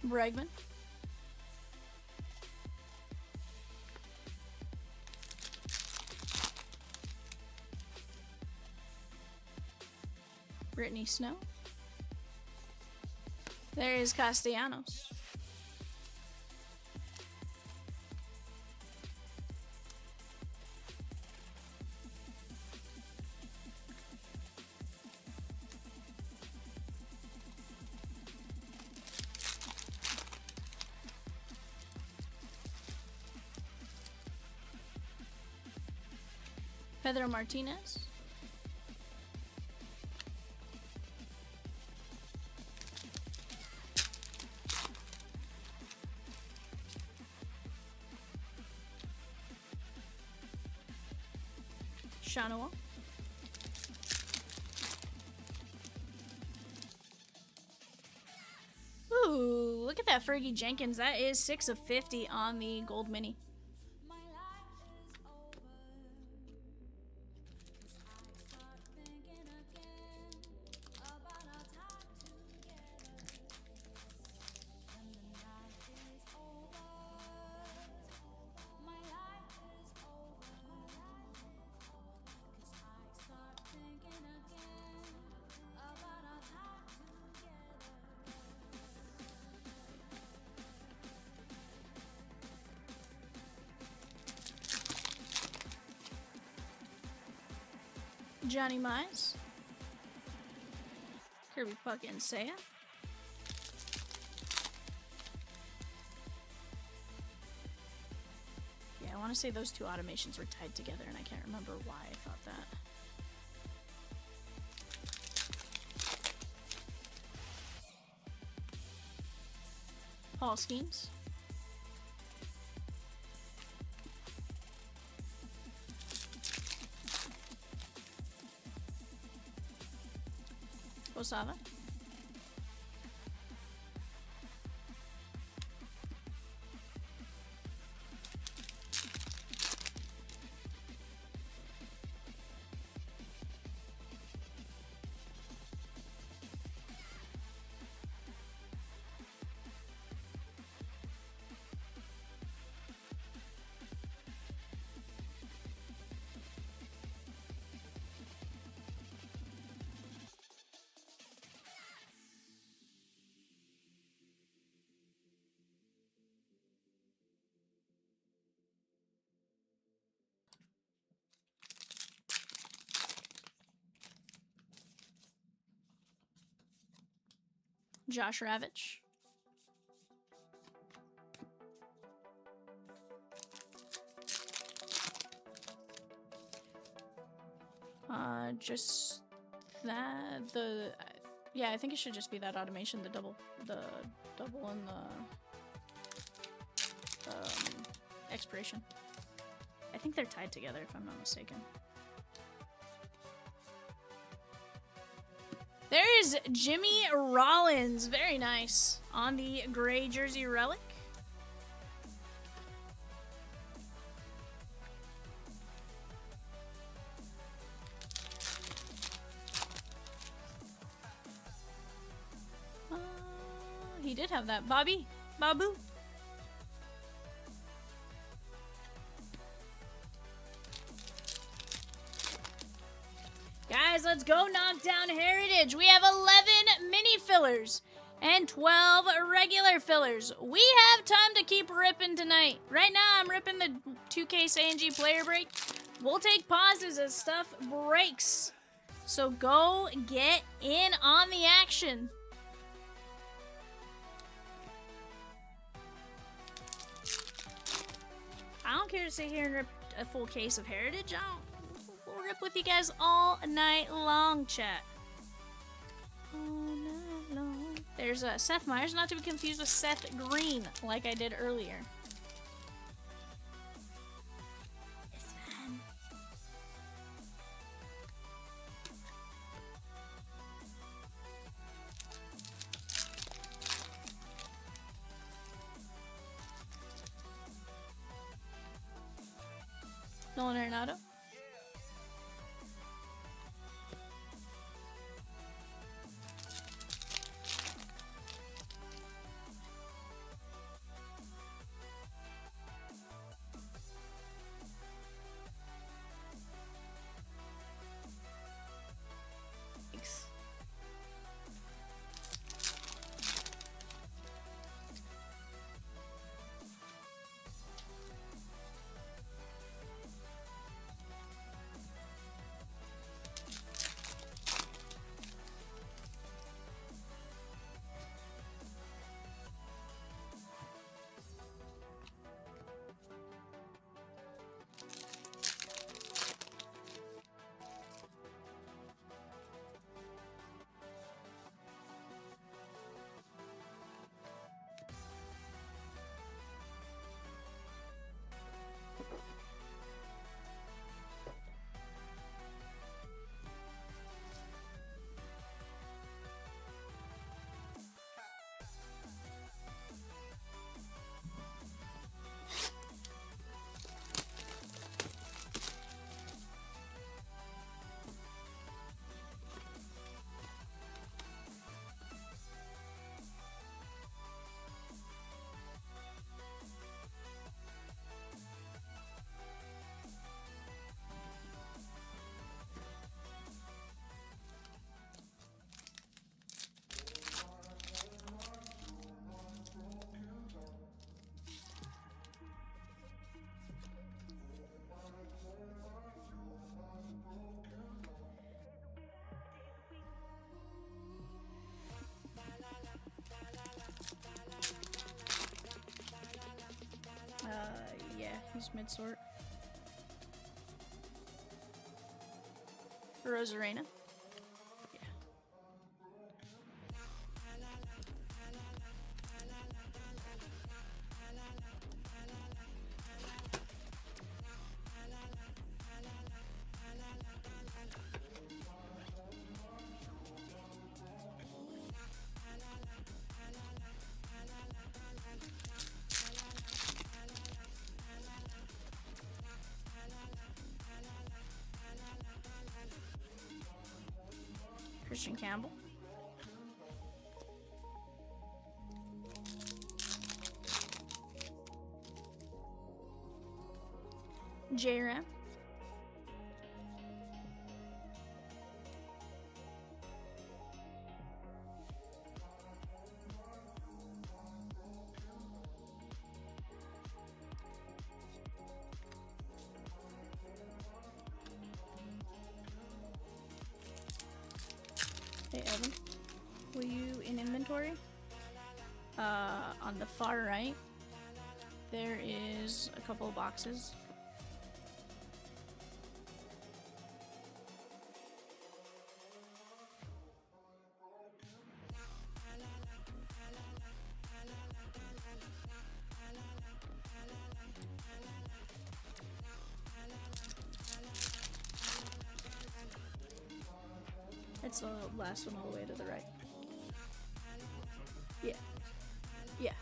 [SPEAKER 2] Bregman. Brittany Snow. There is Castellanos. Pedro Martinez. Shanoa. Ooh, look at that Fergie Jenkins. That is 6 of 50 on the gold mini.
[SPEAKER 4] My life is over. 'Cause I start thinking again about our time together. When the night is over, my life is over. 'Cause I start thinking again about our time together.
[SPEAKER 2] Johnny Mize. Kirby Puck and Saya. want to say those two automations were tied together, and I can't remember why I thought that. Paul schemes. Osava. Josh Ravitch. Just that yeah, I think it should just be that automation, the double and the expiration. I think they're tied together if I'm not mistaken. There is Jimmy Rollins, very nice, on the gray jersey relic. He did have that. Babu. Guys, let's go knock down Heritage. We have 11 mini fillers and 12 regular fillers. We have time to keep ripping tonight. Right now, I'm ripping the 2K CNG player break. We'll take pauses as stuff breaks. So go get in on the action. I don't care to sit here and rip a full case of Heritage. We'll rip with you guys all night long, chat. All night long. There's Seth Meyers, not to be confused with Seth Green, like I did earlier. It's fun. Nolan Arenado. He's mid-sort. Rosarena. Yeah. Christian Campbell. J-Ram. Hey Evan, were you in inventory? On the far right, there is a couple of boxes. It's the last one all the way to the right. Yeah. Yeah.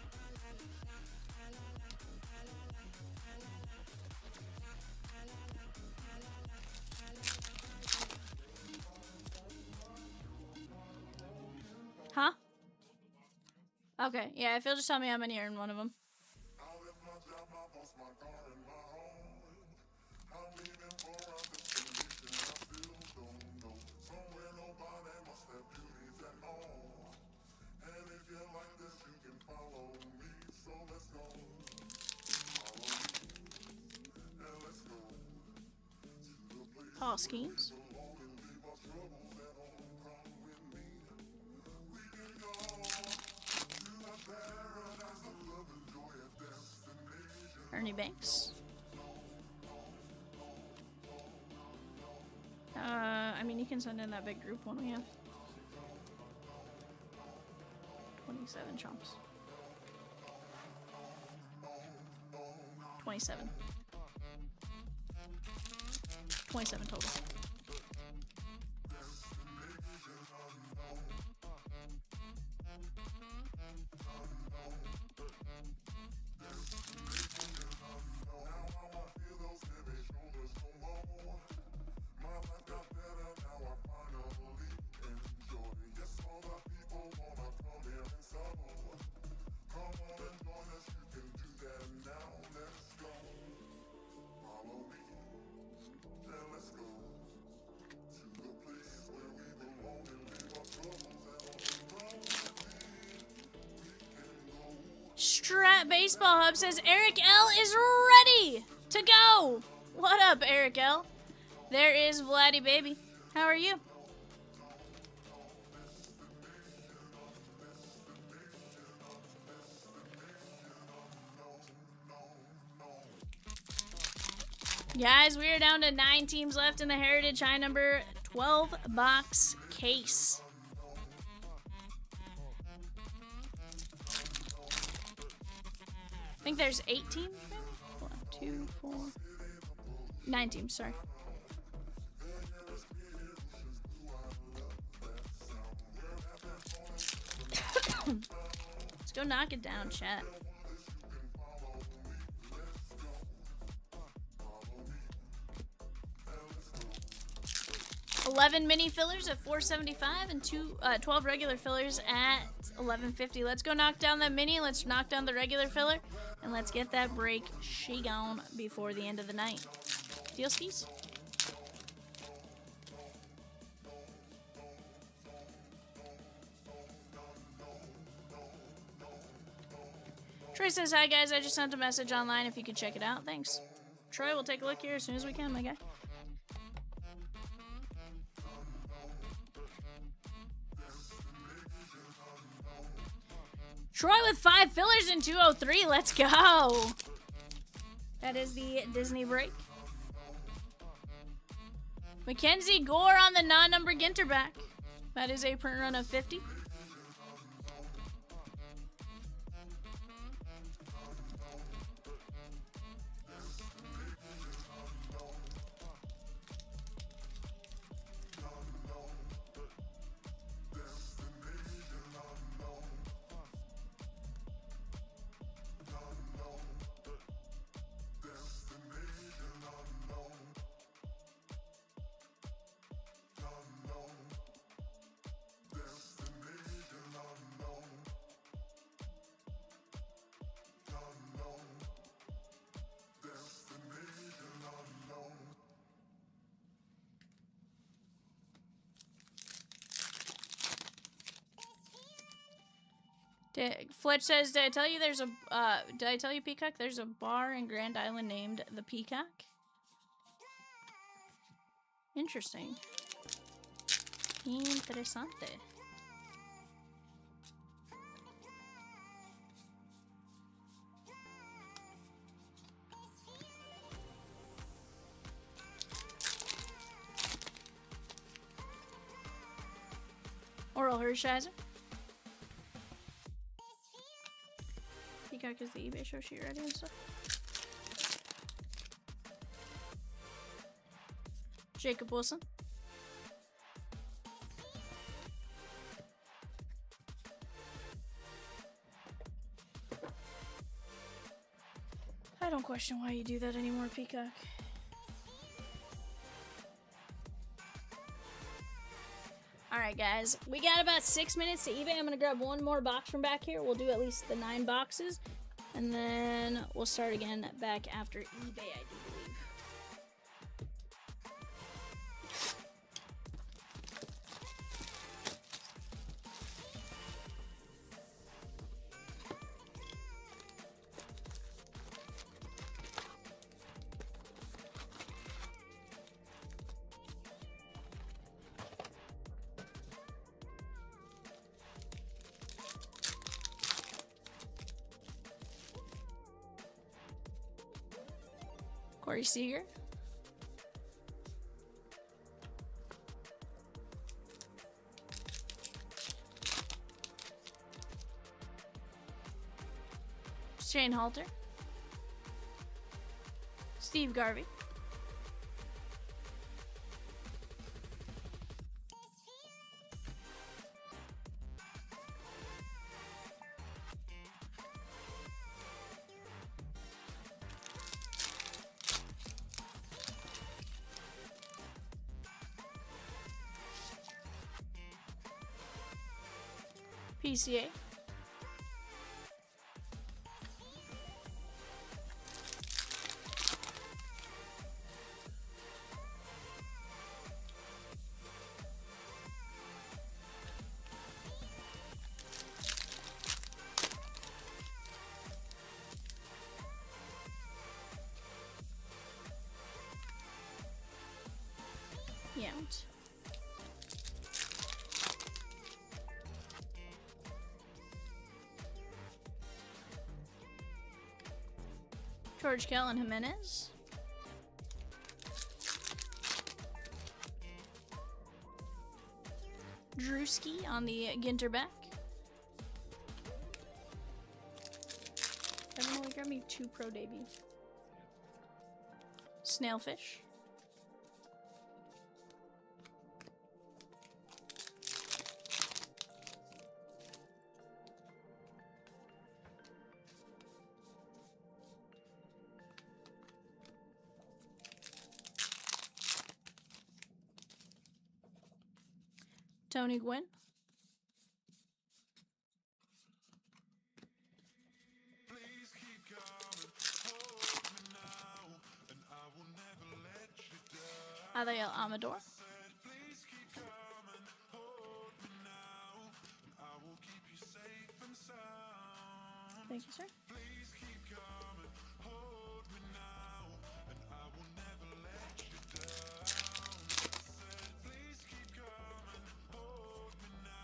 [SPEAKER 2] Huh? Okay, yeah, if you'll just tell me how many are in one of them. Paul Schemes. Ernie Banks. I mean, you can send in that big group one we have. 27 chumps. 27. 27 total. Strat Baseball Hub says Eric L is ready to go. What up, Eric L? There is Vladdy Baby. How are you? Guys, we are down to 9 teams left in the Heritage High number 12 box case. I think there's 8 teams, maybe? 1, 2, 4, 9 teams, sorry. Let's go knock it down, chat. $11 mini fillers at $4.75 and 12 regular fillers at $11.50. Let's go knock down that mini. Let's knock down the regular filler. And let's get that break she gone before the end of the night. Deal skis? Troy says, hi guys, I just sent a message online if you could check it out. Thanks. Troy, we'll take a look here as soon as we can, my guy. Troy with 5 fillers in 203. Let's go. That is the Disney break. Mackenzie Gore on the non-number Ginter back. That is a print run of 50. Fletch says, did I tell you did I tell you, Peacock, there's a bar in Grand Island named the Peacock? Interesting. Interesante. Oral Hershiser. Peacock is the eBay show sheet ready and stuff. Jacob Wilson. I don't question why you do that anymore, Peacock. Alright guys, we got about 6 minutes to eBay. I'm gonna grab one more box from back here. We'll do at least the 9 boxes. And then we'll start again back after eBay, I do believe. Corey Seager. Shane Halter. Steve Garvey. PCA. Yount. George Kellen Jimenez. Drewski on the Ginter back. I don't know, grab me 2 pro debuts. Snailfish. Tony Gwynn. Adael Amador. Thank you, sir.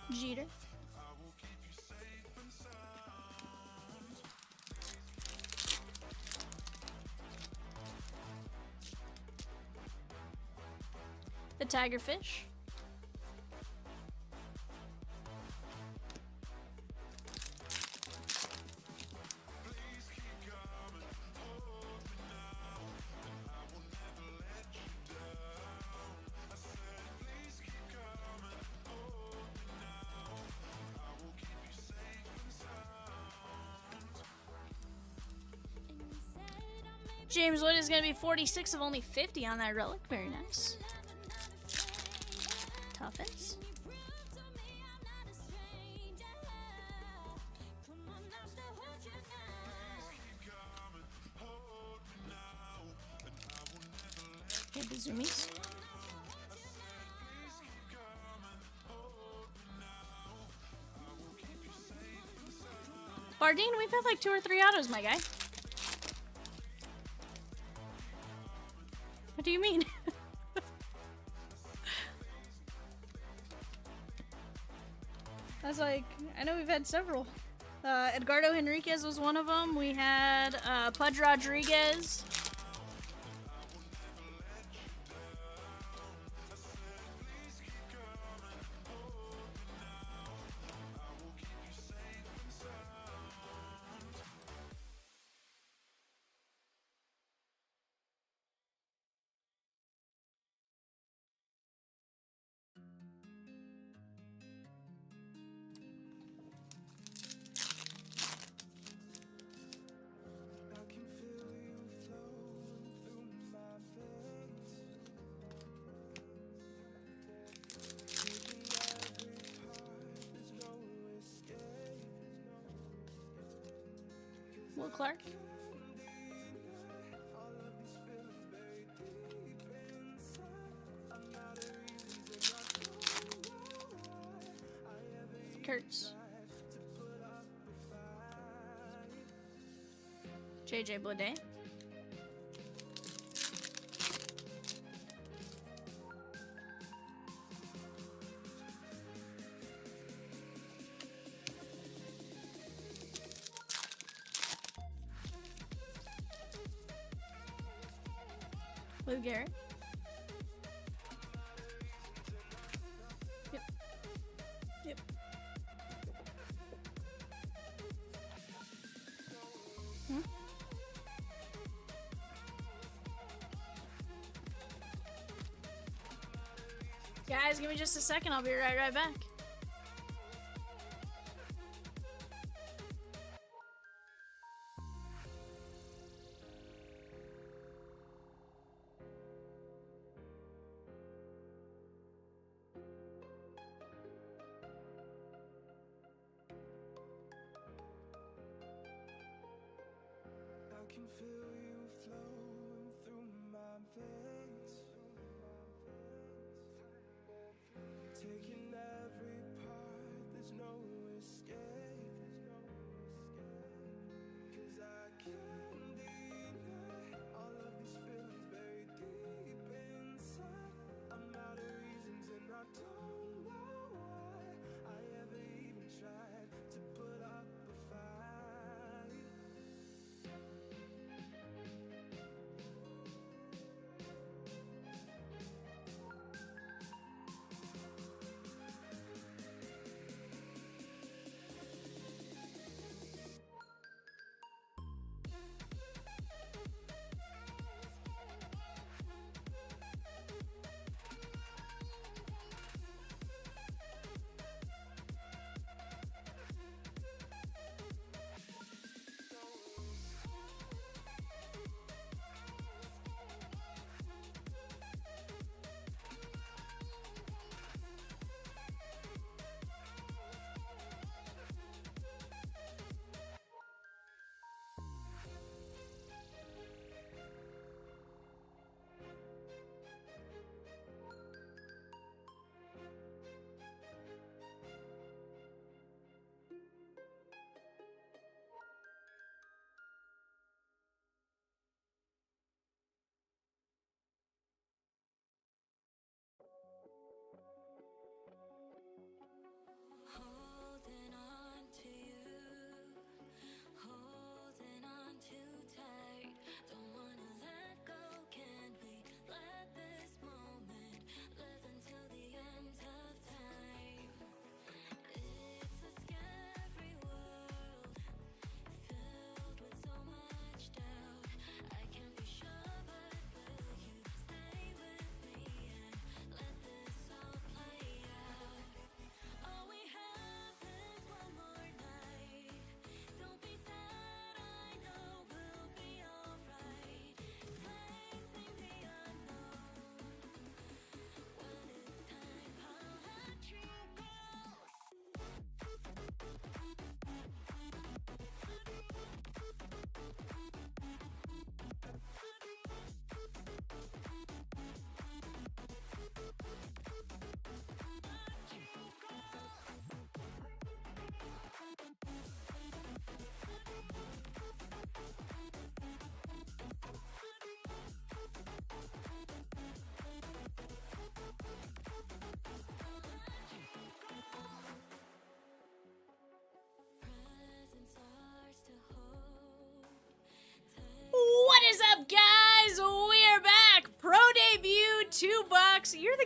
[SPEAKER 2] Jeter. The tigerfish. James Wood is going to be 46 of only 50 on that relic. Very nice. Tuffins. Okay, the zoomies. Bardine, we've had like 2 or 3 autos, my guy. What do you mean? I was like, I know we've had several. Edgardo Henriquez was one of them. We had Pudge Rodriguez. Will Clark. Kurtz. JJ Baudet. Lou Garrett. Yep. Yep. Hmm? Guys, give me just a second. I'll be right back.
[SPEAKER 1] I can feel you flowing through my veins, taking every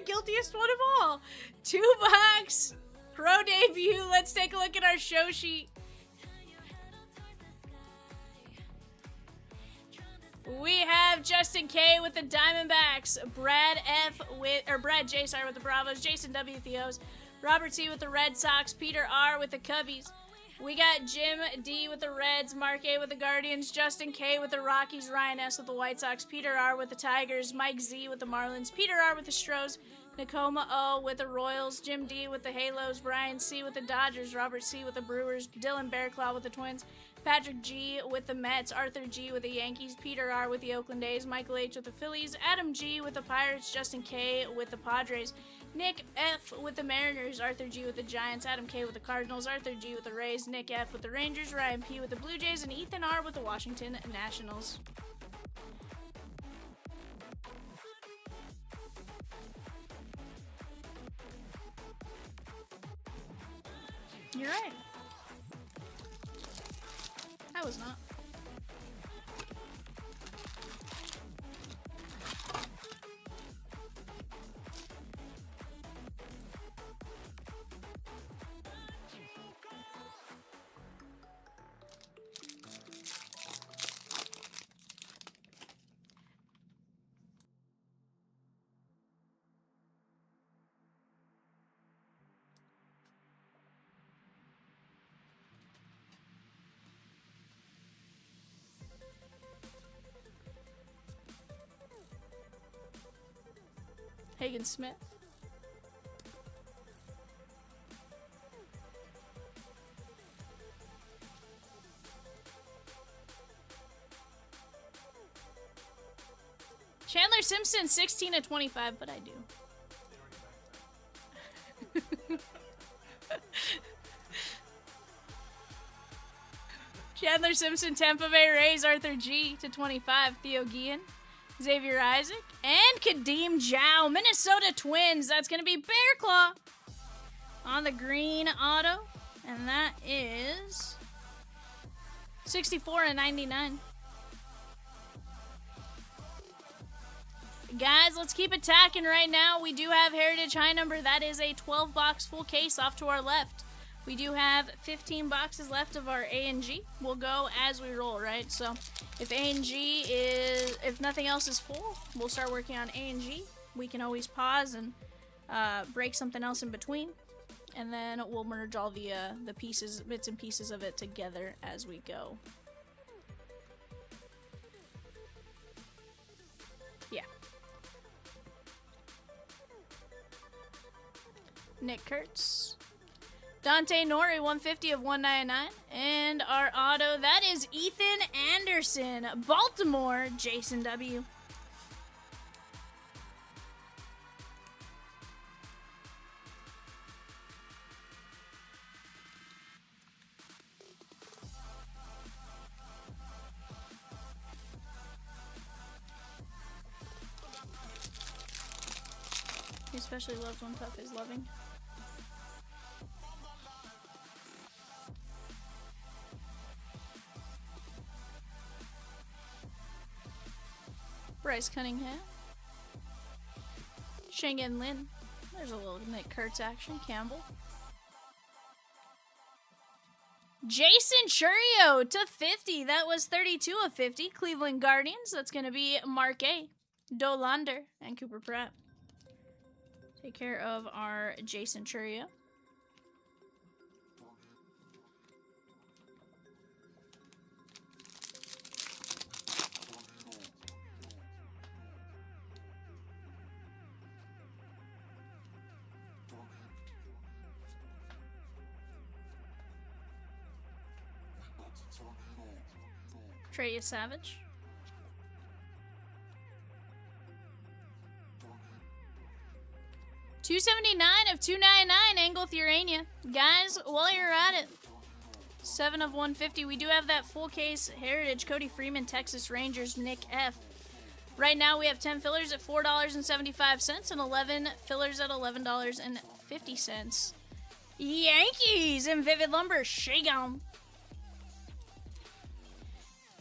[SPEAKER 2] guiltiest one of all. 2 bucks. Pro debut. Let's take a look at our show sheet. We have Justin K with the Diamondbacks, Brad J, sorry, with the Bravos, Jason W with the O's, Robert C with the Red Sox, Peter R with the Cubbies. We got Jim D with the Reds, Mark A with the Guardians, Justin K with the Rockies, Ryan S with the White Sox, Peter R with the Tigers, Mike Z with the Marlins, Peter R with the Stros, Nakoma O with the Royals, Jim D with the Halos, Brian C with the Dodgers, Robert C with the Brewers, Dylan Bearclaw with the Twins, Patrick G with the Mets, Arthur G with the Yankees, Peter R with the Oakland A's, Michael H with the Phillies, Adam G with the Pirates, Justin K with the Padres, Nick F with the Mariners, Arthur G with the Giants, Adam K with the Cardinals, Arthur G with the Rays, Nick F with the Rangers, Ryan P with the Blue Jays, and Ethan R with the Washington Nationals. You're right. I was not. Hagen Smith. Chandler Simpson, 16 of 25, but I do. Chandler Simpson, Tampa Bay Rays, Arthur G to 25, Theo Guillen, Xavier Isaac, and Kadeem Jow, Minnesota Twins. That's going to be Bearclaw on the green auto, and that is 64 and 99. Guys, let's keep attacking right now. We do have Heritage High Number. That is a 12-box full case off to our left. We do have 15 boxes left of our A and G. We'll go as we roll, right? So if A and G is, if nothing else is full, we'll start working on A and G. We can always pause and break something else in between. And then we'll merge all the pieces, bits and pieces of it together as we go. Yeah. Nick Kurtz. Dante Nori, 150 of 199. And our auto, that is Ethan Anderson. Baltimore, Jason W. He especially loves when Tough is loving. Bryce Cunningham. Shengen Lin. There's a little Nick Kurtz action. Campbell. Jason Churio to 50. That was 32 of 50. Cleveland Guardians. That's going to be Mark A, Dolander, and Cooper Pratt. Take care of our Jason Churio. Treya Savage. $279 of $299, Angle Urania. Guys, while you're at it, 7 of 150. We do have that full case Heritage Cody Freeman, Texas Rangers, Nick F. Right now we have 10 fillers at $4.75 and 11 fillers at $11.50. Yankees and Vivid Lumber, Shagon.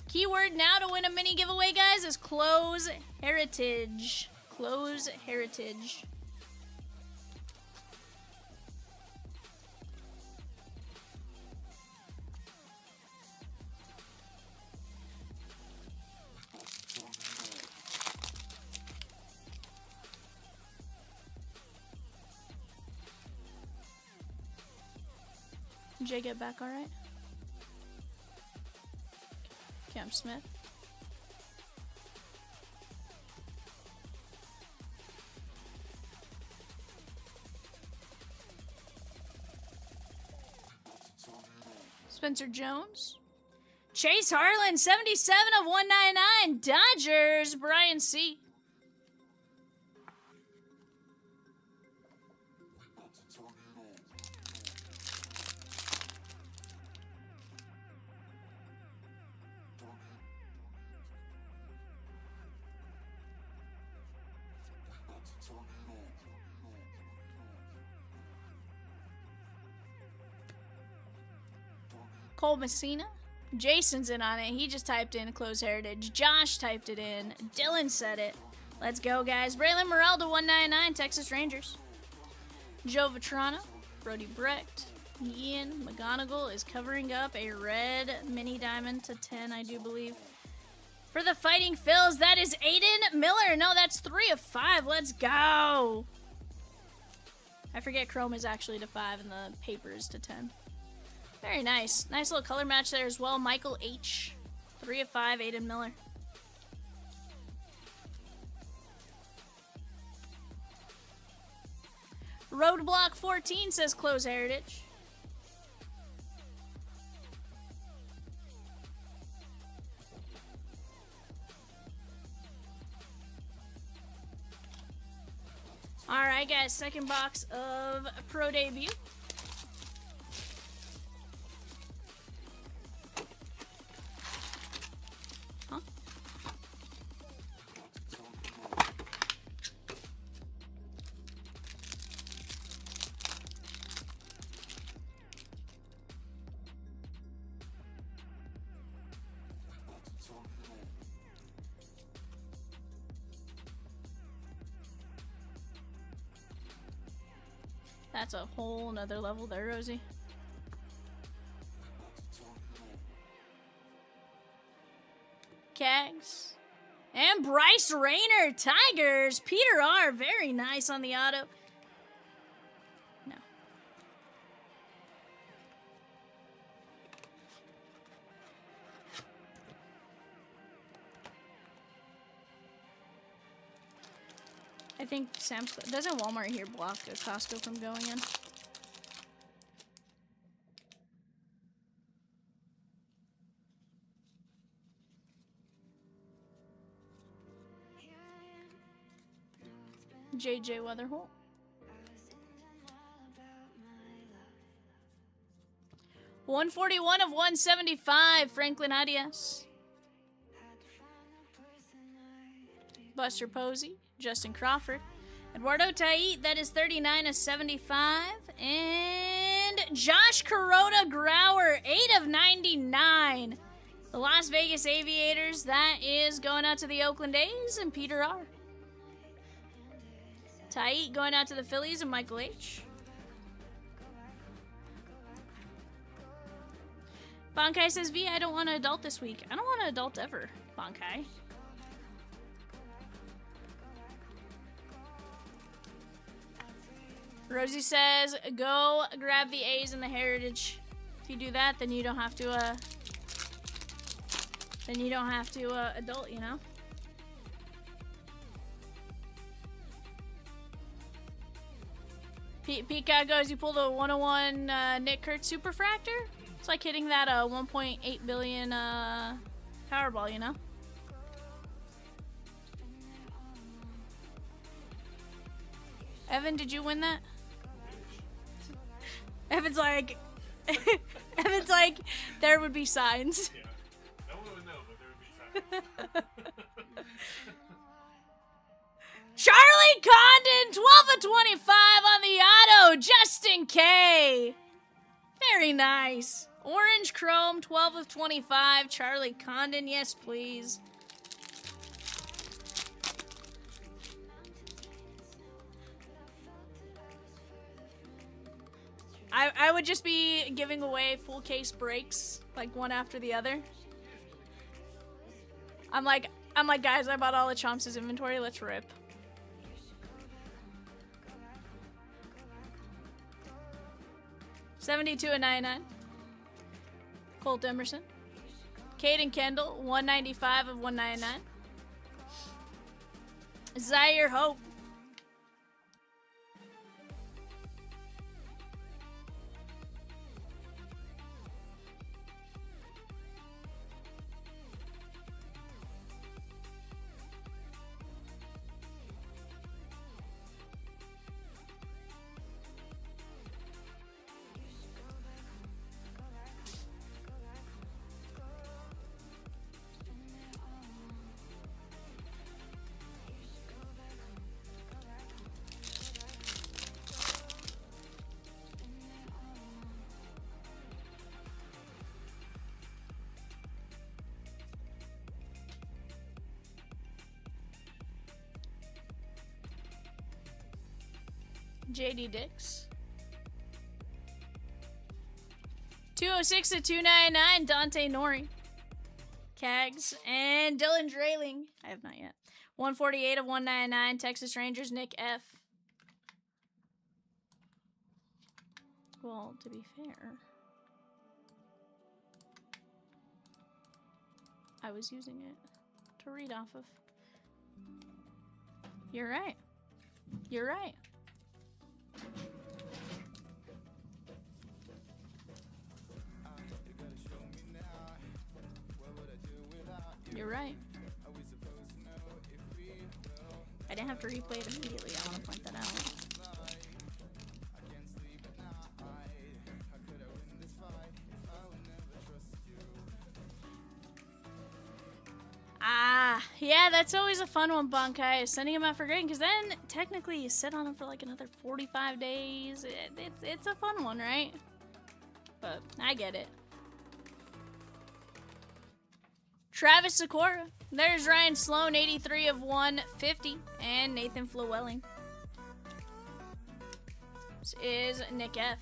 [SPEAKER 2] Keyword now to win a mini giveaway, guys, is Close Heritage. Close Heritage. Jay get back alright? Cam Smith. Spencer Jones. Chase Harlan, 77 of 199. Dodgers, Brian C. Cole Messina. Jason's in on it. He just typed in Close Heritage. Josh typed it in. Dylan said it. Let's go, guys. Braylon Morrell to 199, Texas Rangers. Joe Vetrano. Brody Brecht. Ian McGonigal is covering up a red mini diamond to 10, I do believe. For the Fighting Phils, that is Aiden Miller. No, that's 3 of 5. Let's go. I forget Chrome is actually to 5 and the paper is to 10. Very nice. Nice little color match there as well. Michael H. 3 of 5, Aiden Miller. Roadblock 14 says Close Heritage. Alright guys, second box of Pro Debut. Huh? That's a whole nother level there, Rosie. Cags. And Bryce Rayner, Tigers. Peter R. Very nice on the auto. No. I think Sam's... Doesn't Walmart here block a Costco from going in? JJ Weatherholt. $141 of 175, Franklin Arias. Buster Posey, Justin Crawford. Eduardo Tait, that is 39 of 75. And Josh Kuroda Grauer, 8 of 99. The Las Vegas Aviators, that is going out to the Oakland A's and Peter R. Tait going out to the Phillies and Michael H. Bonkai says, V, I don't want an adult this week. I don't want an adult ever, Bonkai. Rosie says, go grab the A's and the Heritage. If you do that, then you don't have to, adult, you know? Pika goes, you pulled a 101 Nick Kurtz Superfractor? It's like hitting that 1.8 billion Powerball, you know? Evan, did you win that? Evan's like, there would be signs.
[SPEAKER 3] Yeah. No one would know, but there would be signs.
[SPEAKER 2] Charlie Condon, 12 of 25 on the auto. Justin K. Very nice. Orange Chrome, 12 of 25. Charlie Condon, yes, please. I would just be giving away full case breaks, like one after the other. I'm like, guys, I bought all the Chomps' inventory. Let's rip. 72 of 99. Colt Emerson. Caden Kendall, 195 of 199. Zaire Hope. JD Dix. 206 to 299, Dante Nori. Cags. And Dylan Drayling. I have not yet. 148 of 199, Texas Rangers, Nick F. Well, to be fair, I was using it to read off of. You're right. You're right. You're right. I didn't have to replay it immediately. I want to point that out. Yeah, that's always a fun one, Bunkai, sending him out for grading, because then technically you sit on him for like another 45 days. It's a fun one, right? But I get it. Travis Sikora. There's Ryan Sloan, 83 of 150, and Nathan Flewelling. This is Nick F.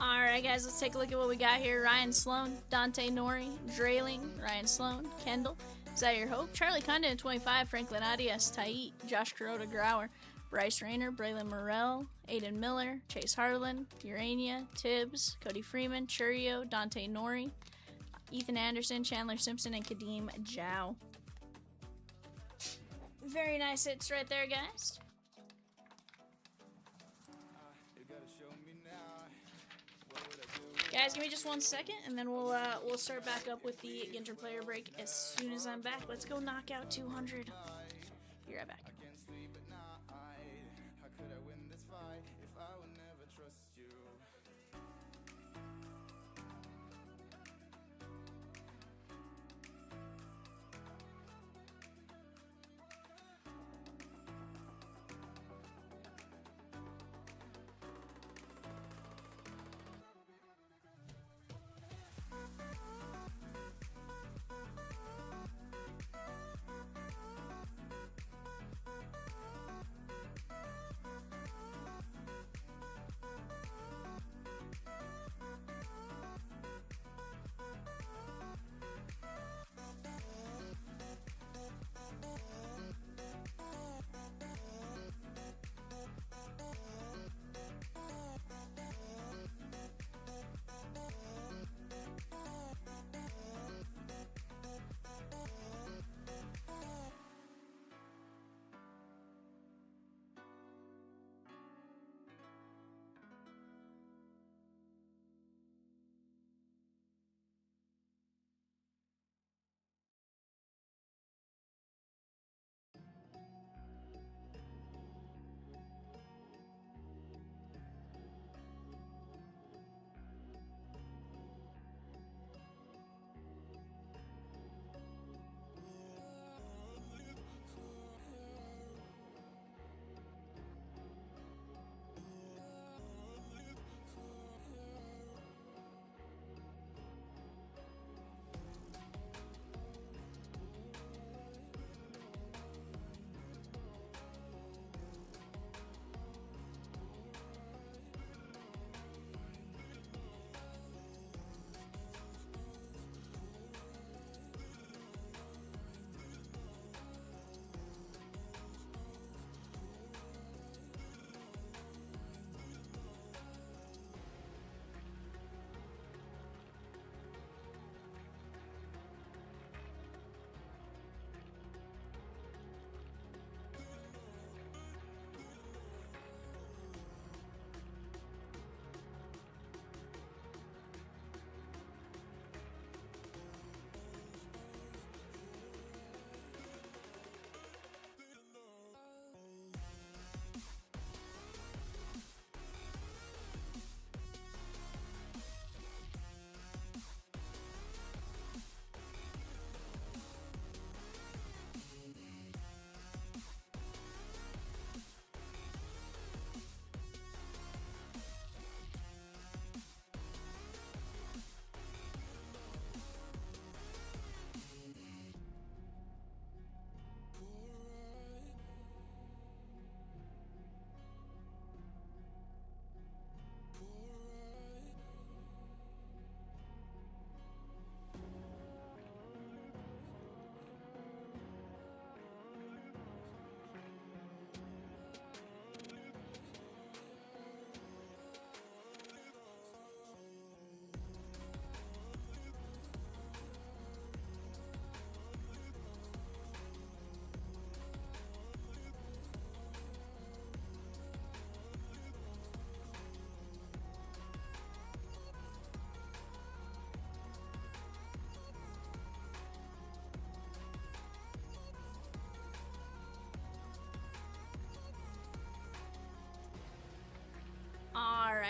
[SPEAKER 2] Alright guys, let's take a look at what we got here. Ryan Sloan, Dante Nori, Drayling, Ryan Sloan, Kendall, Zaire Hope, Charlie Condon, 25, Franklin Arias, Tait, Josh Kuroda Grauer, Bryce Rayner, Braylon Morrell, Aiden Miller, Chase Harlan, Urania, Tibbs, Cody Freeman, Churio, Dante Nori, Ethan Anderson, Chandler Simpson, and Kadeem Jow. Very nice hits right there, guys. Guys, give me just 1 second, and then we'll start back up with the Ginter player break as soon as I'm back. Let's go knock out 200. Be right back.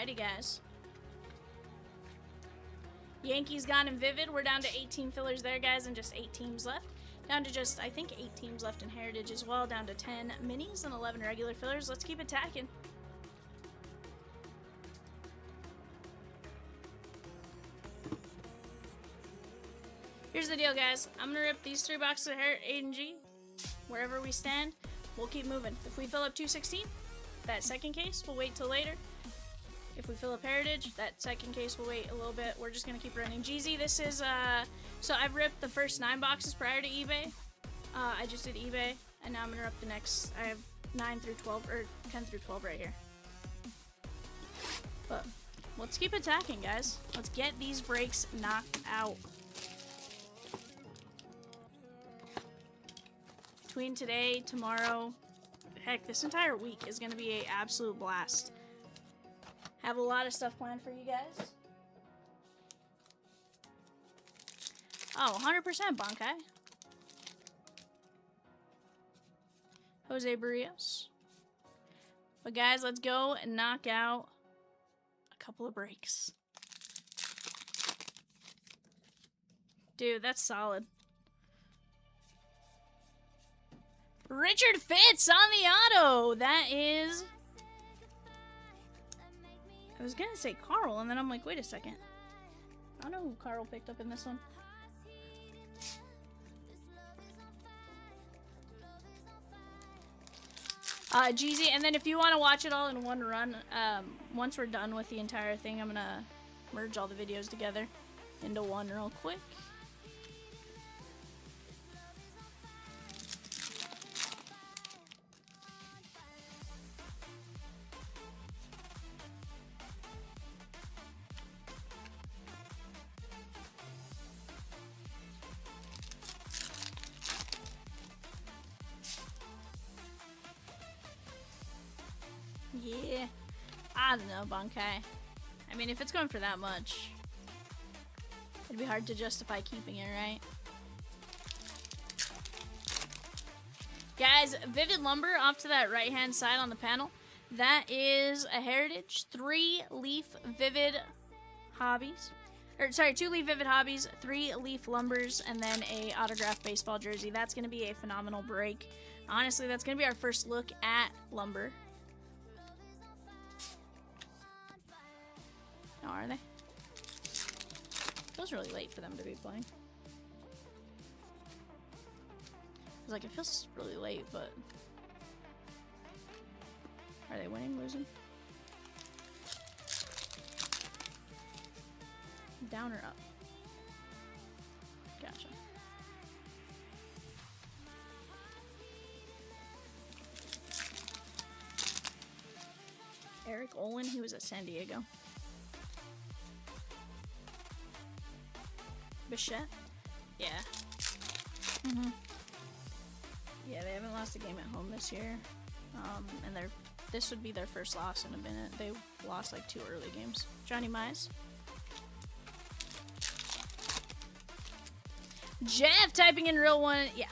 [SPEAKER 2] Alrighty, guys. Yankees gone in Vivid. We're down to 18 fillers there, guys, and just 8 teams left. Down to just, I think, 8 teams left in Heritage as well. Down to 10 minis and 11 regular fillers. Let's keep attacking. Here's the deal, guys. I'm going to rip these 3 boxes of A&G. Wherever we stand, we'll keep moving. If we fill up 216, that second case, we'll wait till later. If we fill up Heritage, that second case will wait a little bit. We're just going to keep running. GZ, this is, so I've ripped the first 9 boxes prior to eBay. I just did eBay, and now I'm going to rip the next. I have 9 through 12, or 10 through 12 right here. But let's keep attacking, guys. Let's get these breaks knocked out. Between today, tomorrow, heck, this entire week is going to be an absolute blast. Have a lot of stuff planned for you guys. Oh, 100% Bankai. Jose Barrios. But guys, let's go and knock out a couple of breaks. Dude, that's solid. Richard Fitz on the auto. That is... I was gonna say Carl, and then I'm like, wait a second. I don't know who Carl picked up in this one. GZ, and then if you want to watch it all in one run, once we're done with the entire thing, I'm gonna merge all the videos together into one real quick. Yeah, I don't know, Bankai. I mean, if it's going for that much, it'd be hard to justify keeping it, right? Guys, Vivid Lumber off to that right-hand side on the panel. That is a Heritage 3-leaf Vivid Hobbies. Or, sorry, 2-leaf Vivid Hobbies, 3-leaf Lumbers, and then a autographed baseball jersey. That's going to be a phenomenal break. Honestly, that's going to be our first look at Lumber. Oh, are they? Feels really late for them to be playing. I was like, it feels really late, but... Are they winning, losing? Down or up? Gotcha. Eric Olin, he was at San Diego. Bichette? Yeah. Yeah, they haven't lost a game at home this year. And this would be their first loss in a minute. They lost like 2 early games. Johnny Mize. Jeff typing in real one. Yeah.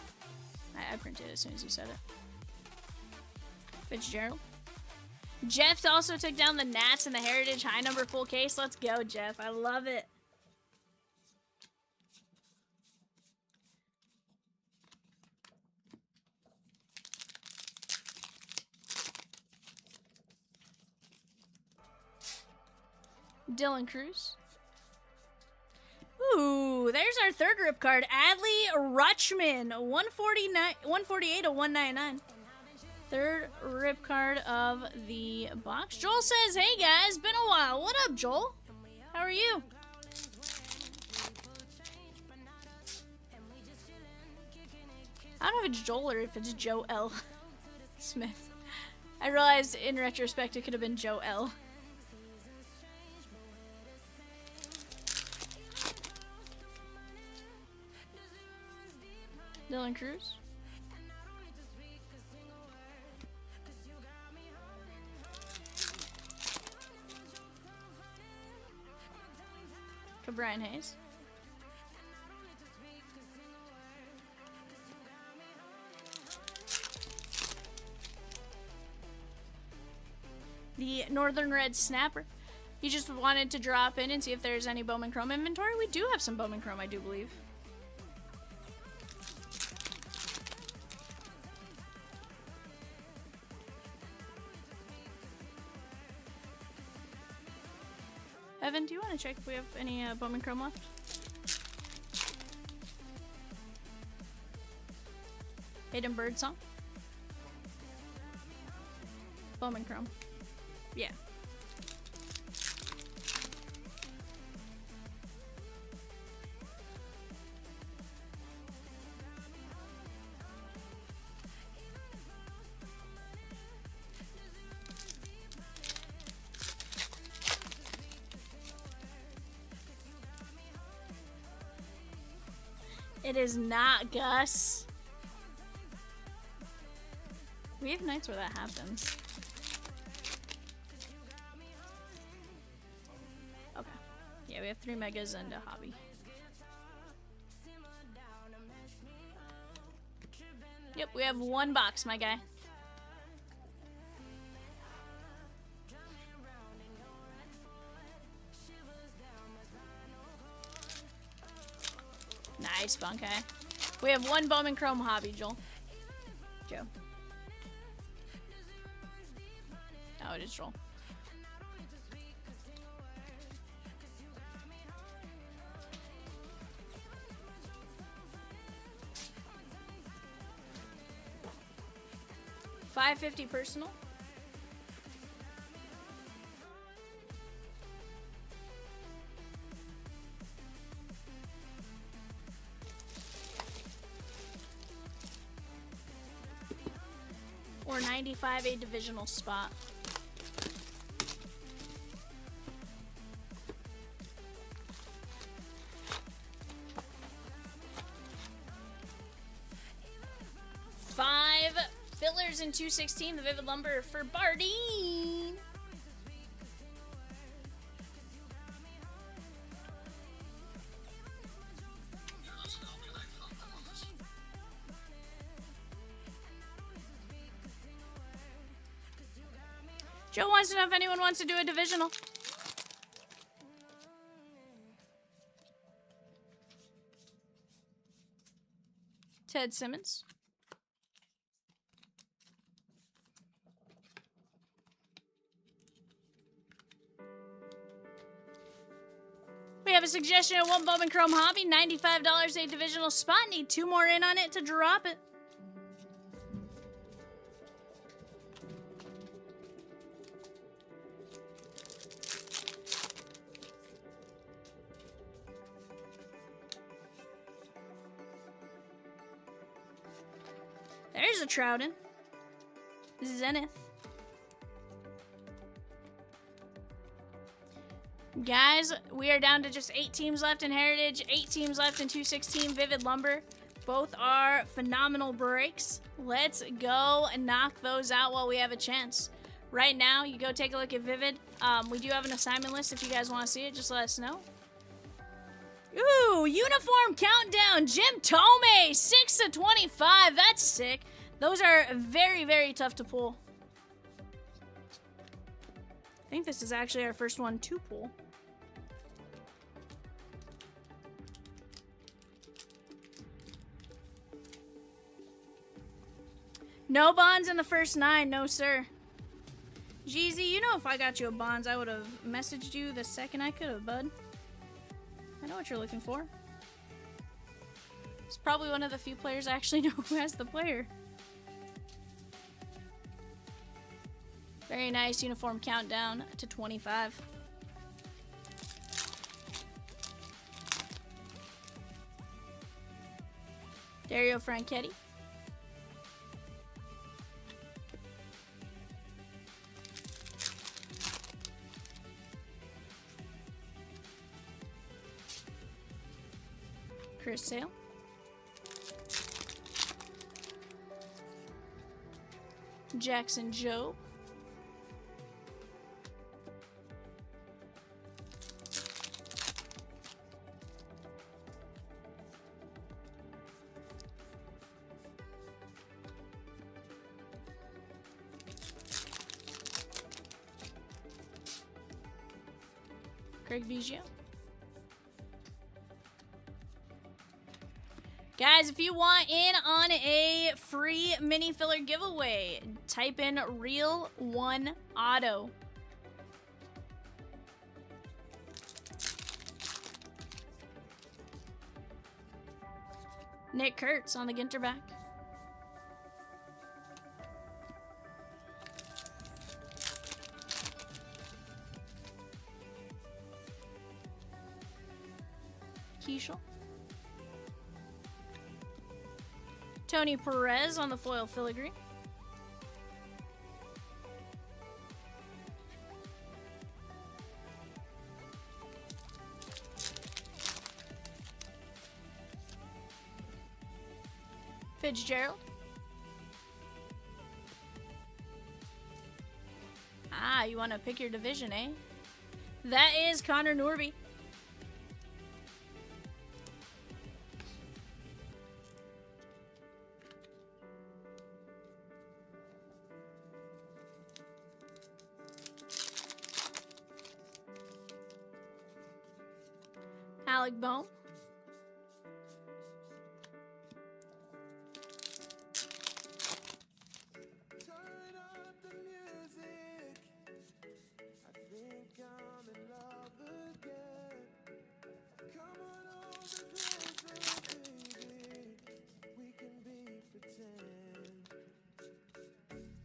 [SPEAKER 2] I printed it as soon as you said it. Fitzgerald. Jeff also took down the Nats in the Heritage high number full case. Let's go, Jeff. I love it. Dylan Cruz. Ooh, there's our third rip card. Adley Rutschman, 148 to 199. Third rip card of the box. Joel says, hey guys, been a while. What up, Joel? How are you? I don't know if it's Joel or if it's Joe L. Smith. I realized in retrospect it could have been Joe L. Dylan Cruz. Brian Hayes. The Northern Red Snapper. You just wanted to drop in and see if there's any Bowman Chrome inventory? We do have some Bowman Chrome, I do believe. Evan, do you want to check if we have any Bowman Chrome left? Hidden Bird Song? Bowman Chrome. Yeah. It is not, Gus. We have nights where that happens. Okay. Yeah, we have 3 megas and a hobby. Yep, we have 1 box, my guy. Nice, Bunkai. We have 1 Bowman Chrome hobby, Joe. Oh, it is Joel. $5.50 personal. Or 95 a divisional spot. Fillers in 216, the Vivid Lumber for Bardeen. Joe wants to know if anyone wants to do a divisional. Ted Simmons. We have a suggestion of 1 Bowman Chrome hobby, $95 a divisional spot. Need 2 more in on it to drop it. There's a Trouden. Zenith. Guys, we are down to just 8 teams left in Heritage, 8 teams left in 216 Vivid Lumber. Both are phenomenal breaks. Let's go and knock those out while we have a chance. Right now, you go take a look at Vivid. We do have an assignment list. If you guys want to see it, just let us know. Ooh, uniform countdown. Jim Tomei, 6 of 25. That's sick. Those are very, very tough to pull. I think this is actually our first one to pull. No bonds in the first 9, no sir. Jeezy, you know if I got you a bonds, I would have messaged you the second I could have, bud. I know what you're looking for. It's probably one of the few players I actually know who has the player. Very nice uniform countdown to 25. Dario Franchetti. Chris Sale. Jackson Joe. Craig Biggio. Guys, if you want in on a free mini filler giveaway, type in Real One Auto. Nick Kurtz on the Ginter back. Keishel. Tony Perez on the foil filigree. Fitzgerald. Ah, you want to pick your division, eh? That is Connor Norby. Alec Bohm.
[SPEAKER 1] Turn up the music. I think I'm in love again. Come on over closer, baby. We can be pretend.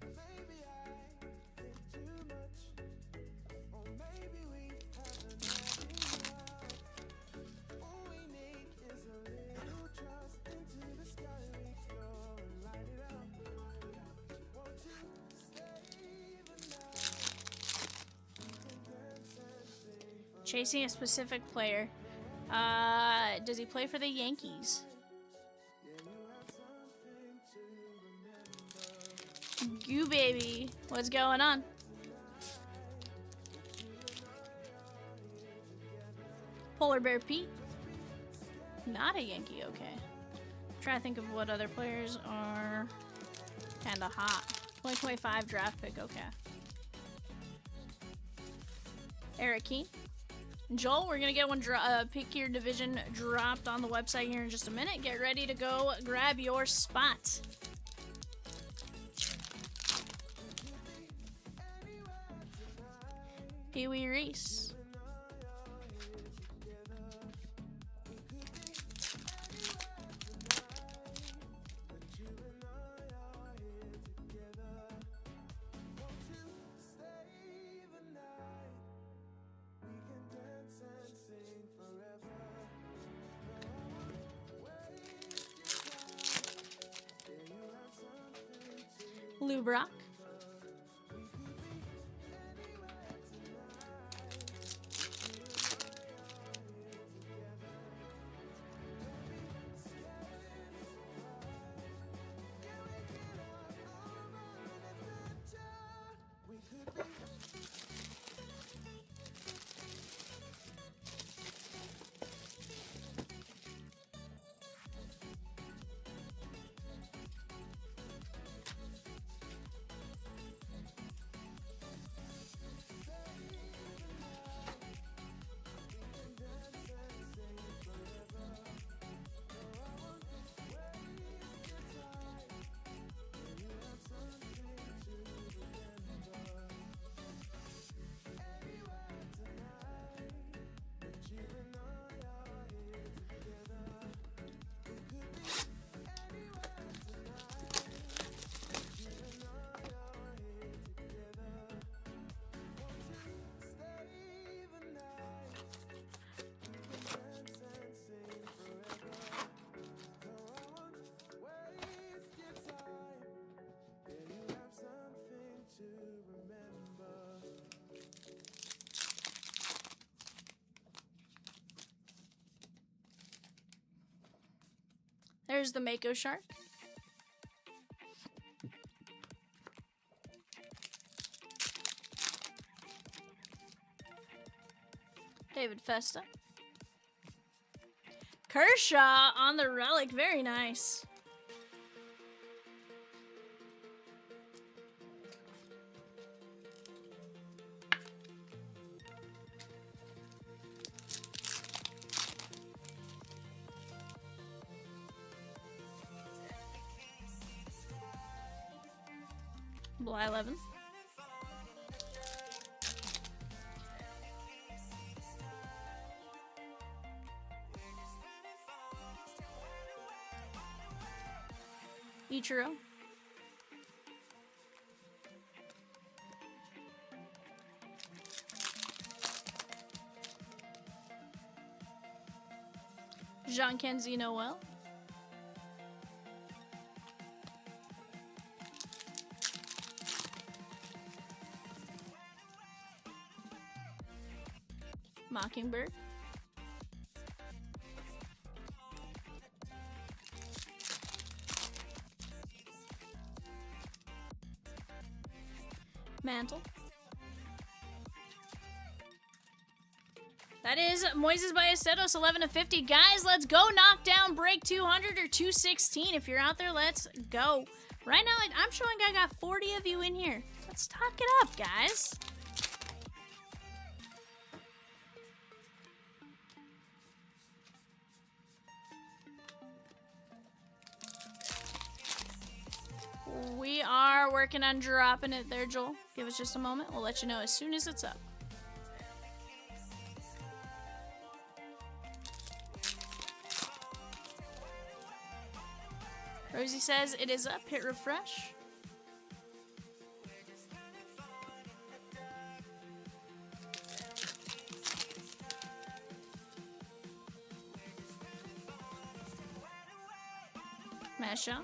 [SPEAKER 1] Maybe I think too much, or maybe we haven't had enough. All we need is a little trust. Into the sky we go and light it up. Won't you stay the night? We can dance and sing for
[SPEAKER 2] Chasing a specific player. Does he play for the Yankees? Goo baby, what's going on? Polar Bear Pete. Not a Yankee, okay. Try to think of what other players are kinda hot. 2025 draft pick, okay. Eric Keen. Joel, we're gonna get one pick your division dropped on the website here in just a minute. Get ready to go grab your spot. Pee Wee Reese. Lou Brock. There's the Mako Shark. David Festa. Kershaw on the relic. Very nice. Bly 11. Ichiro. Jean-Kenzie Noel. Mockingbird. Mantle. That is Moises Ballesteros, 11 of 50. Guys, let's go knock down break 200 or 216. If you're out there, let's go. Right now, I'm showing I got 40 of you in here. Let's talk it up, guys. We are working on dropping it there, Joel. Give us just a moment. We'll let you know as soon as it's up. Rosie says it is up. Hit refresh. Masha.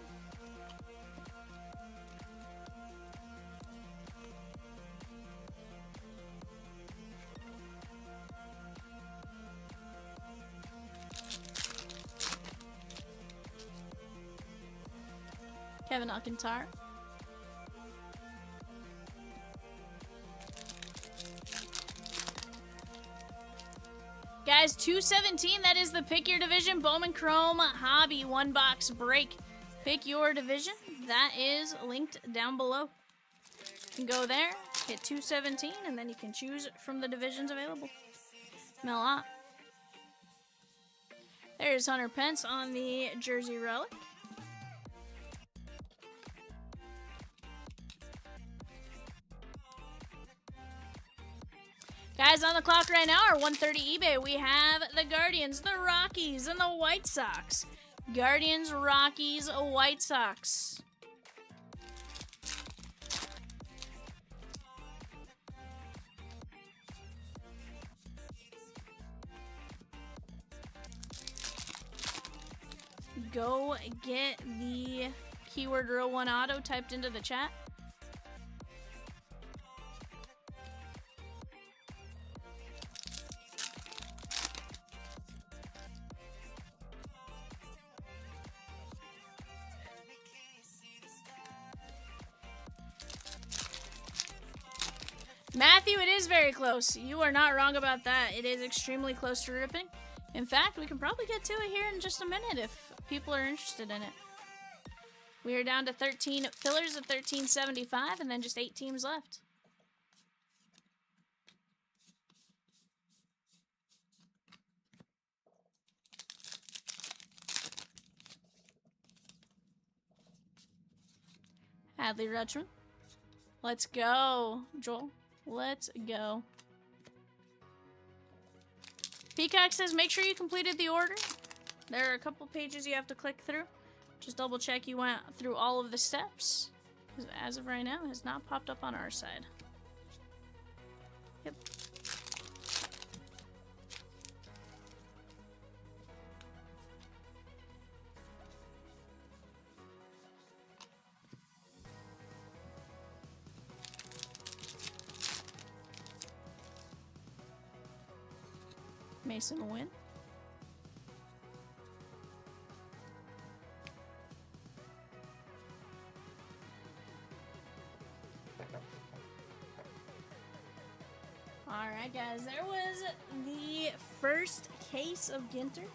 [SPEAKER 2] Kevin Alcantara. Guys, 217, that is the pick your division Bowman Chrome Hobby 1-box break. Pick your division. That is linked down below. You can go there, hit 217, and then you can choose from the divisions available. Melot. There's Hunter Pence on the Jersey Relic. Guys, on the clock right now, our 130 eBay, we have the Guardians, the Rockies, and the White Sox. Guardians, Rockies, White Sox. Go get the keyword row 1 auto typed into the chat. Matthew, it is very close. You are not wrong about that. It is extremely close to ripping. In fact, we can probably get to it here in just a minute if people are interested in it. We are down to 13 fillers at 1375 and then just 8 teams left. Hadley Rutschman. Let's go, Joel. Let's go. Peacock says, make sure you completed the order. There are a couple pages you have to click through. Just double check you went through all of the steps. Because as of right now, it has not popped up on our side. Yep. Mason will win. Alright guys, there was the first case of Ginter.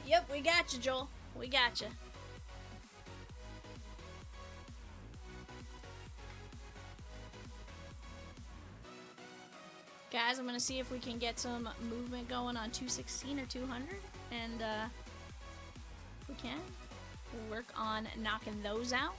[SPEAKER 2] Yep, we got you, Joel. We got you. Guys, I'm going to see if we can get some movement going on 216 or 200. And if we can, we'll work on knocking those out.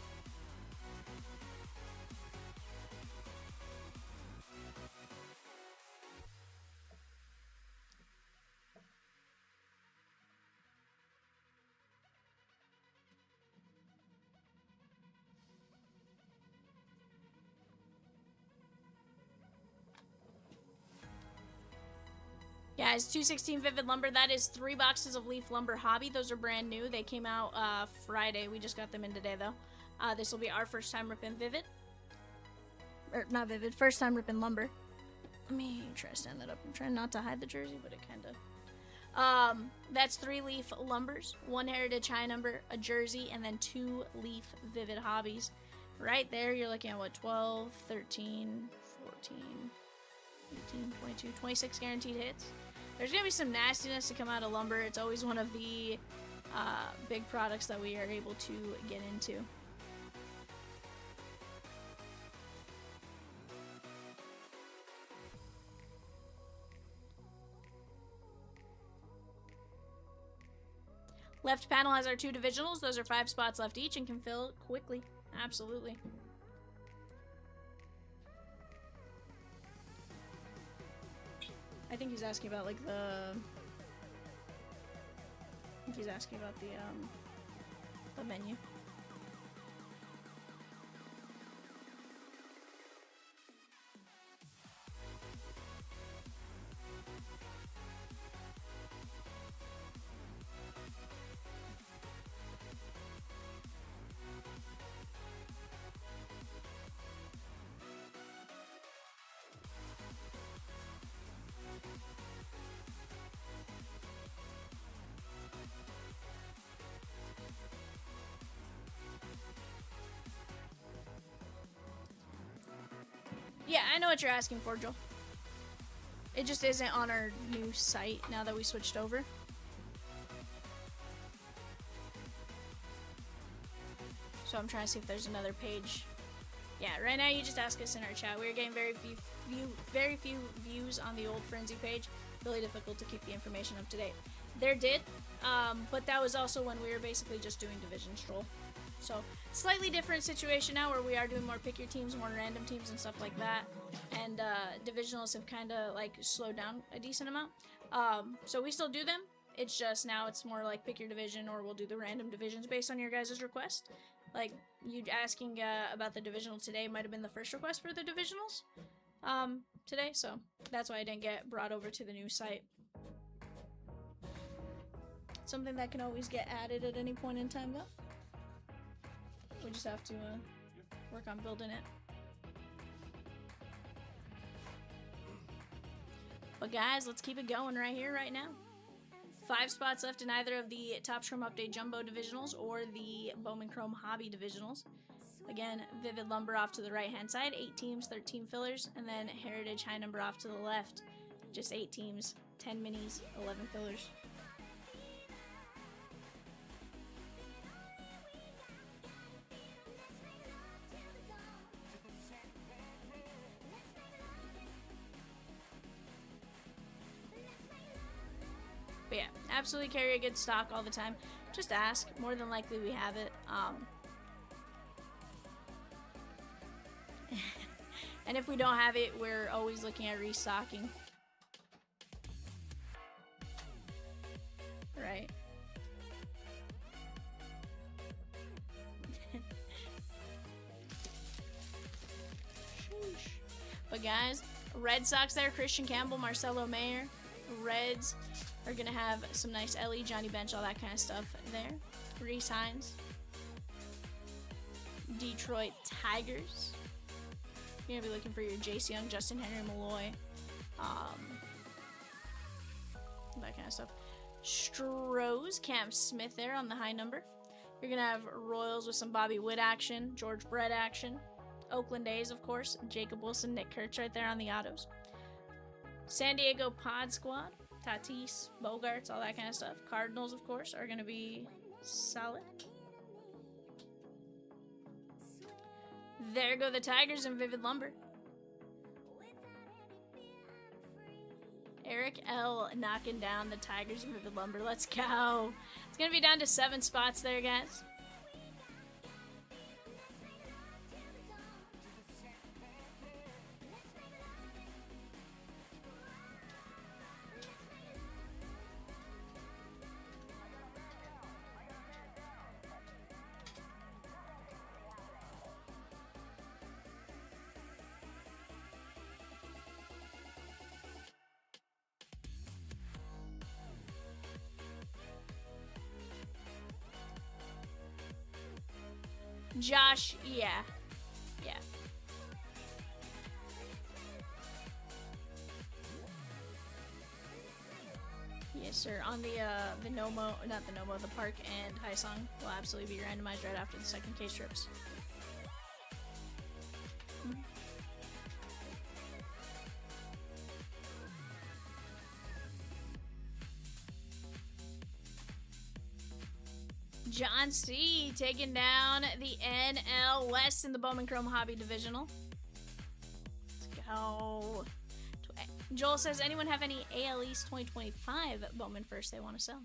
[SPEAKER 2] Guys, 216 Vivid Lumber, that is 3 boxes of Leaf Lumber Hobby. Those are brand new. They came out Friday. We just got them in today, though. This will be our first time ripping Vivid. Or, not Vivid, first time ripping Lumber. Let me try to stand that up. I'm trying not to hide the jersey, but it kind of... that's 3 Leaf Lumbers, 1 Heritage High Number, a jersey, and then 2 Leaf Vivid Hobbies. Right there, you're looking at, what, 12, 13, 14, 18, 22, 26 guaranteed hits. There's going to be some nastiness to come out of Lumber. It's always one of the big products that we are able to get into. Left panel has our 2 divisionals. Those are 5 spots left each and can fill quickly. Absolutely. I think he's asking about like the. I think he's asking about the menu. Yeah, I know what you're asking for, Joel. It just isn't on our new site now that we switched over. So I'm trying to see if there's another page. Yeah, right now you just ask us in our chat. We're getting very few views on the old Frenzy page. Really difficult to keep the information up to date. There did, but that was also when we were basically just doing Division Stroll. So, slightly different situation now where we are doing more pick your teams, more random teams and stuff like that. And divisionals have kind of like slowed down a decent amount. So we still do them. It's just now it's more like pick your division, or we'll do the random divisions based on your guys' request. Like you asking about the divisional today might have been the first request for the divisionals today. So that's why I didn't get brought over to the new site. Something that can always get added at any point in time though. We just have to work on building it. But guys, let's keep it going right here, right now. 5 spots left in either of the Top Shroom Update Jumbo Divisionals or the Bowman Chrome Hobby Divisionals. Again, Vivid Lumber off to the right-hand side, 8 teams, 13 fillers, and then Heritage High Number off to the left, just 8 teams, 10 minis, 11 fillers. But yeah, absolutely carry a good stock all the time. Just ask. More than likely we have it. And if we don't have it, we're always looking at restocking. Right. But guys, Red Sox there, Christian Campbell, Marcelo Mayer. Reds are going to have some nice Ellie, Johnny Bench, all that kind of stuff there. Reese Hines. Detroit Tigers. You're going to be looking for your Jace Young, Justin Henry, Malloy. That kind of stuff. Strohs, Cam Smith there on the high number. You're going to have Royals with some Bobby Witt action, George Brett action. Oakland A's, of course. Jacob Wilson, Nick Kurtz right there on the autos. San Diego Pod Squad. Tatis, Bogarts, all that kind of stuff. Cardinals, of course, are going to be solid. There go the Tigers and Vivid Lumber. Eric L knocking down the Tigers of Vivid Lumber. Let's go. It's going to be down to 7 spots there, guys. Josh, yeah. Yeah. Yes, sir. On the Vinomo, not Vinomo, the Park and High Song will absolutely be randomized right after the second case strips. John C. taking down the NL West in the Bowman Chrome Hobby Divisional. Let's go. Joel says, anyone have any AL East 2025 Bowman first they want to sell?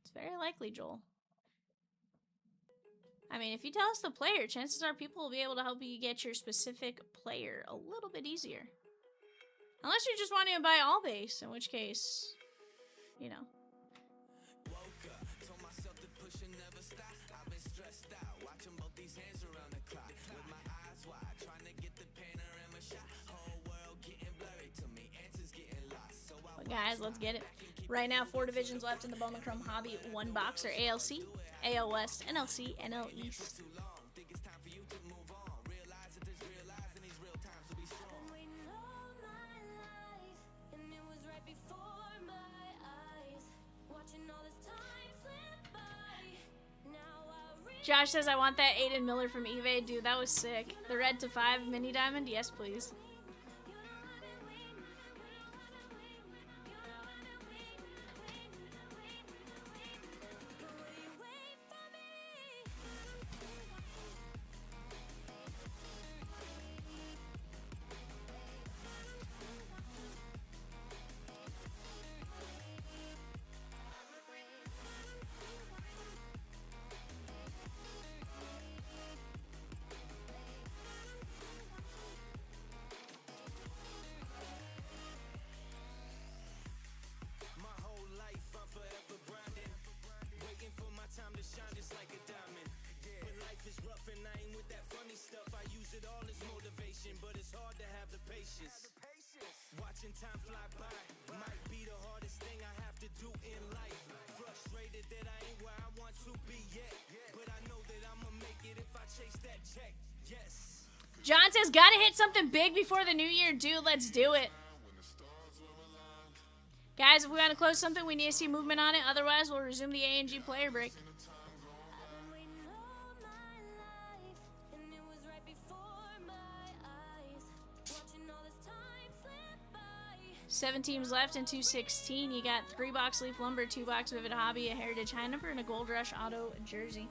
[SPEAKER 2] It's very likely, Joel. I mean, if you tell us the player, chances are people will be able to help you get your specific player a little bit easier. Unless you're just wanting to buy all base, in which case, you know. But guys, let's get it. Right now, 4 divisions left in the Bowman Chrome Hobby. 1 box are ALC, AL West, NLC, NL East. Josh says, I want that Aiden Miller from eBay. Dude, that was sick. The red to 5 mini diamond? Yes, please.
[SPEAKER 1] Watching time fly by might be the hardest thing I have to do in life. Frustrated that I ain't where I want to be yet, but I know that I'ma make it if I chase that check. Yes.
[SPEAKER 2] John says, gotta hit something big before the new year. Dude, let's do it. Guys, if we want to close something, we need to see movement on it. Otherwise, we'll resume the A&G player break. 7 teams left in 216. You got 3 box Leaf Lumber, 2 box Vivid Hobby, a Heritage High Number, and a Gold Rush Auto jersey.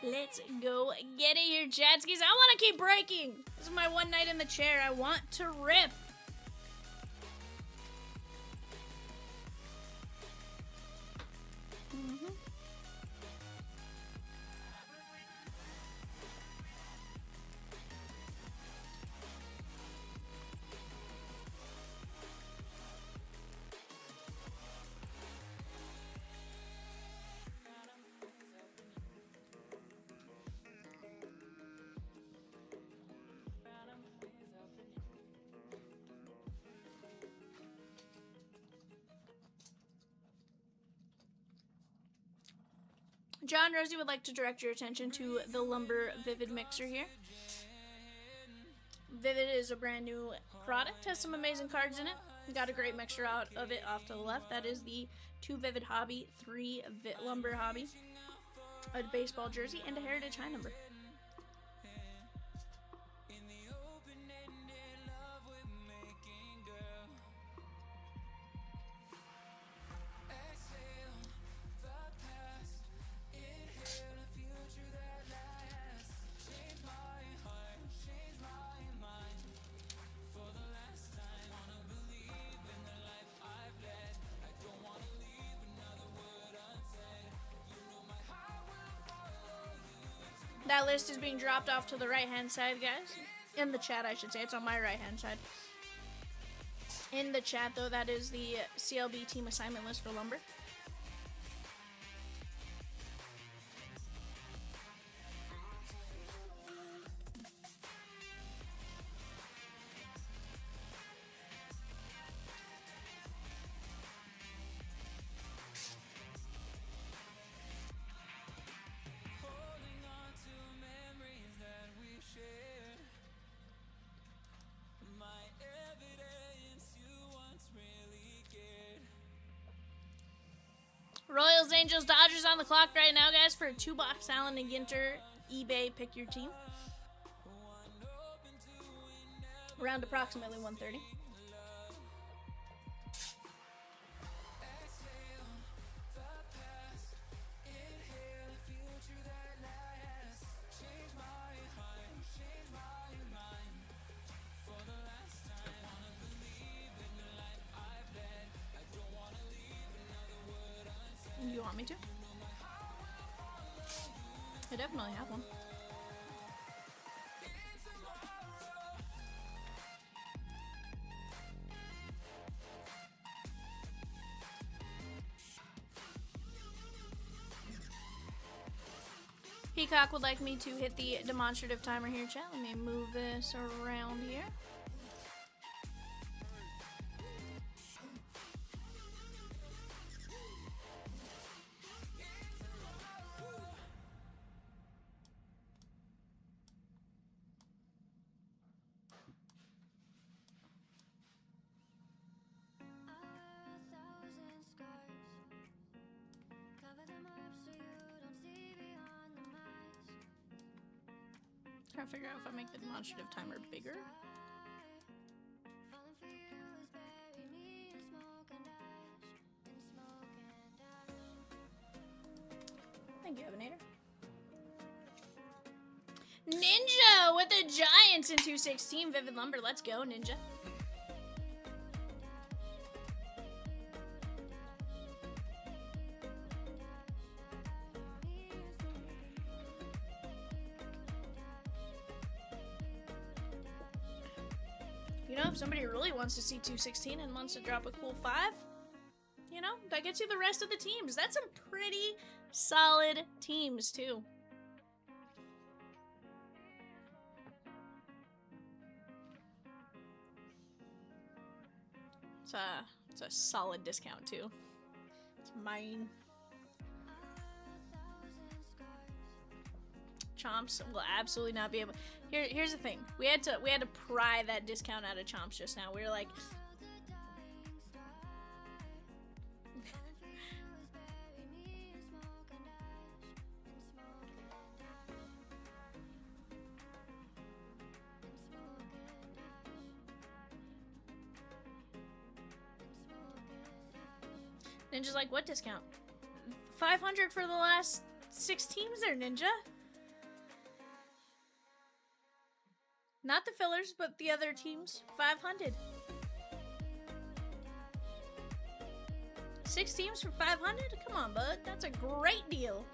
[SPEAKER 2] Let's go get it here, Jadskis. I want to keep breaking. This is my one night in the chair. I want to rip. John Rosie would like to direct your attention to the Lumber Vivid Mixer here. Vivid is a brand new product, has some amazing cards in it. Got a great mixture out of it off to the left. That is the 2 Vivid Hobby, 3 Lumber Hobby. a baseball jersey, and a Heritage High number. That list is being dropped off to the right-hand side, guys. In the chat, I should say. It's on my right-hand side. In the chat, though, that is the CLB team assignment list for Lumber. Royals, Angels, Dodgers on the clock right now, guys, for a 2-box Allen and Ginter eBay pick your team. Around approximately 1:30. You want me to? I definitely have one. Peacock would like me to hit the demonstrative timer here, chat. Let me move this around here. Trying to figure out if I make the demonstrative timer bigger. Thank you, Ebenator. Ninja with the Giants in 216. Vivid Lumber. Let's go, Ninja. You know, if somebody really wants to see 216 and wants to drop a cool 5, you know, that gets you the rest of the teams. That's some pretty solid teams, too. It's a solid discount, too. It's mine. Chomps will absolutely not be able. Here's the thing. We had to pry that discount out of Chomps just now. We were like, Ninja's like, what discount? 500 for the last 6 teams there, Ninja. Not the fillers, but the other teams. 500. 6 teams for 500? Come on, bud. That's a great deal.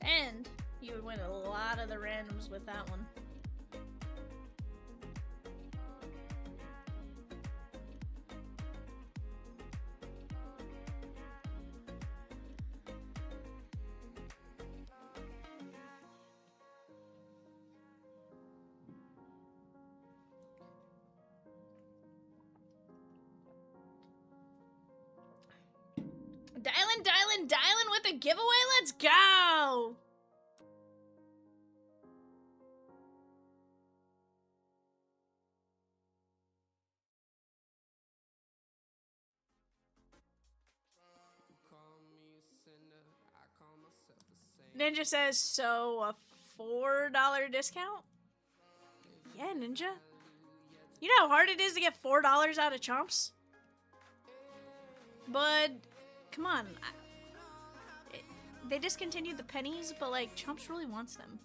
[SPEAKER 2] And you would win a lot of the randoms with that one. Dialing with a giveaway. Let's go. Ninja says, so a $4 discount? Yeah, Ninja. You know how hard it is to get $4 out of Chomps? But, come on. They discontinued the pennies, but like, Chomps really wants them.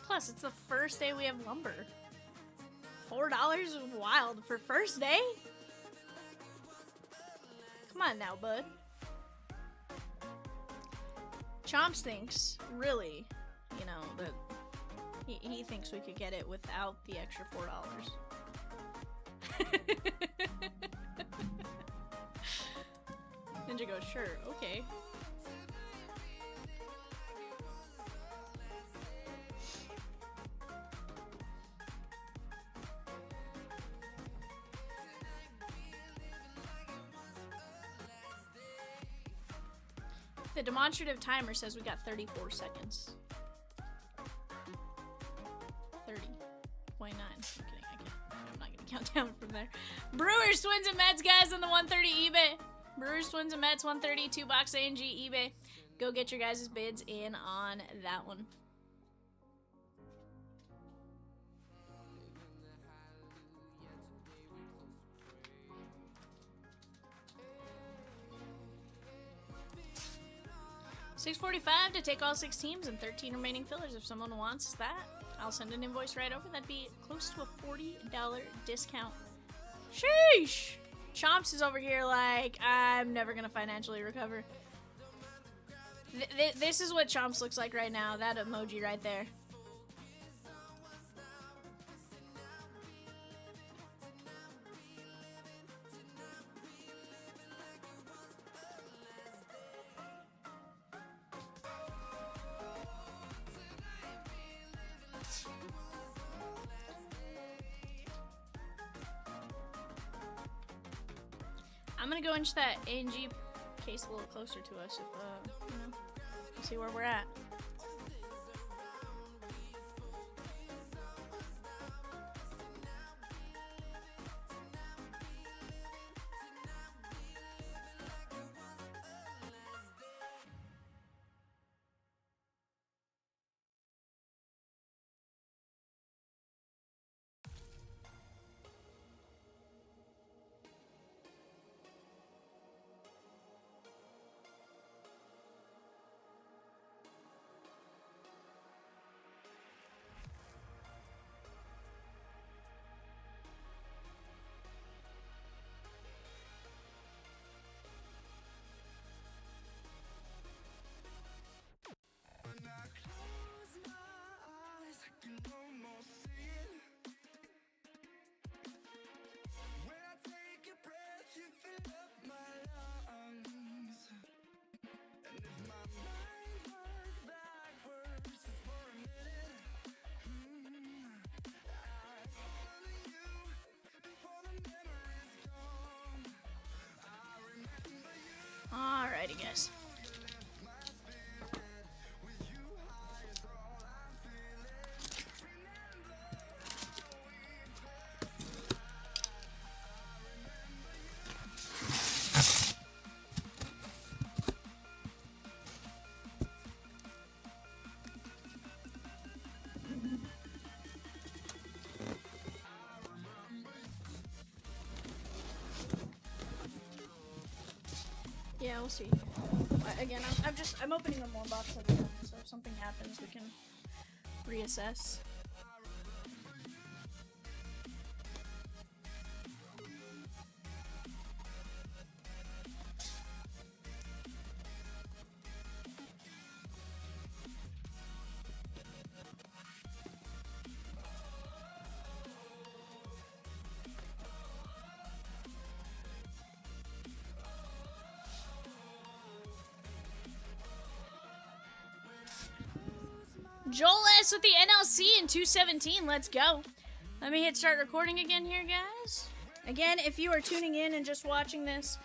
[SPEAKER 2] Plus, it's the first day we have lumber. $4 is wild for first day? Come on now, bud. Chomps thinks, really, you know, that he thinks we could get it without the extra $4. Ninja goes, sure, okay. The demonstrative timer says we got 34 seconds. 30.9. I'm kidding, I'm not gonna count down from there. Brewers, Twins, and Mets, guys, on the 130 eBay. Brewers, Twins, and Mets, 130, 2-box ANG eBay. Go get your guys' bids in on that one. $6.45 to take all 6 teams and 13 remaining fillers. If someone wants that, I'll send an invoice right over. That'd be close to a $40 discount. Sheesh! Chomps is over here like, I'm never gonna financially recover. This is what Chomps looks like right now. That emoji right there. I'm gonna go inch that ANG case a little closer to us if, you know, see where we're at. Alrighty, guys. Yeah, we'll see. Again, I'm opening one more box at a time, so if something happens, we can reassess. Joel S with the NLC in 217. Let's go. Let me hit start recording again here, guys. Again, if you are tuning in and just watching this,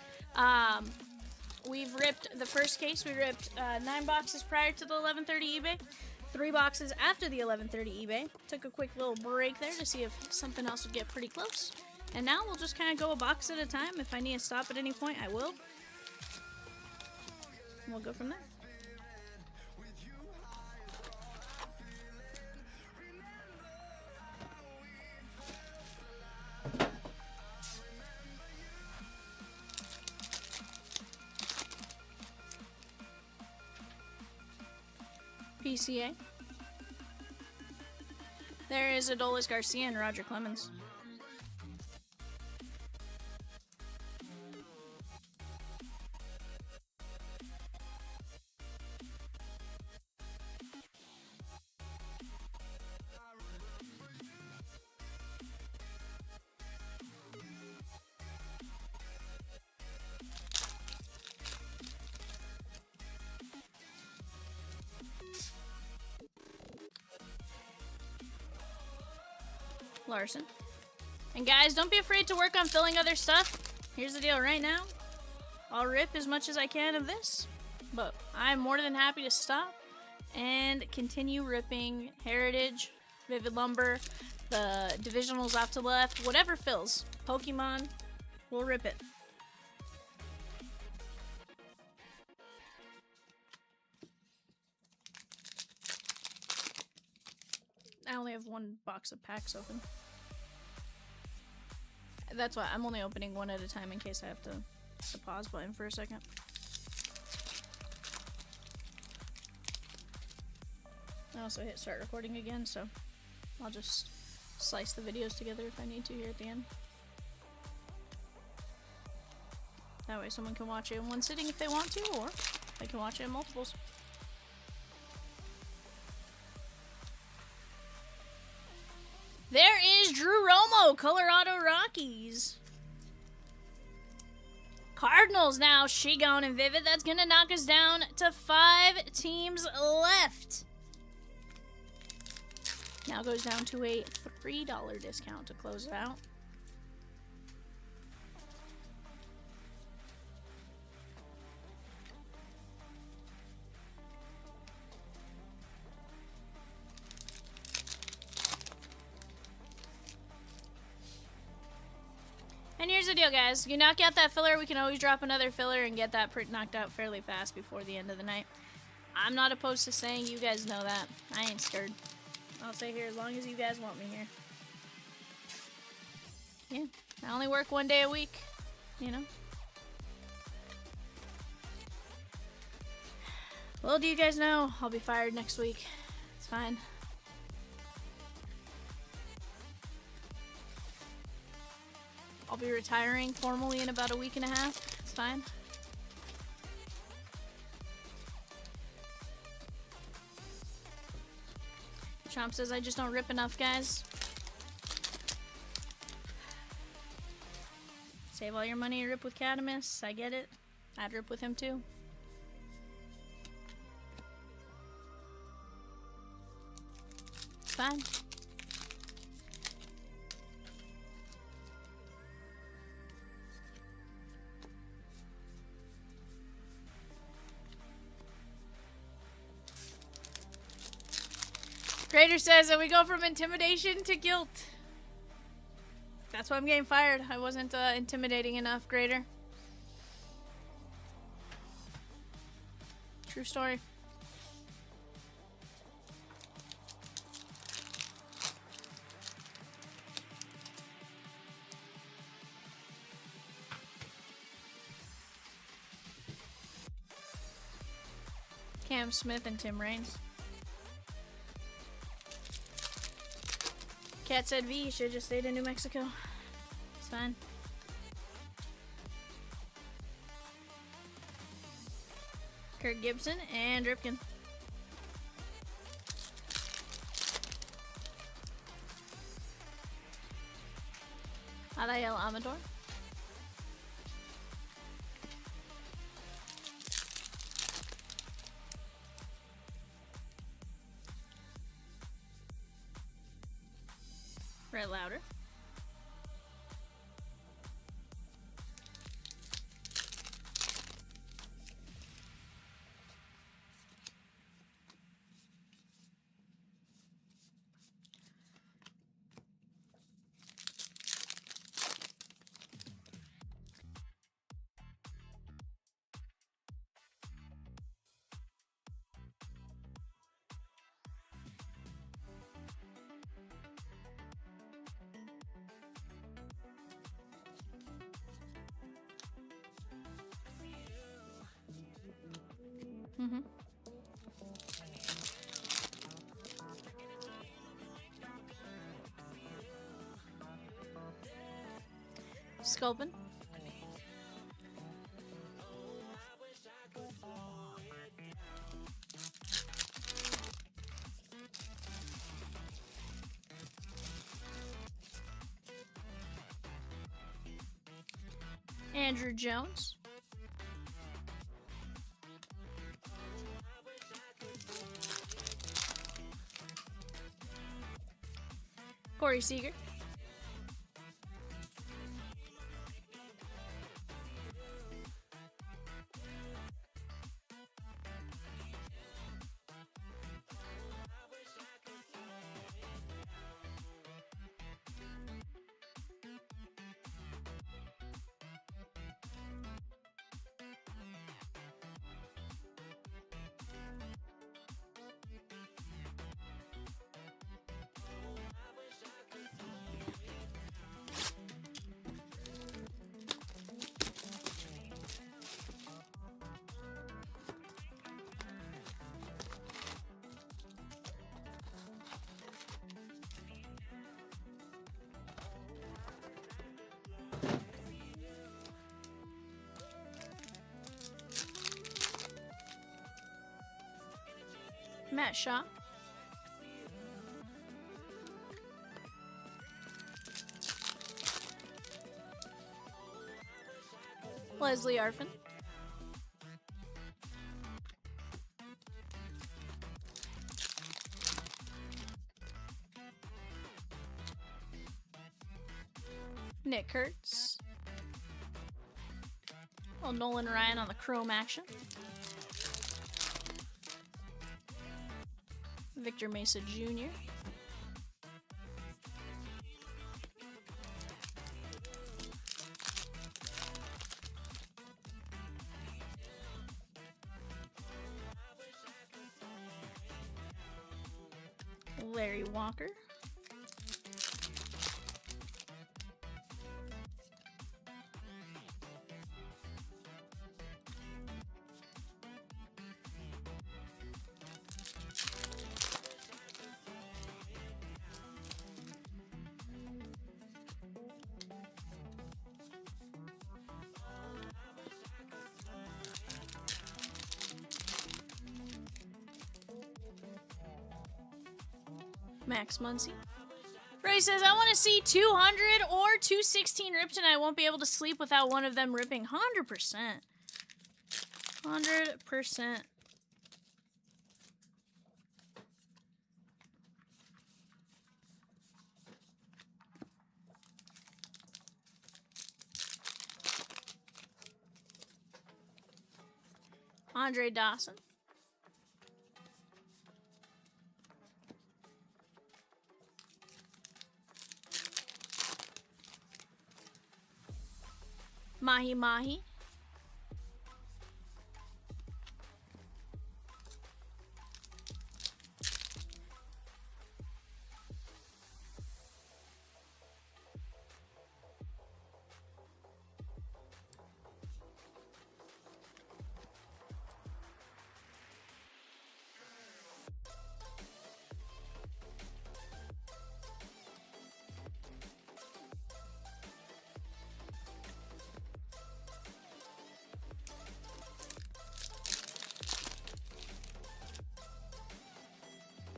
[SPEAKER 2] we've ripped the first case. We ripped 9 boxes prior to the 11:30 eBay, 3 boxes after the 11:30 eBay. Took a quick little break there to see if something else would get pretty close. And now we'll just kind of go a box at a time. If I need to stop at any point, I will. And we'll go from there. PCA. There is Adolis Garcia and Roger Clemens. Larson. And guys, don't be afraid to work on filling other stuff. Here's the deal right now. I'll rip as much as I can of this, but I'm more than happy to stop and continue ripping Heritage, Vivid Lumber, the Divisionals off to the left, whatever fills. Pokemon, we'll rip it. I only have 1 box of packs open. That's why I'm only opening 1 at a time in case I have to the pause button for a second. I also hit start recording again, so I'll just slice the videos together if I need to here at the end. That way someone can watch it in one sitting if they want to, or they can watch it in multiples. There is Drew Romo, Colorado Rockies. Cardinals now, Shigon and Vivid. That's going to knock us down to 5 teams left. Now goes down to a $3 discount to close it out. And here's the deal, guys. You knock out that filler, we can always drop another filler and get that knocked out fairly fast before the end of the night. I'm not opposed to saying, you guys know that. I ain't scared. I'll stay here as long as you guys want me here. Yeah, I only work 1 day a week, you know. Well, do you guys know I'll be fired next week? It's fine. I'll be retiring formally in about a week and a half. It's fine. Chomp says I just don't rip enough, guys. Save all your money, rip with Catamus. I get it. I'd rip with him too. It's fine. Grader says that we go from intimidation to guilt. That's why I'm getting fired. I wasn't intimidating enough, Grader. True story. Cam Smith and Tim Raines. Cat said V, you should've just stayed in New Mexico. It's fine. Kirk Gibson and Ripken. Adael Amador. Red Louder. Mm-hmm. Sculpin. Andrew Jones. Corey Seager. Matt Shaw. Leslie Arfin. Nick Kurtz. Well, Nolan Ryan on the chrome action. Victor Mesa Jr. Larry Walker. Max Muncy. Ray says, I want to see 200 or 216 ripped and I won't be able to sleep without one of them ripping. 100%. 100%. Andre Dawson. Mahi Mahi.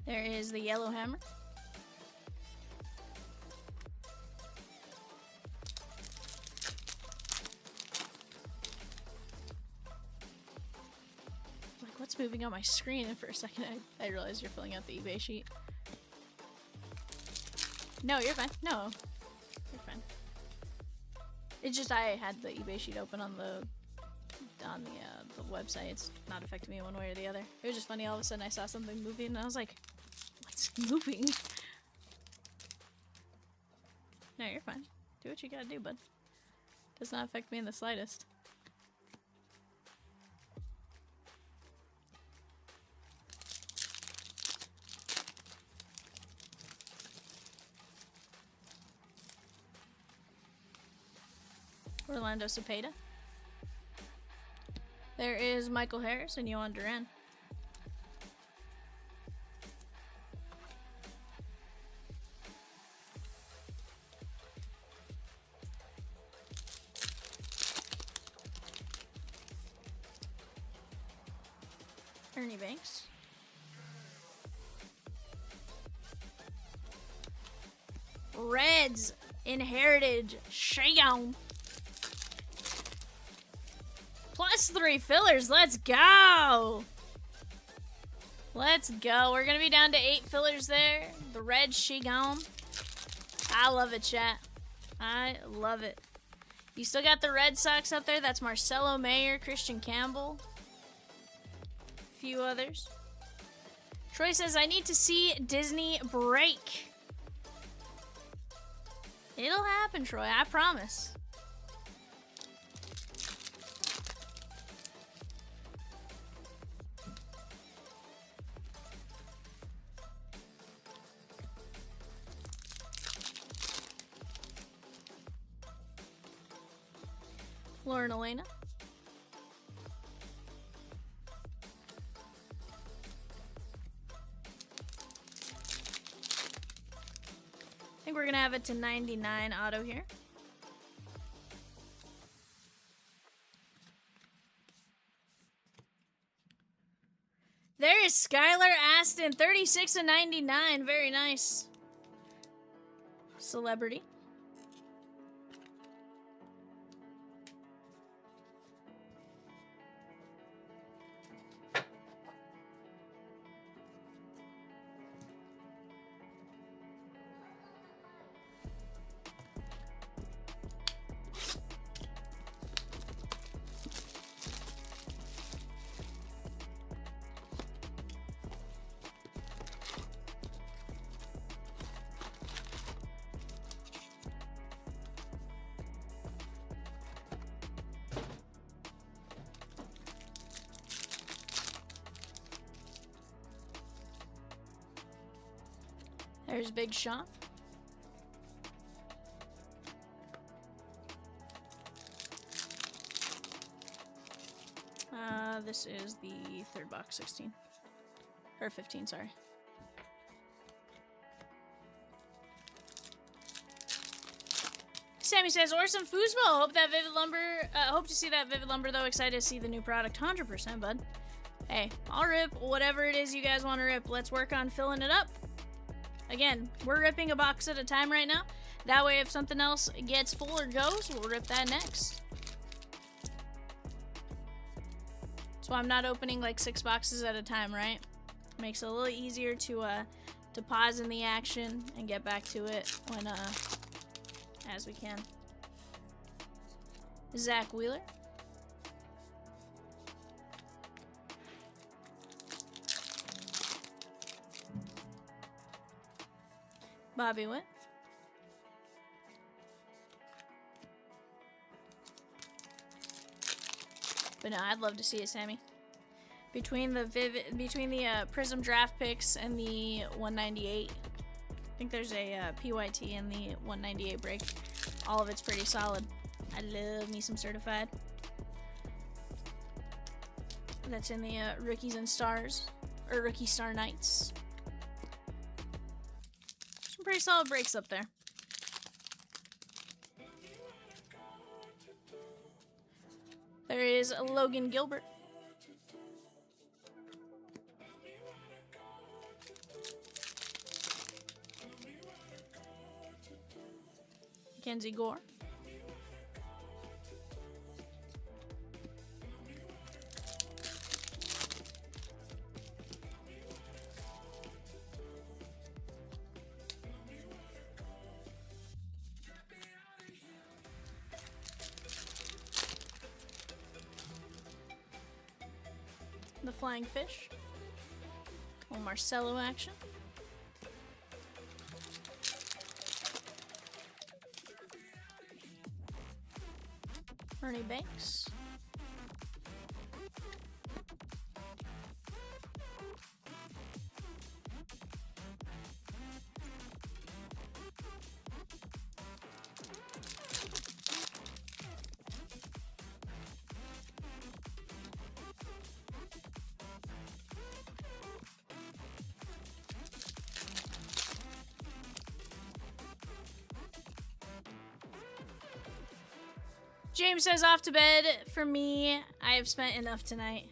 [SPEAKER 2] There is the yellow hammer. Like, what's moving on my screen? And for a second, I realized you're filling out the eBay sheet. No, you're fine. No, you're fine. It's just I had the eBay sheet open on the website. It's not affecting me one way or the other. It was just funny. All of a sudden, I saw something moving, and I was like, "What's moving?" No, you're fine. Do what you gotta do, bud. Does not affect me in the slightest. Orlando Cepeda. There is Michael Harris and Yohan Duran. Ernie Banks. Reds Inherited Shayon. +3 fillers. Let's go. Let's go. We're going to be down to 8 fillers there. The red Shigon. I love it, chat. I love it. You still got the Red Sox up there. That's Marcelo Mayer, Christian Campbell. A few others. Troy says, I need to see Disney break. It'll happen, Troy. I promise. Lauren Elena. I think we're going to have it to 99 auto here. There is Skylar Aston, 36 and 99. Very nice. Celebrity. There's Big Sean. This is the third box, 16. Or 15, sorry. Sammy says, or some foosball. Hope that Vivid Lumber, hope to see that Vivid Lumber though. Excited to see the new product. 100%, bud. Hey, I'll rip whatever it is you guys want to rip. Let's work on filling it up. Again, we're ripping a box at a time right now. That way, if something else gets full or goes, we'll rip that next. So I'm not opening like 6 boxes at a time, right? Makes it a little easier to pause in the action and get back to it when as we can. Zach Wheeler. Bobby Witt. But no, I'd love to see it, Sammy. Between the Prism draft picks and the 198, I think there's a PYT in the 198 break. All of it's pretty solid. I love me some certified. That's in the Rookies and Stars, or Rookie Star Nights. Some pretty solid breaks up there. There is Logan Gilbert. Mackenzie Gore. The Flying Fish. Little Marcelo action. Ernie Banks. James says off to bed. For me, I have spent enough tonight.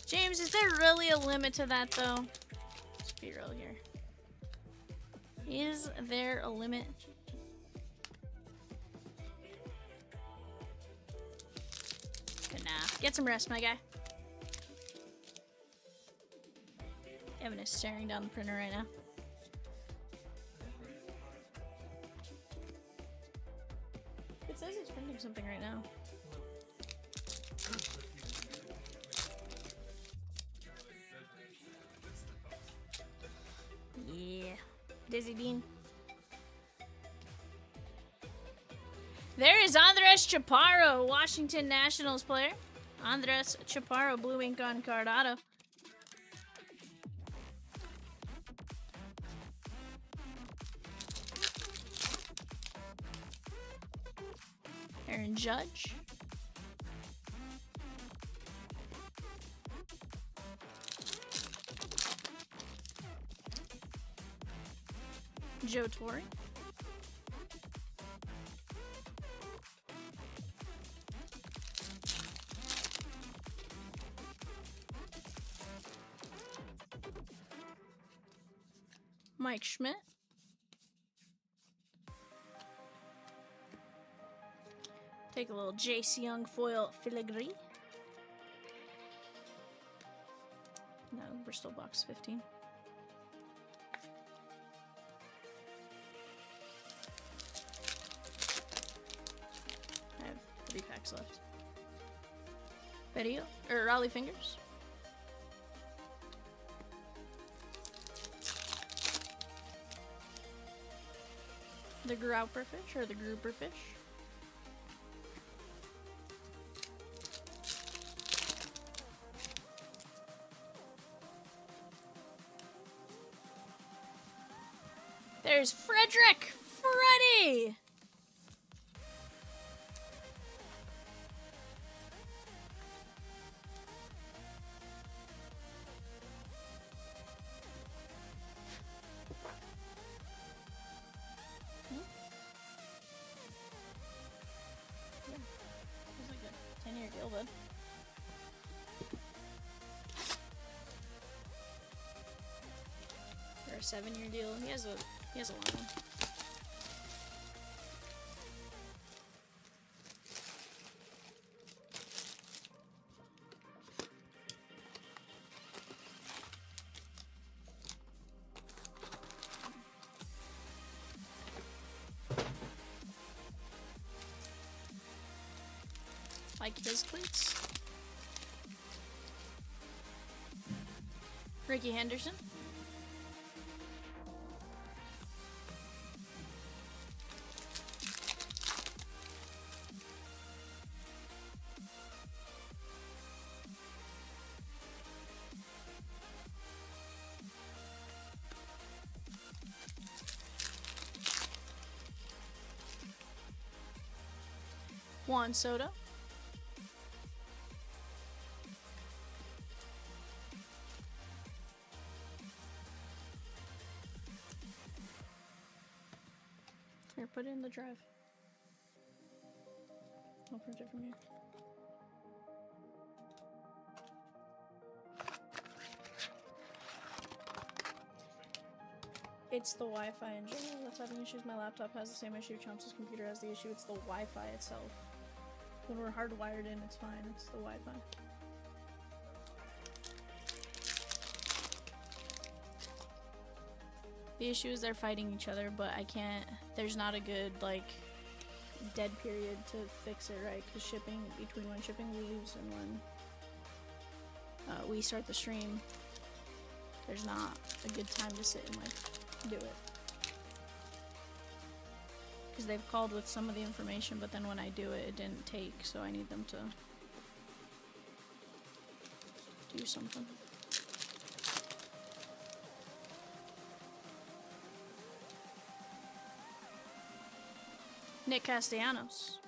[SPEAKER 2] James, is there really a limit to that, though? Let's be real here. Is there a limit? Good nah. Get some rest, my guy. Evan is staring down the printer right now. It says it's printing something right now. Yeah. Dizzy Dean. There is Andres Chaparro, Washington Nationals player. Andres Chaparro, blue ink on card auto. Aaron Judge. Joe Torre. Mike Schmidt. Take a little Jace Young foil filigree. No, Bristol box 15. I have 3 packs left. Video or Raleigh Fingers. The grouper fish or the grouper fish. There's Frederick Freddy. Feels like a 10-year deal, bud. Or a 7-year deal. He has a long one. Like his cleats. Ricky Henderson. Juan Soto. Here, put it in the drive. I'll print it from here. It's the Wi-Fi in general that's having issues. My laptop has the same issue. Chomps' computer has the issue. It's the Wi-Fi itself. When we're hardwired in, it's fine. It's the Wi-Fi. The issue is they're fighting each other, but I can't. There's not a good, like, dead period to fix it, right? Because shipping, between when shipping leaves and when we start the stream, there's not a good time to sit and, like, do it. Because they've called with some of the information, but then when I do it, it didn't take, so I need them to do something. Nick Castellanos.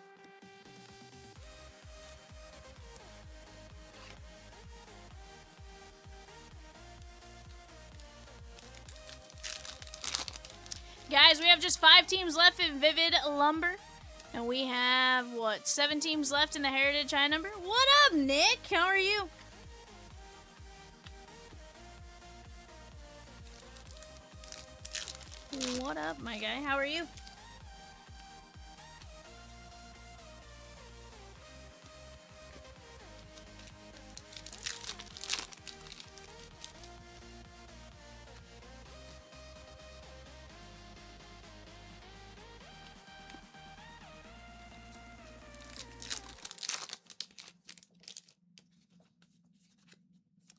[SPEAKER 2] Guys, we have just 5 teams left in Vivid Lumber. And we have, what, 7 teams left in the Heritage High number? What up, Nick? How are you? What up, my guy? How are you?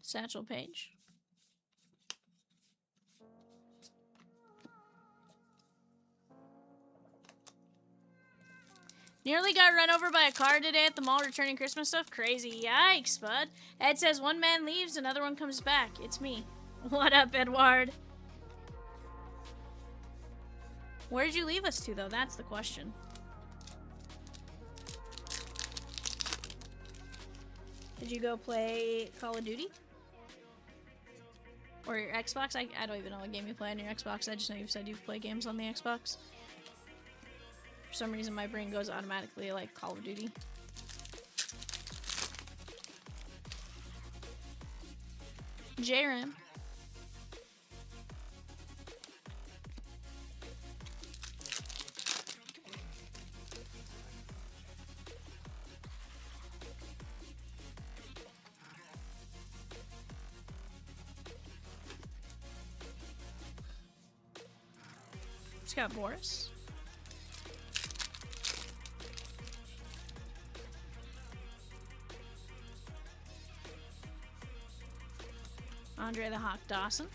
[SPEAKER 2] Satchel Page. Nearly got run over by a car today at the mall returning Christmas stuff. Crazy. Yikes, bud. Ed says one man leaves, another one comes back. It's me. What up, Edward? Where did you leave us to, though? That's the question. Did you go play Call of Duty? Or your Xbox? I don't even know what game you play on your Xbox. I just know you've said you play games on the Xbox. For some reason, my brain goes automatically like Call of Duty. JRAM. It's got Boris. Andre the Hawk Dawson.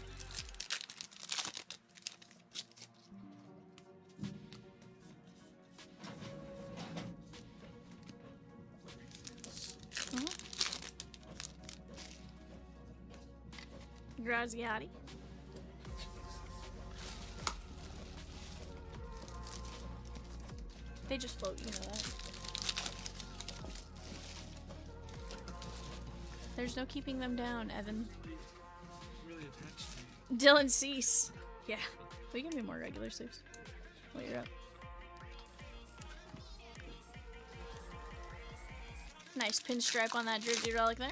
[SPEAKER 2] Graziati. They just float, you know that. There's no keeping them down, Evan.
[SPEAKER 3] Really attached to me.
[SPEAKER 2] Dylan Cease. Yeah. We can be more regular sleeves. While you're up. Nice pinstripe on that jersey relic there.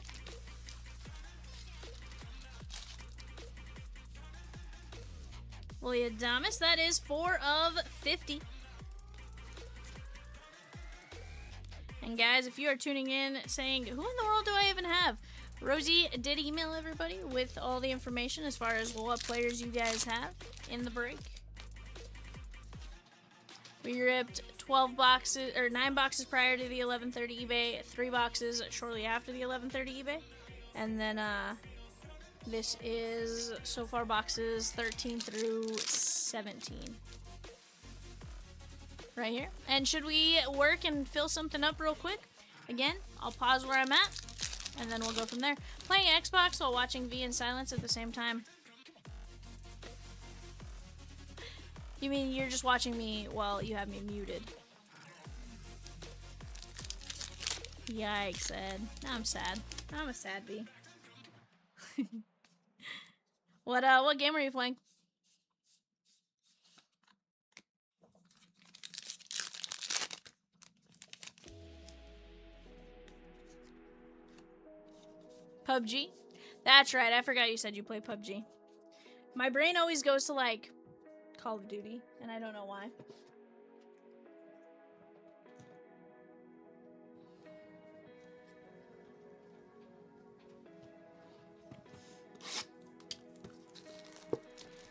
[SPEAKER 2] Williadamas, that is 4 of 50. And guys, if you are tuning in saying, who in the world do I even have? Rosie did email everybody with all the information as far as what players you guys have in the break. We ripped 12 boxes, or 9 boxes prior to the 11:30 eBay, 3 boxes shortly after the 11:30 eBay. And then this is so far boxes 13 through 17. Right here. And should we work and fill something up real quick? Again, I'll pause where I'm at, and then we'll go from there. Playing Xbox while watching V in silence at the same time. You mean you're just watching me while you have me muted? Yikes, Ed. I'm sad. I'm a sad bee. What game are you playing? PUBG? That's right, I forgot you said you play PUBG. My brain always goes to, like, Call of Duty, and I don't know why.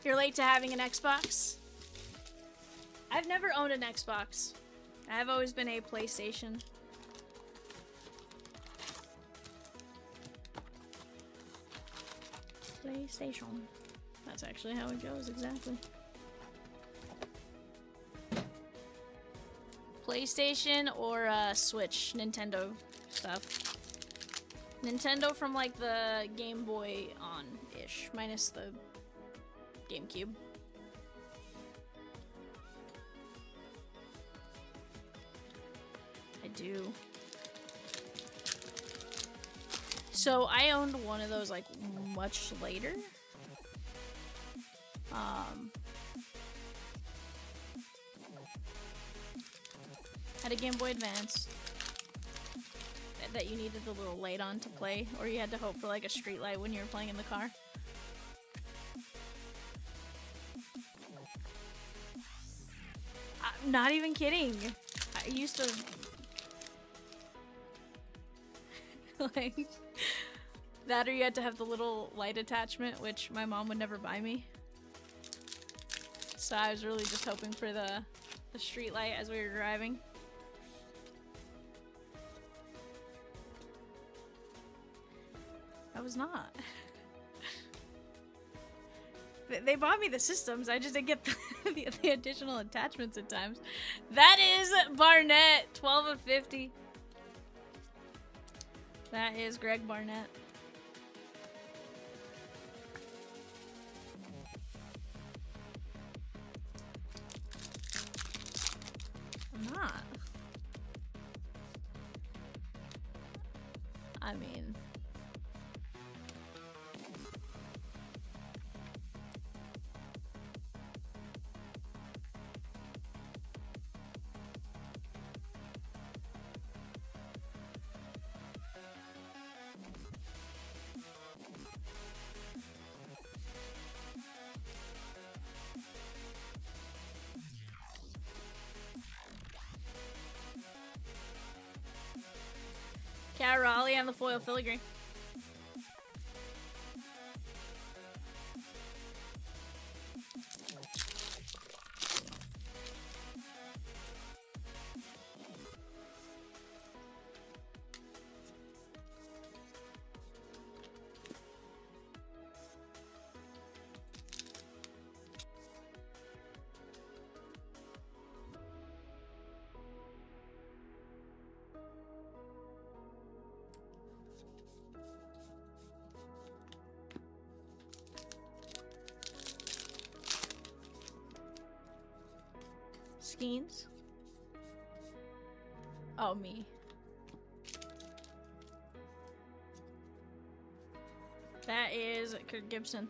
[SPEAKER 2] You're late to having an Xbox? I've never owned an Xbox. I've always been a PlayStation. PlayStation. That's actually how it goes, exactly. PlayStation or Switch, Nintendo stuff. Nintendo from like the Game Boy on-ish, minus the GameCube. I do. So I owned one of those like much later. Had a Game Boy Advance that you needed the little light on to play, or you had to hope for like a street light when you were playing in the car. I'm not even kidding. I used to like that, or you had to have the little light attachment, which my mom would never buy me. So I was really just hoping for the street light as we were driving. I was not. They bought me the systems, I just didn't get the additional attachments at times. That is Barnett, 12 of 50. That is Greg Barnett. I'm not. I mean... Cat Raleigh on the foil filigree. Skeens. Oh, me. That is Kurt Gibson.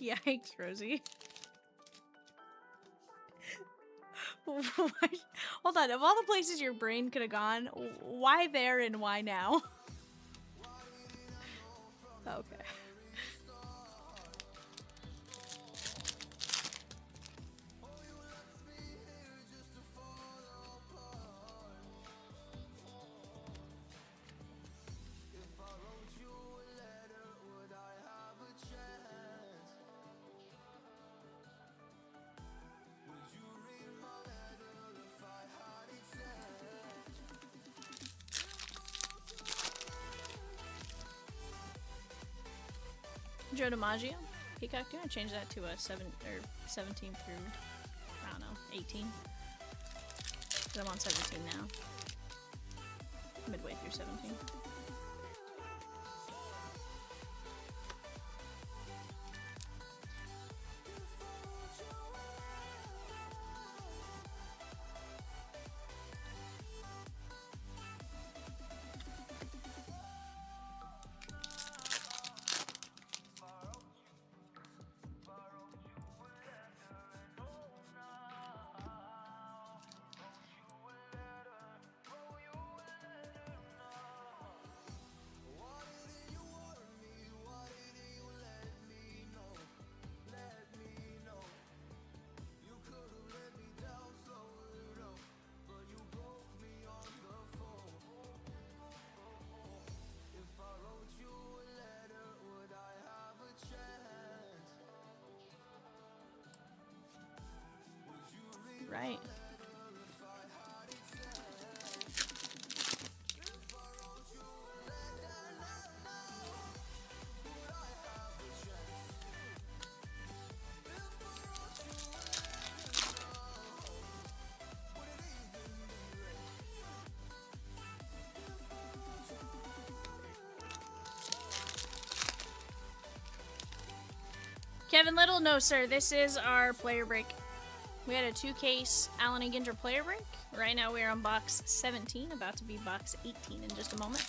[SPEAKER 2] Yikes, Rosie. Hold on, of all the places your brain could have gone, why there and why now? Okay. Joe DiMaggio, Peacock. Do you want to change that to a 17 through, I don't know, 18? Because I'm on 17 now. Midway through 17. Right. Kevin Little, no sir, this is our player break. We had a 2-case Allen and Ginter player break. Right now we are on box 17, about to be box 18 in just a moment.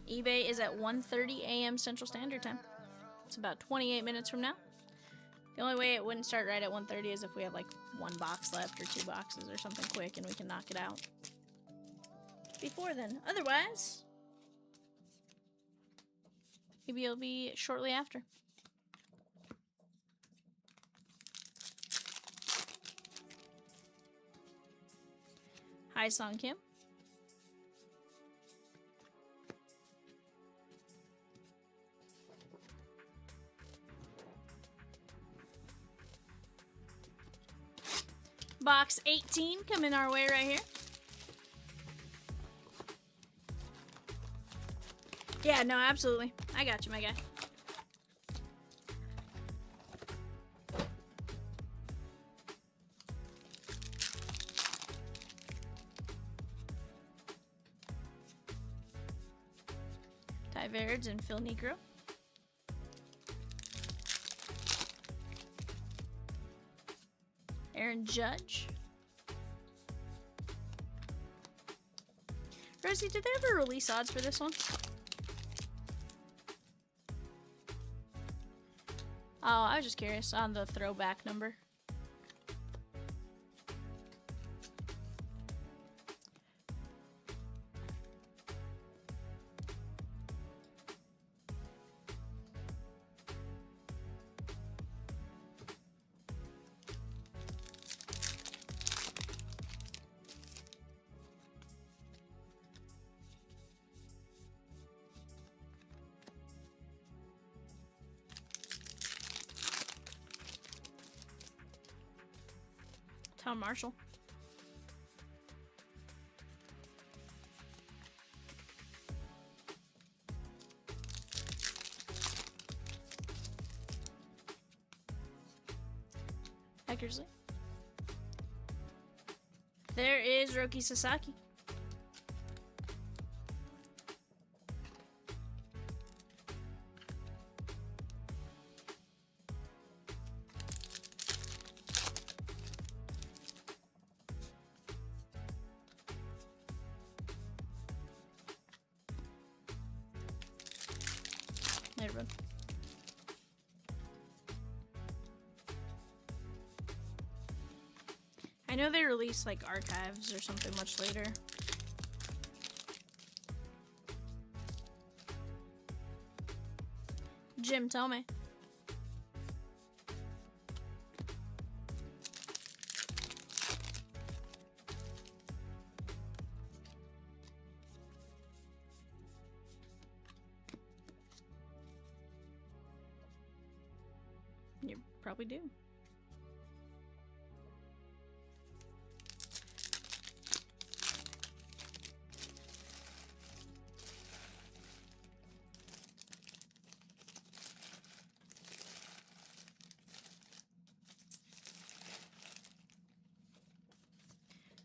[SPEAKER 2] eBay is at 1:30 a.m. Central Standard Time. It's about 28 minutes from now. The only way it wouldn't start right at 1:30 is if we have like 1 box left or 2 boxes or something quick and we can knock it out before then. Otherwise, maybe it'll be shortly after. Hi, Song Kim. Box 18 coming our way right here. Yeah, no, absolutely. I got you, my guy. Ty Verds and Phil Negro. Aaron Judge. Rosie, did they ever release odds for this one? Oh, I was just curious on the throwback number. Tom Marshall. Eckersley. There is Roki Sasaki. Later, bud. I know they release like archives or something much later. Jim, tell me. You probably do.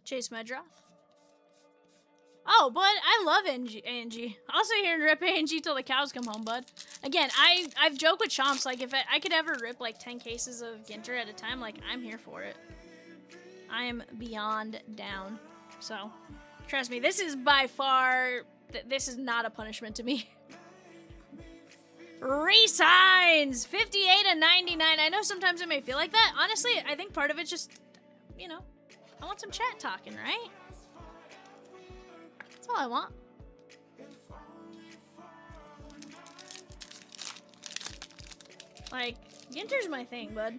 [SPEAKER 2] Chase Medroff. Oh, bud, I love Angie. I'll sit here and rip Angie till the cows come home, bud. Again, I've joked with Chomps, like, if I could ever rip, like, 10 cases of Ginter at a time, like, I'm here for it. I am beyond down. So, trust me, this is by far, this is not a punishment to me. Resigns! 58 and 99. I know sometimes it may feel like that. Honestly, I think part of it's just, you know, I want some chat talking, right? That's all I want. Like, Ginter's my thing, bud.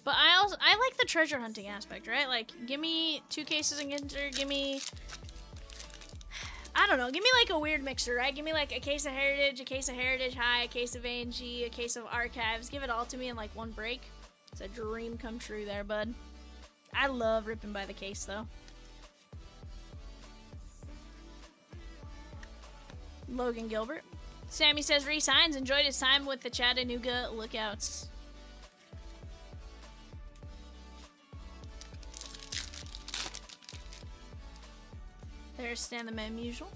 [SPEAKER 2] But I like the treasure hunting aspect, right? Like, give me 2 cases of Ginter, give me, I don't know, give me like a weird mixer, right? Give me like a case of Heritage High, a case of A&G, a case of Archives. Give it all to me in like one break. It's a dream come true there, bud. I love ripping by the case, though. Logan Gilbert. Sammy says resigns. Enjoyed his time with the Chattanooga Lookouts. There's Stan the Man usual.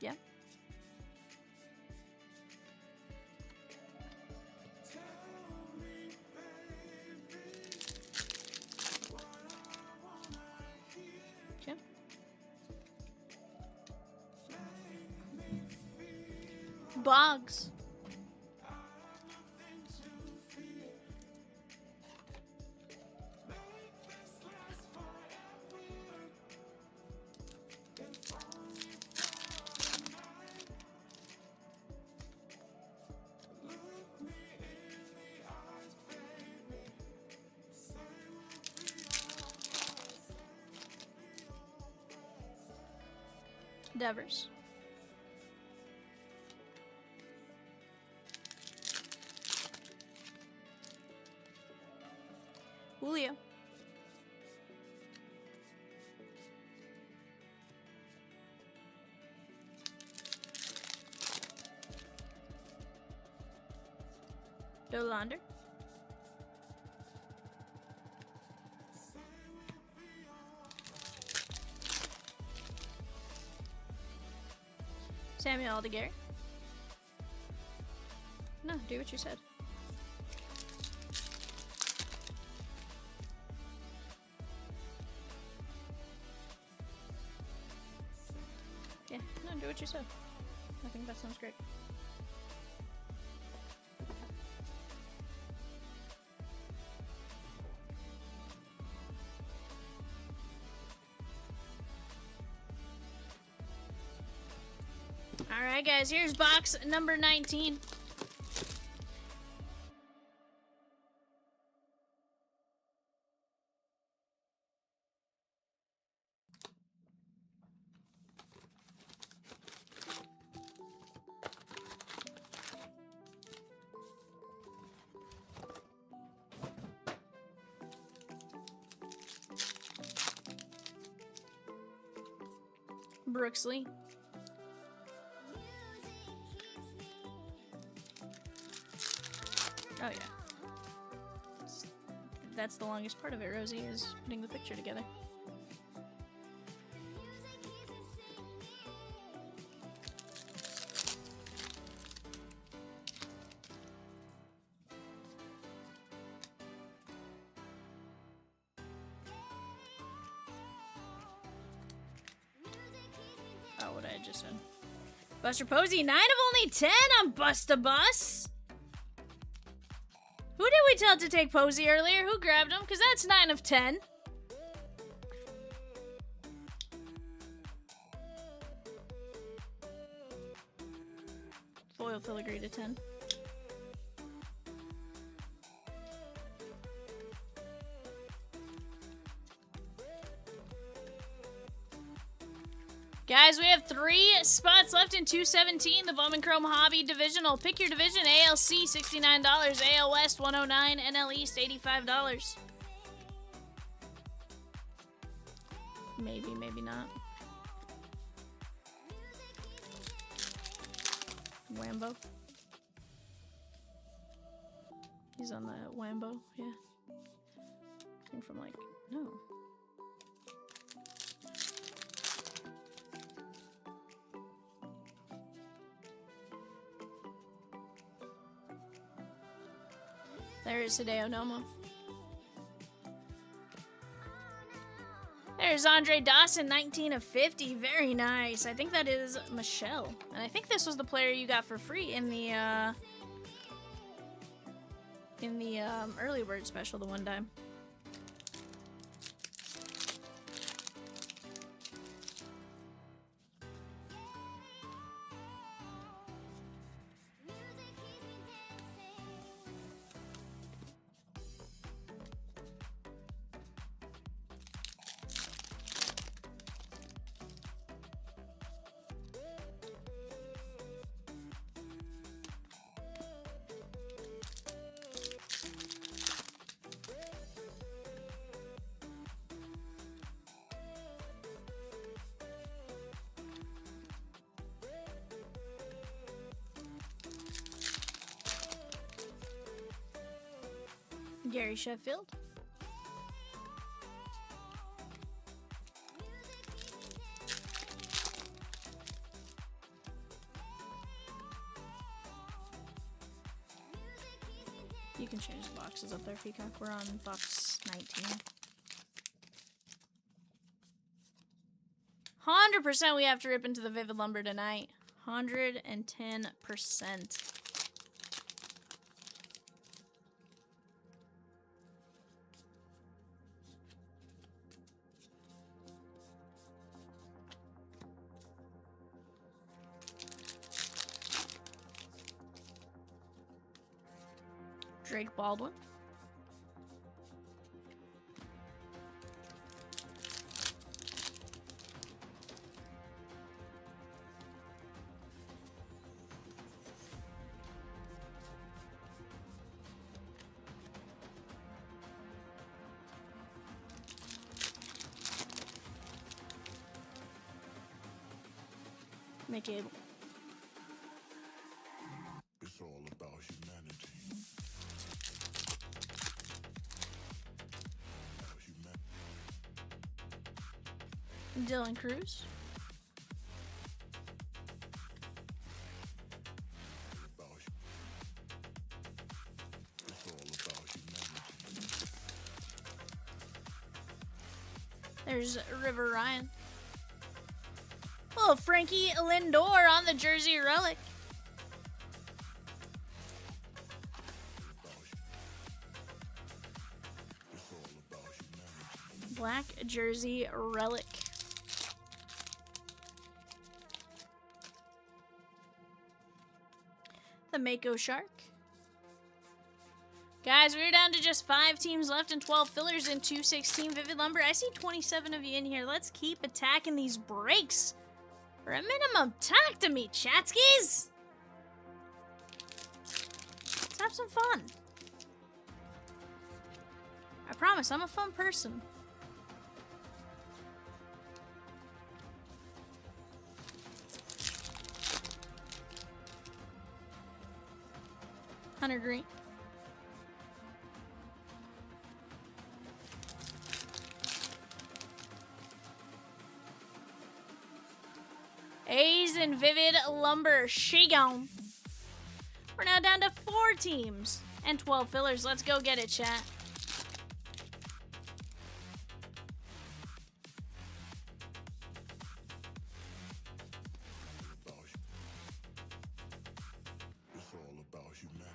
[SPEAKER 2] Yeah. Yeah. Boggs. Devers. Julio. Dolander. Samuel Aldeguer. No, do what you said. Yeah, no, do what you said. I think that sounds great. Alright guys, here's box number 19. Brooksley. Oh yeah. That's the longest part of it, Rosie, is putting the picture together. Oh, what I just said. Buster Posey, 9 of only 10 on Bust a Bus. Who did we tell to take Posey earlier? Who grabbed him? Because that's 9 of 10. Foil filigree to 10. Guys, we have 3 spots left in 217, the Bowman Chrome Hobby Divisional. Pick your division, ALC $69, AL West $109, NL East $85. Maybe, maybe not. Wambo. He's on the Wambo, yeah. Came from like, no. There is Hideo Nomo. There's Andre Dawson, 19 of 50. Very nice. I think that is Michelle. And I think this was the player you got for free in the early bird special the one time. Gary Sheffield. You can change the boxes up there, Peacock. We're on box 19. 100% we have to rip into the Vivid Lumber tonight. 110%. Drake Baldwin. McCable.
[SPEAKER 1] It's all about humanity.
[SPEAKER 2] Dylan Cruz. There's River Ryan. Oh, Frankie Lindor on the jersey relic. Black jersey relic. The Mako Shark. Guys, we're down to just 5 teams left and 12 fillers in 216 Vivid Lumber. I see 27 of you in here. Let's keep attacking these breaks. For a minimum, talk to me, chatskis. Let's have some fun. I promise, I'm a fun person. Hunter Green. A's and Vivid Lumber. She gone. We're now down to 4 teams and 12 fillers. Let's go get it, chat.
[SPEAKER 1] It's all about humanity.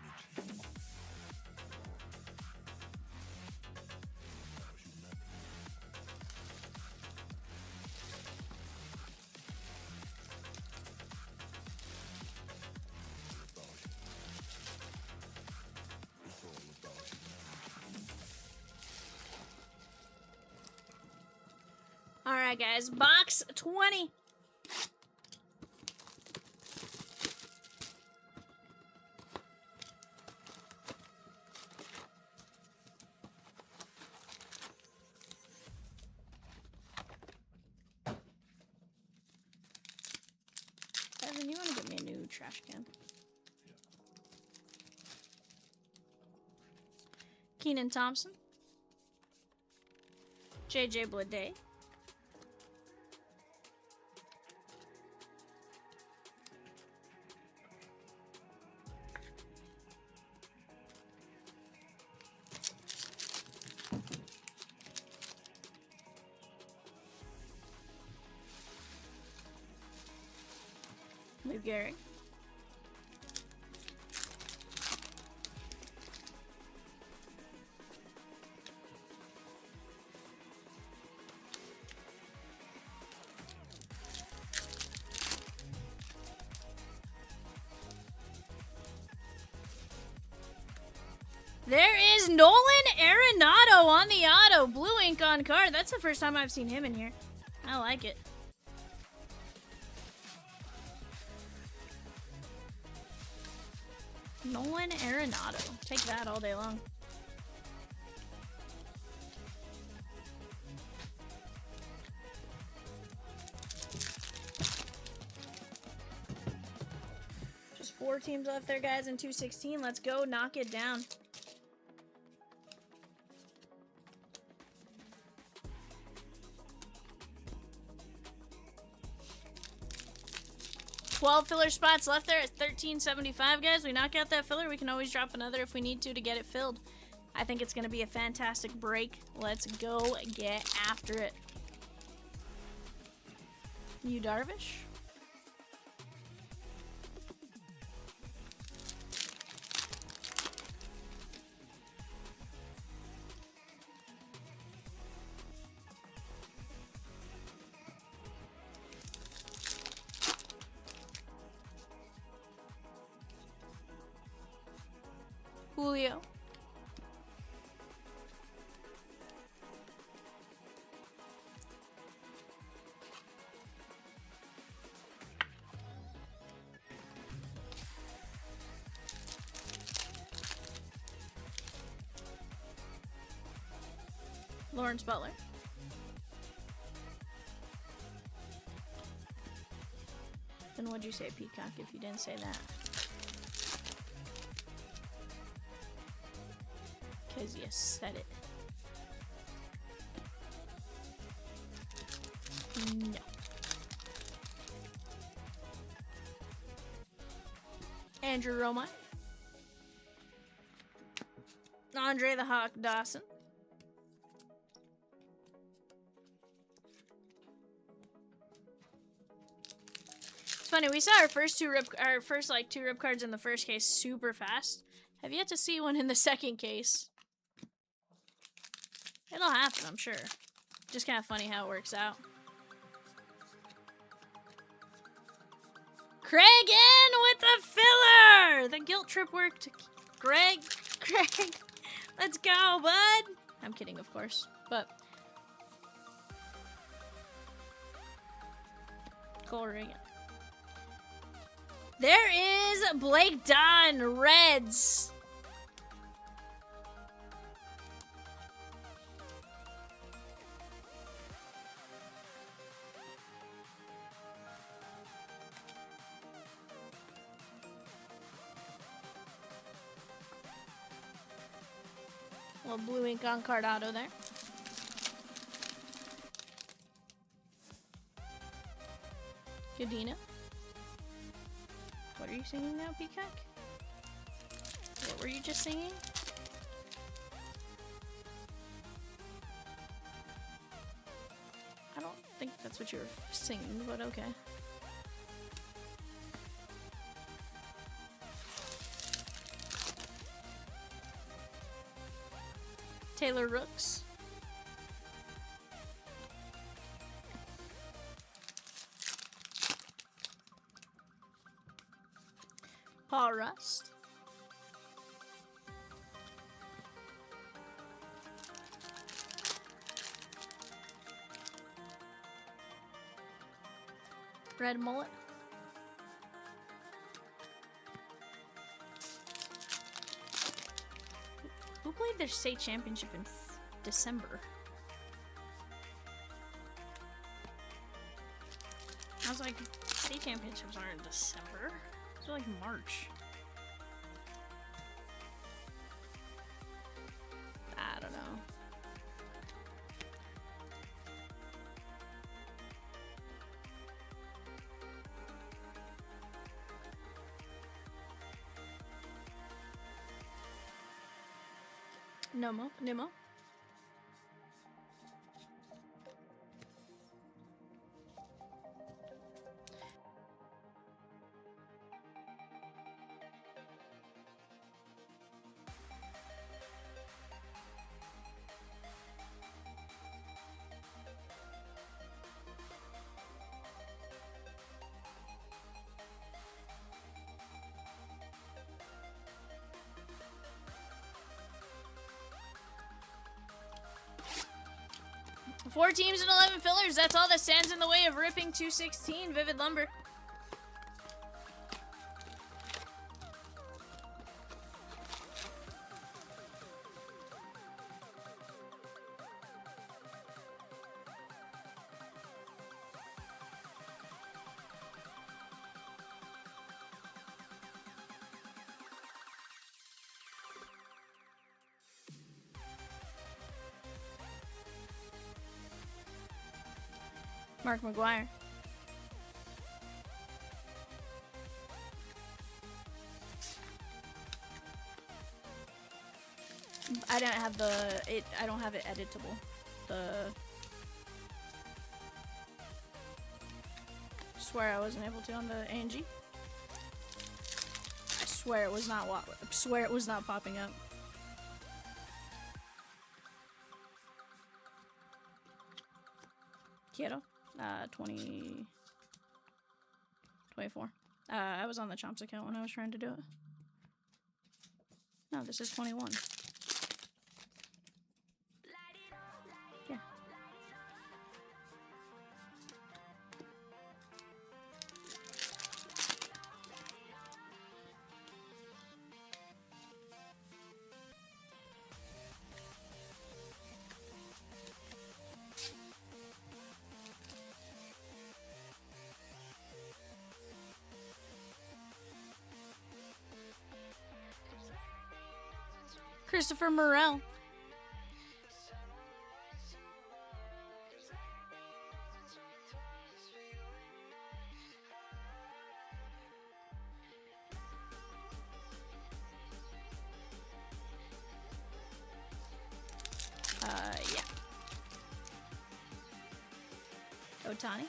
[SPEAKER 2] All right, guys. Box 20. Evan, you want to get me a new trash can? Keenan Thompson. JJ Bleday. Lou Gehrig. There is Nolan Arenado on the auto. Blue ink on card. That's the first time I've seen him in here. I like it. Nolan Arenado. Take that all day long. Just 4 teams left there, guys, in 216. Let's go knock it down. 12 filler spots left there at 1375, guys. We knock out that filler. We can always drop another if we need to get it filled. I think it's going to be a fantastic break. Let's go get after it. You Darvish? Julio. Lawrence Butler. Then what'd you say, Peacock, if you didn't say that? Because you said it. No. Andrew Roma. Andre the Hawk Dawson. It's funny, we saw our first two rip cards in the first case super fast. Have yet to see one in the second case. It'll happen, I'm sure. Just kind of funny how it works out. Craig in with the filler! The guilt trip worked. Craig, let's go, bud! I'm kidding, of course, but... Cole Reagan. There is Blake Don, Reds. Little blue ink on card auto there. Cadena. What are you singing now, Peacock? What were you just singing? I don't think that's what you were singing, but okay. Taylor Rooks. Paul Rust. Red Mullet. Who played their state championship in December? I was like, state championships aren't in December. It's like March. I don't know. Nemo. Four teams and 11 fillers. That's all that stands in the way of ripping 216 Vivid Lumber. Mark McGuire. I didn't have I don't have it editable. Swear I wasn't able to on the ANG. I swear it was not popping up. Quiero. 24. I was on the Chomps account when I was trying to do it. No, this is 21. Yeah. Christopher Morel. Yeah. Otani.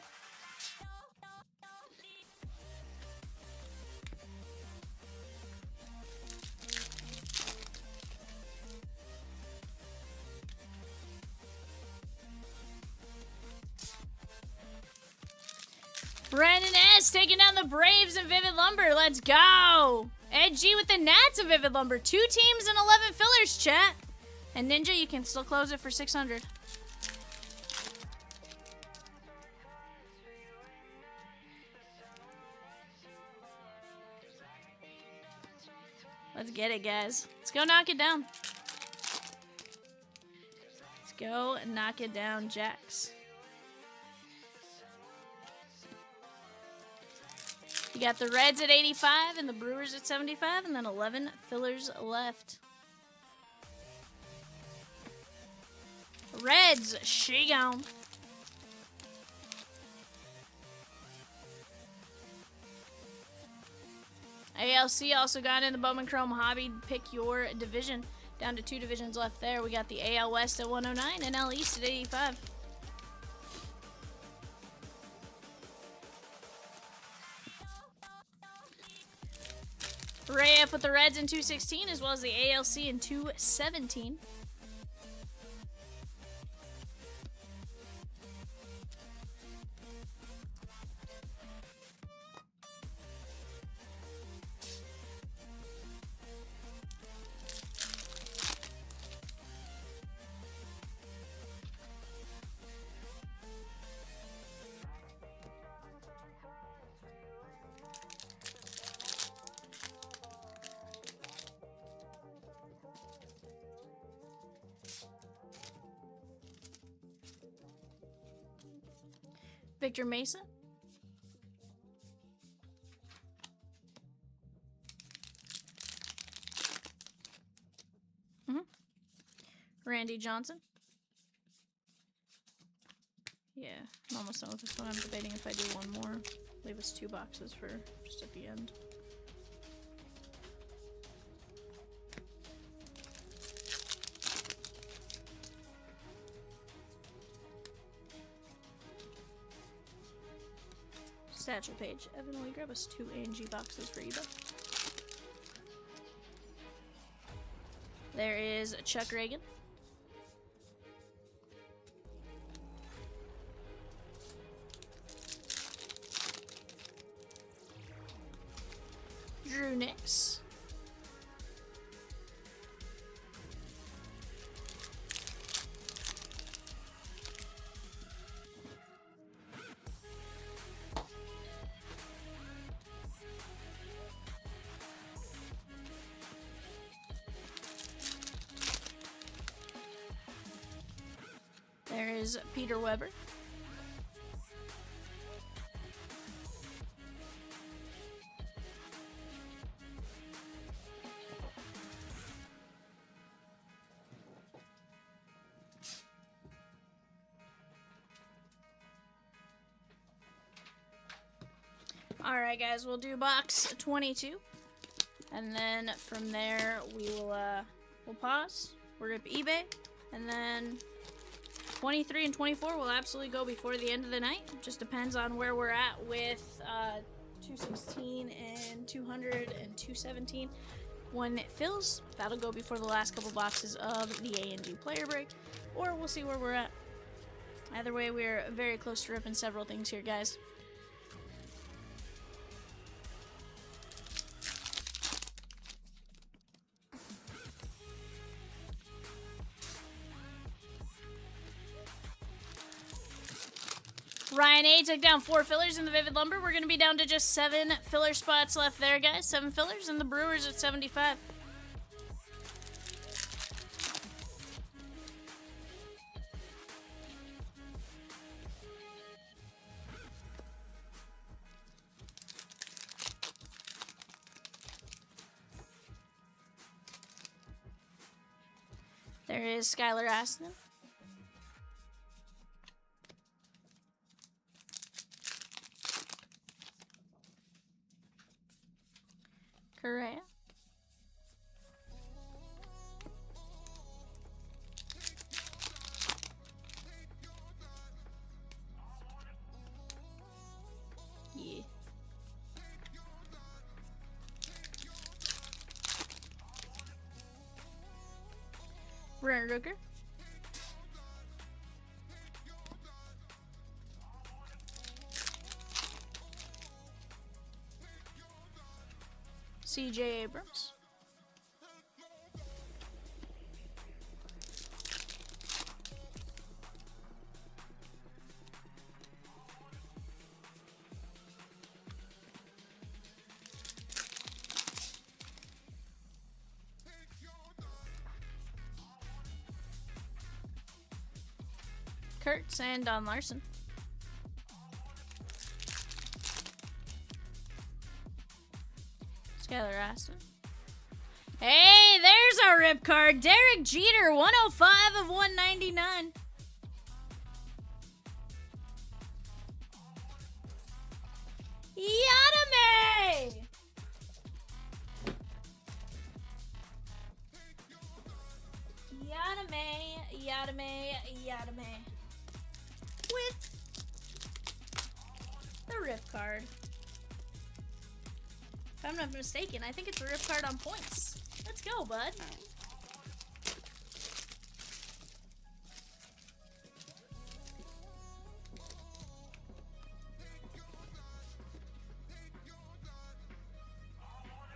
[SPEAKER 2] Brandon S. taking down the Braves and Vivid Lumber. Let's go. Ed G with the Nats and Vivid Lumber. 2 teams and 11 fillers, chat. And Ninja, you can still close it for 600. Let's get it, guys. Let's go knock it down. Let's go knock it down, Jax. You got the Reds at 85 and the Brewers at 75, and then 11 fillers left. Reds, she gone. ALC also got in the Bowman Chrome Hobby. Pick your division. Down to 2 divisions left there. We got the AL West at 109 and AL East at 85. Ray F with the Reds in 216, as well as the ALC in 217. Victor Mesa. Randy Johnson. Yeah, I'm almost done with this one. I'm debating if I do one more. Leave us 2 boxes for just at the end. Satchel page. Evan, will you grab us 2 ANG boxes for eBay? There is Chuck Reagan. Drew Nix. There is Peter Weber. Alright guys, we'll do box 22. And then from there we will we'll pause. We'll rip eBay. And then 23 and 24 will absolutely go before the end of the night. Just depends on where we're at with 216 and 200 and 217. When it fills, that'll go before the last couple boxes of the A&G player break. Or we'll see where we're at. Either way, we're very close to ripping several things here, guys. Ryan A took down 4 fillers in the Vivid Lumber. We're going to be down to just 7 filler spots left there, guys. 7 fillers, and the Brewers at 75. There is Skylar Aston. Correa. Yeah. Brent Rooker. CJ Abrams. Kurtz and Don Larson. Skylar Aston. Hey, there's our rip card. Derek Jeter, 105 of 199. Yadame! Yadame. With the rip card. If I'm not mistaken, I think it's a rip card on points. Let's go, bud.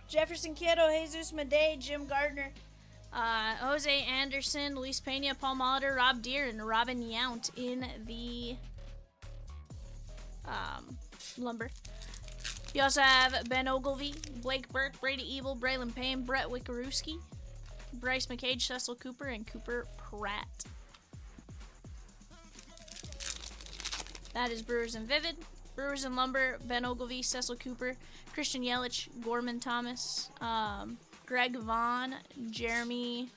[SPEAKER 2] Jefferson Kieto, Jesus Madej, Jim Gardner, Jose Anderson, Luis Pena, Paul Molitor, Rob Deere, and Robin Yount in the lumber. You also have Ben Ogilvy, Blake Burke, Brady Evil, Braylon Payne, Brett Wickarewski, Bryce McCage, Cecil Cooper, and Cooper Pratt. That is Brewers and Vivid. Brewers and Lumber, Ben Ogilvy, Cecil Cooper, Christian Yelich, Gorman Thomas, Greg Vaughn, Jeremy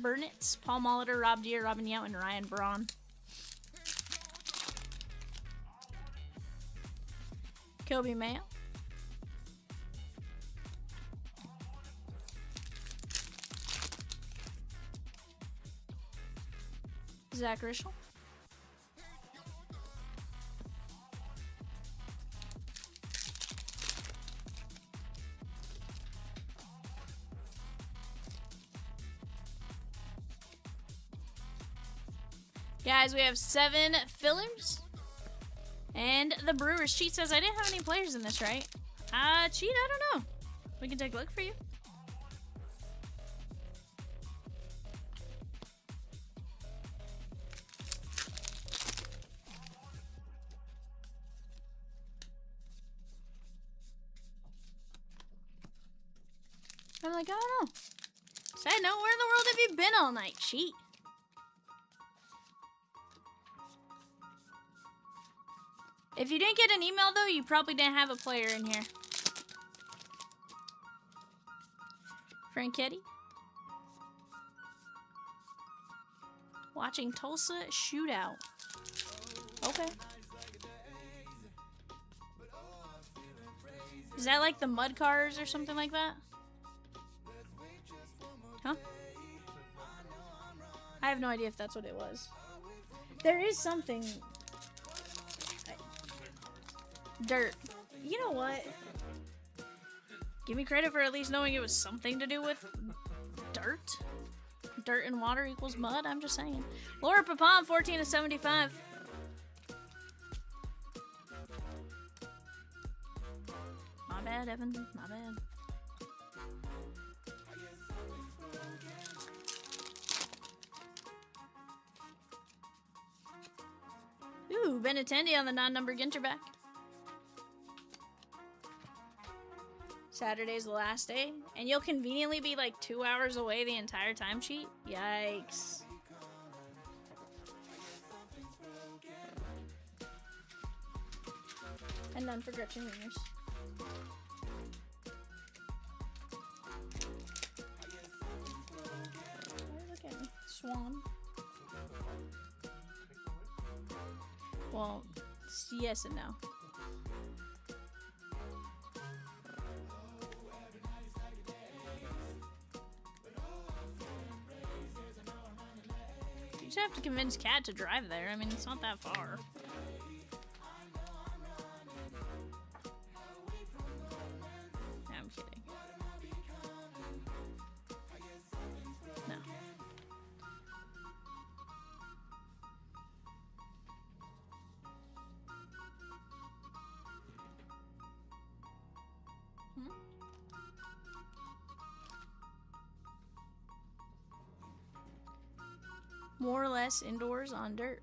[SPEAKER 2] Burnitz, Paul Molitor, Rob Deere, Robin Yount, and Ryan Braun. Kobe Mayo. Zach Rischel. Guys, we have 7 fillers. And the Brewers cheat says I didn't have any players in this, right? Cheat, I don't know. We can take a look for you. I'm like, I don't know. Side note, where in the world have you been all night? Cheat. If you didn't get an email, though, you probably didn't have a player in here. Franchetti. Watching Tulsa Shootout. Okay. Is that like the mud cars or something like that? Huh? I have no idea if that's what it was. There is something. Dirt. You know what? Give me credit for at least knowing it was something to do with dirt. Dirt and water equals mud, I'm just saying. Laura Papam, 14 of 75. My bad, Evan. My bad. Ooh, Benatendi on the non-number Ginter back. Saturday's the last day, and you'll conveniently be like 2 hours away the entire timesheet? Yikes. And none for Gretchen Wieners. Look at me. Swan. Well, yes and no. You just have to convince Kat to drive there. I mean, it's not that far. No, I'm kidding. No. More or less indoors on dirt.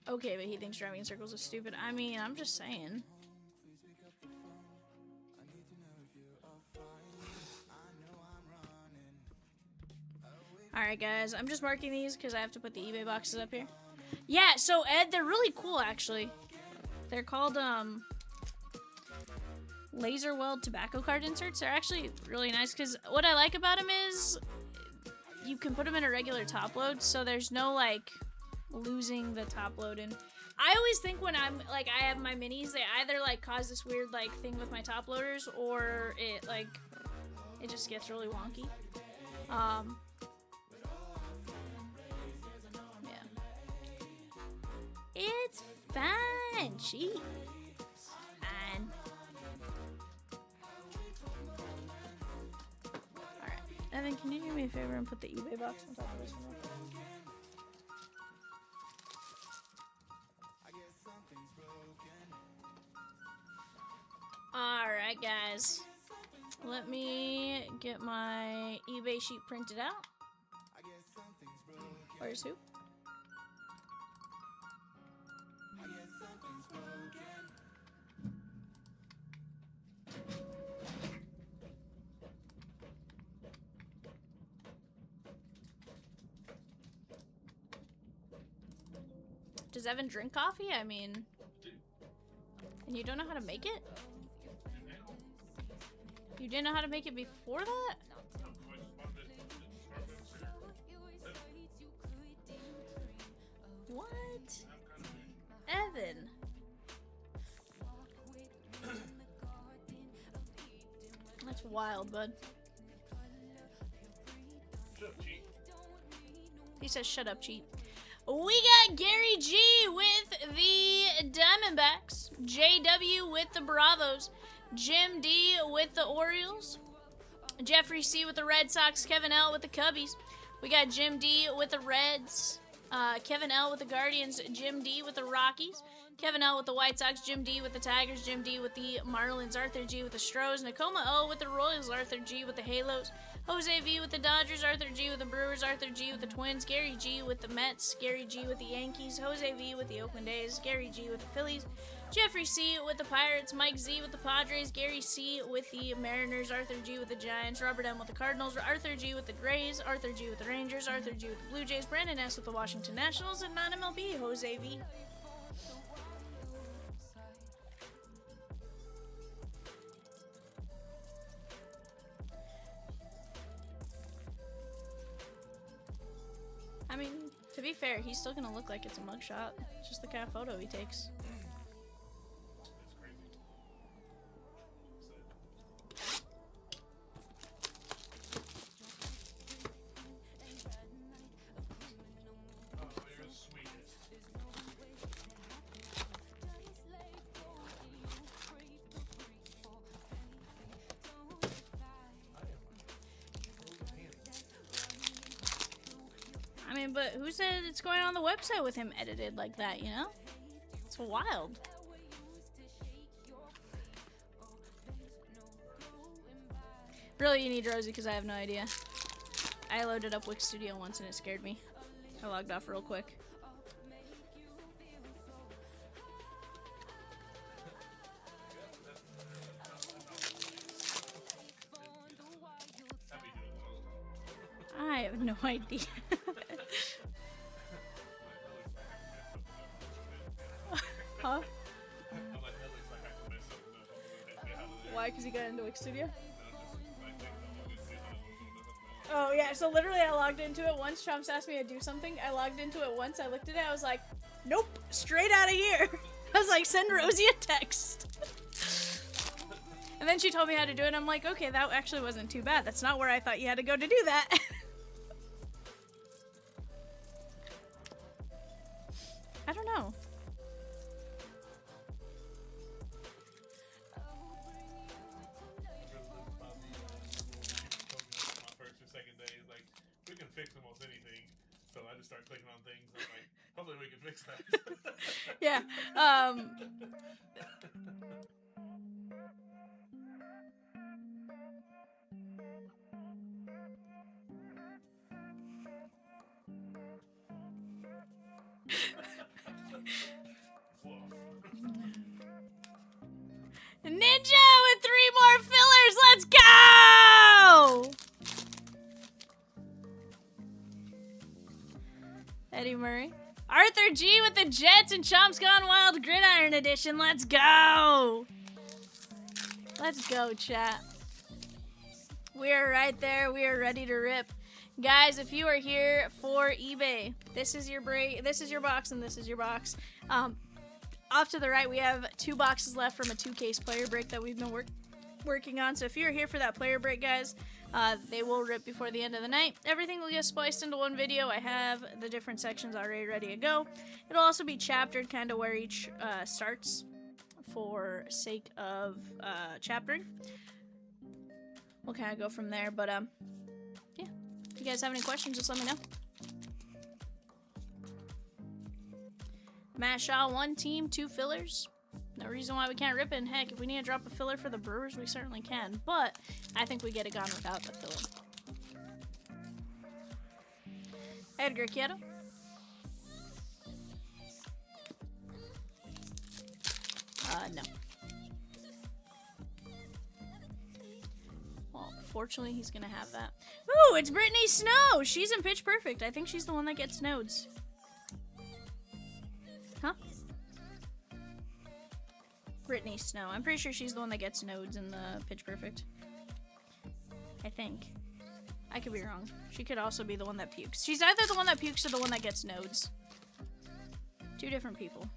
[SPEAKER 2] Okay, but he thinks driving in circles is stupid. I mean, I'm just saying. Alright, guys. I'm just marking these because I have to put the eBay boxes up here. Yeah, so, Ed, they're really cool, actually. They're called, laser weld tobacco card inserts. They're actually really nice because what I like about them is you can put them in a regular top load, so there's no like losing the top load. And I always think when I'm like I have my minis, they either like cause this weird like thing with my top loaders, or it just gets really wonky. Yeah, it's fine. Cheap. Fine. Evan, can you do me a favor and put the eBay box on top of this one? Alright, guys. Let me get my eBay sheet printed out. Where's who? Does Evan drink coffee? I mean, and you don't know how to make it? You didn't know how to make it before that? What? Evan. That's wild, bud.
[SPEAKER 3] Shut up, cheat.
[SPEAKER 2] He says, shut up, cheat. We got Gary G with the Diamondbacks, JW with the Bravos, Jim D with the Orioles, Jeffrey C with the Red Sox, Kevin L with the Cubbies. We got Jim D with the Reds, Kevin L with the Guardians, Jim D with the Rockies, Kevin L with the White Sox, Jim D with the Tigers, Jim D with the Marlins, Arthur G with the Stros, Nakoma O with the Royals, Arthur G with the Halos, Jose V with the Dodgers, Arthur G with the Brewers, Arthur G with the Twins, Gary G with the Mets, Gary G with the Yankees, Jose V with the Oakland A's, Gary G with the Phillies, Jeffrey C with the Pirates, Mike Z with the Padres, Gary C with the Mariners, Arthur G with the Giants, Robert M with the Cardinals, Arthur G with the Grays, Arthur G with the Rangers, Arthur G with the Blue Jays, Brandon S with the Washington Nationals, and non-MLB, Jose V. I mean, to be fair, he's still gonna look like it's a mugshot. It's just the kind of photo he takes.
[SPEAKER 3] That's crazy.
[SPEAKER 2] but who said it's going on the website with him edited like that, you know? It's wild. Really, you need Rosie because I have no idea. I loaded up Wix Studio once and it scared me. I logged off real quick. I have no idea. Huh? Why? Because he got into Wix Studio? Oh yeah, so literally I logged into it once. Chomps asked me to do something. I logged into it once. I looked at it. I was like, nope, straight out of here. I was like, send Rosie a text. And then she told me how to do it. And I'm like, okay, that actually wasn't too bad. That's not where I thought you had to go to do that. I don't know.
[SPEAKER 3] We can fix almost anything, so I just start clicking on things. I'm like, hopefully we can fix that.
[SPEAKER 2] Yeah. Ninja with 3 more fillers. Let's go! Eddie Murray. Arthur G with the Jets and Chomps Gone Wild Gridiron Edition. Let's go! Let's go, chat. We are right there. We are ready to rip. Guys, if you are here for eBay, this is your break. This is your box, and this is your box. Off to the right, we have 2 boxes left from a 2-case player break that we've been working on. So if you're here for that player break, guys, they will rip before the end of the night. Everything will get spliced into one video. I have the different sections already ready to go. It'll also be chaptered, kind of where each starts for sake of chaptering. We'll kind of go from there, but yeah. If you guys have any questions, just let me know. Matt Shaw, 1 team, 2 fillers. No reason why we can't rip it. And heck, if we need to drop a filler for the Brewers, we certainly can. But I think we get it gone without the filler. Edgar Quieto. No. Well, fortunately, he's gonna have that. Ooh, it's Brittany Snow! She's in Pitch Perfect. I think she's the one that gets nodes. Huh? Brittany Snow. I'm pretty sure she's the one that gets nodes in the Pitch Perfect. I think. I could be wrong. She could also be the one that pukes. She's either the one that pukes or the one that gets nodes. 2 different people.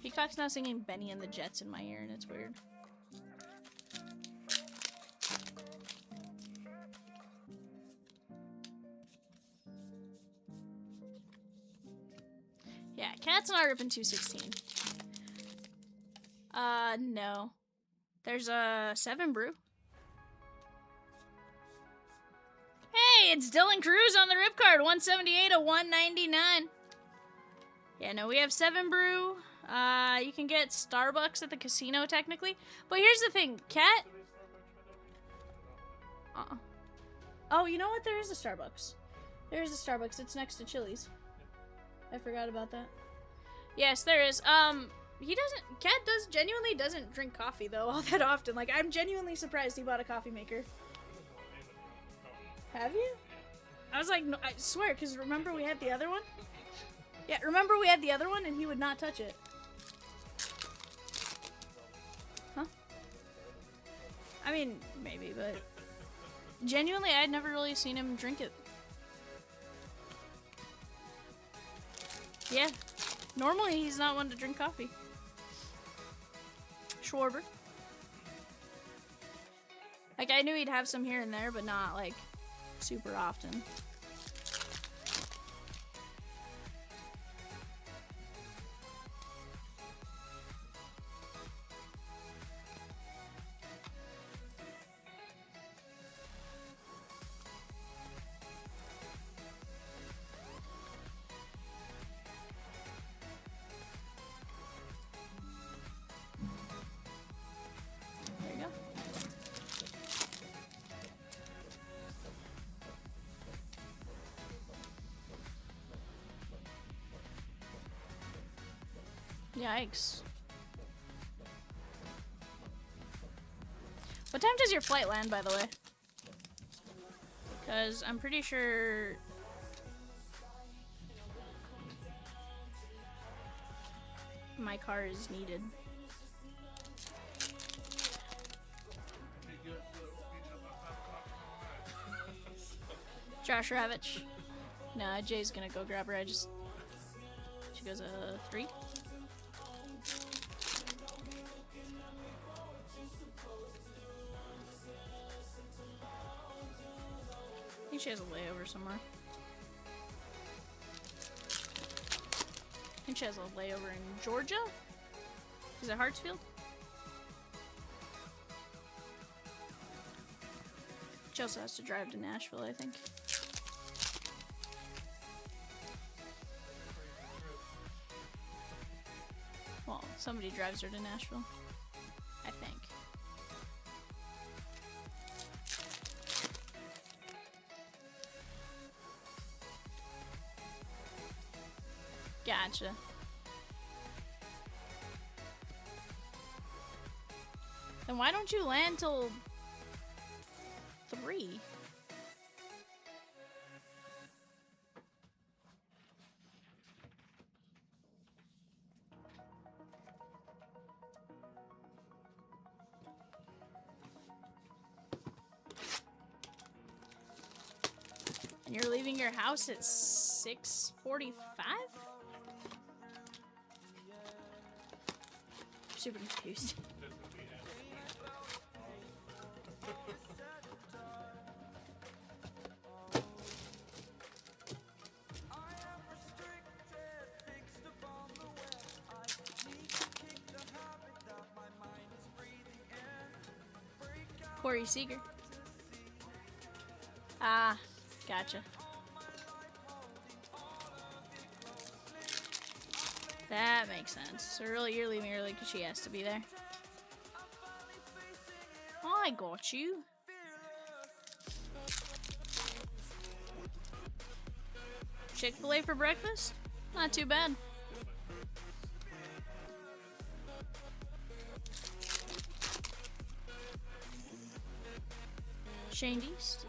[SPEAKER 2] Peacock's now singing Benny and the Jets in my ear, and it's weird. Yeah, Cat's not ripping 216. No. There's a 7 brew. Hey, it's Dylan Cruz on the rip card. 178 of 199. Yeah, no, we have 7 brew. You can get Starbucks at the casino, technically. But here's the thing, Cat... Oh, you know what? There is a Starbucks. There is a Starbucks. It's next to Chili's. I forgot about that. Yes, there is. Cat genuinely doesn't drink coffee, though, all that often. Like, I'm genuinely surprised he bought a coffee maker. Have you? I was like, no, I swear, because remember we had the other one? Yeah, remember we had the other one and he would not touch it. Huh? I mean, maybe, but... Genuinely, I'd never really seen him drink it. Yeah. Normally, he's not one to drink coffee. Schwarber. Like, I knew he'd have some here and there, but not, like, super often. Yikes. What time does your flight land, by the way? Because I'm pretty sure... my car is needed. Josh Ravitch. Nah, Jay's gonna go grab her. She goes 3. I think she has a layover somewhere. I think she has a layover in Georgia? Is it Hartsfield? She also has to drive to Nashville, I think. Well, somebody drives her to Nashville, I think. Gotcha. Then why don't you land till 3? And you're leaving your house at 6:45? Super confused. Corey Seager. Ah, gotcha. That makes sense. So really, you're leaving early because she has to be there. Oh, I got you. Chick-fil-A for breakfast? Not too bad. Shane East.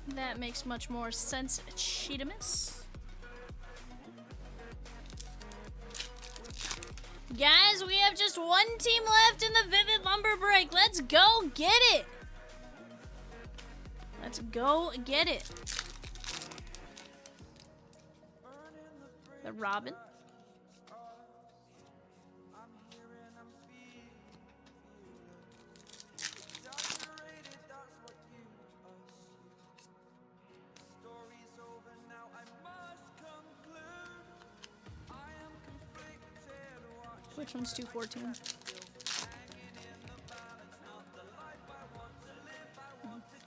[SPEAKER 2] That makes much more sense. Cheetamus. Guys, we have just one team left in the Vivid Lumber break. Let's go get it. Let's go get it. The Robin. Which one's 214?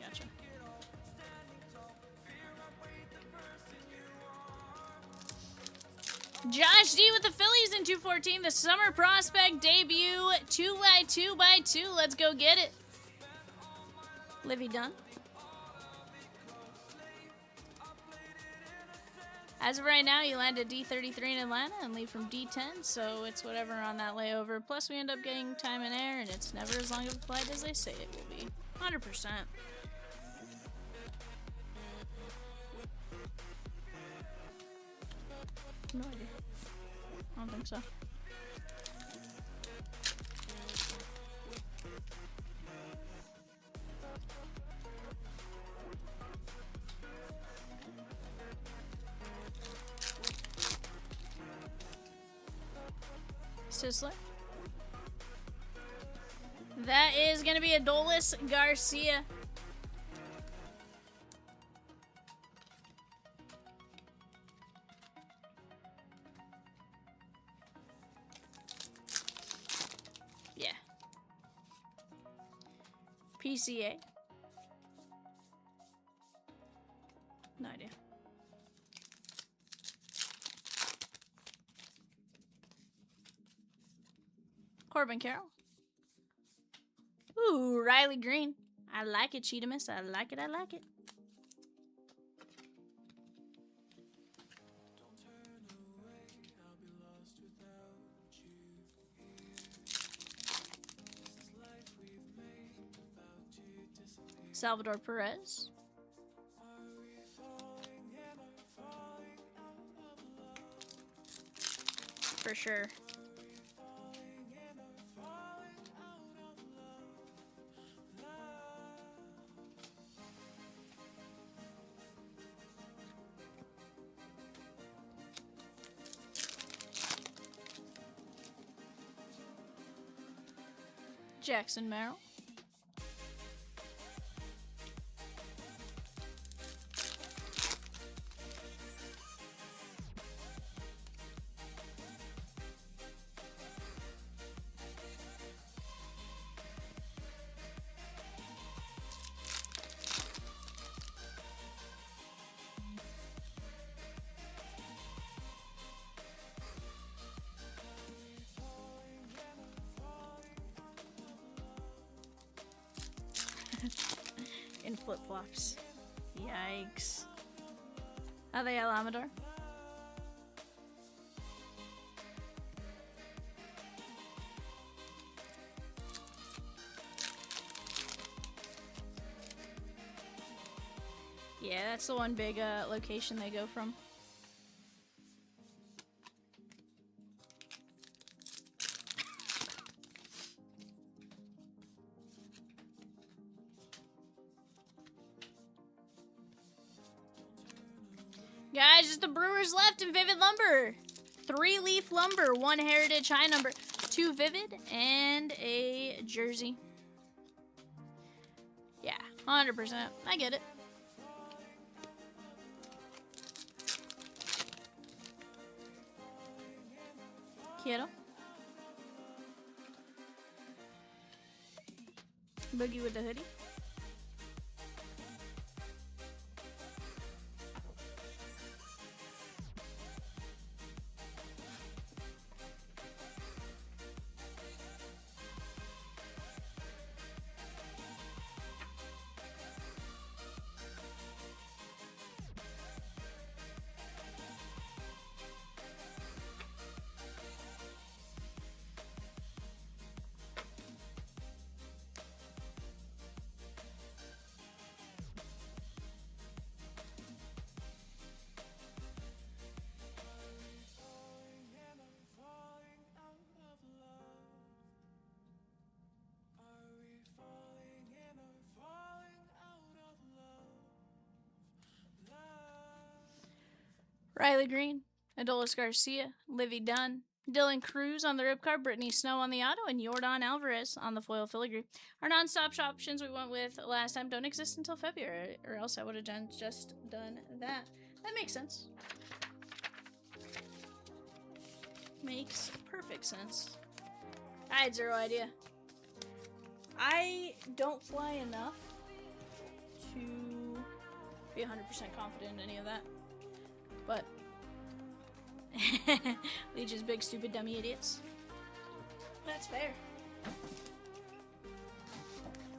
[SPEAKER 2] Gotcha. Josh D with the Phillies in 214. The summer prospect debut 2x2x2. Let's go get it. Livy Dunn. As of right now, you land at D33 in Atlanta and leave from D10, so it's whatever on that layover. Plus, we end up getting time in air, and it's never as long of a flight as they say it will be. 100%. No idea. I don't think so. Sisler. That is going to be Adolis Garcia. Yeah. PCA. No idea. Corbin Carroll. Ooh, Riley Green. I like it, Cheetamus. I like it, I like it. Salvador Perez. For sure. Jackson Merrill. In flip-flops. Yikes. Are they Alamador? Yeah, that's the one big location they go from. Guys, just the Brewers left in Vivid Lumber. 3-leaf lumber, 1 heritage high number, 2 Vivid, and a jersey. Yeah, 100%. I get it. Kiddo. Boogie with the hoodie. Riley Green, Adolis Garcia, Livy Dunn, Dylan Cruz on the rip card, Brittany Snow on the auto, and Jordan Alvarez on the foil filigree. Our non-stop options we went with last time don't exist until February, or else I would have just done that. That makes sense. Makes perfect sense. I had zero idea. I don't fly enough to be 100% confident in any of that. But Legion's big stupid dummy idiots. That's fair.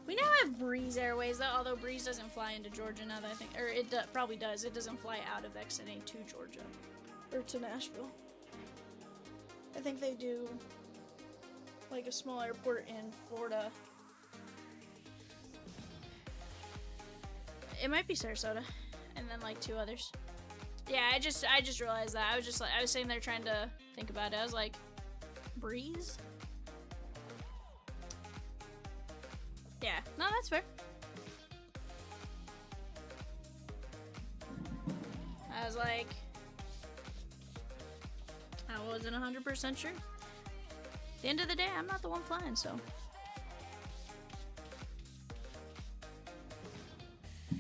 [SPEAKER 2] We now have Breeze Airways though, although Breeze doesn't fly into Georgia now that I think, or it probably does. It doesn't fly out of XNA to Georgia or to Nashville. I think they do like a small airport in Florida. It might be Sarasota, and then like 2 others. Yeah, I just realized that. I was sitting there trying to think about it. I was like, Breeze? Yeah, no, that's fair. I was like, I wasn't 100% sure. At the end of the day, I'm not the one flying, so.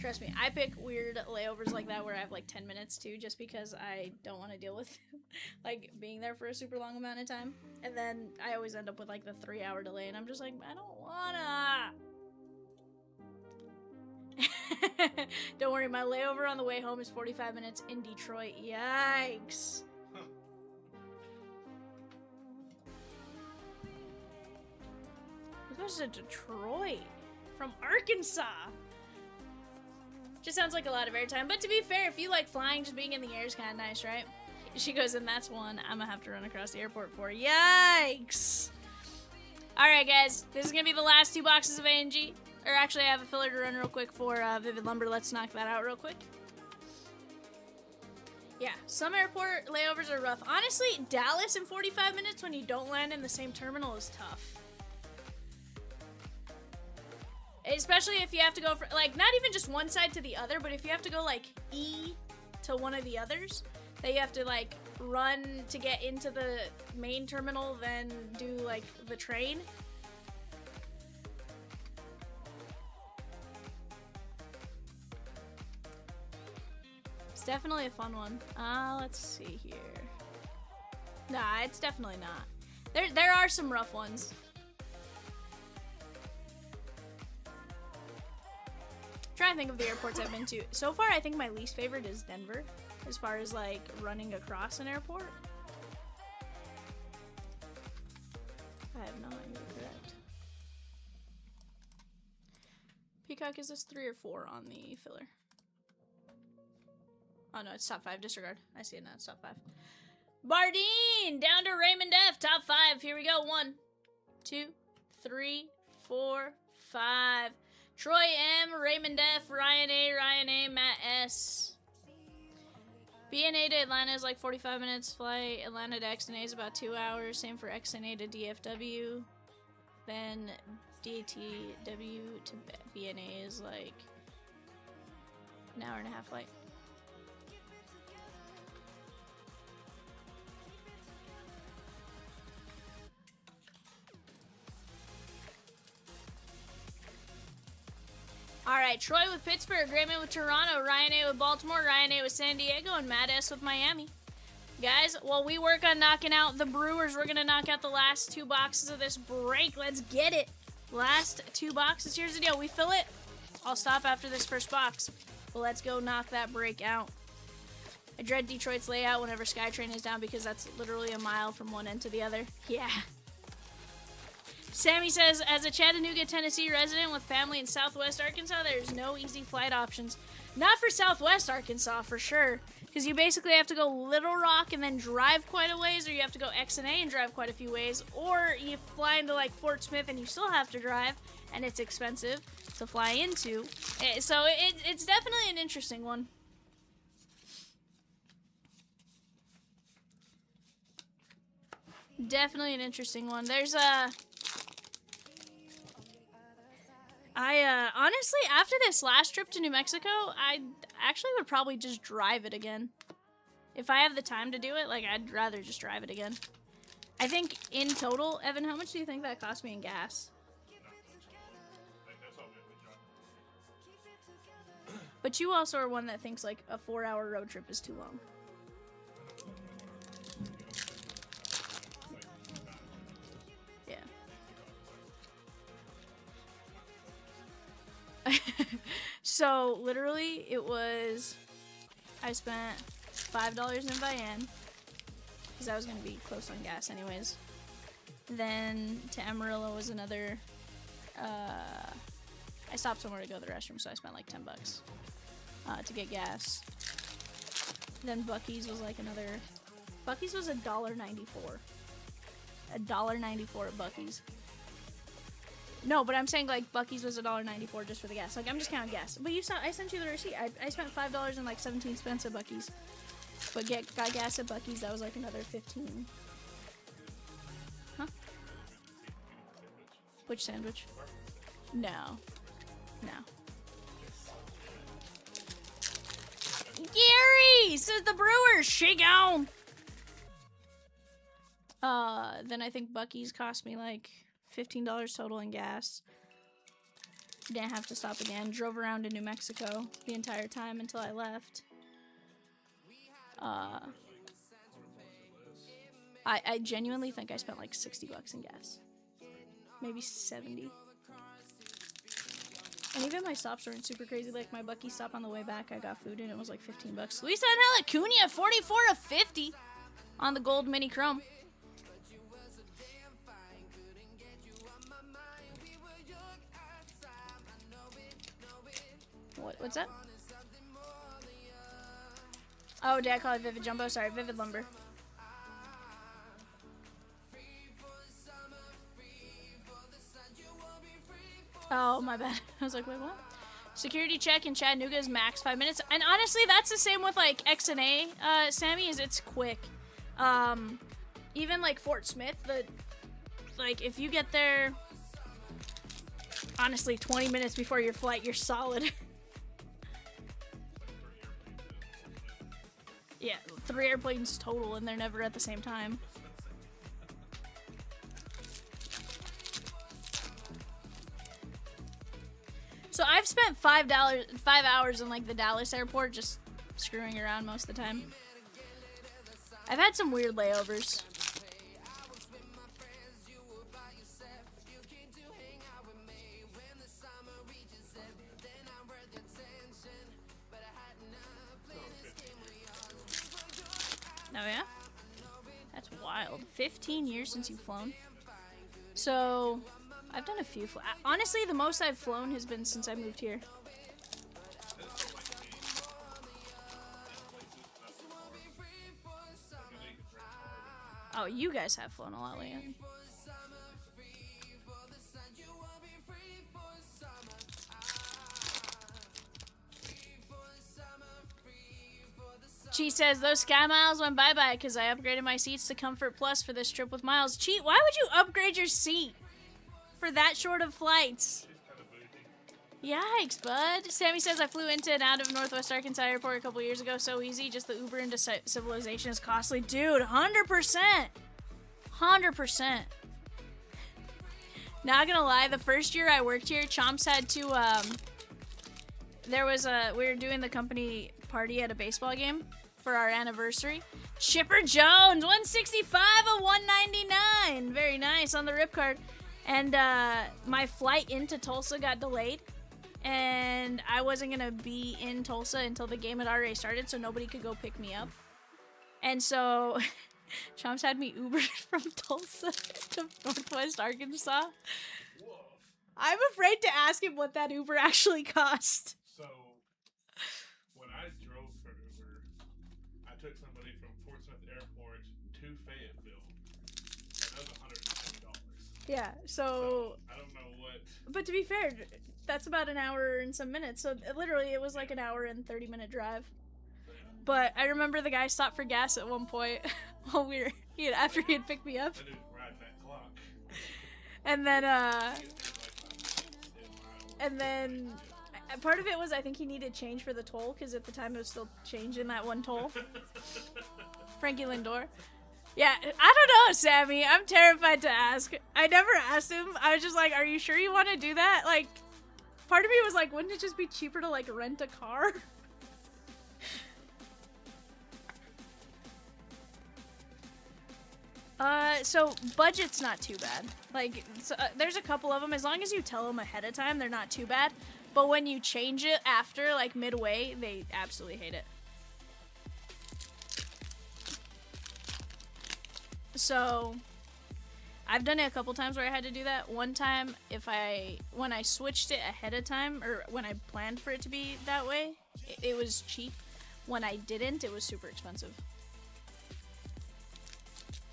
[SPEAKER 2] Trust me, I pick weird layovers like that where I have like 10 minutes too, just because I don't want to deal with like being there for a super long amount of time. And then I always end up with like the 3-hour delay, and I'm just like, I don't wanna. Don't worry, my layover on the way home is 45 minutes in Detroit. Yikes. Who goes to Detroit from Arkansas? Just sounds like a lot of airtime. But to be fair, if you like flying, just being in the air is kind of nice, right? She goes, and that's one I'm going to have to run across the airport for. Yikes! Alright, guys. This is going to be the last 2 boxes of ANG. Or actually, I have a filler to run real quick for Vivid Lumber. Let's knock that out real quick. Yeah, some airport layovers are rough. Honestly, Dallas in 45 minutes when you don't land in the same terminal is tough. Especially if you have to go for, like, not even just one side to the other, but if you have to go, like, E to one of the others, that you have to, like, run to get into the main terminal, then do, like, the train. It's definitely a fun one. Let's see here. Nah, it's definitely not. There are some rough ones. Trying to think of the airports I've been to. So far, I think my least favorite is Denver, as far as like running across an airport. I have no idea. Correct. Peacock, is this 3 or 4 on the filler? Oh no, it's top 5. Disregard. I see it now. It's top 5. Bardeen down to Raymond F. Top 5. Here we go. 1, 2, 3, 4, 5. Troy M, Raymond F, Ryan A, Matt S. BNA to Atlanta is like 45 minutes. Flight Atlanta to XNA is about 2 hours. Same for XNA to DFW. Then DTW to BNA is like an hour and a half flight. Alright, Troy with Pittsburgh, Grayman with Toronto, Ryan A with Baltimore, Ryan A with San Diego, and Matt S with Miami. Guys, while we work on knocking out the Brewers, we're going to knock out the last 2 boxes of this break. Let's get it. Last 2 boxes. Here's the deal. We fill it. I'll stop after this first box. But let's go knock that break out. I dread Detroit's layout whenever SkyTrain is down because that's literally a mile from one end to the other. Yeah. Sammy says, as a Chattanooga, Tennessee resident with family in Southwest Arkansas, there's no easy flight options. Not for Southwest Arkansas, for sure. Because you basically have to go Little Rock and then drive quite a ways, or you have to go XNA and drive quite a few ways, or you fly into, like, Fort Smith and you still have to drive, and it's expensive to fly into. So it's definitely an interesting one. Definitely an interesting one. There's a... honestly, after this last trip to New Mexico, I actually would probably just drive it again. If I have the time to do it, like, I'd rather just drive it again. I think in total, Evan, how much do you think that cost me in gas? But you also are one that thinks, like, a 4-hour road trip is too long. So, literally, it was, I spent $5 in VIVIAN, because I was going to be close on gas anyways. Then, to Amarillo was another, I stopped somewhere to go to the restroom, so I spent like $10 to get gas. Then Buc-ee's was like another, Buc-ee's was $1.94. $1.94 at Buc-ee's. No, but I'm saying, like, Buc-ee's was $1.94 just for the gas. Like, I'm just counting gas. But you saw, I sent you the receipt. I spent $5 and, like, 17 cents at Buc-ee's. But got gas at Buc-ee's, that was, like, another 15. Huh? Which sandwich? No. No. Gary! Says the Brewers! Shake on! Then I think Buc-ee's cost me, like... $15 total in gas. Didn't have to stop again. Drove around to New Mexico the entire time until I left. I genuinely think I spent like $60 in gas. Maybe 70. And even my stops weren't super crazy. Like my Buc-ee stop on the way back, I got food and it was like $15. Luis Angel Acuna, 44 of 50 on the gold mini chrome. What's that? Oh, did I call it Vivid Jumbo? Sorry, Vivid Lumber. Oh, my bad. I was like, wait, what? Security check in Chattanooga is max 5 minutes. And honestly, that's the same with, like, X&A, Sammy, is it's quick. Even, like, Fort Smith, like, if you get there, honestly, 20 minutes before your flight, you're solid. Yeah, 3 airplanes total, and they're never at the same time. So I've spent $5 hours in like the Dallas airport just screwing around most of the time. I've had some weird layovers. Oh yeah? That's wild. 15 years since you've flown. So I've done a few. Honestly, the most I've flown has been since I moved here. Oh, you guys have flown a lot lately. Cheat says, those Sky Miles went bye-bye because I upgraded my seats to Comfort Plus for this trip with Miles. Cheat, why would you upgrade your seat for that short of flights? Yikes, bud. Sammy says, I flew into and out of Northwest Arkansas Airport a couple years ago. So easy. Just the Uber into civilization is costly. Dude, 100%. 100%. Not gonna lie, the first year I worked here, Chomps had to, we were doing the company party at a baseball game for our anniversary. Chipper Jones, 165 of 199. Very nice on the rip card. And my flight into Tulsa got delayed. And I wasn't going to be in Tulsa until the game had already started, so nobody could go pick me up. And so Chomps had me Ubered from Tulsa to Northwest Arkansas.
[SPEAKER 3] Whoa.
[SPEAKER 2] I'm afraid to ask him what that Uber actually cost.
[SPEAKER 3] So, when I drove for Uber, I took somebody from Fort Smith Airport to Fayetteville, and that was $120.
[SPEAKER 2] Yeah, so
[SPEAKER 3] I don't know what.
[SPEAKER 2] But to be fair, that's about an hour and some minutes. So literally, it was like an hour and 30-minute drive. But I remember the guy stopped for gas at one point while after he had picked me up.
[SPEAKER 3] I didn't ride that clock.
[SPEAKER 2] And then part of it was I think he needed change for the toll because at the time it was still change in that one toll. Frankie Lindor. Yeah, I don't know, Sammy. I'm terrified to ask. I never asked him. I was just like, are you sure you want to do that? Like, part of me was like, wouldn't it just be cheaper to, like, rent a car? So budget's not too bad. Like, there's a couple of them. As long as you tell them ahead of time, they're not too bad. But when you change it after, like, midway, they absolutely hate it. So, I've done it a couple times where I had to do that. One time, when I switched it ahead of time, or when I planned for it to be that way, it was cheap. When I didn't, it was super expensive.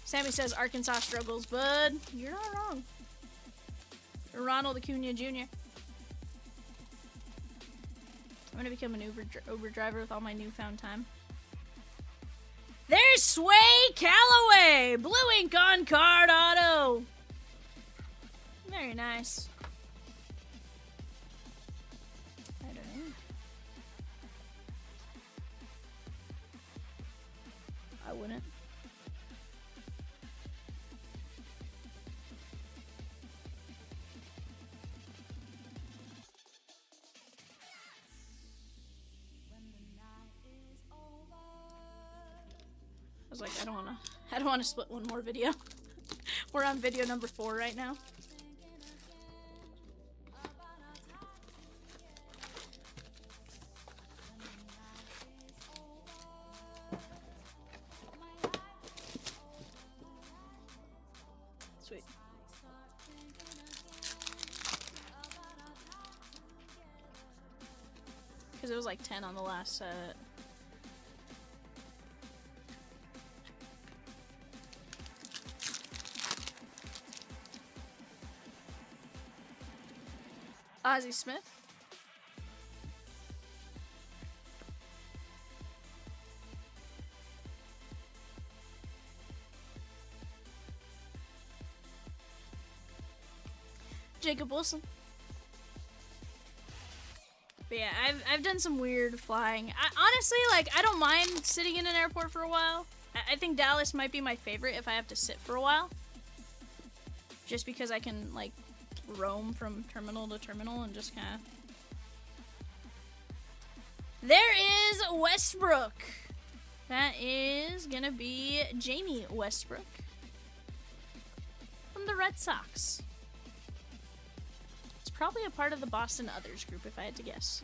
[SPEAKER 2] Sammy says Arkansas struggles, bud. You're not wrong. Ronald Acuna Jr. I'm gonna become an Uber driver with all my newfound time. There's Sway Calloway! Blue ink on card auto! Very nice. I don't know. I wouldn't. I was like, I don't wanna split one more video. We're on video number 4 right now. Sweet. Because it was like 10 on the last set. Ozzie Smith. Jacob Wilson. But yeah, I've done some weird flying. Honestly, like, I don't mind sitting in an airport for a while. I think Dallas might be my favorite if I have to sit for a while. Just because I can, like, roam from terminal to terminal and just kind of... There is Westbrook. That is gonna be Jamie Westbrook from the Red Sox. It's probably a part of the Boston Others group, if I had to guess.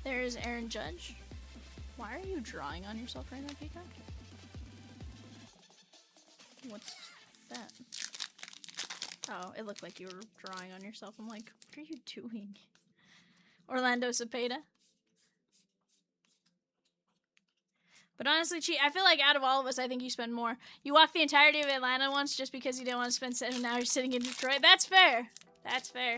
[SPEAKER 2] There's Aaron Judge. Why are you drawing on yourself right now, Peacock? What's that? Oh, it looked like you were drawing on yourself. I'm like, what are you doing? Orlando Cepeda. But honestly, Chi, I feel like out of all of us, I think you spend more. You walked the entirety of Atlanta once just because you didn't want to spend 7 hours sitting in Detroit. That's fair. That's fair.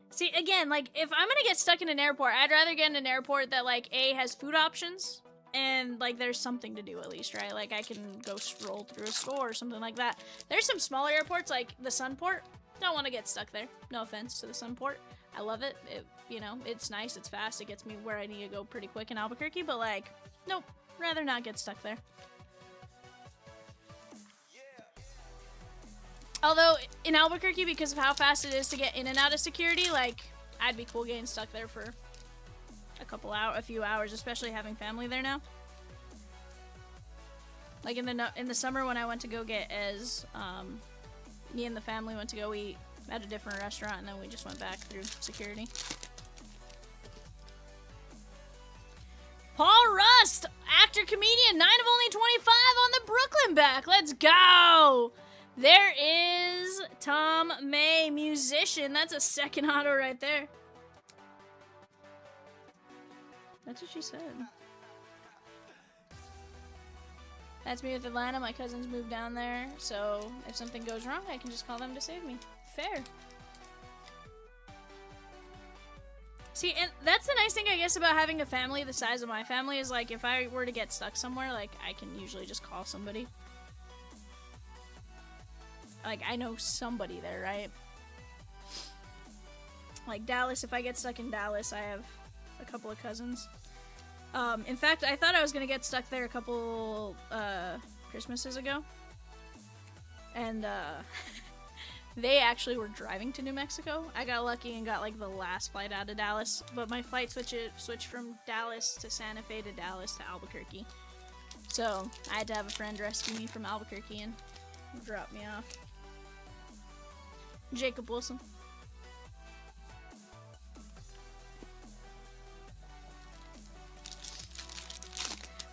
[SPEAKER 2] See, again, like, if I'm gonna get stuck in an airport, I'd rather get in an airport that, like, A, has food options, and, like, there's something to do at least, right? Like, I can go stroll through a store or something like that. There's some smaller airports, like the Sunport. Don't want to get stuck there. No offense to the Sunport. I love it. You know, it's nice, it's fast, it gets me where I need to go pretty quick in Albuquerque, but, like, nope, rather not get stuck there. Although, in Albuquerque, because of how fast it is to get in and out of security, like, I'd be cool getting stuck there for a few hours, especially having family there now. Like, in the summer when I went to go get Ez, me and the family went to go eat at a different restaurant, and then we just went back through security. Paul Rust, actor, comedian, 9 of only 25 on the Brooklyn back. Let's go! There is Tom May, musician. That's a second auto right there. That's what she said. That's me with Atlanta. My cousins moved down there, so if something goes wrong, I can just call them to save me. Fair. See, and that's the nice thing, I guess, about having a family the size of my family is, like, if I were to get stuck somewhere, like, I can usually just call somebody. Like, I know somebody there, right? Like, Dallas, if I get stuck in Dallas, I have a couple of cousins. In fact, I thought I was gonna get stuck there a couple, Christmases ago. And, they actually were driving to New Mexico. I got lucky and got, like, the last flight out of Dallas. But my flight switched from Dallas to Santa Fe to Dallas to Albuquerque. So, I had to have a friend rescue me from Albuquerque and drop me off. Jacob Wilson.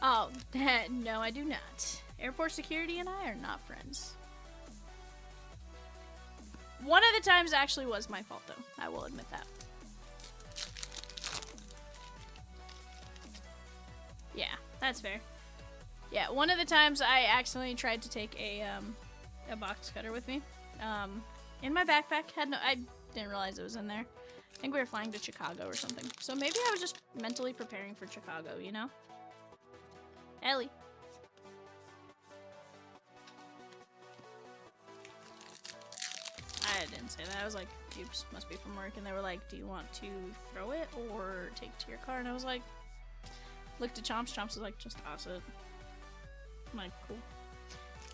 [SPEAKER 2] Oh, no, I do not. Airport security and I are not friends. One of the times actually was my fault, though. I will admit that. Yeah, that's fair. Yeah, one of the times I accidentally tried to take a box cutter with me. In my backpack, I didn't realize it was in there. I think we were flying to Chicago or something. So maybe I was just mentally preparing for Chicago, you know? Ellie. I didn't say that. I was like, oops, must be from work. And they were like, do you want to throw it or take it to your car? And I was like, looked at Chomps. Chomps was like, just toss it. I'm like, cool.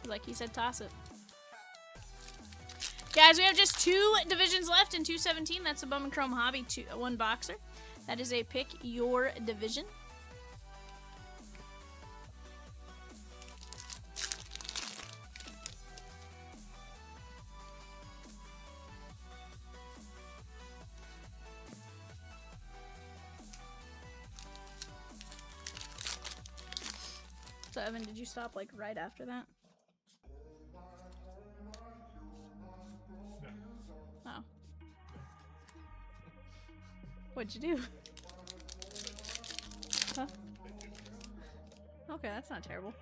[SPEAKER 2] Like he said, toss it. Guys, we have just 2 divisions left in 217. That's the Bowman Chrome Hobby 1 boxer. That is a pick your division. So Evan, did you stop like right after that? Oh. What'd you do? Huh? Okay, that's not terrible.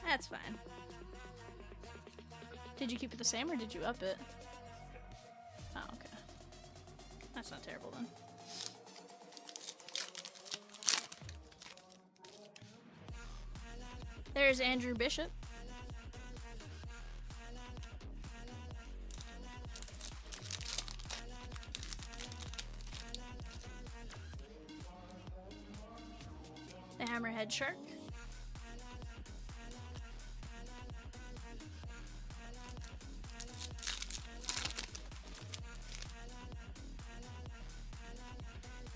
[SPEAKER 2] That's fine. Did you keep it the same or did you up it? Oh, okay. That's not terrible then. There's Andrew Bishop. The Hammerhead Shark.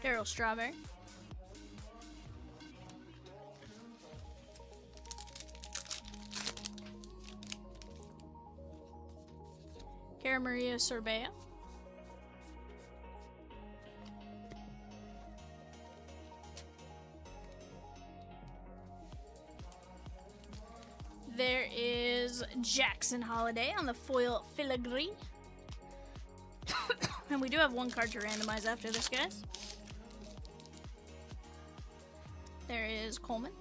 [SPEAKER 2] Daryl Strawberry. Cara Maria Sorbea. There is Jackson Holiday on the foil filigree. And we do have one card to randomize after this, guys. There is Coleman.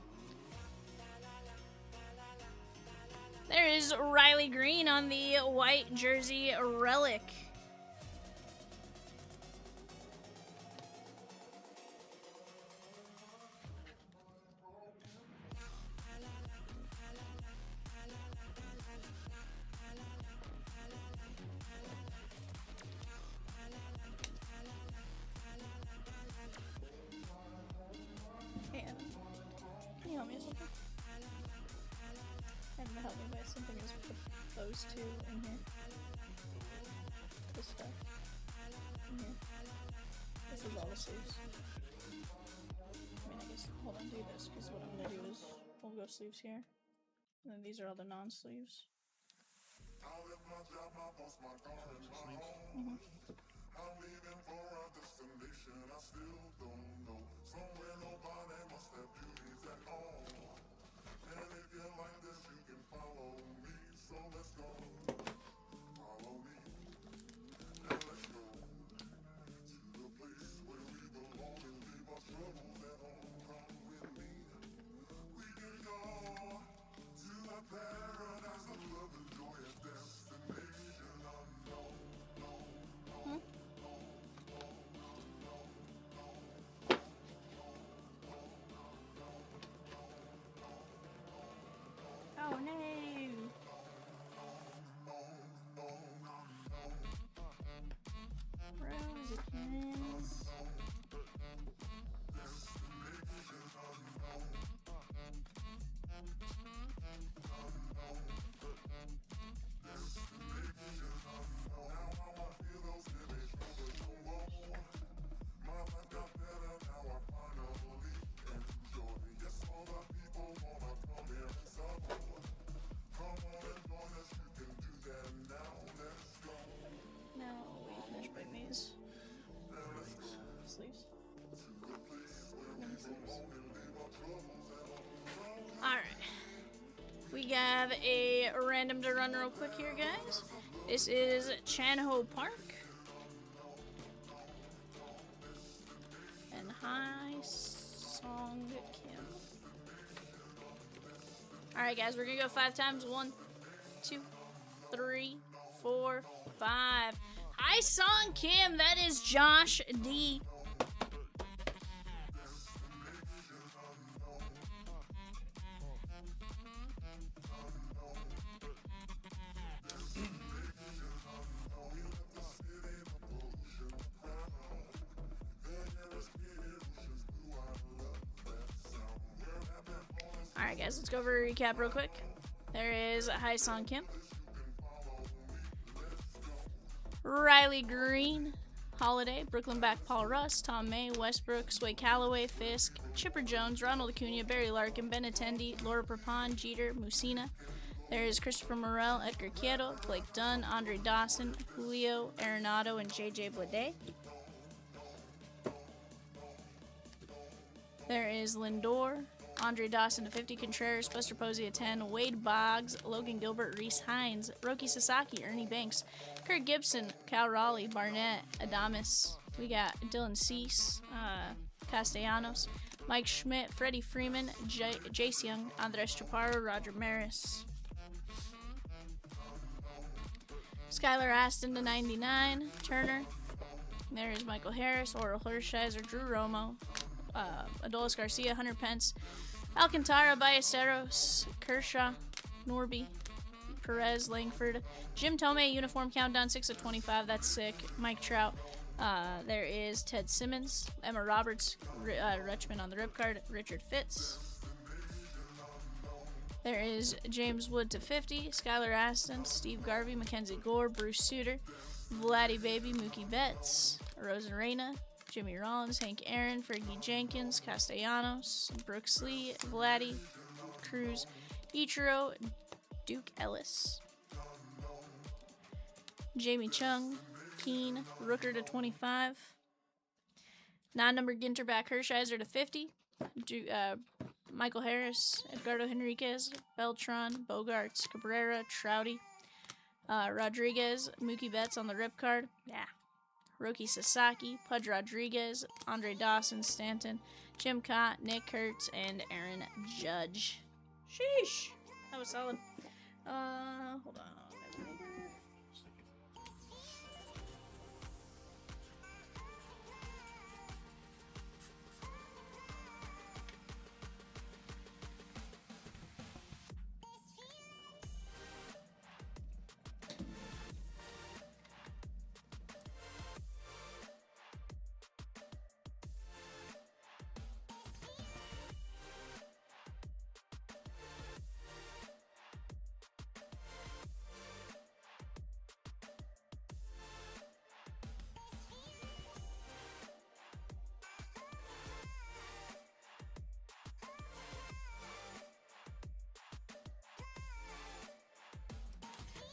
[SPEAKER 2] There is Riley Green on the white jersey relic. Hey, Evan. Can you help me with something? Evan, help me with something is put those two in here. This stuff. In here. This is all the sleeves. I mean, I guess, hold on, do this, because what I'm gonna do is, we'll go sleeves here. And then these are all the non-sleeves. Mm-hmm.
[SPEAKER 1] I'm leaving for a destination I still don't know. Somewhere nobody must have beauties at all. And if you like this, you can follow me. So let's go. Follow me. And let's go to the place where we belong and leave our troubles at home. Come with me. We can go to a paradise of love and joy, a destination unknown.
[SPEAKER 2] Oh no! Rosicans. Now we finish putting these sleeves. Mini sleeves. Alright. We have a random to run real quick here, guys. This is Chanho Park. And High Song Kim. Alright, guys, we're gonna go 5 times. 1, 2, 3, 4, 5. Hi, Song Kim. That is Josh D. Alright, guys, let's go over a recap real quick. There is Hi, Song Kim. Riley Green, Holiday, Brooklyn Back, Paul Russ, Tom May, Westbrook, Sway Calloway, Fisk, Chipper Jones, Ronald Acuna, Barry Larkin, Ben Attendee, Laura Prapon, Jeter, Musina. There is Christopher Morel, Edgar Quieto, Blake Dunn, Andre Dawson, Julio Arenado, and JJ Bleday. There is Lindor, Andre Dawson to 50, Contreras, Buster Posey at 10, Wade Boggs, Logan Gilbert, Reese Hines, Roki Sasaki, Ernie Banks, Kurt Gibson, Cal Raleigh, Barnett, Adames. We got Dylan Cease, Castellanos, Mike Schmidt, Freddie Freeman, Jace Young, Andres Chaparro, Roger Maris. Skylar Aston to 99, Turner. There is Michael Harris, Oral Hershiser, Drew Romo, Adolis Garcia, Hunter Pence, Alcantara, Ballesteros, Kershaw, Norby, Perez, Langford, Jim Tomei, uniform countdown 6 of 25, that's sick. Mike Trout. There is Ted Simmons, Emma Roberts, Rutschman on the rip card, Richard Fitz. There is James Wood to 50, Skylar Aston, Steve Garvey, Mackenzie Gore, Bruce Suter, Vladdy Baby, Mookie Betts, Rosa Reyna, Jimmy Rollins, Hank Aaron, Fergie Jenkins, Castellanos, Brooks Lee, Vladdy, Cruz, Ichiro, Duke Ellis, Jamie Chung, Keen, Rooker to 25, non-numbered Ginter back Hershiser to 50, Michael Harris, Edgardo Henriquez, Beltran, Bogarts, Cabrera, Trouty, Rodriguez, Mookie Betts on the rip card. Yeah. Roki Sasaki, Pudge Rodriguez, Andre Dawson, Stanton, Jim Cott, Nick Kurtz, and Aaron Judge. Sheesh. That was solid. Hold on.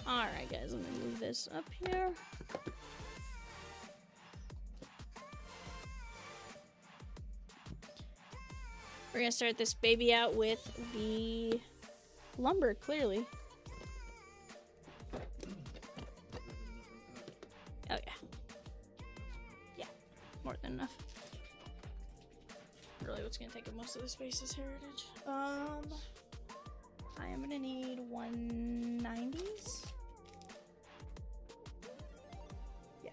[SPEAKER 2] Alright guys, I'm gonna move this up here. We're gonna start this baby out with the lumber, clearly. Oh yeah. Yeah, more than enough. Really what's gonna take up most of the space is heritage. I am gonna need 190s. Yeah.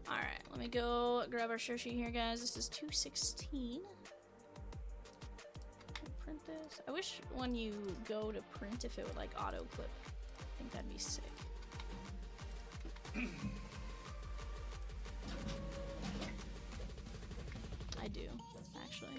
[SPEAKER 2] Alright, let me go grab our show sheet here, guys. This is 216. Print this. I wish when you go to print if it would like auto clip. I think that'd be sick. I do, actually.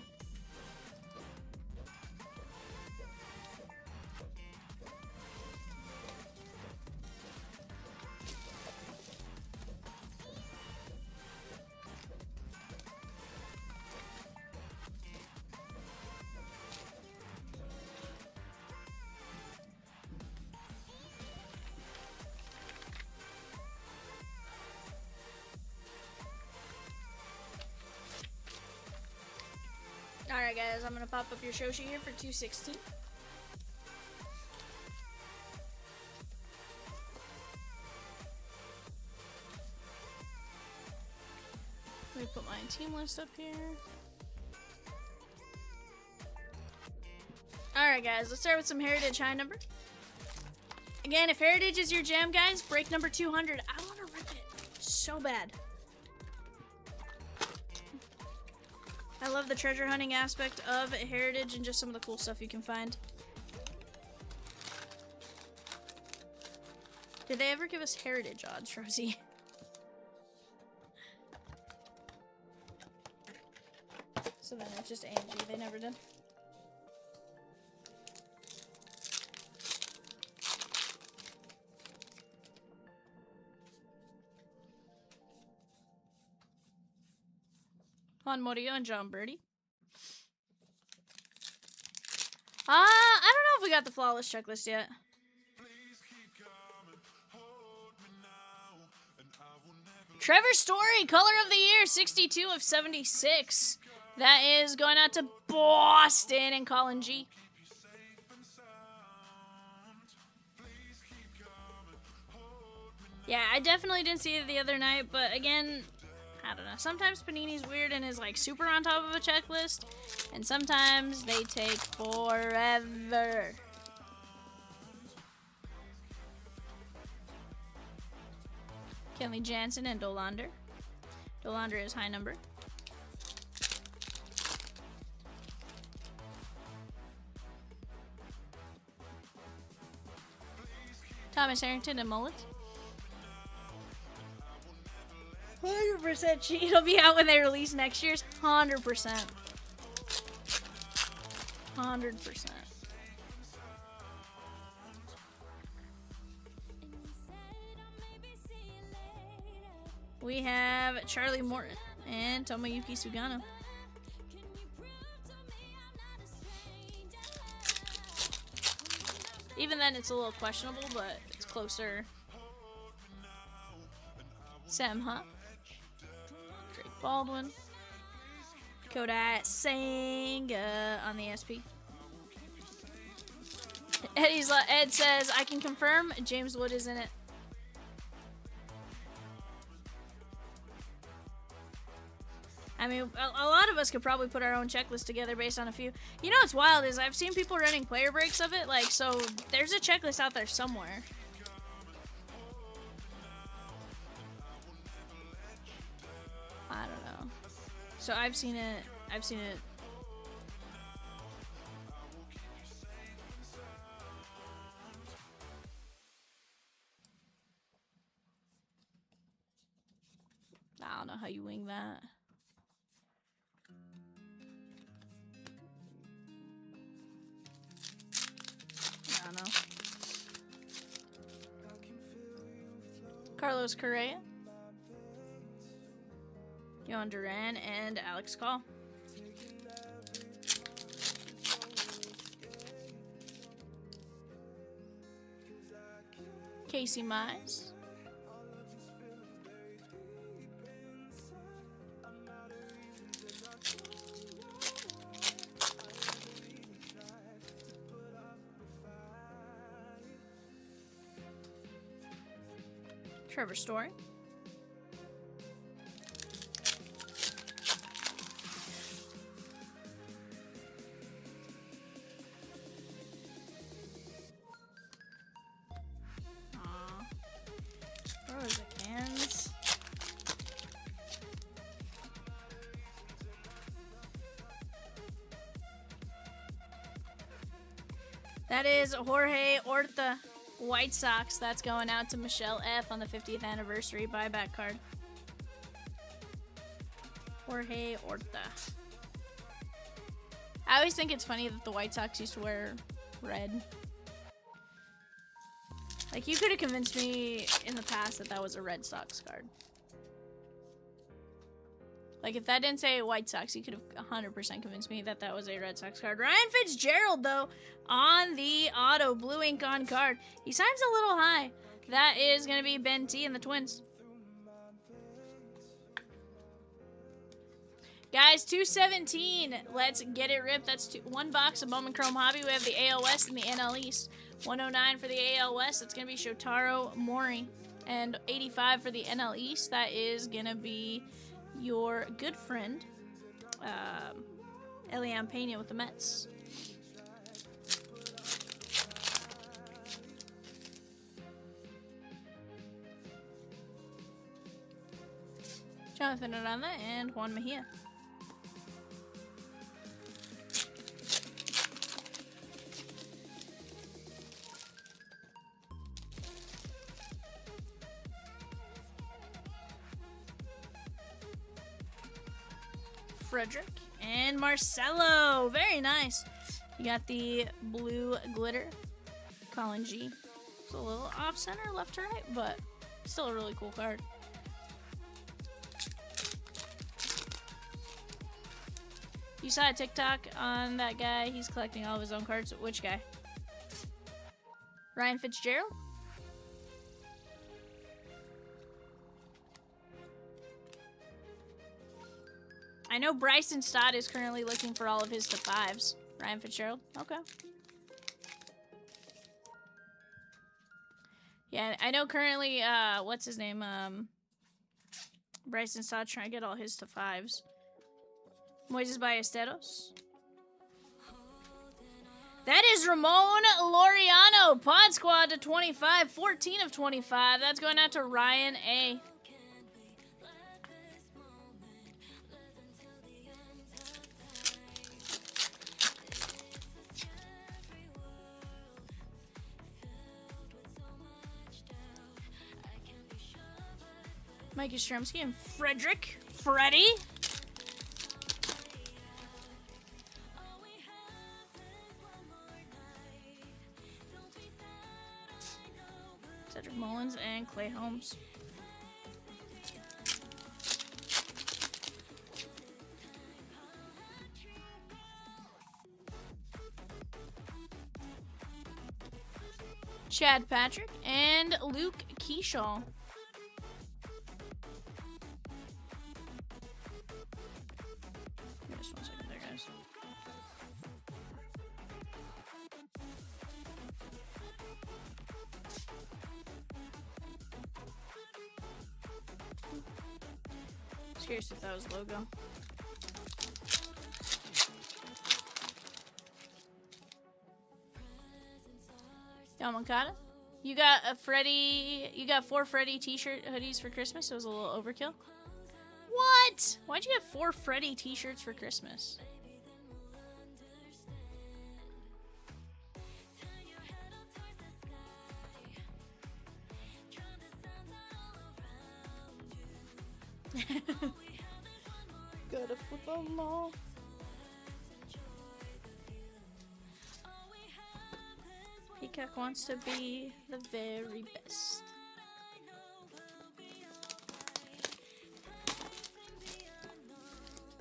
[SPEAKER 2] Alright guys, I'm gonna pop up your show sheet here for 216. Let me put my team list up here. Alright guys, let's start with some Heritage high number. Again, if Heritage is your jam, guys, break number 200. I want to rip it so bad. I love the treasure hunting aspect of Heritage and just some of the cool stuff you can find. Did they ever give us Heritage odds, Rosie? So then it's just Angie. They never did. Juan Murillo and John Birdie. I don't know if we got the flawless checklist yet. Trevor Story, color of the year, 62 of 76. That is going out to Boston and Colin G. Yeah, I definitely didn't see it the other night, but again, I don't know. Sometimes Panini's weird and is like super on top of a checklist, and sometimes they take forever. Kenley Jansen and Dolander. Dolander is high number. Thomas Harrington and Mullet. 100% it'll be out when they release next year's. 100%. 100%. We have Charlie Morton and Tomoyuki Sugano. Even then, it's a little questionable, but it's closer. Sam Huff. Drake Baldwin. Kodai Senga on the SP. Ed says, I can confirm James Wood is in it. I mean, a lot of us could probably put our own checklist together based on a few. You know what's wild is I've seen people running player breaks of it, like, so there's a checklist out there somewhere. I don't know. So I've seen it. I don't know how you wing that. I don't know. Carlos Correa. Yohan Duran and Alex Call. Casey Mize. Trevor Story. Where was the cans? That is Jorge Orta. White Sox. That's going out to Michelle F. on the 50th anniversary buyback card. Jorge Orta. I always think it's funny that the White Sox used to wear red. Like, you could have convinced me in the past that that was a Red Sox card. Like, if that didn't say White Sox, you could have 100% convinced me that that was a Red Sox card. Ryan Fitzgerald, though, on the auto. Blue ink on card. He signs a little high. That is going to be Ben T and the Twins. Guys, 217. Let's get it ripped. That's one box of Bowman Chrome Hobby. We have the AL West and the NL East. 109 for the AL West. That's going to be Shotaro Mori. And 85 for the NL East. That is going to be your good friend, Elian Pena with the Mets. Jonathan Aranda and Juan Mejia. Frederick and Marcelo. Very nice. You got the blue glitter. Colin G. It's a little off center, left to right, but still a really cool card. You saw a TikTok on that guy. He's collecting all of his own cards. Which guy? Ryan Fitzgerald? I know Bryson Stott is currently looking for all of his to 5s. Ryan Fitzgerald? Okay. Yeah, I know currently, what's his name? Bryson Stott trying to get all his to 5s. Moises Ballesteros. That is Ramon Laureano. Pod Squad to 25. 14 of 25. That's going out to Ryan A. Mikey Stremski and Frederick. Freddie. Cedric Mullins and Clay Holmes. Chad Patrick and Luke Keyshaw. Just 1 second there, guys. Just curious if that was logo. Yamankata. You got a Freddy. You got 4 Freddy t-shirt hoodies for Christmas. It was a little overkill. What? Why'd you get 4 Freddy t-shirts for Christmas? Go to football mall. Peacock wants to be the very best.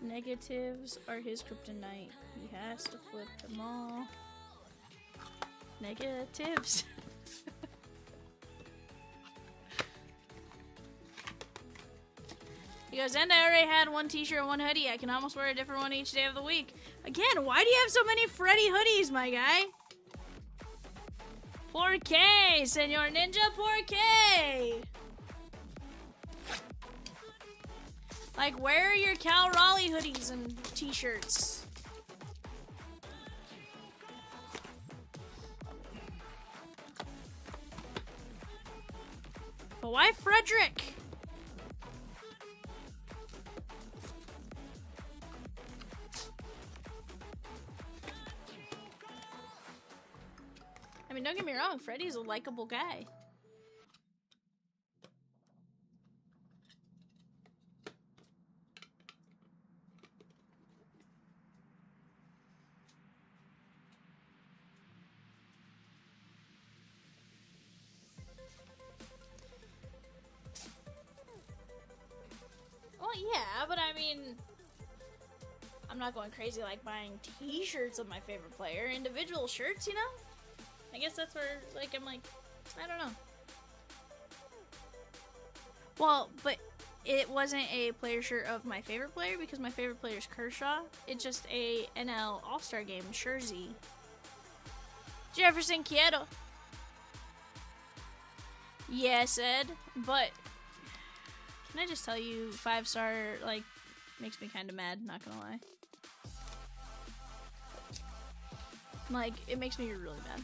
[SPEAKER 2] Negatives are his kryptonite. He has to flip them all. Negatives. He goes, and I already had 1 t-shirt and 1 hoodie. I can almost wear a different one each day of the week. Again, why do you have so many Freddy hoodies, my guy? 4K, Senor Ninja, 4K! Like, where are your Cal Raleigh hoodies and t-shirts? But why Frederick? I mean, don't get me wrong, Freddy's a likable guy. Well, yeah, but I mean, I'm not going crazy like buying t-shirts of my favorite player. Individual shirts, you know? I guess that's where, like, I'm like, I don't know. Well, but it wasn't a player shirt of my favorite player because my favorite player is Kershaw. It's just a NL All-Star Game jersey. Jefferson Quieto. Yes, Ed, but can I just tell you, 5-star, like, makes me kind of mad, not gonna lie. Like, it makes me really mad.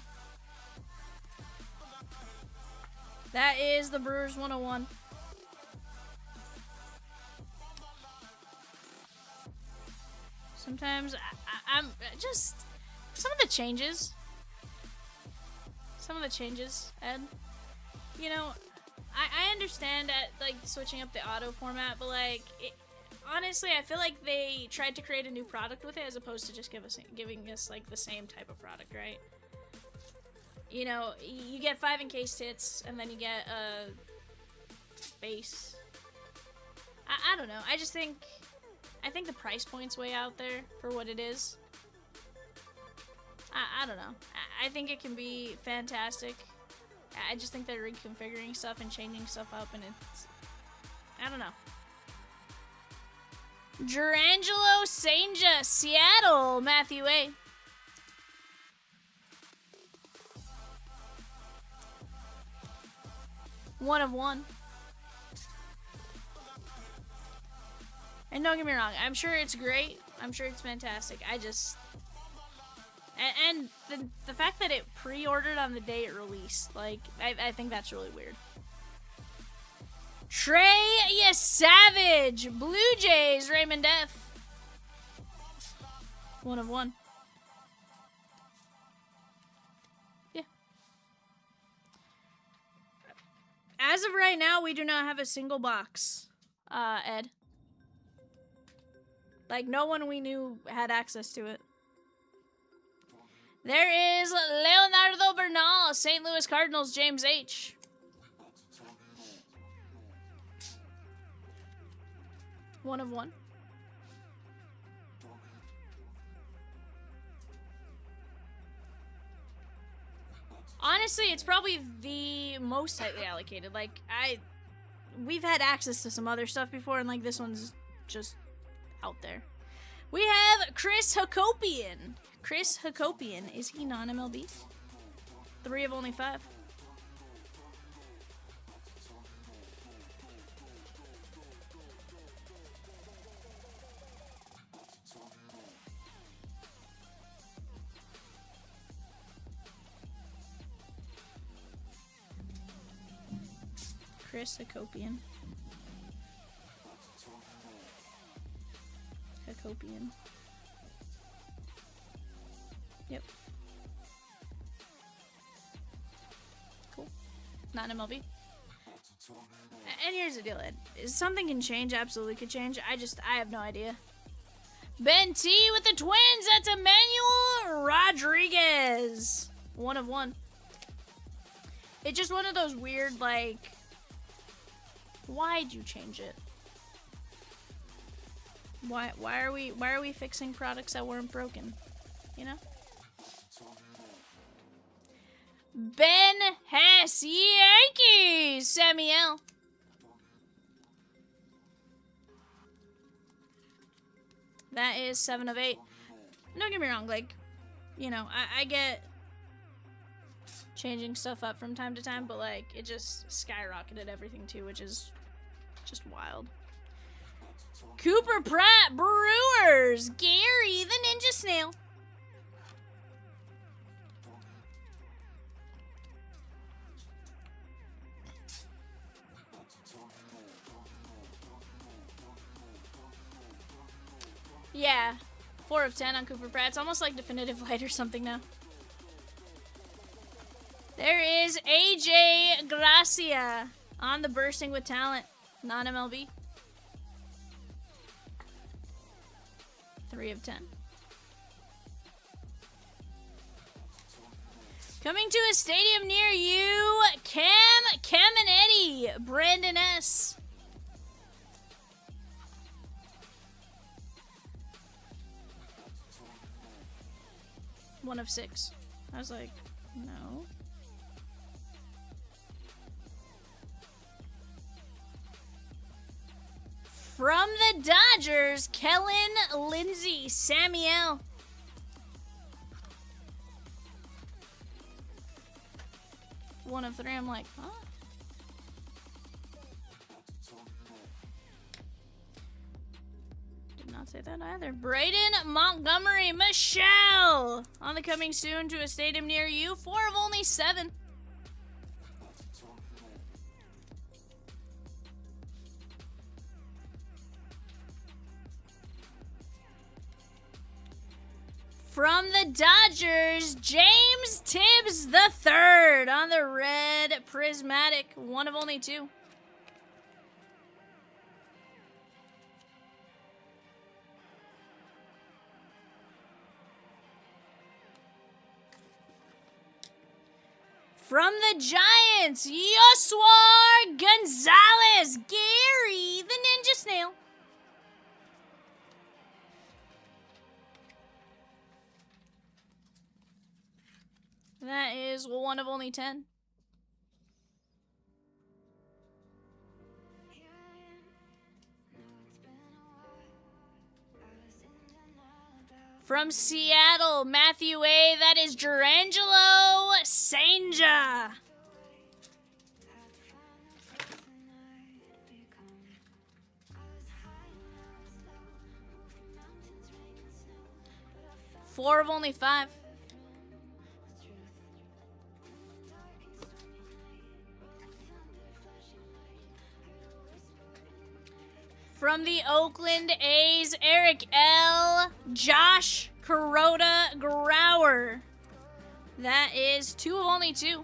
[SPEAKER 2] That is the Brewers 101. Sometimes I'm just some of the changes, Ed. You know, I understand that, like, switching up the auto format, but like, honestly, I feel like they tried to create a new product with it as opposed to just giving us like the same type of product, right? You know, you get 5 encased hits, and then you get a base. I don't know. I think the price point's way out there for what it is. I don't know. I think it can be fantastic. I just think they're reconfiguring stuff and changing stuff up, and it's... I don't know. Gerangelo Sainja, Seattle, Matthew A. One of one. And don't get me wrong, I'm sure it's great. I'm sure it's fantastic. I just... And the fact that it pre-ordered on the day it released, like, I think that's really weird. Trey, you savage! Blue Jays, Raymond F. 1 of 1. Yeah. As of right now, we do not have a single box, Ed. Like, no one we knew had access to it. There is Leonardo Bernal, St. Louis Cardinals, James H. One of 1. Honestly, it's probably the most tightly allocated. Like, we've had access to some other stuff before, and like this one's just out there. We have Chris Hakopian. Chris Hakopian. Is he non-MLB? 3 of only 5. Chris Hakopian. Hakopian. Yep. Cool. Not an MLB. And here's the deal, Ed. Something can change, absolutely could change. I have no idea. Ben T with the Twins. That's Emmanuel Rodriguez. 1 of 1. It's just one of those weird, like, why'd you change it? Why are we fixing products that weren't broken? You know? Ben Hess, Yankees, Samuel. That is 7 of 8. Don't get me wrong, like, you know, I get changing stuff up from time to time, but like, it just skyrocketed everything too, which is just wild. Cooper Pratt, Brewers, Gary, the Ninja Snail. Yeah, 4 of 10 on Cooper Pratt. It's almost like Definitive Light or something now. There is AJ Gracia on the Bursting with Talent, non-MLB. 3 of 10. Coming to a stadium near you, Cam Caminetti, Brandon S. One of 6. I was like, no. From the Dodgers, Kellen Lindsey, Samuel. One of 3, I'm like, huh? Did not say that either. Braden Montgomery, Michelle. On the coming soon to a stadium near you, 4 of only 7. From the Dodgers, James Tibbs III on the red prismatic, 1 of only 2. From the Giants, Yoswar Gonzalez, Gary, the Ninja Snail. That is 1 of only 10. From Seattle, Matthew A. That is Durangelo Sanja. 4 of only 5. From the Oakland A's, Eric L. Josh Kuroda Grauer. That is 2 of only 2.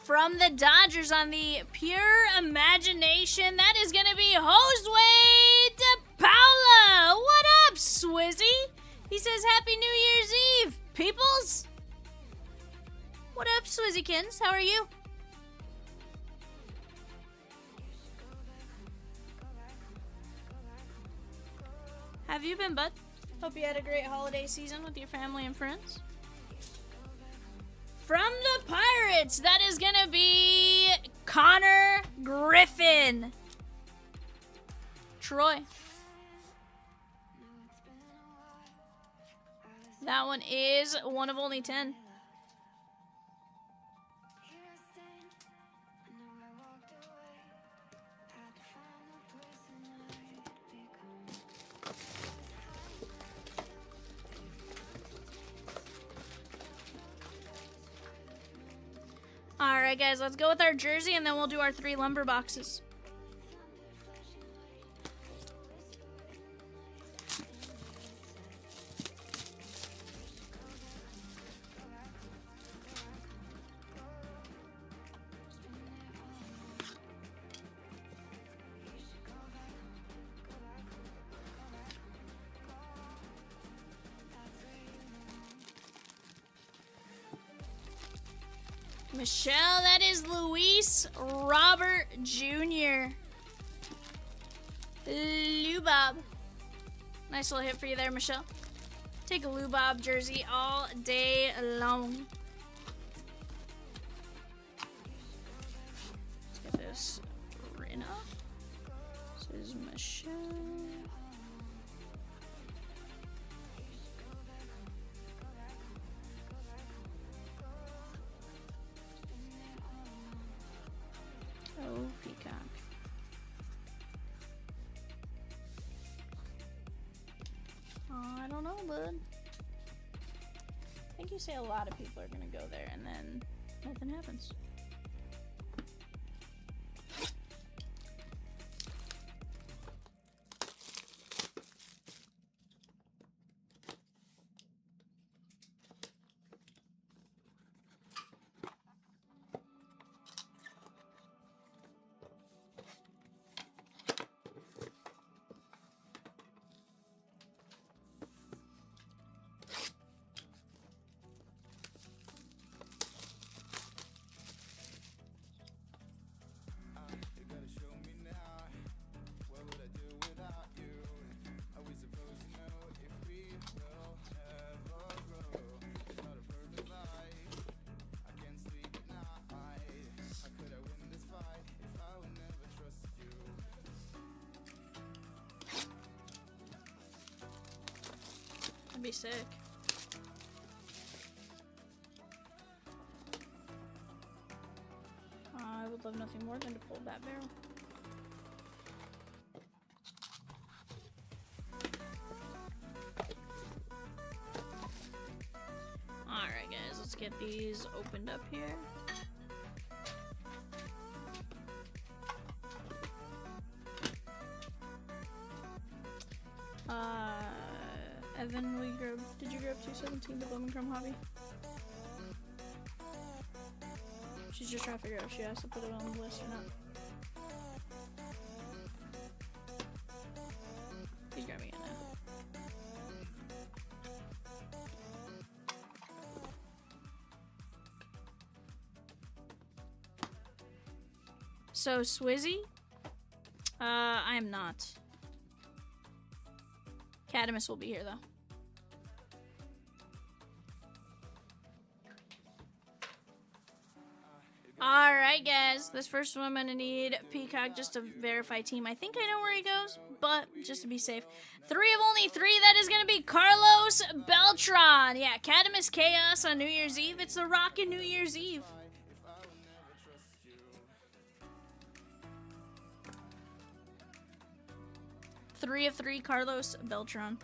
[SPEAKER 2] From the Dodgers on the Pure Imagination, that is going to be Josue DePaula. What up, Swizzy? He says, Happy New Year's Eve, peoples. What up, Swizzykins? How are you? Have you been, bud? Hope you had a great holiday season with your family and friends. From the Pirates, that is going to be Connor Griffin. Troy. That one is 1 of only 10. Alright guys, let's go with our jersey and then we'll do our 3 lumber boxes. Michelle, that is Luis Robert Jr. Lubob. Nice little hit for you there, Michelle. Take a Lubob jersey all day long. Let's get this Rina. This is Michelle. Oh, Peacock. I don't know, bud. I think you say a lot of people are gonna go there and then nothing happens. That'd be sick. I would love nothing more than to pull that barrel. Alright guys, let's get these opened up here. Evan, did you grab 217 the Bowman Chrome Hobby? She's just trying to figure out if she has to put it on the list or not. He's grabbing it now. So, Swizzy? I am not. Cadamus will be here, though. Alright, guys. This first one I'm going to need Peacock just to verify team. I think I know where he goes, but just to be safe. 3 of only 3. That is going to be Carlos Beltran. Yeah, Cadamus Chaos on New Year's Eve. It's the rockin' New Year's Eve. 3 of 3, Carlos Beltran.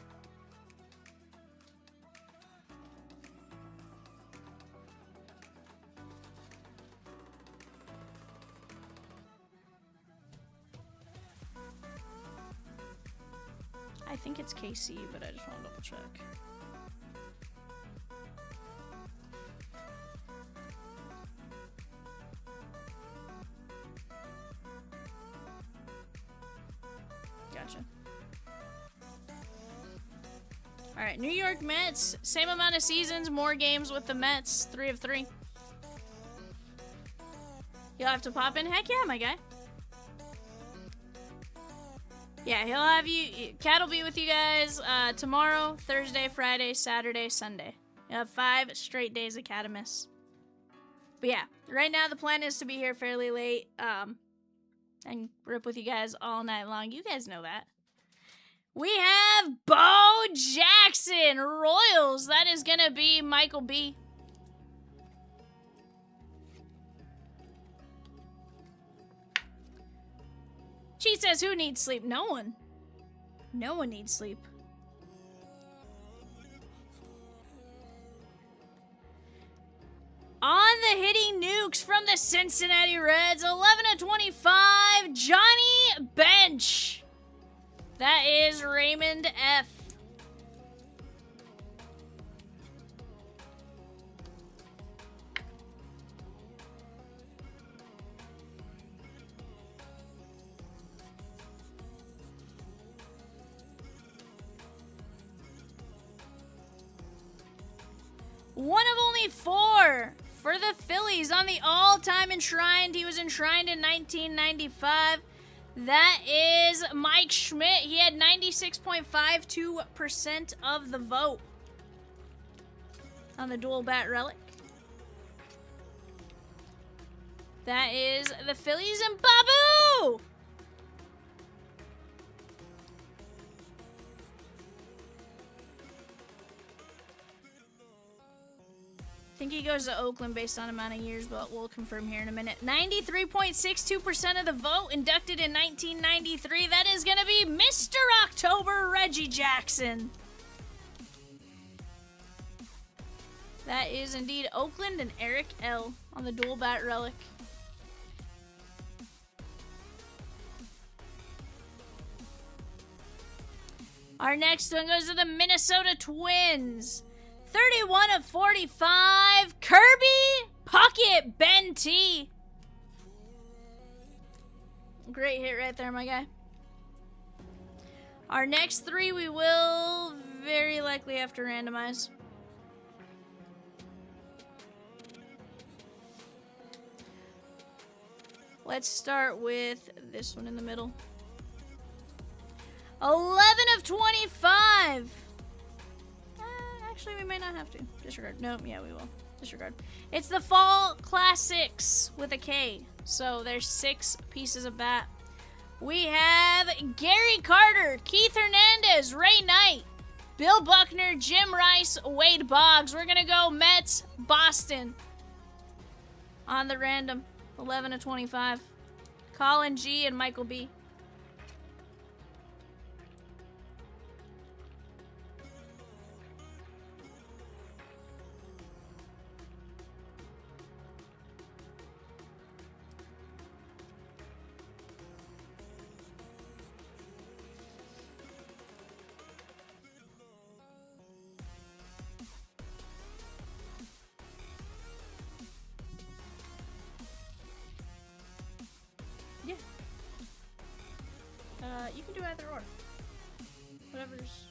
[SPEAKER 2] I think it's KC, but I just want to double check. Gotcha. All right, New York Mets, same amount of seasons, more games with the Mets, 3 of 3. You'll have to pop in? Heck yeah, my guy. Yeah, he'll have you. Cat will be with you guys tomorrow, Thursday, Friday, Saturday, Sunday. You'll have 5 straight days of Catamus. But yeah, right now the plan is to be here fairly late and rip with you guys all night long. You guys know that. We have Bo Jackson, Royals. That is going to be Michael B. Cheat says, who needs sleep? No one. No one needs sleep. On the hitting nukes from the Cincinnati Reds, 11 of 25, Johnny Bench. That is Raymond F. One of only 4 for the Phillies on the all-time enshrined. He was enshrined in 1995. That is Mike Schmidt. He had 96.52% of the vote on the dual bat relic. That is the Phillies and Babu! I think he goes to Oakland based on amount of years, but we'll confirm here in a minute. 93.62% of the vote inducted in 1993. That is going to be Mr. October, Reggie Jackson. That is indeed Oakland and Eric L. on the dual bat relic. Our next one goes to the Minnesota Twins. 31 of 45, Kirby Puckett Ben T. Great hit right there, my guy. Our next 3 we will very likely have to randomize. Let's start with this one in the middle. 11 of 25. Actually, we may not have to. Disregard. Nope, yeah, we will. Disregard. It's the Fall Classics with a K. So there's 6 pieces of bat. We have Gary Carter, Keith Hernandez, Ray Knight, Bill Buckner, Jim Rice, Wade Boggs. We're going to go Mets, Boston on the random. 11 of 25. Colin G and Michael B. You can do either or. Whatever's...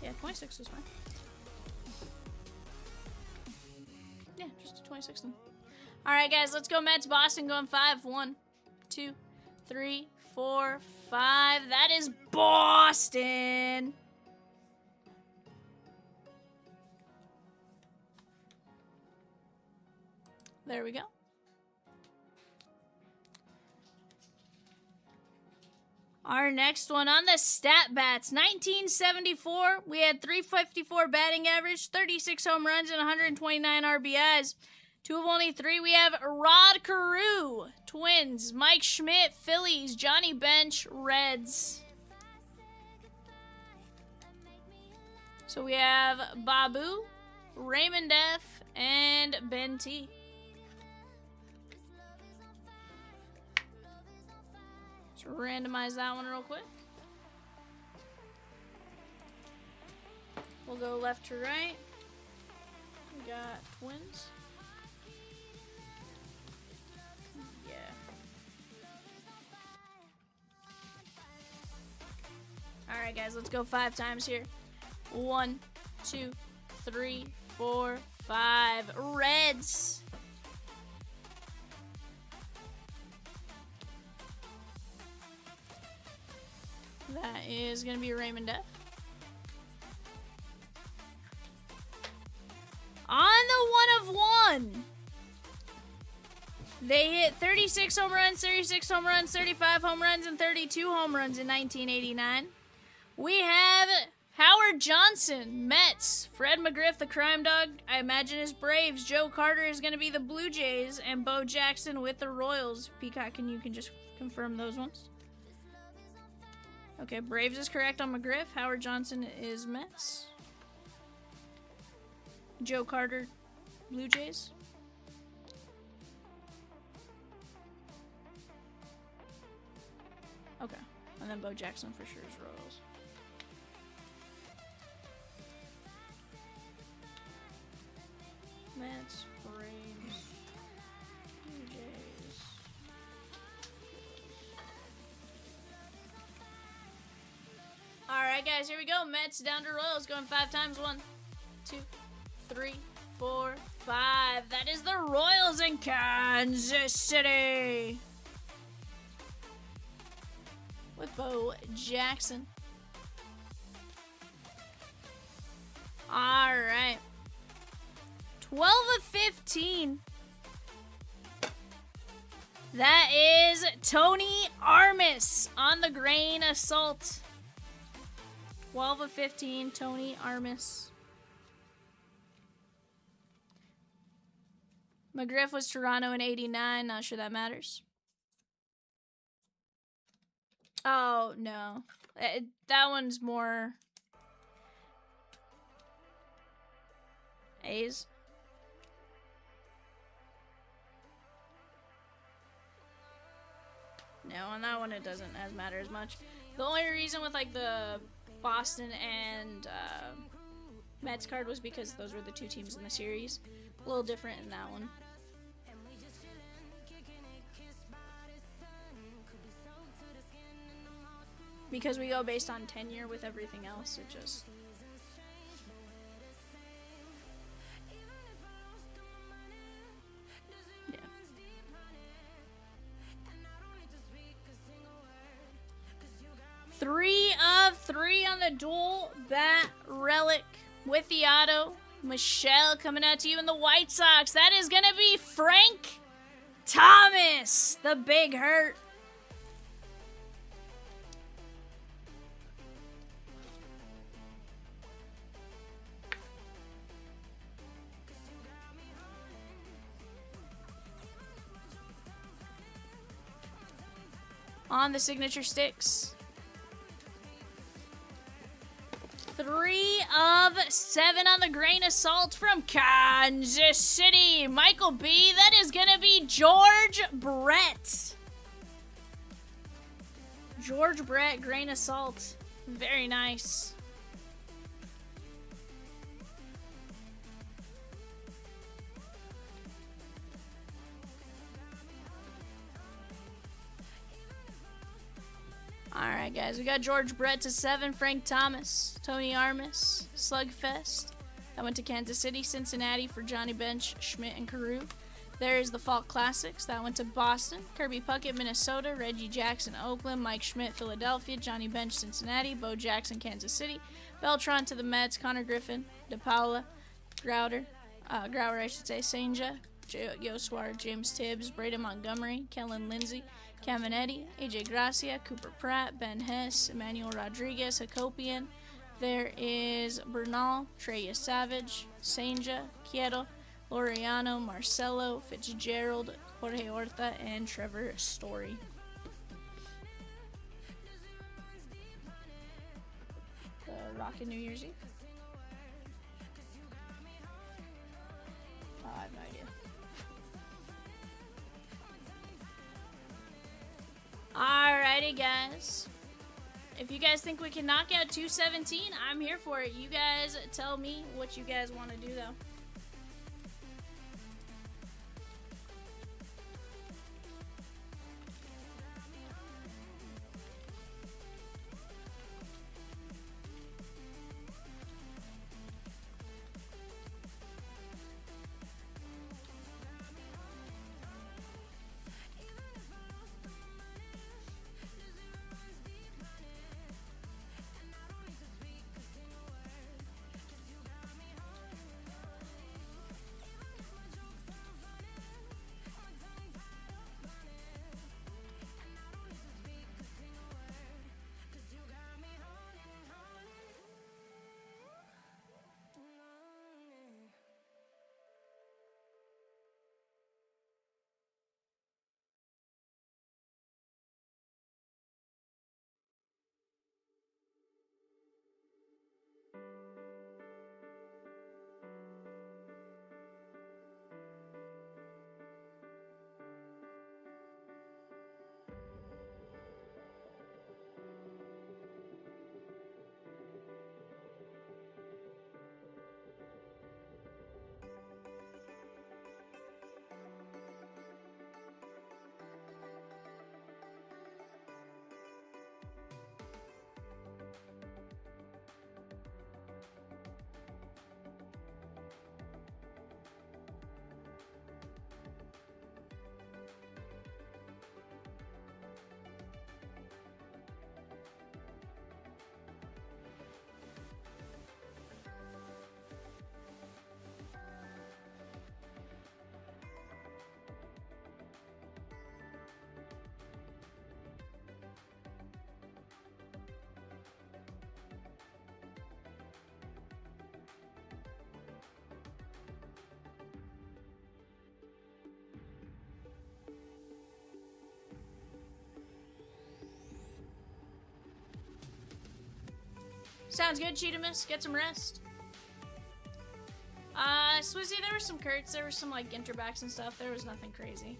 [SPEAKER 2] Yeah, 26 is fine. Yeah, just a 26 then. Alright guys, let's go Mets, Boston, going 5. 1, 2, 3, 4, 5. That is Boston! There we go. Our next one on the stat bats, 1974. We had 354 batting average, 36 home runs, and 129 RBIs. Two of only three, we have Rod Carew, Twins. Mike Schmidt, Phillies. Johnny Bench, Reds. So we have Babu, Raymond F., and Ben T. Let's randomize that one real quick. We'll go left to right. We got Twins. Yeah. Alright guys, let's go 5 times here. 1, 2, 3, 4, 5. Reds. That is going to be Raymond F. On the 1 of 1. They hit 36 home runs, 36 home runs, 35 home runs, and 32 home runs in 1989. We have Howard Johnson, Mets. Fred McGriff, the Crime Dog, I imagine is Braves. Joe Carter is going to be the Blue Jays. And Bo Jackson with the Royals. Peacock, you can just confirm those ones. Okay, Braves is correct on McGriff. Howard Johnson is Mets. Joe Carter, Blue Jays. Okay, and then Bo Jackson for sure is Royals. Mets, Braves, Blue Jays. Alright guys, here we go. Mets down to Royals, going 5 times. 1, 2, 3, 4, 5. That is the Royals in Kansas City. With Bo Jackson. Alright. 12 of 15. That is Tony Armas on the grain assault. 12 of 15, Tony Armas. McGriff was Toronto in 89. Not sure that matters. Oh, no. That one's more A's. No, on that one it doesn't matter as much. The only reason with like the Boston and Mets card was because those were the 2 teams in the series. A little different in that one. Because we go based on tenure with everything else, it just... Yeah. 3 of 3 on the dual bat relic with the auto. Michelle coming out to you in the White Sox. That is going to be Frank Thomas, the Big Hurt. On the signature sticks. 3 of 7 on the grain assault from Kansas City. Michael B. That is going to be George Brett. George Brett, grain assault. Very nice. Alright guys, we got George Brett to 7, Frank Thomas, Tony Armas, Slugfest. That went to Kansas City, Cincinnati for Johnny Bench, Schmidt, and Carew. There's the Fall Classics. That went to Boston, Kirby Puckett, Minnesota, Reggie Jackson, Oakland, Mike Schmidt, Philadelphia, Johnny Bench, Cincinnati, Bo Jackson, Kansas City, Beltran to the Mets, Connor Griffin, DePaula, Grauer, Senja, Yo Suarez, James Tibbs, Braden Montgomery, Kellen Lindsey, Caminetti, AJ Gracia, Cooper Pratt, Ben Hess, Emmanuel Rodriguez, Hakopian. There is Bernal, Treya Savage, Senja, Quieto, Laureano, Marcelo, Fitzgerald, Jorge Horta, and Trevor Story. The Rocket New Year's Eve. I have no idea. Alrighty, guys. If you guys think we can knock out 217, I'm here for it. You guys tell me what you guys want to do, though. Sounds good, Cheetamus. Get some rest. Swizzy, there were some Kurtz, there were some like Ginter backs and stuff. There was nothing crazy.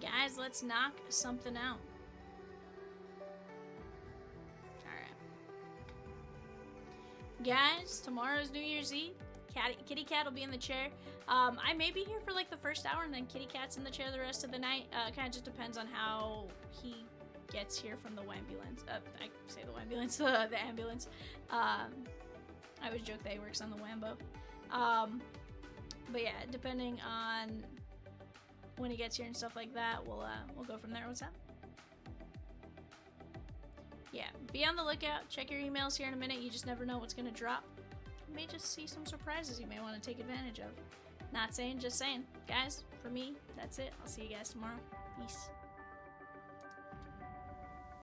[SPEAKER 2] Guys, let's knock something out. Alright. Guys, tomorrow's New Year's Eve. Kitty Cat will be in the chair. I may be here for like the first hour and then Kitty Cat's in the chair the rest of the night. Kind of just depends on how he gets here from the ambulance. I say the ambulance, the ambulance. I always joke that he works on the Wambo. But yeah, depending on when he gets here and stuff like that, we'll go from there. What's up? Yeah, be on the lookout. Check your emails here in a minute. You just never know what's gonna drop. You may just see some surprises you may want to take advantage of. Not saying, just saying. Guys, for me, that's it. I'll see you guys tomorrow. Peace.